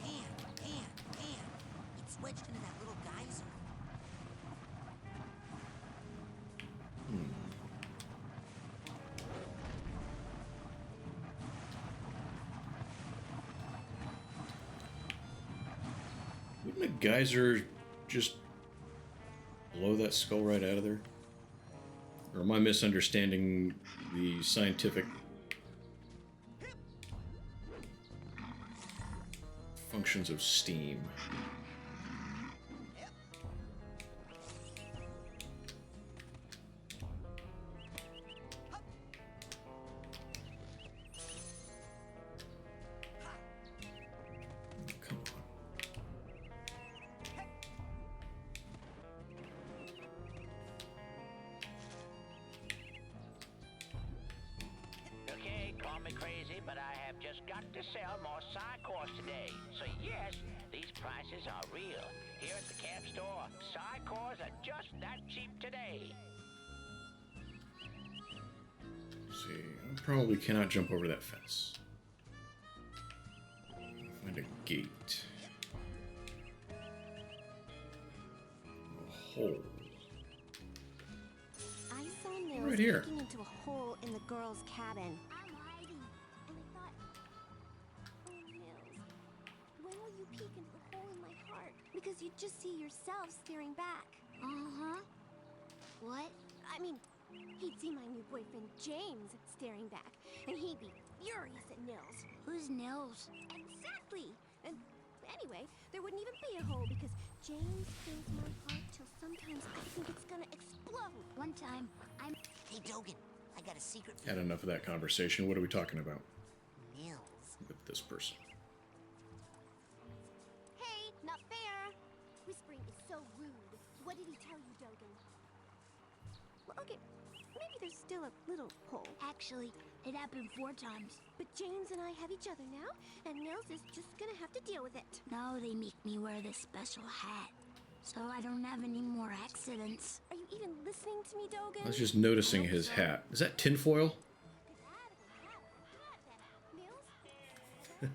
Man. It's wedged into that little geyser. Wouldn't a geyser just blow that skull right out of there? Or am I misunderstanding the scientific functions of steam? Come on. Okay, call me crazy, but I have just got to sell more Psychors today. So yes, these prices are real. Here at the camp store, Psychors are just that cheap today. See, I probably cannot jump over that fence. Find a gate. A hole. I saw Nils Right here. peeking into a hole in the girl's cabin. I'm hiding. And I thought, oh, Nils, when will you peek into the hole in my heart? Because you'd just see yourself staring back. Uh-huh. What? I mean, he'd see my new boyfriend James staring back, and he'd be furious at Nils. Who's Nils? Exactly. And anyway, there wouldn't even be a hole because James fills my heart till sometimes I think it's gonna explode. One time, Hey, Dogen, I got a secret for Had you. enough of that conversation. What are we talking about Nils. with this person? Hey, not fair. Whispering is so rude. What did he tell you, Dogen? Well, okay, maybe there's still a little hole. Actually, it happened 4 times. But James and I have each other now, and Nils is just gonna have to deal with it. Now they make me wear this special hat, so I don't have any more accidents. Are you even listening to me, Dogen? I was just noticing his hat. Is that tinfoil? Nils?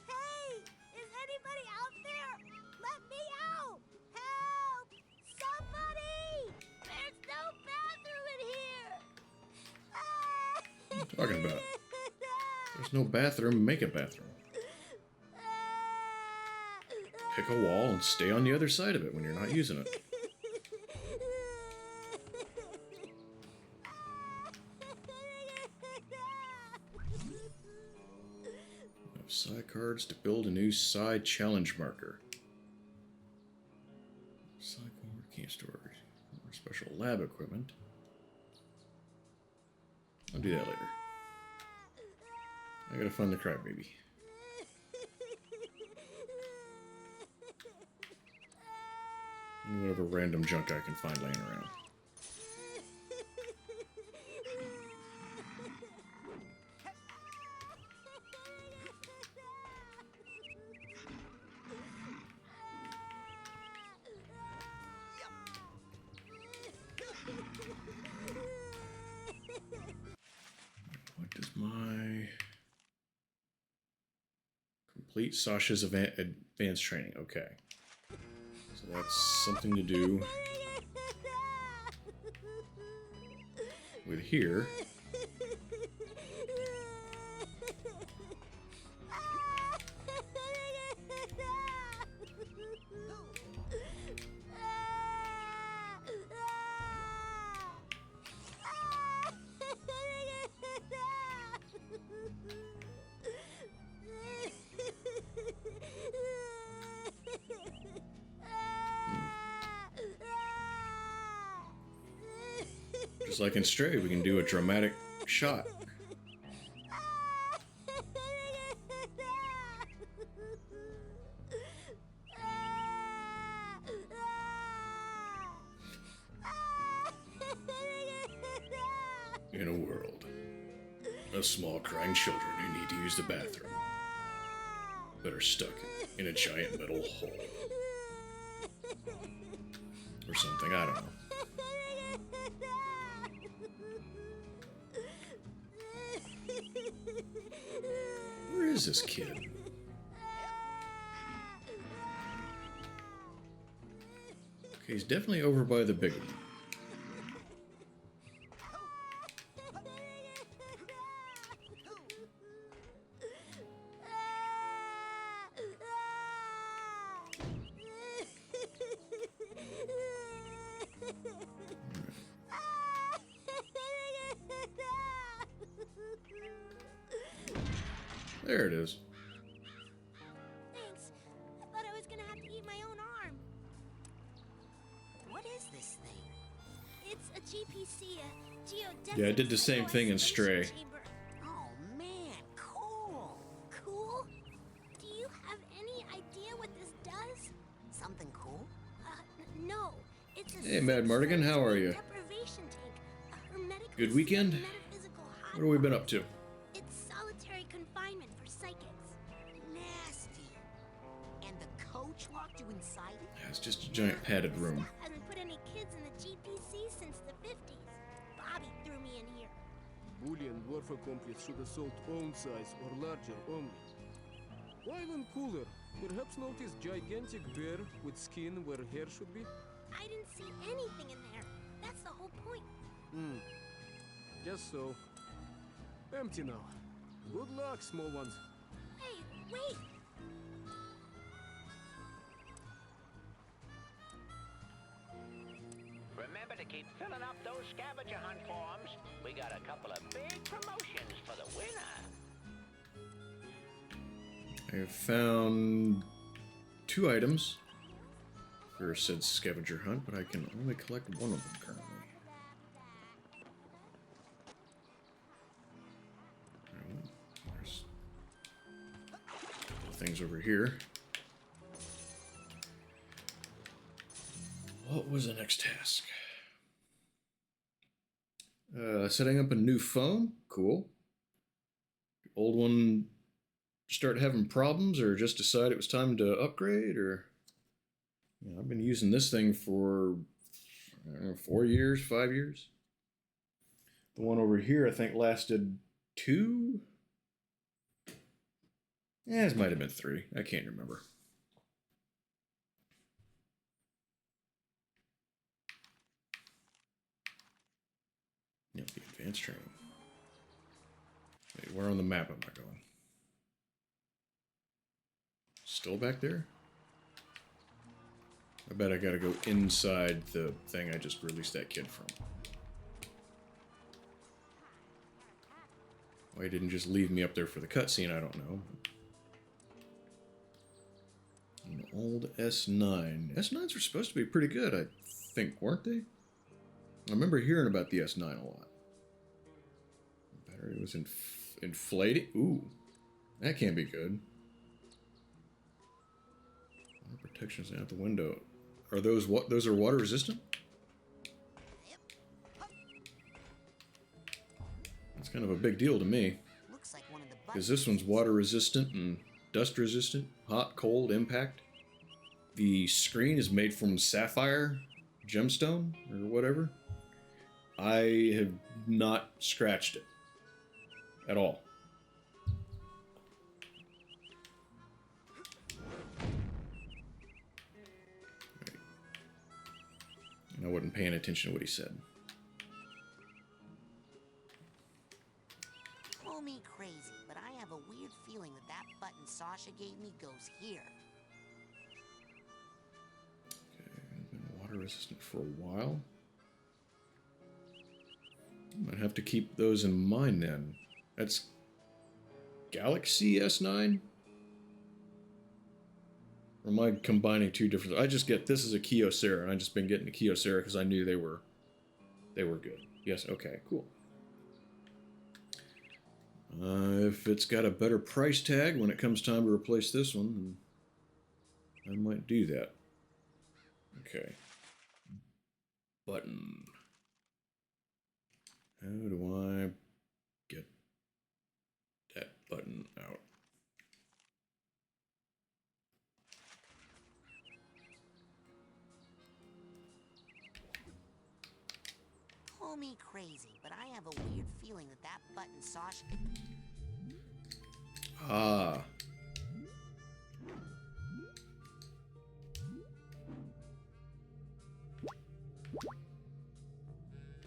Hey, is anybody out there? Let me out! Help! Somebody! There's no bathroom in here! What are you talking about? There's no bathroom. Make a bathroom. Pick a wall and stay on the other side of it when you're not using it. Side cards to build a new side challenge marker. Side card, can't store more special lab equipment. I'll do that later. I gotta find the crybaby. And whatever random junk I can find laying around. What does my... Complete Sasha's advanced training. Okay. So that's something to do with here. Just like in Stray, we can do a dramatic shot. In a world of small crying children who need to use the bathroom, but are stuck in a giant metal hole. Or something, I don't know. Where is this kid? Okay, he's definitely over by the big one. There it is. Thanks. I thought I was gonna have to eat my own arm. What is this thing? It's a GPC, a geodesic. Yeah, I did the same thing in Stray. chamber. Oh man, cool. Cool? Do you have any idea what this does? Something cool? No. It's a Hey, Mad Mardigan, how are you? deprivation tank, a hermetic Good weekend? Metaphysical hot What have we been up to? It's solitary confinement for psychics. Nasty. And the coach locked you inside it? Yeah, it's just a giant padded room. Staff hasn't put any kids in the GPC since the 50s. Bobby threw me in here. Bully and Dwarf accomplice should assault own size or larger only. Or even cooler, perhaps notice gigantic bear with skin where hair should be? I didn't see anything in there. That's the whole point. Just so. Empty now. Good luck, small ones. Hey, wait! Remember to keep filling up those scavenger hunt forms. We got a couple of big promotions for the winner. I have found 2 items for said scavenger hunt, but I can only collect one of them currently. There's a couple of things over here. What was the next task? Setting up a new phone. Cool. Old one start having problems, or just decide it was time to upgrade, or I've been using this thing for I don't know, 4 years, 5 years. The one over here I think lasted 2. Yeah, it might have been 3. I can't remember. Yep, the advanced training. Wait, where on the map am I going? Still back there? I bet I gotta go inside the thing I just released that kid from. Why he didn't just leave me up there for the cutscene, I don't know. An old S9. S9s were supposed to be pretty good, I think, weren't they? I remember hearing about the S9 a lot. The battery was inflated. Ooh, that can't be good. Water protection's out the window. Are those what? Those are water resistant? That's kind of a big deal to me. Looks like one of the Because this one's water resistant and dust resistant, hot, cold, impact. The screen is made from sapphire gemstone or whatever. I have not scratched it at all. Right. And I wasn't paying attention to what he said. Call me crazy, but I have a weird feeling that that button Sasha gave me goes here. Okay, been water resistant for a while. Might have to keep those in mind then. That's Galaxy S9? Or am I combining 2 different? I just get this is a Kyocera, and I've just been getting the Kyocera because I knew they were good. Yes, okay, cool. If it's got a better price tag when it comes time to replace this one, then I might do that. Okay. Button. How do I get that button out? Call me crazy, but I have a weird feeling that that button Sasha... Ah.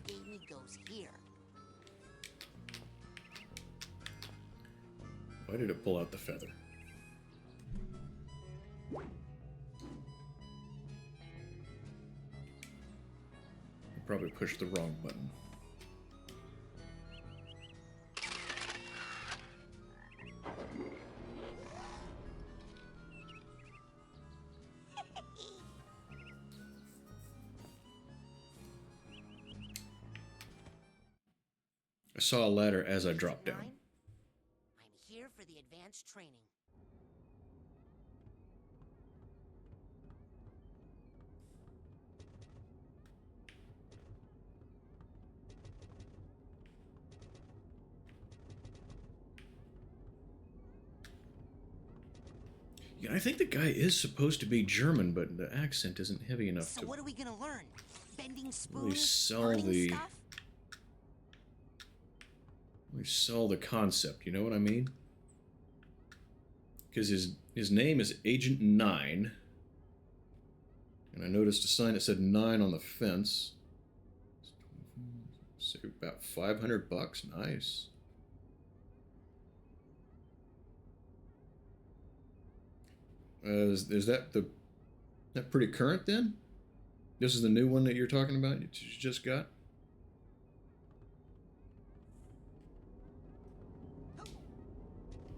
gave me goes here. Why did it pull out the feather? I probably pushed the wrong button. I saw a ladder as I dropped down. I'm here for the advanced training. Yeah, I think the guy is supposed to be German, but the accent isn't heavy enough So to what are we gonna learn? Bending really spoons? sell burning the stuff? really sell the concept. You know what I mean? Because his name is Agent 9, and I noticed a sign that said 9 on the fence. So about $500. Nice. Is that pretty current then? This is the new one that you're talking about that you just got?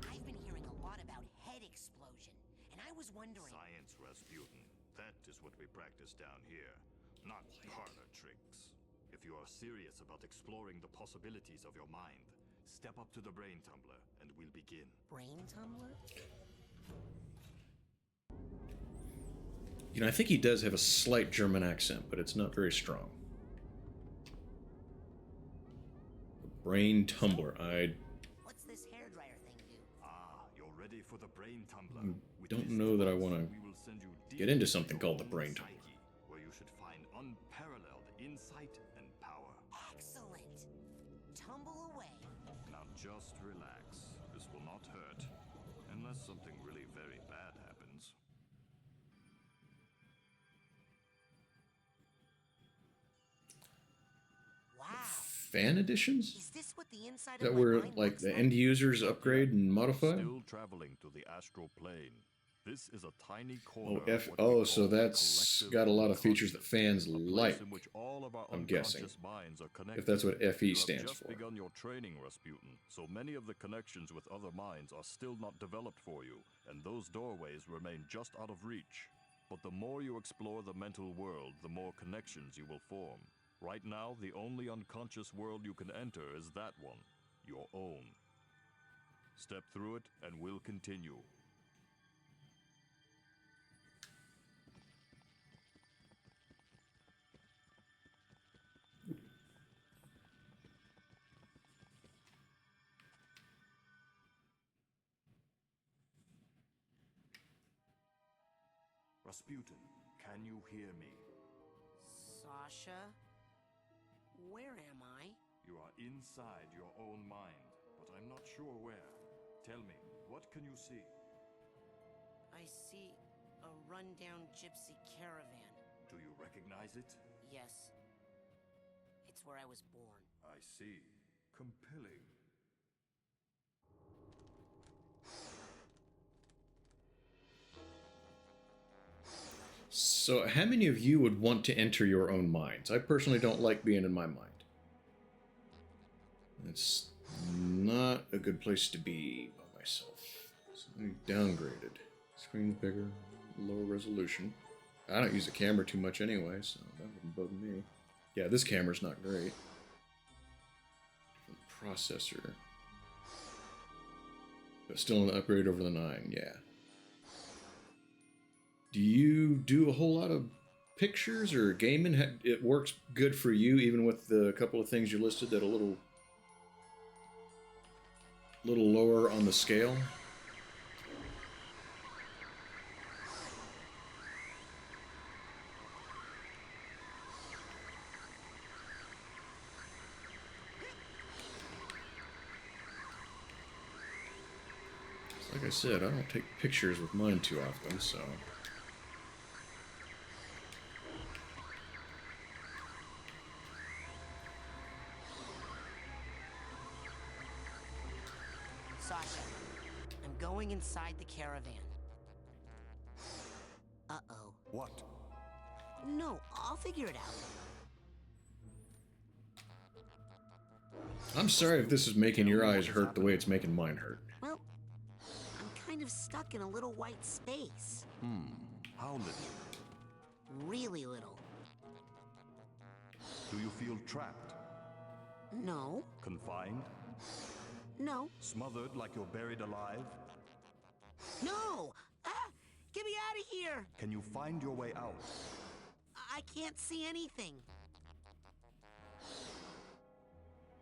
I've been hearing a lot about head explosion, and I was wondering... Science, Rasputin. That is what we practice down here, not parlor tricks. If you are serious about exploring the possibilities of your mind, step up to the brain tumbler, and we'll begin. Brain tumbler? You know, I think he does have a slight German accent, but it's not very strong. Brain tumbler. What's this hairdryer thing do? Ah, you're ready for the brain tumbler. With don't this know that I device, want to we will send you get deep into something called the your brain own tumbler. psyche, where you should find unparalleled insight and power. Excellent. Tumble away. Now just relax. This will not hurt. Unless something really very bad happens. Wow. Fan editions? Is this what the inside Is that of my where mind like looks the like? end users upgrade and modify? Still traveling to the astral plane. This is a tiny Oh, corner. of what we oh, call so the that's collective got a lot of features that unconscious, fans a place like. in which all of our I'm guessing. unconscious minds are If that's what connected. FE You have stands just for. begun your training, Rasputin, so many of the connections with other minds are still not developed for you, and those doorways remain just out of reach. But the more you explore the mental world, the more connections you will form. Right now, the only unconscious world you can enter is that one, your own. Step through it, and we'll continue. Rasputin, can you hear me? Sasha? Where am I? You are inside your own mind, but I'm not sure where. Tell me, what can you see? I see a rundown gypsy caravan. Do you recognize it? Yes. It's where I was born. I see. Compelling. So, how many of you would want to enter your own minds? I personally don't like being in my mind. It's not a good place to be by myself. So I downgraded. Screen's bigger, lower resolution. I don't use the camera too much anyway, so that wouldn't bug me. Yeah, this camera's not great. Different processor. But still an upgrade over the 9, yeah. Do you do a whole lot of pictures or gaming? It works good for you, even with the couple of things you listed that are a little lower on the scale? Like I said, I don't take pictures with mine too often, so... Sasha, I'm going inside the caravan. Uh-oh. What? No, I'll figure it out. I'm sorry if this is making your eyes hurt the way it's making mine hurt. Well, I'm kind of stuck in a little white space. How little? Really little. Do you feel trapped? No. Confined? No. Smothered like you're buried alive? No! Ah! Get me out of here! Can you find your way out? I can't see anything.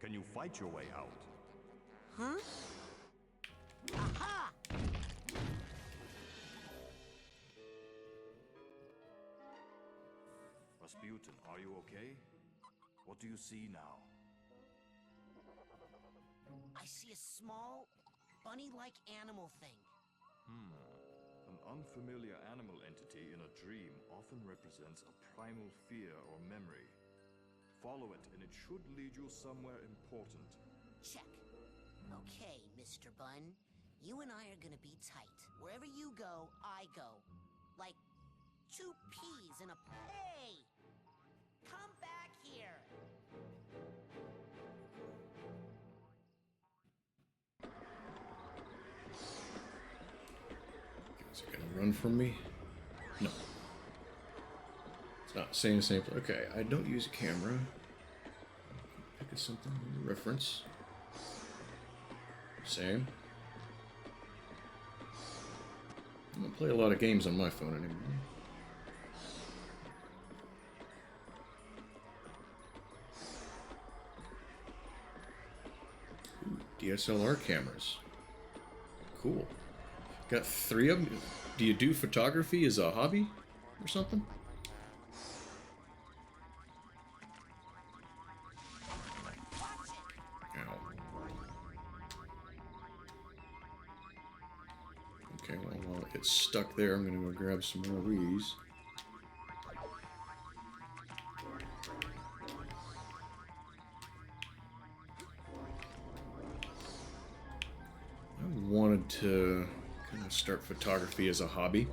Can you fight your way out? Huh? Aha! Rasputin, are you okay? What do you see now? I see a small, bunny-like animal thing. An unfamiliar animal entity in a dream often represents a primal fear or memory. Follow it, and it should lead you somewhere important. Check. Okay, Mr. Bun. You and I are gonna be tight. Wherever you go, I go. Like two peas in a... Hey! Come back here! Is it gonna run from me? No. It's not saying the same thing. Okay, I don't use a camera. Pick at something, reference. Same. I don't play a lot of games on my phone anymore. Ooh, DSLR cameras. Cool. Got 3 of them. Do you do photography as a hobby or something? Ow. Okay, well, while it's stuck there, I'm gonna go grab some more of these. I wanted to kind of start photography as a hobby.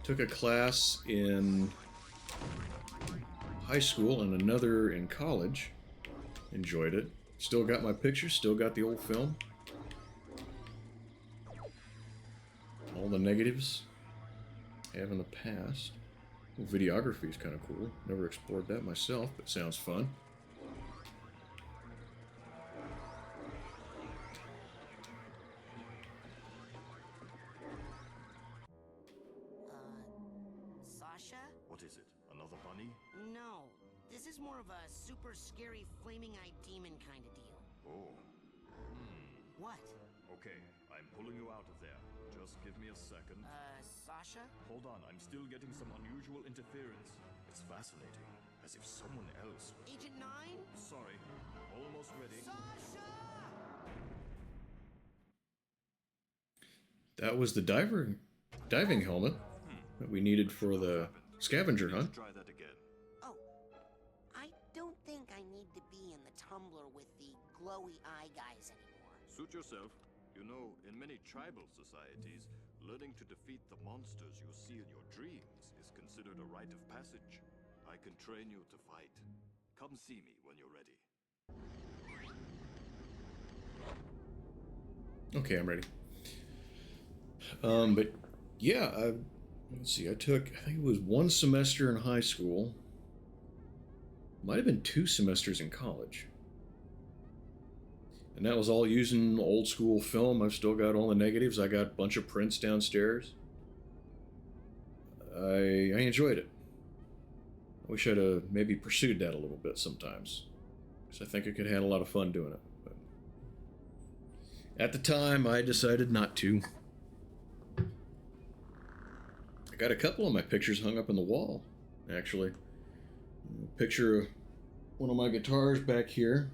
Took a class in high school and another in college. Enjoyed it. Still got my pictures, still got the old film. All the negatives I have in the past. Well, videography is kind of cool. Never explored that myself, but sounds fun. Sasha? What is it? Another bunny? No. This is more of a super scary flaming-eyed demon kind of deal. Oh. What? Okay, I'm pulling you out of there. Just give me a second. Sasha? Hold on, I'm still getting some unusual interference. It's fascinating, as if someone else... Agent 9? Sorry, almost ready. Sasha! That was the diving helmet that we needed for the scavenger hunt. Try that again. Oh, I don't think I need to be in the tumbler with the glowy eye guys anymore. Suit yourself. You know, in many tribal societies, learning to defeat the monsters you see in your dreams is considered a rite of passage. I can train you to fight. Come see me when you're ready. Okay, I'm ready. But yeah, let's see. I think it was 1 semester in high school. Might have been 2 semesters in college. And that was all using old school film. I've still got all the negatives. I got a bunch of prints downstairs. I enjoyed it. I wish I'd have maybe pursued that a little bit sometimes, because I think I could have had a lot of fun doing it. But at the time, I decided not to. I got a couple of my pictures hung up on the wall, actually. A picture of one of my guitars back here,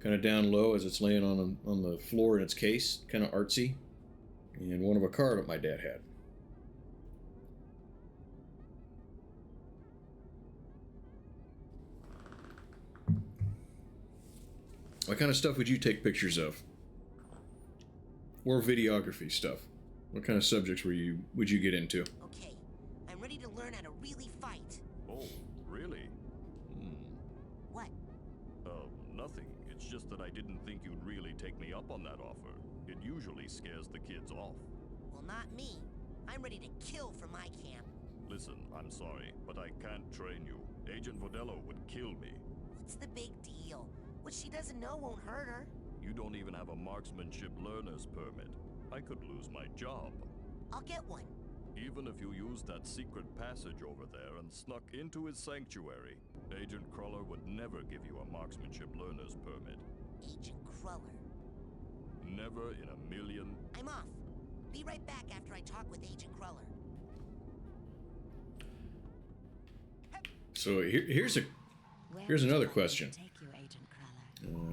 kind of down low as it's laying on the floor in its case, kind of artsy, and one of a car that my dad had. What kind of stuff would you take pictures of? Or videography stuff? What kind of subjects would you get into? Okay, I'm ready to learn how to really fight. Oh, really? What? Nothing. It's just that I didn't think you'd really take me up on that offer. It usually scares the kids off. Well, not me. I'm ready to kill for my camp. Listen, I'm sorry, but I can't train you. Agent Vodello would kill me. What's the big deal? What she doesn't know won't hurt her. You don't even have a marksmanship learner's permit. I could lose my job. I'll get one. Even if you used that secret passage over there and snuck into his sanctuary, Agent Cruller would never give you a marksmanship learner's permit. Agent Cruller. Never in a million. I'm off. Be right back after I talk with Agent Cruller. So here's another question.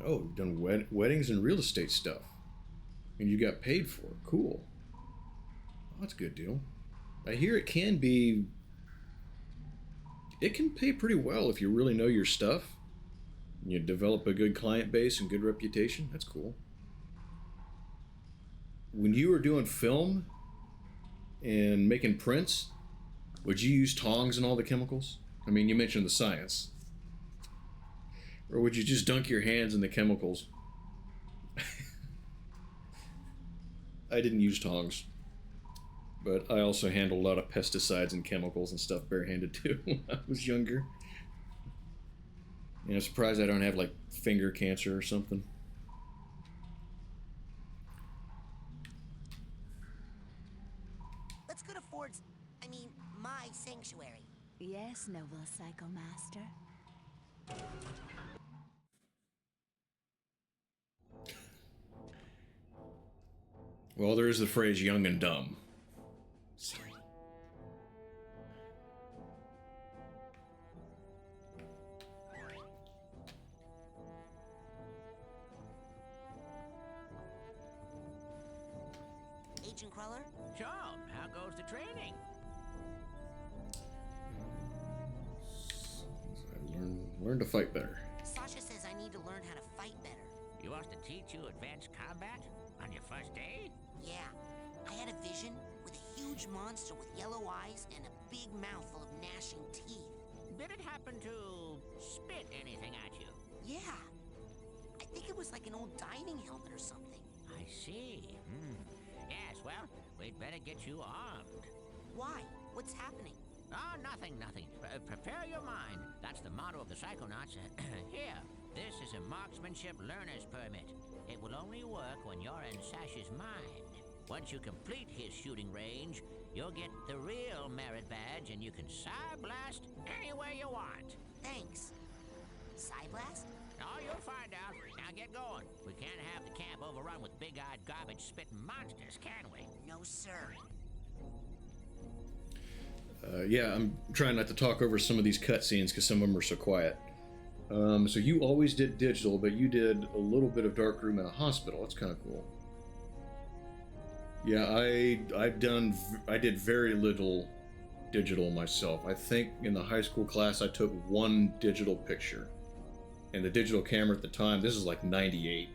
Oh, you've done weddings and real estate stuff, and you got paid for it. Cool. Oh, that's a good deal. I hear it can pay pretty well if you really know your stuff. You develop a good client base and good reputation. That's cool. When you were doing film and making prints, would you use tongs and all the chemicals? I mean, you mentioned the science. Or would you just dunk your hands in the chemicals? I didn't use tongs. But I also handled a lot of pesticides and chemicals and stuff barehanded too when I was younger. I'm surprised I don't have like finger cancer or something. Let's go to my sanctuary. Yes, noble Psycho Master. Well, there is the phrase young and dumb. Sorry. Agent Cruller? So, how goes the training? I learn to fight better. Sasha says I need to learn how to fight better. He wants to teach you advanced combat on your first day? Yeah. I had a vision with a huge monster with yellow eyes and a big mouth full of gnashing teeth. Did it happen to spit anything at you? Yeah. I think it was like an old diving helmet or something. I see. Yes, well, we'd better get you armed. Why? What's happening? Oh, nothing. Prepare your mind. That's the motto of the Psychonauts. Here, this is a marksmanship learner's permit. It will only work when you're in Sash's mind. Once you complete his shooting range, you'll get the real merit badge and you can Psy-Blast anywhere you want. Thanks. Psy-Blast? Oh, you'll find out. Now get going. We can't have the camp overrun with big-eyed garbage-spitting monsters, can we? No, sir. Yeah, I'm trying not to talk over some of these cutscenes because some of them are so quiet. So you always did digital, but you did a little bit of darkroom in a hospital. That's kind of cool. Yeah, I did very little digital myself. I think in the high school class I took one digital picture. And the digital camera at the time, this is like 98.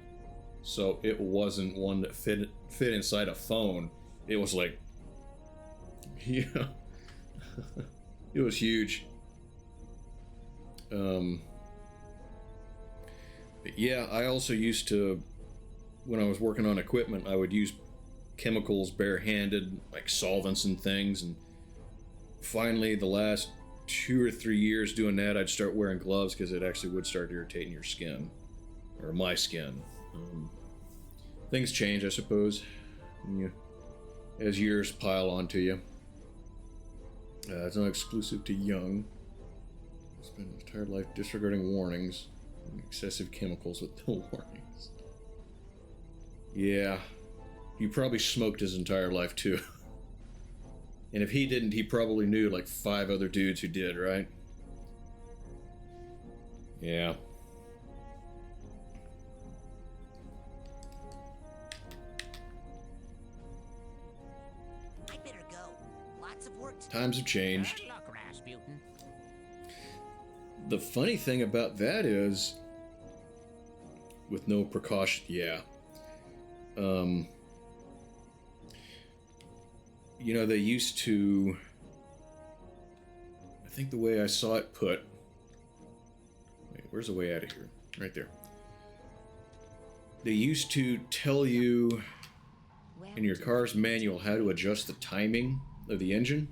So it wasn't one that fit inside a phone. It was like, yeah. It was huge. But yeah, I also used to, when I was working on equipment, I would use chemicals barehanded, like solvents and things. And finally, the last 2 or 3 years doing that, I'd start wearing gloves because it actually would start irritating your skin, or my skin. Things change, I suppose, as years pile onto you. It's not exclusive to young. Spend his entire life disregarding warnings and excessive chemicals with no warnings. Yeah, he probably smoked his entire life too. And if he didn't, he probably knew like 5 other dudes who did, right? Yeah. I better go. Lots of work to do. Times have changed. Good luck, Rasputin. The funny thing about that is, with no precaution, yeah. You know, they used to, I think the way I saw it put, wait, where's the way out of here? Right there. They used to tell you in your car's manual how to adjust the timing of the engine.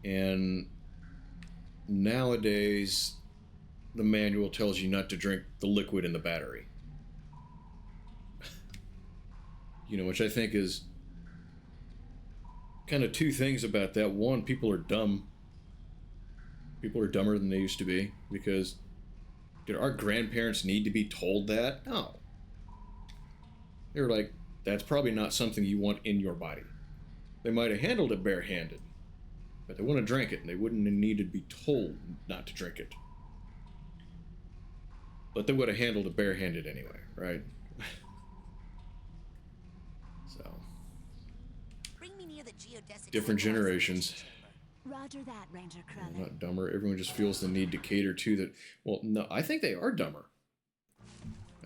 And nowadays, the manual tells you not to drink the liquid in the battery. You know, which I think is kind of 2 things about that. One, people are dumb. People are dumber than they used to be, because did our grandparents need to be told that? No. They're like, that's probably not something you want in your body. They might have handled it barehanded, But they want to drink it, and they wouldn't need to be told not to drink it. But they would have handled it barehanded anyway, right? So. Bring me near the geodesic Different generations. Roger that, Ranger They're Krillin. not dumber. Everyone just feels the need to cater to that. Well, no, I think they are dumber.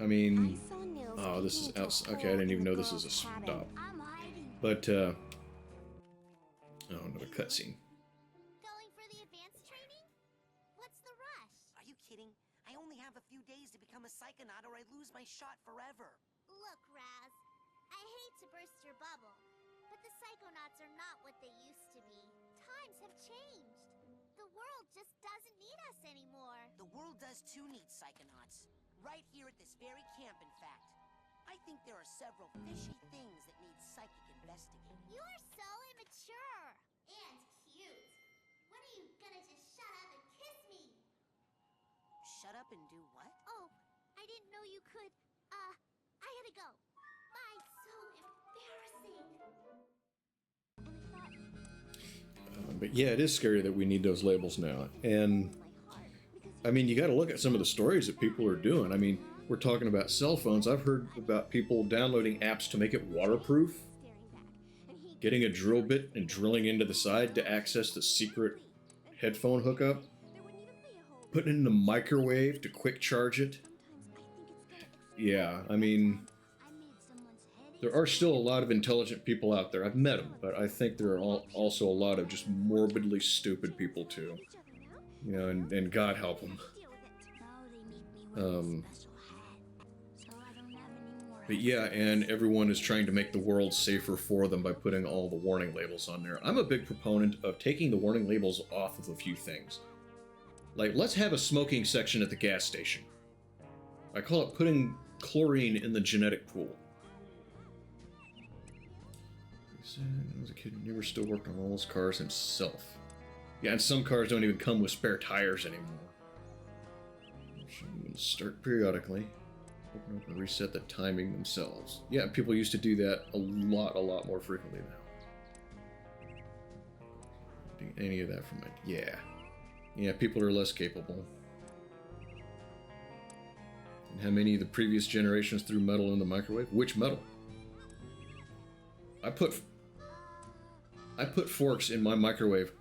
I mean, oh, this is outside. Okay, I didn't even know this was a stop. But, oh, another cutscene. Going for the advanced training? What's the rush? Are you kidding? I only have a few days to become a Psychonaut or I lose my shot forever. Look, Raz, I hate to burst your bubble, but the Psychonauts are not what they used to be. Times have changed. The world just doesn't need us anymore. The world does too need Psychonauts. Right here at this very camp, in fact. I think there are several fishy things that need psychic investigating. You're so immature. And cute. When are you gonna just shut up and kiss me? Shut up and do what? Oh, I didn't know you could. I gotta go. Bye, so embarrassing. But yeah, it is scary that we need those labels now. And, I mean, you got to look at some of the stories that people are doing. I mean, we're talking about cell phones. I've heard about people downloading apps to make it waterproof, getting a drill bit and drilling into the side to access the secret headphone hookup, putting it in the microwave to quick charge it. Yeah, I mean, there are still a lot of intelligent people out there. I've met them, but I think there are also a lot of just morbidly stupid people too. You know, and God help them. But yeah, and everyone is trying to make the world safer for them by putting all the warning labels on there. I'm a big proponent of taking the warning labels off of a few things. Like, let's have a smoking section at the gas station. I call it putting chlorine in the genetic pool. He said when I was a kid, he never still worked on all his cars himself. Yeah, and some cars don't even come with spare tires anymore. Start periodically. Open up and reset the timing themselves. Yeah, people used to do that a lot more frequently now. Doing any of that from my... Yeah, people are less capable. And how many of the previous generations threw metal in the microwave? Which metal? I put forks in my microwave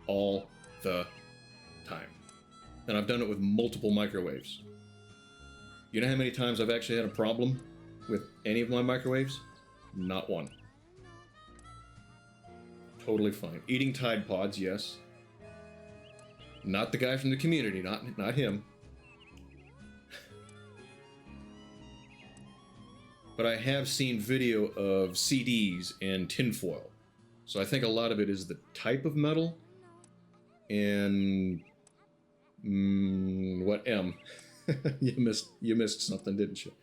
all the time. And I've done it with multiple microwaves. You know how many times I've actually had a problem with any of my microwaves? Not one. Totally fine. Eating Tide Pods, yes. Not the guy from the community, not him. But I have seen video of CDs and tinfoil. So I think a lot of it is the type of metal and what M? you missed something, didn't you?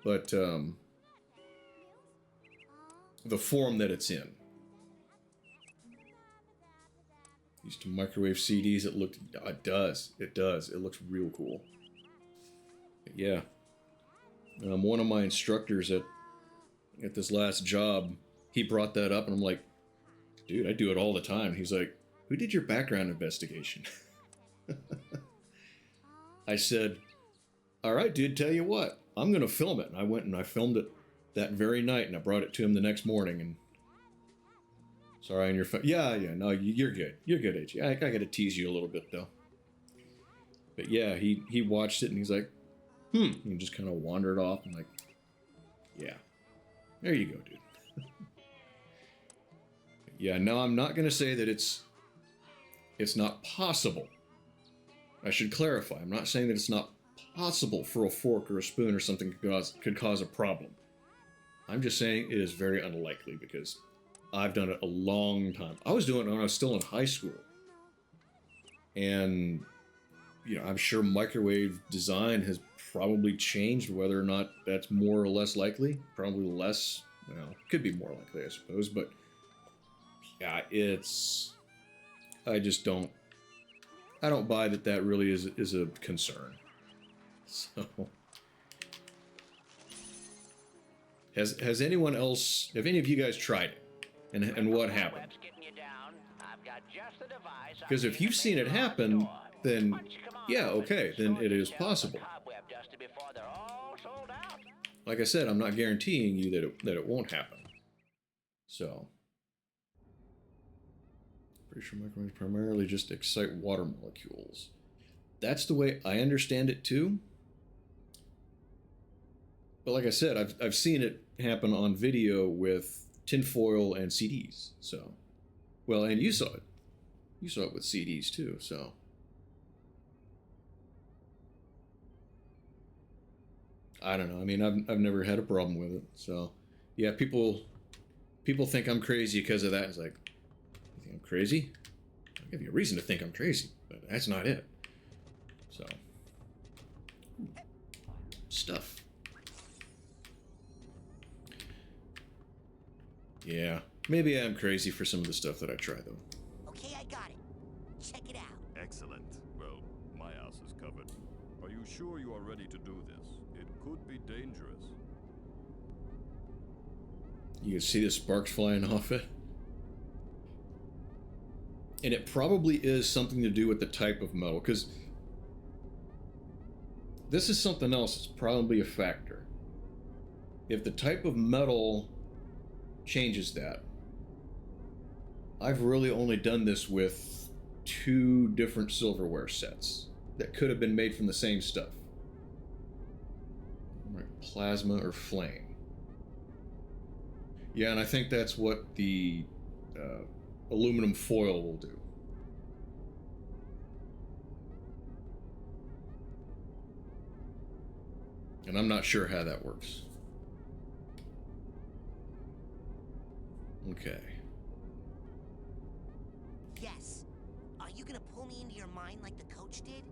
But the form that it's in. Used to microwave CDs. It does. It looks real cool. But yeah. One of my instructors at this last job, he brought that up, and I'm like, dude, I do it all the time. He's like, who did your background investigation? I said, all right, dude, tell you what, I'm going to film it. And I went and I filmed it that very night, and I brought it to him the next morning. And sorry, on your phone. Yeah, no, you're good. You're good, AJ. I got to tease you a little bit, though. But yeah, he watched it, and he's like, and he just kind of wandered off. And like, yeah, there you go, dude. Yeah, no, I'm not going to say that it's not possible. I should clarify. I'm not saying that it's not possible for a fork or a spoon or something could cause a problem. I'm just saying it is very unlikely because I've done it a long time. I was doing it when I was still in high school. And, you know, I'm sure microwave design has probably changed. Whether or not that's more or less likely. Probably less. Well, could be more likely, I suppose. But, yeah, I don't buy that really is a concern. So, have any of you guys tried it? And what happened? Getting you down. I've got Because if you've seen it happen, then yeah, okay, then it is possible. Like I said, I'm not guaranteeing you that it won't happen. So, pretty sure microwaves primarily just excite water molecules. That's the way I understand it too. But like I said, I've seen it happen on video with tinfoil and CDs. So, well, and you saw it. You saw it with CDs too. So, I don't know. I mean, I've never had a problem with it. So, yeah, people think I'm crazy because of that. It's like, you think I'm crazy? I'll give you a reason to think I'm crazy, but that's not it. So, stuff. Yeah, maybe I'm crazy for some of the stuff that I try, though. Okay, I got it. Check it out. Excellent. Well, my ass is covered. Are you sure you are ready to do this? It could be dangerous. You can see the sparks flying off it. And it probably is something to do with the type of metal, because this is something else that's probably a factor. If the type of metal changes that. I've really only done this with 2 different silverware sets that could have been made from the same stuff. Right, plasma or flame. Yeah, and I think that's what the aluminum foil will do. And I'm not sure how that works. Okay. Yes. Are you gonna pull me into your mind like the coach did?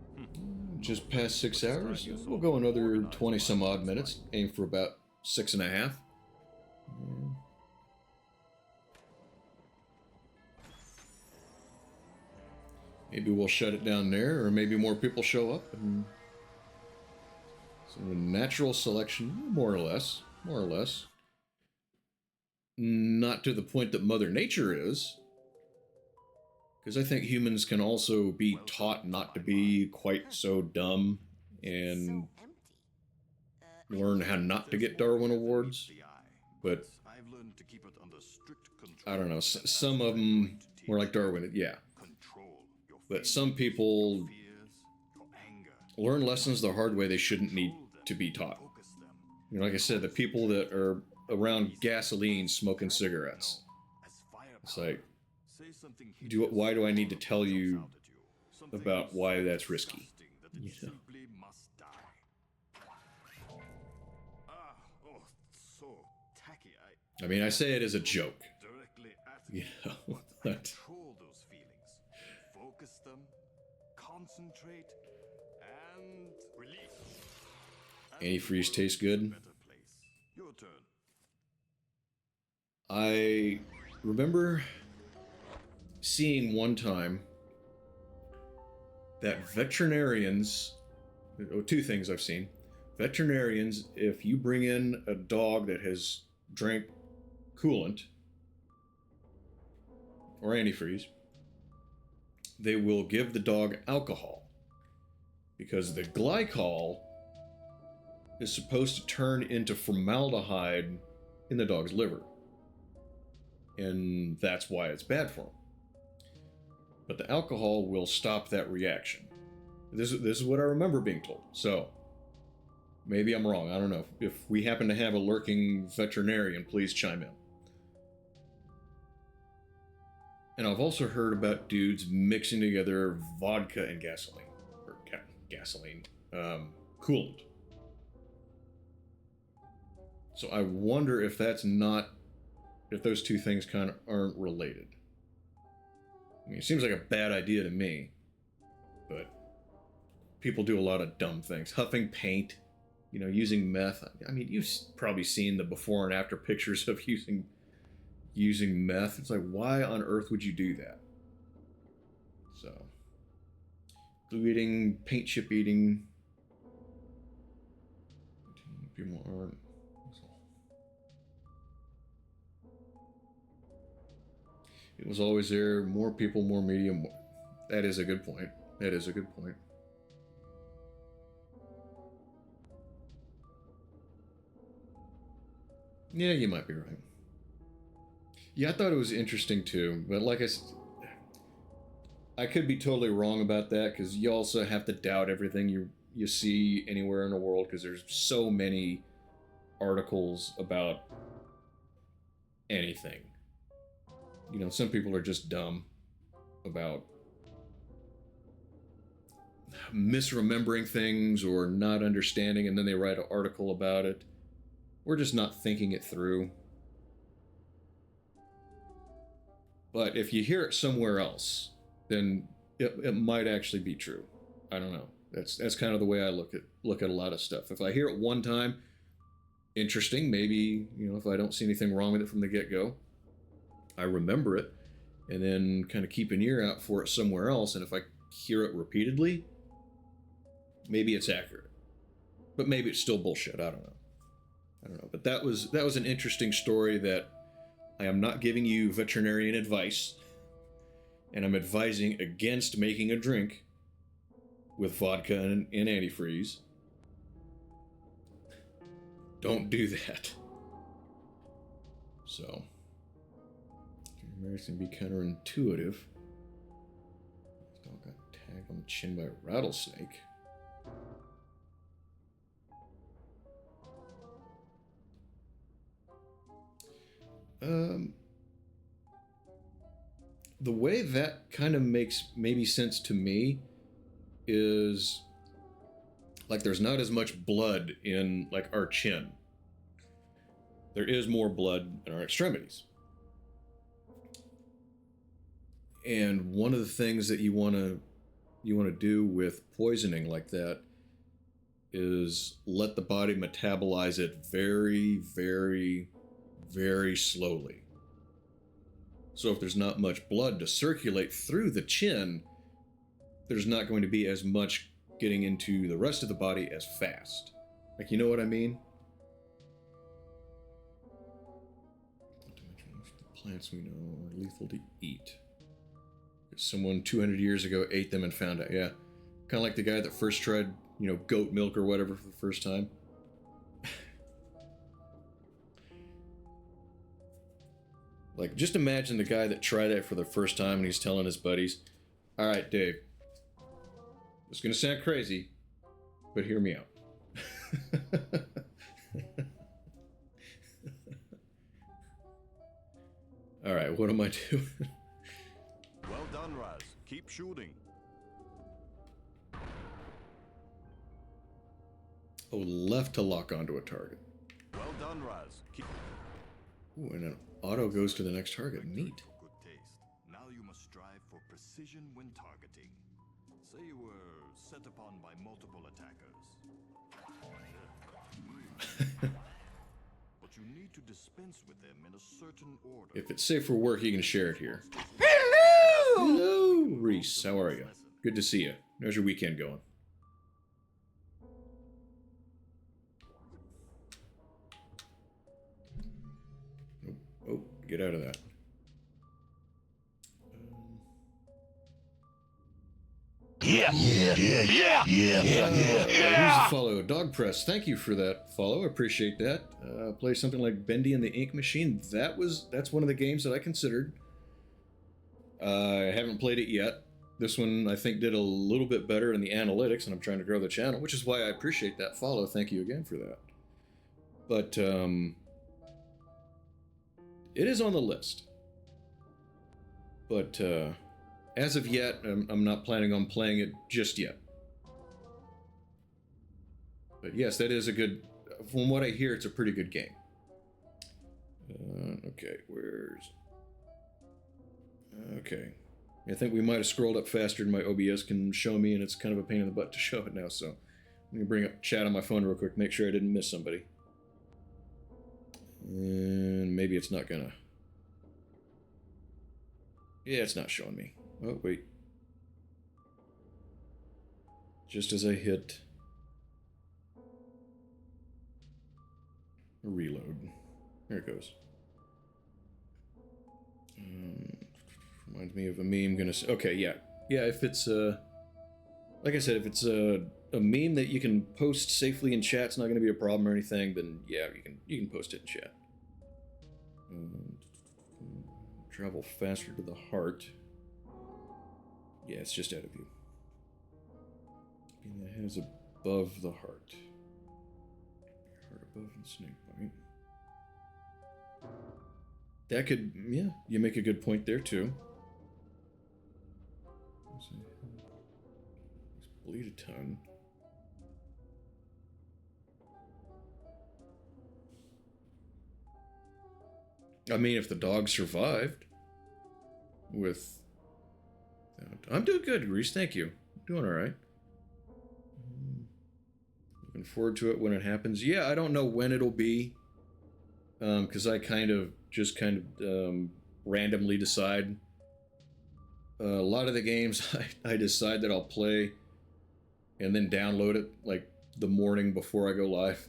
Just past 6 hours? We'll go another 20 some odd minutes. Aim for about 6.5. Yeah. Maybe we'll shut it down there, or maybe more people show up. And so natural selection, more or less. More or less. Not to the point that Mother Nature is. Because I think humans can also be taught not to be quite so dumb and learn how not to get Darwin Awards. But I don't know, some of them were like Darwin, yeah. But some people learn lessons the hard way they shouldn't need to be taught. You know, like I said, the people that are around gasoline smoking cigarettes. It's like, why do I need to tell you about why that's risky? You know? I mean, I say it as a joke. You know, but Control those feelings. Focus them, concentrate, and release. Antifreeze tastes good. Your turn. I remember seeing one time that veterinarians, 2 things I've seen. Veterinarians, if you bring in a dog that has drank coolant or antifreeze, they will give the dog alcohol because the glycol is supposed to turn into formaldehyde in the dog's liver. And that's why it's bad for them. But the alcohol will stop that reaction. This is what I remember being told. So, maybe I'm wrong. I don't know. If we happen to have a lurking veterinarian, please chime in. And I've also heard about dudes mixing together vodka and gasoline. Or gasoline. Coolant. So I wonder if that's not... if those 2 things kind of aren't related. I mean, it seems like a bad idea to me. But people do a lot of dumb things. Huffing paint. You know, using meth. I mean, you've probably seen the before and after pictures of using meth. It's like, why on earth would you do that? So, glue eating, paint chip eating. People aren't. It was always there. More people, more media. More... That is a good point. That is a good point. Yeah, you might be right. Yeah, I thought it was interesting too, but like I could be totally wrong about that because you also have to doubt everything you see anywhere in the world because there's so many articles about anything. You know, some people are just dumb about misremembering things or not understanding, and then they write an article about it. We're just not thinking it through. But if you hear it somewhere else, then it might actually be true. I don't know. That's kind of the way I look at a lot of stuff. If I hear it one time, interesting, maybe, you know, if I don't see anything wrong with it from the get-go, I remember it, and then kind of keep an ear out for it somewhere else. And if I hear it repeatedly, maybe it's accurate, but maybe it's still bullshit. I don't know. But that was an interesting story that I am not giving you veterinarian advice, and I'm advising against making a drink with vodka and antifreeze. Don't do that. So, Americans can be counterintuitive. Dog got tagged on the chin by a rattlesnake. The way that kind of makes maybe sense to me is like there's not as much blood in like our chin. There is more blood in our extremities. And one of the things that you want to do with poisoning like that is let the body metabolize it very, very, very slowly. So if there's not much blood to circulate through the chin, there's not going to be as much getting into the rest of the body as fast. Like, you know what I mean? The plants we know are lethal to eat. Someone 200 years ago ate them and found out. Yeah. Kind of like the guy that first tried, you know, goat milk or whatever for the first time. Like, just imagine the guy that tried it for the first time and he's telling his buddies, all right, Dave, it's going to sound crazy, but hear me out. All right, what am I doing? Well done, Raz. Keep shooting. Oh, left to lock onto a target. Well done, Raz. Ooh, and an auto goes to the next target. Neat. Good taste. Now you must strive for precision when targeting. Say you were set upon by multiple attackers. But you need to dispense with them in a certain order. If it's safe for work, you can share it here. Hello! Hello, Reese. How are you? Good to see you. How's your weekend going? Oh, get out of that. Here's a follow. Dog Press, thank you for that follow. I appreciate that. Play something like Bendy and the Ink Machine. That's one of the games that I considered. I haven't played it yet. This one, I think, did a little bit better in the analytics, and I'm trying to grow the channel, which is why I appreciate that follow. Thank you again for that. But, it is on the list. But, as of yet, I'm not planning on playing it just yet. But yes, that is a good... From what I hear, it's a pretty good game. Okay, where's... Okay. I think we might have scrolled up faster than my OBS can show me, and it's kind of a pain in the butt to show it now, so... Let me bring up chat on my phone real quick, make sure I didn't miss somebody. And maybe it's not gonna... Yeah, it's not showing me. Oh, wait. Just as I hit... reload. There it goes. Reminds me of a meme. Okay, yeah. Yeah, if it's, like I said, if it's a meme that you can post safely in chat, it's not going to be a problem or anything, then yeah, you can post it in chat. Travel faster to the heart. Yeah, it's just out of view. And it has above the heart. Heart above the snake bite. That could, yeah, you make a good point there too. Bleed a ton. I mean, if the dog survived with... I'm doing good, Grease. Thank you. Doing all right. Looking forward to it when it happens. Yeah, I don't know when it'll be. Because I kind of randomly decide. A lot of the games I decide that I'll play and then download it like the morning before I go live.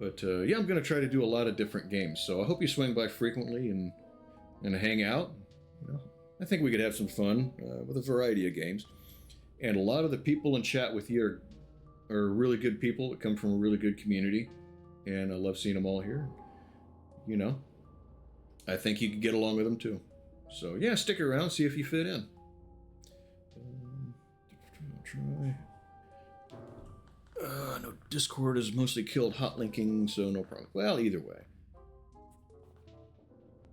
But yeah, I'm going to try to do a lot of different games. So I hope you swing by frequently and hang out. You know, I think we could have some fun with a variety of games. And a lot of the people in chat with you are really good people that come from a really good community. And I love seeing them all here. You know, I think you could get along with them too. So yeah, stick around, see if you fit in. Try. No, Discord has mostly killed hot linking, so no problem. Well, either way.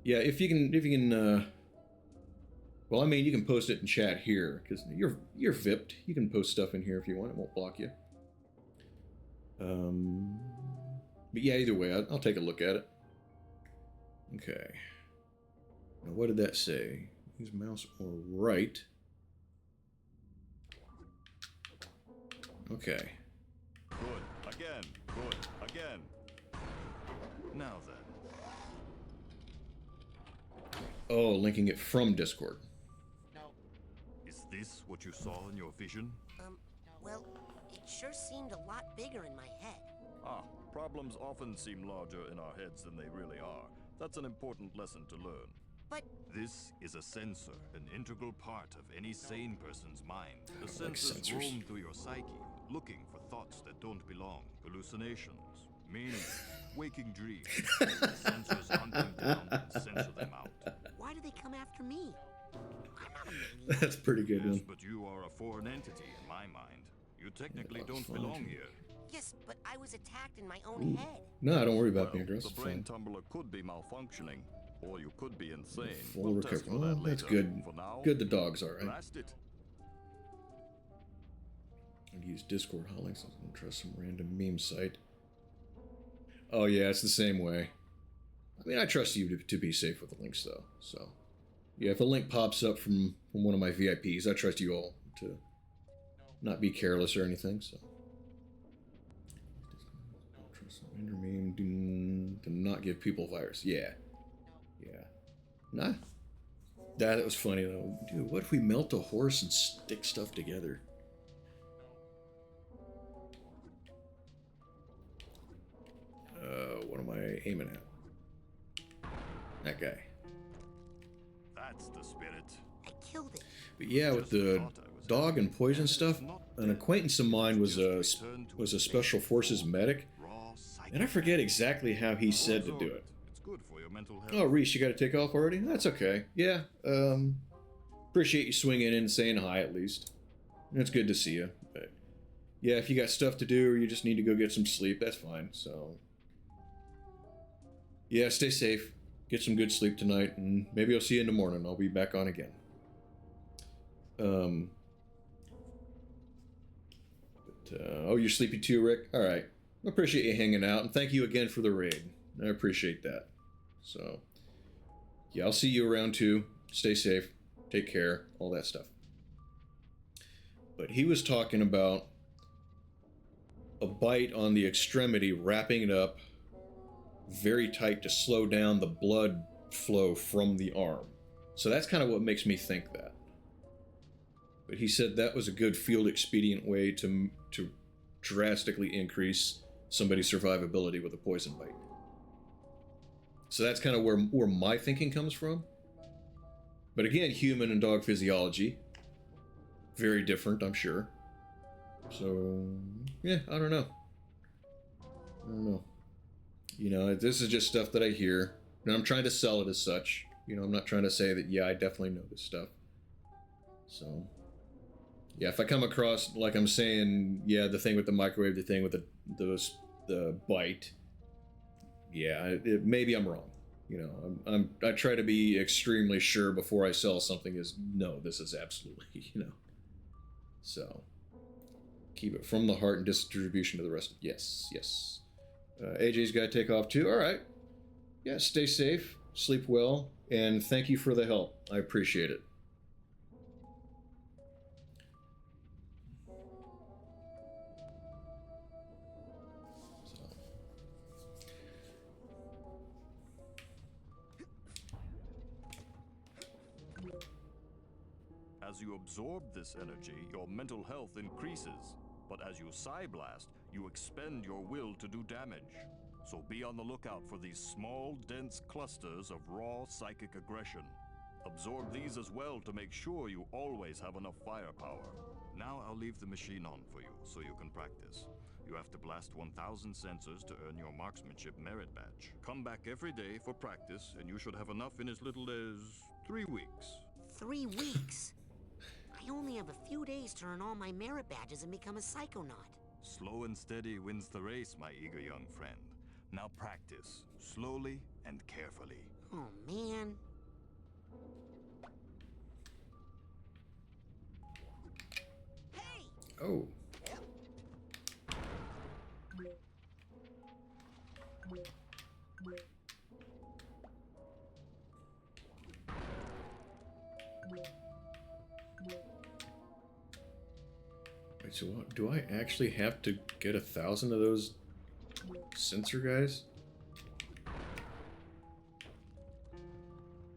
Yeah, if you can, well, I mean, you can post it in chat here, because you're VIP'd. You can post stuff in here if you want, it won't block you. But yeah, either way, I'll take a look at it. Okay. Now, what did that say? Use mouse or right. Okay. Good. Again. Good. Again. Now then. Oh, linking it from Discord. Is this what you saw in your vision? Well, it sure seemed a lot bigger in my head. Ah, problems often seem larger in our heads than they really are. That's an important lesson to learn. But this is a sensor, an integral part of any sane person's mind. The like sensors sensors. roam through your psyche, looking for thoughts that don't belong, hallucinations, meanings, waking dreams. The sensors hunt them down and censor them out. why do they come after me? I'm not a maniac. That's pretty good Yes, one. but you are a foreign entity in my mind. You technically don't fine. belong here. Yes, but I was attacked in my own head. No, don't worry about being Well, aggressive. the brain tumbler could be malfunctioning, or you could be insane. Full We'll test recovery. for that Well, that's later. good. For now, Good the dog's alright. blast it. I'd use Discord hot links. I don't trust some random meme site. Oh yeah, it's the same way. I mean, I trust you to be safe with the links though. So yeah, if a link pops up from one of my VIPs, I trust you all to not be careless or anything. So don't trust some random meme. Do not give people virus. Yeah. Nah. That was funny though. Dude, what if we melt a horse and stick stuff together? What am I aiming at? That guy. That's the spirit. I killed it. But yeah, with the dog and poison stuff, an acquaintance of mine was a special forces medic, and I forget exactly how he said to do it. It's good for your mental health. Oh, Reese, you got to take off already? That's okay. Yeah. Appreciate you swinging in and saying hi at least. It's good to see you. But yeah, if you got stuff to do or you just need to go get some sleep, that's fine. So yeah, stay safe. Get some good sleep tonight, and maybe I'll see you in the morning. I'll be back on again. Oh, you're sleepy too, Rick? All right. I appreciate you hanging out, and thank you again for the raid. I appreciate that. So, yeah, I'll see you around too. Stay safe. Take care. All that stuff. But he was talking about a bite on the extremity, wrapping it up very tight to slow down the blood flow from the arm. So that's kind of what makes me think that. But he said that was a good field expedient way to drastically increase somebody's survivability with a poison bite. So that's kind of where my thinking comes from. But again, human and dog physiology. Very different, I'm sure. So, yeah, I don't know. I don't know. You know, this is just stuff that I hear. And I'm trying to sell it as such. You know, I'm not trying to say that, yeah, I definitely know this stuff. So, yeah, if I come across, like I'm saying, yeah, the thing with the microwave, the thing with the bite, yeah, maybe I'm wrong. You know, I try to be extremely sure before I sell something is, no, this is absolutely, you know. So, keep it from the heart and distribution to the rest. Yes, yes. AJ's got to take off too. All right. Yeah, stay safe, sleep well, and thank you for the help. I appreciate it. As you absorb this energy, your mental health increases. But as you Psyblast, you expend your will to do damage. So be on the lookout for these small, dense clusters of raw psychic aggression. Absorb these as well to make sure you always have enough firepower. Now I'll leave the machine on for you, so you can practice. You have to blast 1,000 sensors to earn your marksmanship merit badge. Come back every day for practice, and you should have enough in as little as 3 weeks. 3 weeks? I only have a few days to earn all my merit badges and become a psychonaut. Slow and steady wins the race, my eager young friend. Now practice, slowly and carefully. Oh, man. Hey! Oh. Wait, so what, do I actually have to get 1,000 of those sensor guys?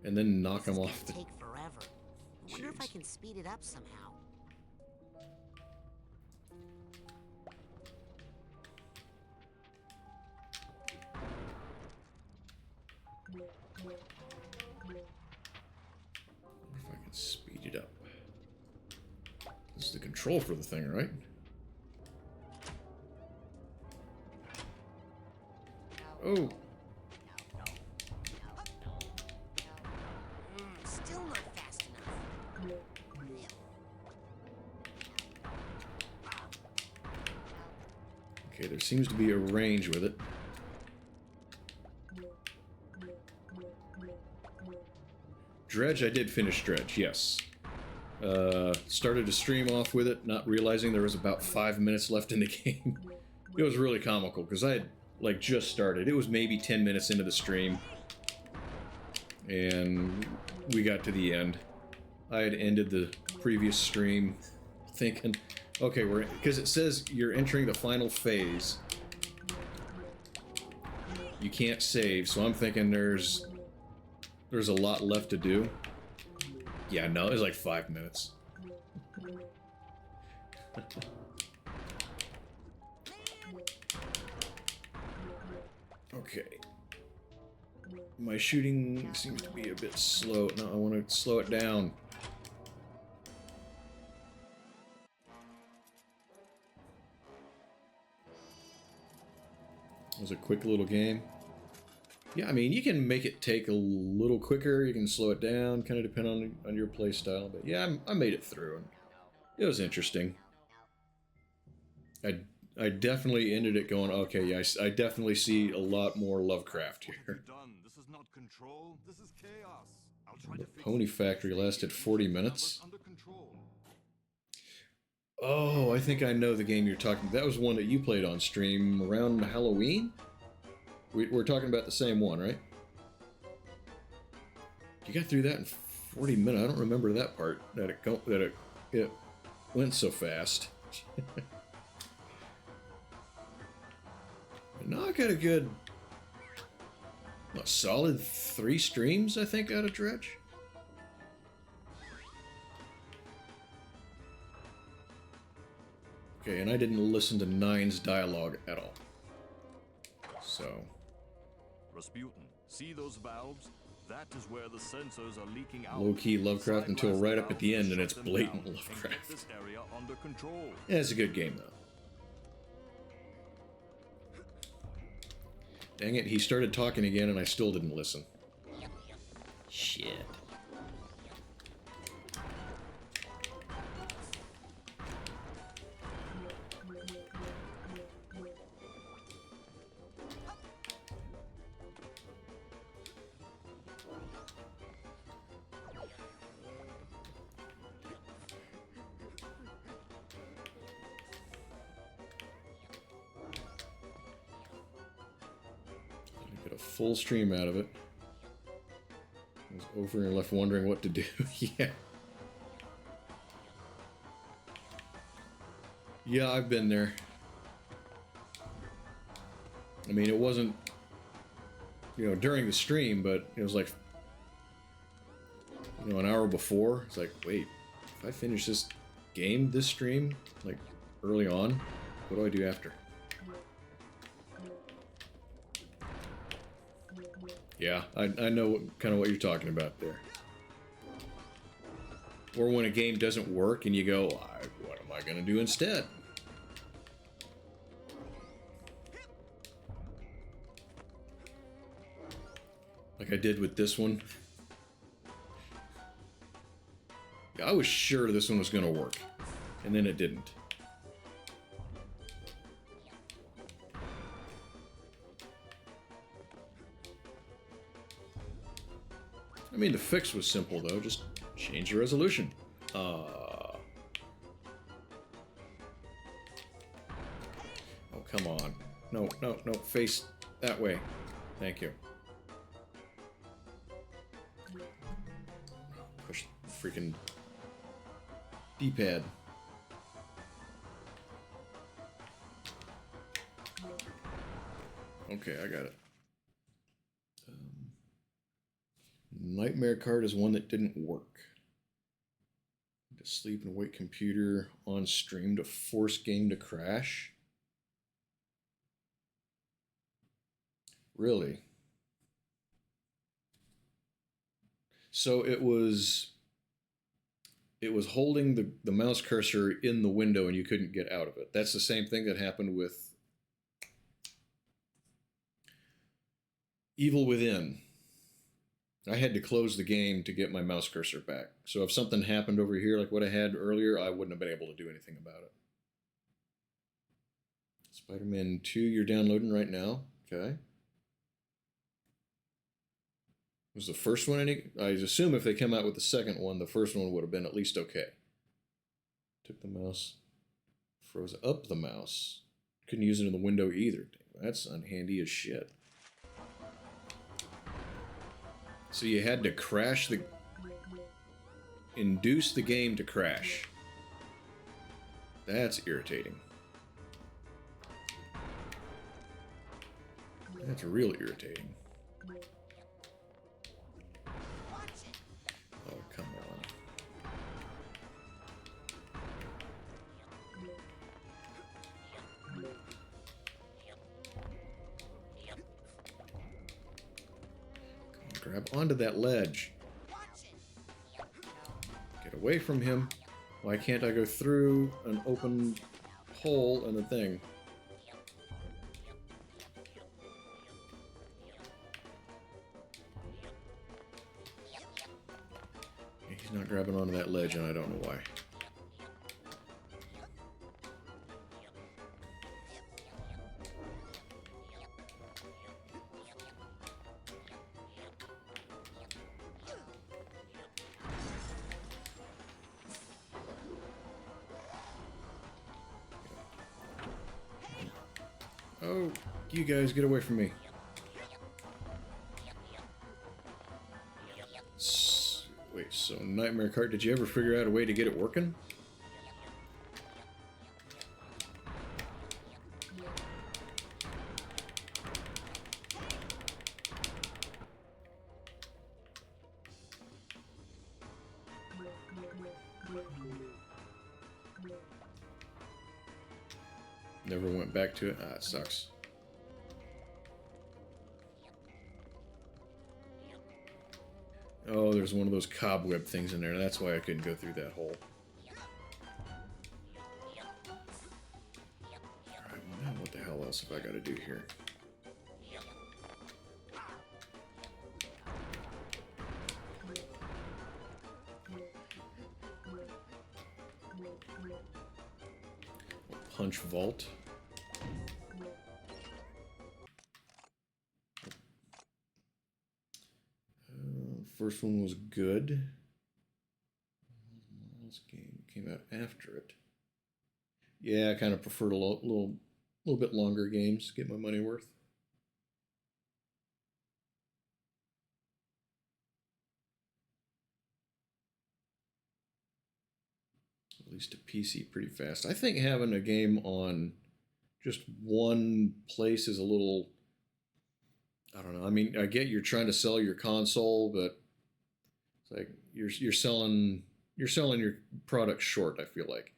And then knock them off the... Take forever. I wonder if I can speed it up somehow. If I can speed it up. This is the control for the thing, right? Oh. Still not fast enough. Okay, there seems to be a range with it. Dredge, I did finish Dredge, yes. Started to stream off with it, not realizing there was about 5 minutes left in the game. It was really comical, because I had, like, just started. It was maybe 10 minutes into the stream. And we got to the end. I had ended the previous stream thinking, okay, because it says you're entering the final phase. You can't save, so I'm thinking there's a lot left to do. Yeah, no, it was like 5 minutes. Okay. My shooting seems to be a bit slow. No, I want to slow it down. It was a quick little game. Yeah, I mean, you can make it take a little quicker. You can slow it down, kind of depend on your play style. But yeah, I made it through. It was interesting. I definitely ended it going, okay, yeah, I definitely see a lot more Lovecraft here. This is not control, this is chaos. I'll try The Pony Factory lasted 40 minutes. Oh, I think I know the game you're talking. That was one that you played on stream around Halloween? We're talking about the same one, right? You got through that in 40 minutes. I don't remember that part, that it went so fast. No, I got a solid 3 streams, I think, out of Dredge. Okay, and I didn't listen to Nine's dialogue at all. So... Rasputin, see those valves? That is where the sensors are leaking out. Low-key Lovecraft until Side right blast up at the valves end, and shut it's them blatant down and Lovecraft. get this area under control. Yeah, it's a good game, though. Dang it, he started talking again, and I still didn't listen. Shit. Get a full stream out of it. I was over and left wondering what to do. Yeah. Yeah, I've been there. I mean, it wasn't, you know, during the stream, but it was like, you know, an hour before. It's like, wait, if I finish this game, this stream, like, early on, what do I do after? Yeah, I know kind of what you're talking about there. Or when a game doesn't work and you go, what am I going to do instead? Like I did with this one. I was sure this one was going to work, and then it didn't. I mean, the fix was simple, though. Just change the resolution. Oh, come on. No, no, no. Face that way. Thank you. Push the freaking D-pad. Okay, I got it. Nightmare card is one that didn't work. To sleep and wake computer on stream to force game to crash. Really? So it was holding the mouse cursor in the window and you couldn't get out of it. That's the same thing that happened with Evil Within. I had to close the game to get my mouse cursor back. So if something happened over here like what I had earlier, I wouldn't have been able to do anything about it. Spider-Man 2 you're downloading right now. Okay. Was the first one any? I assume if they come out with the second one, the first one would have been at least okay. Took the mouse, froze up the mouse. Couldn't use it in the window either. That's unhandy as shit. So you had to crash induce the game to crash. That's irritating. That's real irritating. Oh, come on. Grab onto that ledge. Get away from him. Why can't I go through an open hole in the thing? He's not grabbing onto that ledge, and I don't know why. Oh, you guys get away from me. Wait, so Nightmare Cart, did you ever figure out a way to get it working? Never went back to it. Ah, it sucks. Oh, there's one of those cobweb things in there. That's why I couldn't go through that hole. Alright, well now what the hell else have I got to do here? Punch vault. First one was good. This game came out after it. Yeah, I kind of preferred a little bit longer games. Get my money worth. At least a PC pretty fast. I think having a game on just one place is a little, I don't know. I mean, I get you're trying to sell your console, but it's like you're selling your product short, I feel like.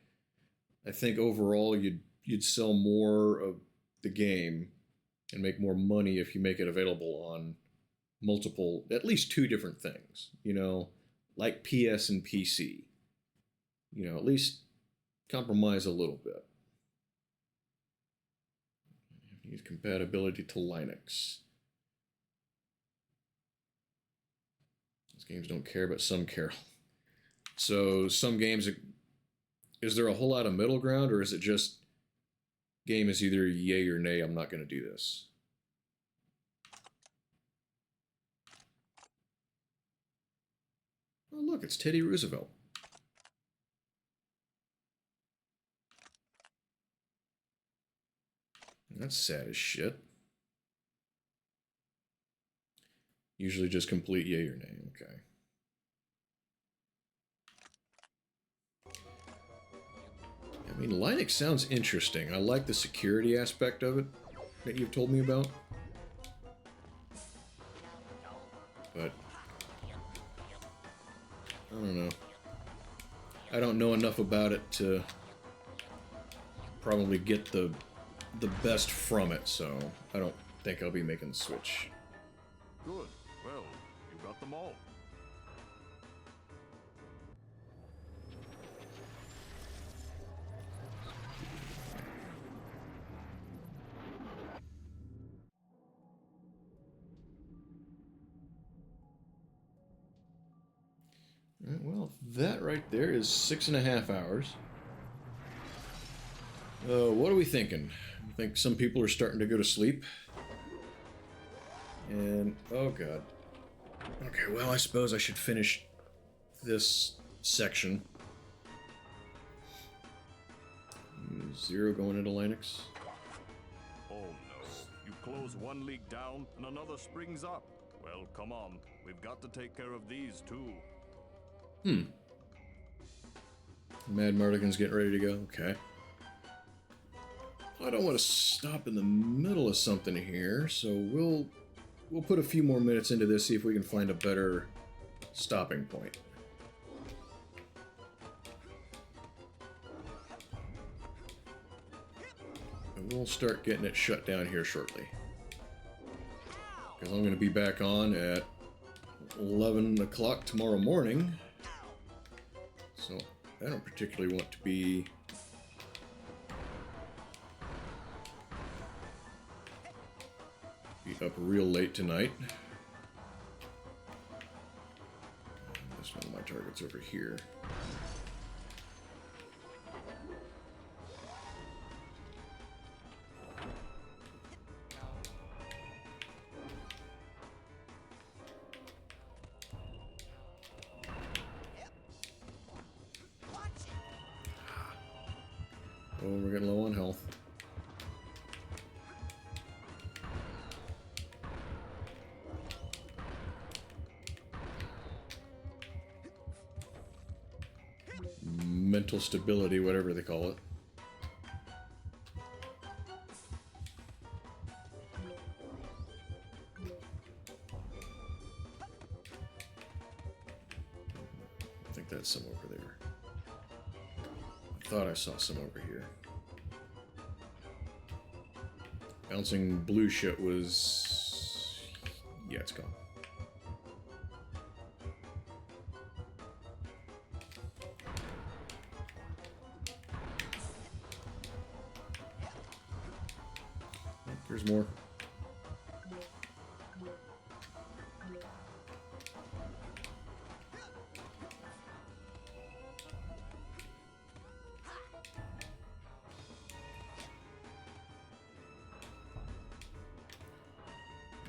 I think overall you'd sell more of the game and make more money if you make it available on multiple, at least two different things, you know, like PS and PC. You know, at least compromise a little bit. Use compatibility to Linux. These games don't care, but some care. So some games, is there a whole lot of middle ground, or is it just game is either yay or nay, I'm not going to do this? Oh, look, it's Teddy Roosevelt. That's sad as shit. Usually just complete yay or nay, okay. I mean, Linux sounds interesting. I like the security aspect of it that you've told me about. But I don't know. I don't know enough about it to probably get the best from it, so I don't think I'll be making the switch. Good. Well, you got them all. All right, well, that right there is 6.5 hours. What are we thinking? I think some people are starting to go to sleep. And, oh god. Okay, well, I suppose I should finish this section. 0 going into Linux. Oh no. You close one leak down and another springs up. Well, come on. We've got to take care of these too. Mad Mardigan's getting ready to go. Okay. I don't want to stop in the middle of something here, so we'll put a few more minutes into this, see if we can find a better stopping point. And we'll start getting it shut down here shortly. Because I'm going to be back on at 11 o'clock tomorrow morning. So I don't particularly want to be up real late tonight. This one of my targets over here. Oh, we're getting low on health. Mental stability, whatever they call it. I think that's some over there. I thought I saw some over here. Bouncing blue shit was... yeah, it's gone. There's more.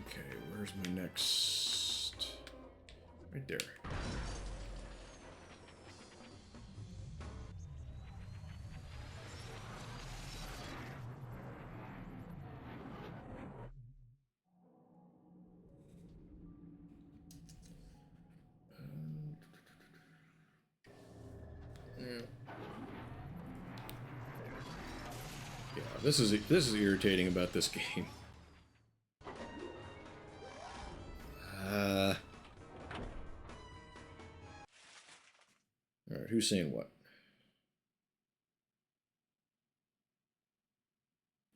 Okay, where's my next? Right there. Yeah, this is irritating about this game. All right, who's saying what?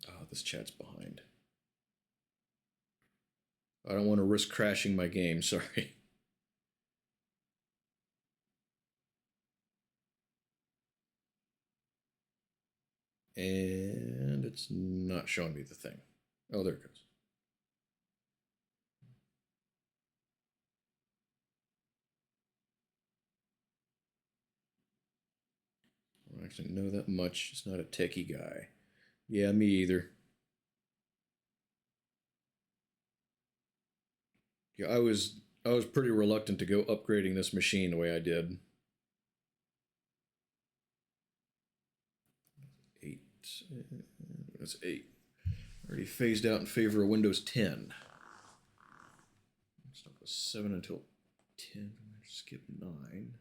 Oh, this chat's behind. I don't want to risk crashing my game, sorry. And it's not showing me the thing. Oh, there it goes. I don't actually know that much. It's not a techie guy. Yeah, me either. Yeah, I was pretty reluctant to go upgrading this machine the way I did. 8. That's 8. Already phased out in favor of Windows 10. Let's not go 7 until 10. Skip 9.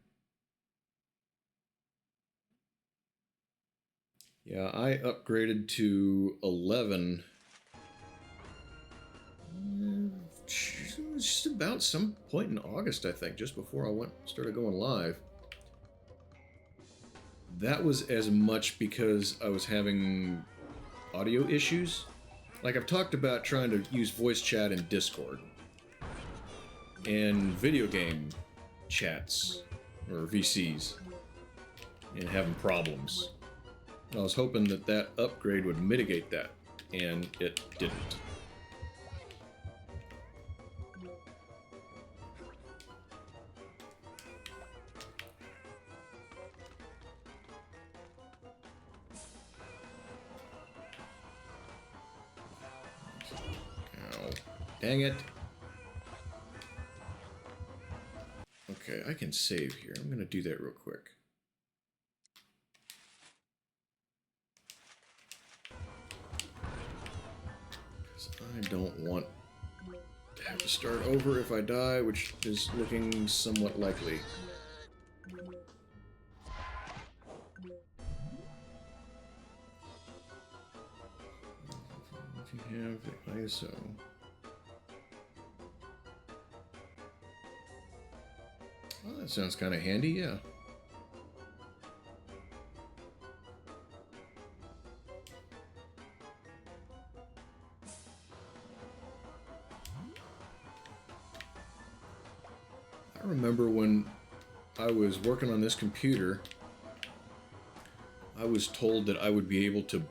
Yeah, I upgraded to 11. Just about some point in August, I think, just before I started going live. That was as much because I was having audio issues. Like, I've talked about trying to use voice chat in Discord and video game chats or VCs and having problems. I was hoping that that upgrade would mitigate that, and it didn't. Ow. Dang it. Okay, I can save here. I'm going to do that real quick. I don't want to have to start over if I die, which is looking somewhat likely. If you have the ISO. Well, that sounds kind of handy, yeah. I remember when I was working on this computer, I was told that I would be able to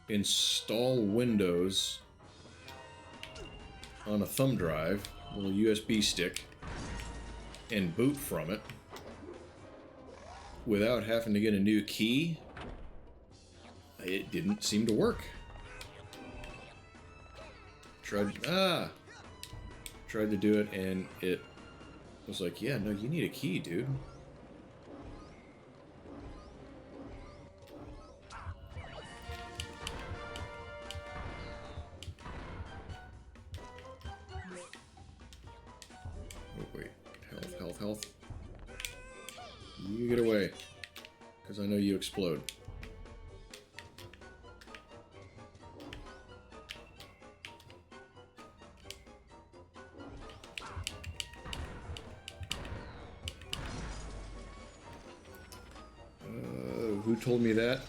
install Windows on a thumb drive, a little USB stick, and boot from it without having to get a new key. It didn't seem to work. Tried to do it, and it was like, yeah, no, you need a key, dude. Oh, wait. Health. You get away. Because I know you explode. Who told me that?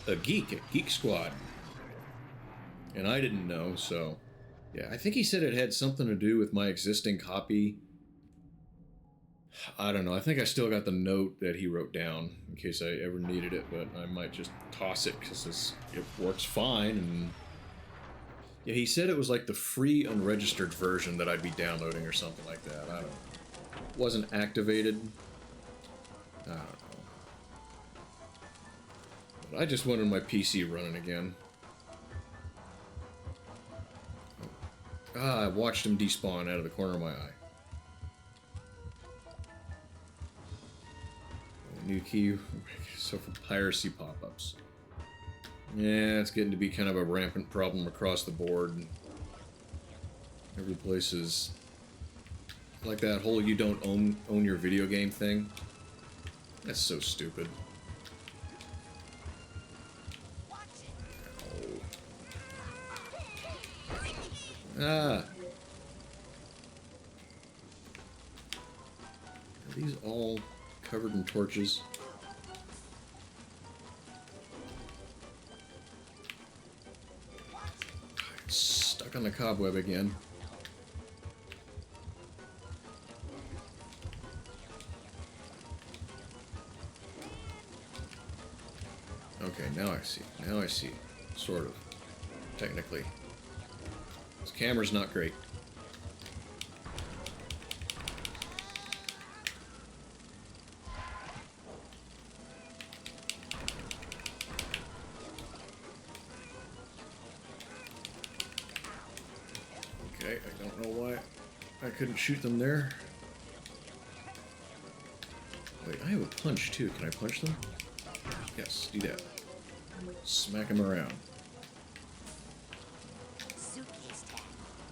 A geek at Geek Squad. And I didn't know, so... Yeah, I think he said it had something to do with my existing copy. I don't know. I think I still got the note that he wrote down in case I ever needed it, but I might just toss it because it works fine, and Yeah, he said it was like the free unregistered version that I'd be downloading or something like that. I don't know. Wasn't activated. I don't know. But I just wanted my PC running again. Ah, I watched him despawn out of the corner of my eye. New key, so for piracy pop-ups. Yeah, it's getting to be kind of a rampant problem across the board. Every place is like that whole you don't own your video game thing. That's so stupid. Ah. Are these all covered in torches? Stuck on the cobweb again. Okay, now I see. Now I see. Sort of. Technically. This camera's not great. Okay, I don't know why I couldn't shoot them there. Wait, I have a punch too. Can I punch them? Yes, do that. Smack them around. Suitcase tag.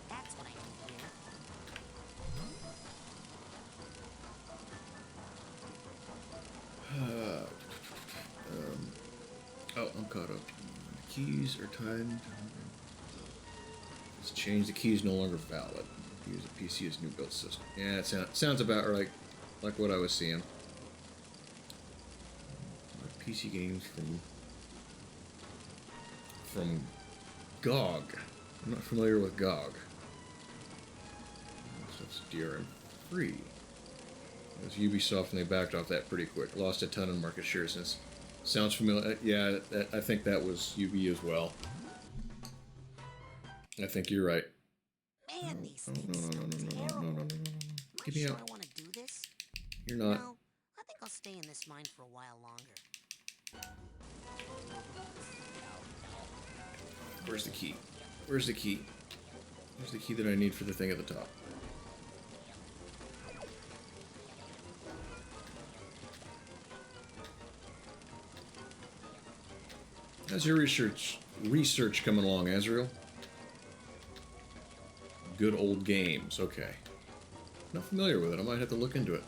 That's what I need here. Oh, I'm caught up. The keys are tied. Let's change. The key is no longer valid. Use a PC as new build system. Yeah, it sounds about right, like what I was seeing. PC games from GOG. I'm not familiar with GOG. So it's DRM free. It was Ubisoft and they backed off that pretty quick. Lost a ton of market share since. Sounds familiar. Yeah, I think that was UB as well. I think you're right. Man, these things sound terrible. Give me out. I want to do this. You're not. No, I think I'll stay in this mine for a while longer. Where's the key? Where's the key? Where's the key that I need for the thing at the top? How's your research coming along, Azrael? Good old games. Okay. Not familiar with it. I might have to look into it.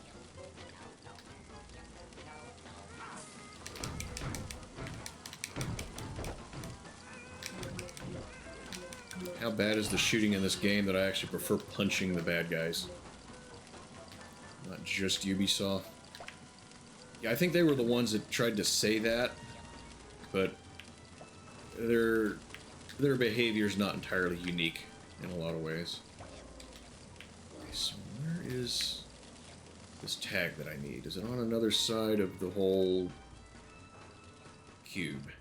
How bad is the shooting in this game that I actually prefer punching the bad guys? Not just Ubisoft. Yeah, I think they were the ones that tried to say that, but their behavior is not entirely unique in a lot of ways. Okay, so where is this tag that I need? Is it on another side of the whole cube?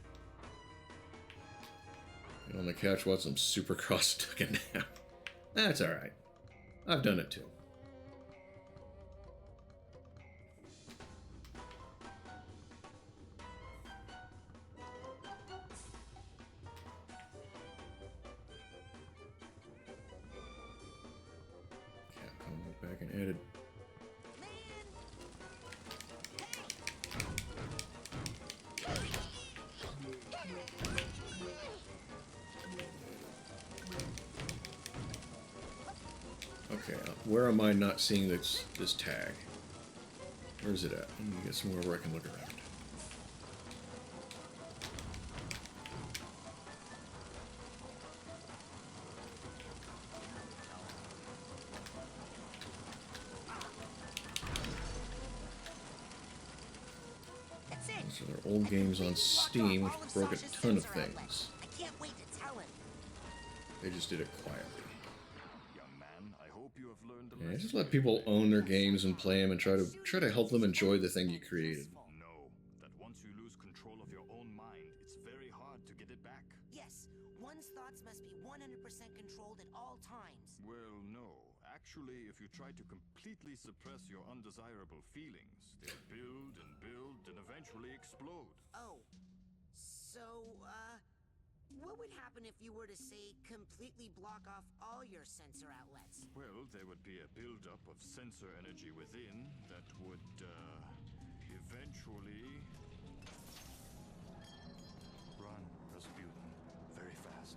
And on the couch while some Supercross took a nap. That's alright. I've done it too. Capcom went back and added. Okay, where am I not seeing this tag? Where is it at? Let me get somewhere where I can look around. These are their old games on Steam, which broke a ton of things. I can't wait to tell him. They just did it quietly. Young man, I hope you have learned a Yeah, lesson. just let people own their games and play them and try to help them enjoy the thing you created. Know that once you lose control of your own mind, it's very hard to get it back. Yes, one's thoughts must be 100% times. Well, no. Actually, if you try to completely suppress your undesirable feelings, they'll build and eventually explode. Oh. So, what would happen if you were to, say, completely block off all your sensor outlets? Well, there would be a buildup of sensor energy within that would, eventually... Run, Rasputin. Very fast.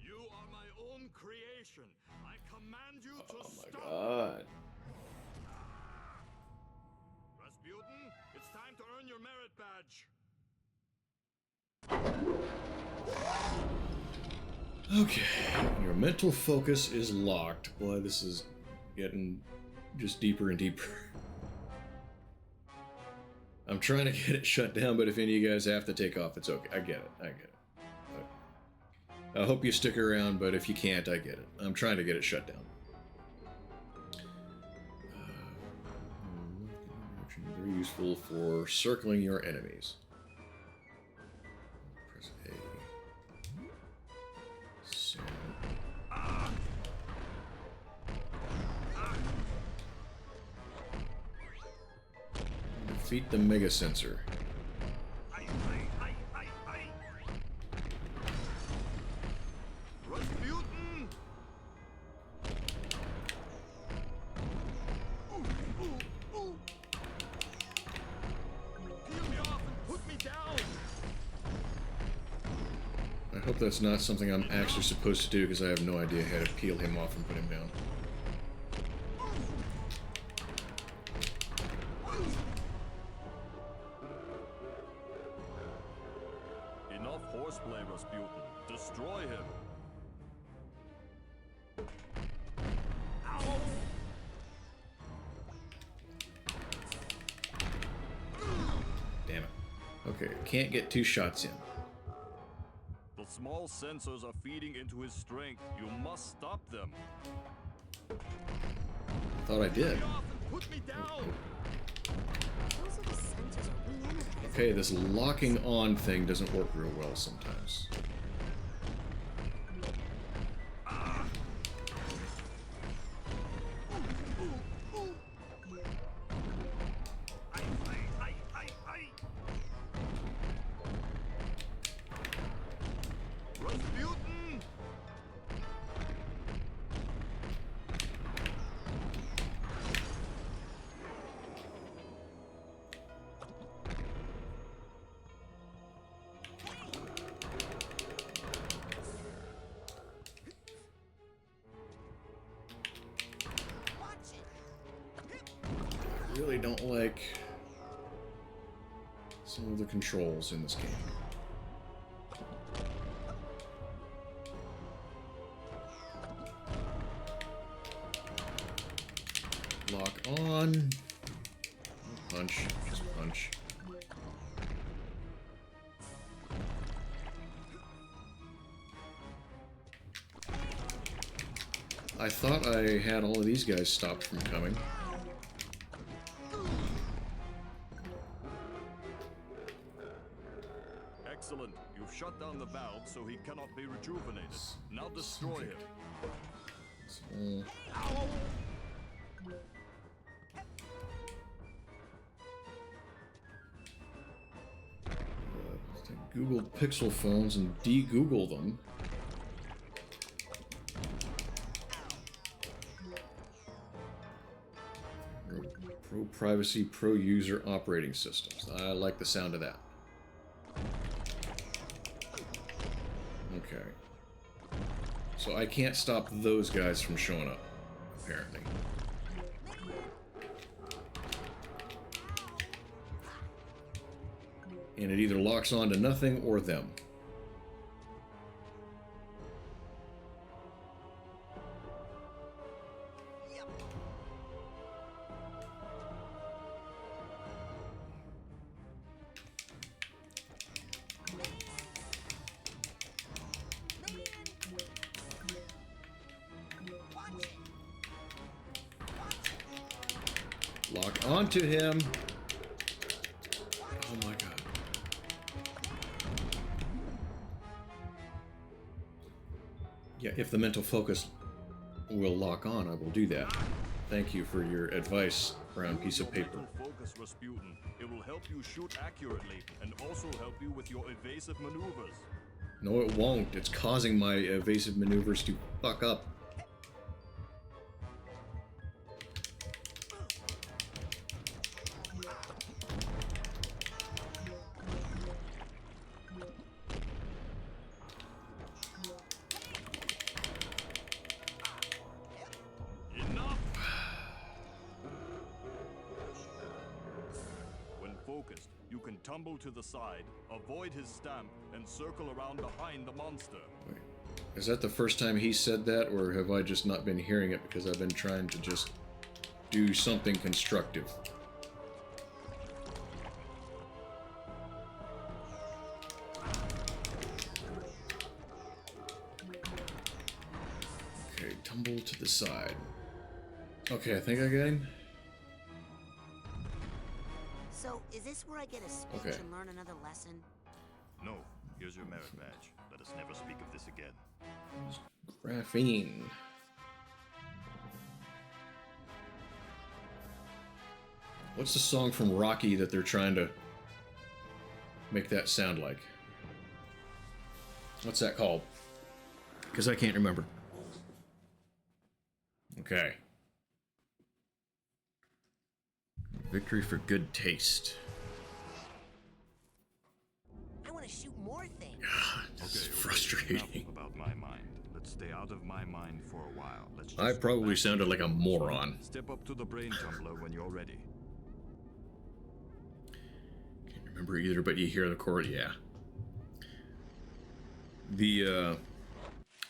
You are my own creation. I command you to stop. God. Rasputin, it's time to earn your merit badge. Okay, your mental focus is locked. Boy, this is getting just deeper and deeper. I'm trying to get it shut down, but if any of you guys have to take off, it's okay. I get it. I get it. I hope you stick around, but if you can't, I get it. I'm trying to get it shut down. Very useful for circling your enemies. Press A. So. Defeat the Mega Sensor. Rasputin! Peel me off and put me down! I hope that's not something I'm actually supposed to do, because I have no idea how to peel him off and put him down. Enough horseplay, Rasputin. Destroy him. Ow! Damn it. Okay, can't get 2 shots in. The small sensors are feeding into his strength. You must stop them. Thought I did. Put me down. Those are the sensors are re-energized. Okay, this locking on thing doesn't work real well sometimes. Rasputin! I really don't like some of the controls in this game. Lock on. Punch. Just punch. I thought I had all of these guys stopped from coming. Excellent. You've shut down the valve so he cannot be rejuvenated. Now destroy him. Google Pixel phones and de-Google them. Pro privacy, pro user operating systems. I like the sound of that. Okay. So I can't stop those guys from showing up, apparently. And it either locks on to nothing or them. Lock onto him. Yeah, if the mental focus will lock on, I will do that. Thank you for your advice, brown piece of paper. Focus, Rasputin. It will help you shoot accurately and also help you with your evasive maneuvers. No, it won't. It's causing my evasive maneuvers to fuck up. Enough! When focused, you can tumble to the side, avoid his stamp, and circle around behind the monster. Wait, is that the first time he said that, or have I just not been hearing it because I've been trying to just do something constructive? Okay, tumble to the side. Okay, I think I got him. So, is this where I get a speech Okay. and learn another lesson? No, here's your merit badge. Let us never speak of this again. Graphene. What's the song from Rocky that they're trying to make that sound like? What's that called? Because I can't remember. Okay. Victory for good taste. I want to shoot more things. This is frustrating. Enough about my mind. Let's stay out of my mind for a while. Let's just I probably sounded like a moron. step up to the brain tumbler when you're ready. Can't remember either, but you hear the chord, yeah. The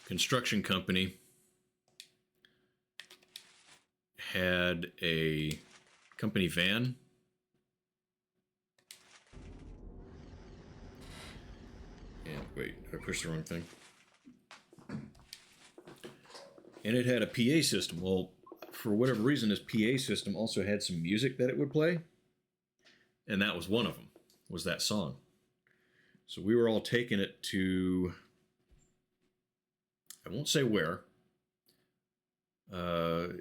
construction company had a company van. And wait, I pushed the wrong thing. And it had a PA system. Well, for whatever reason, this PA system also had some music that it would play. And that was one of them, was that song. So we were all taking it to, I won't say where.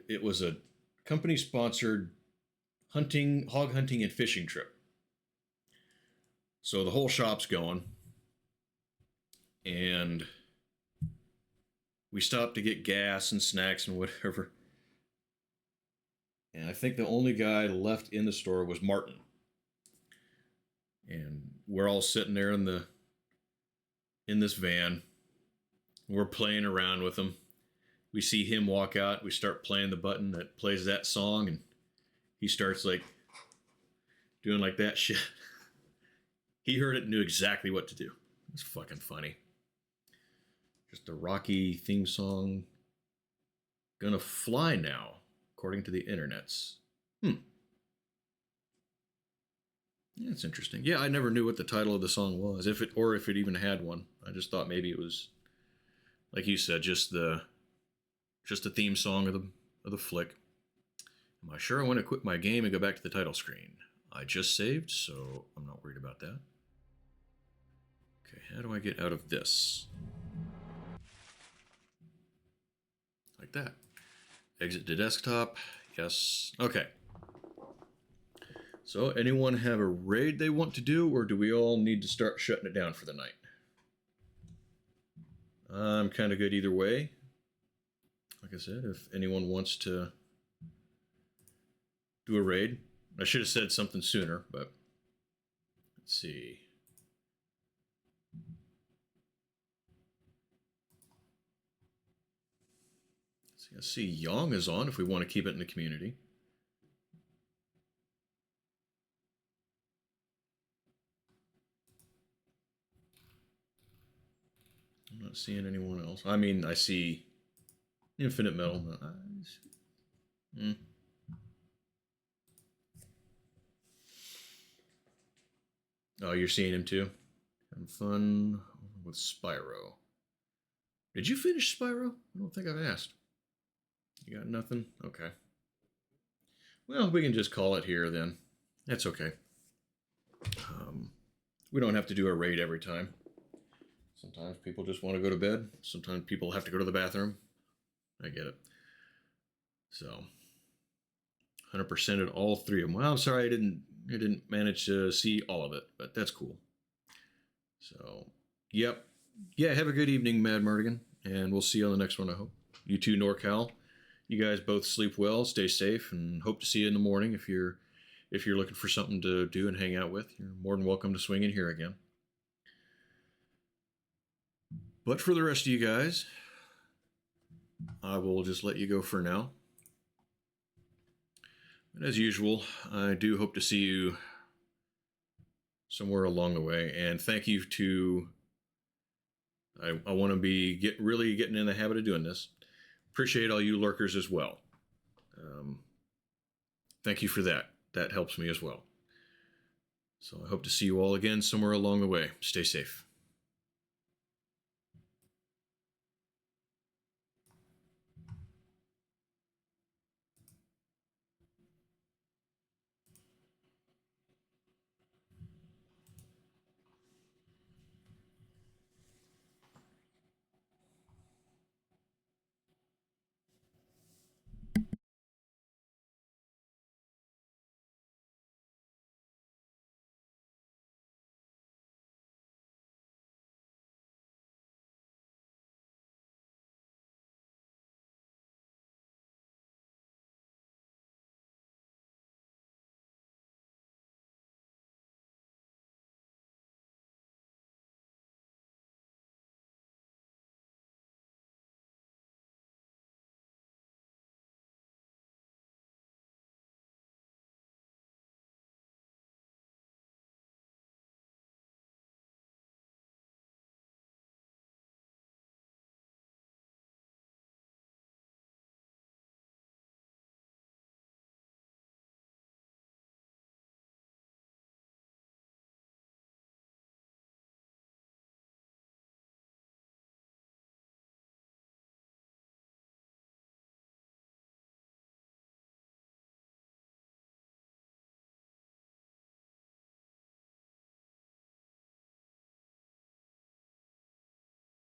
It was a company-sponsored hog hunting and fishing trip. So the whole shop's going. And we stopped to get gas and snacks and whatever. And I think the only guy left in the store was Martin. And we're all sitting there in this van. We're playing around with him. We see him walk out. We start playing the button that plays that song, and he starts like doing like that shit. He heard it and knew exactly what to do. It's fucking funny. Just a Rocky theme song. Gonna fly now, according to the internets. Yeah, it's interesting. Yeah, I never knew what the title of the song was, if it even had one. I just thought maybe it was, like you said, just the theme song of the flick. Am I sure I want to quit my game and go back to the title screen? I just saved, so I'm not worried about that. Okay, how do I get out of this? Like that. Exit to desktop. Yes. Okay. So, anyone have a raid they want to do, or do we all need to start shutting it down for the night? I'm kind of good either way. Like I said, if anyone wants to do a raid. I should have said something sooner, but let's see. Let's see, Yong is on if we want to keep it in the community. I'm not seeing anyone else. I mean, I see Infinite Metal. Oh, you're seeing him too? Having fun with Spyro. Did you finish Spyro? I don't think I've asked. You got nothing? Okay. Well, we can just call it here then. That's okay. We don't have to do a raid every time. As Sometimes people just want to go to bed. Sometimes people have to go to the bathroom. I get it. So 100% at all three of them. Well, I'm sorry I didn't manage to see all of it, but that's cool. So, yep. Yeah, have a good evening, Mad Mardigan, and we'll see you on the next one, I hope. You too, NorCal. You guys both sleep well, stay safe, and hope to see you in the morning. If you're looking for something to do and hang out with, you're more than welcome to swing in here again. But for the rest of you guys, I will just let you go for now. And as usual, I do hope to see you somewhere along the way. And thank you to... I want to be really getting in the habit of doing this. Appreciate all you lurkers as well. Thank you for that. That helps me as well. So I hope to see you all again somewhere along the way. Stay safe.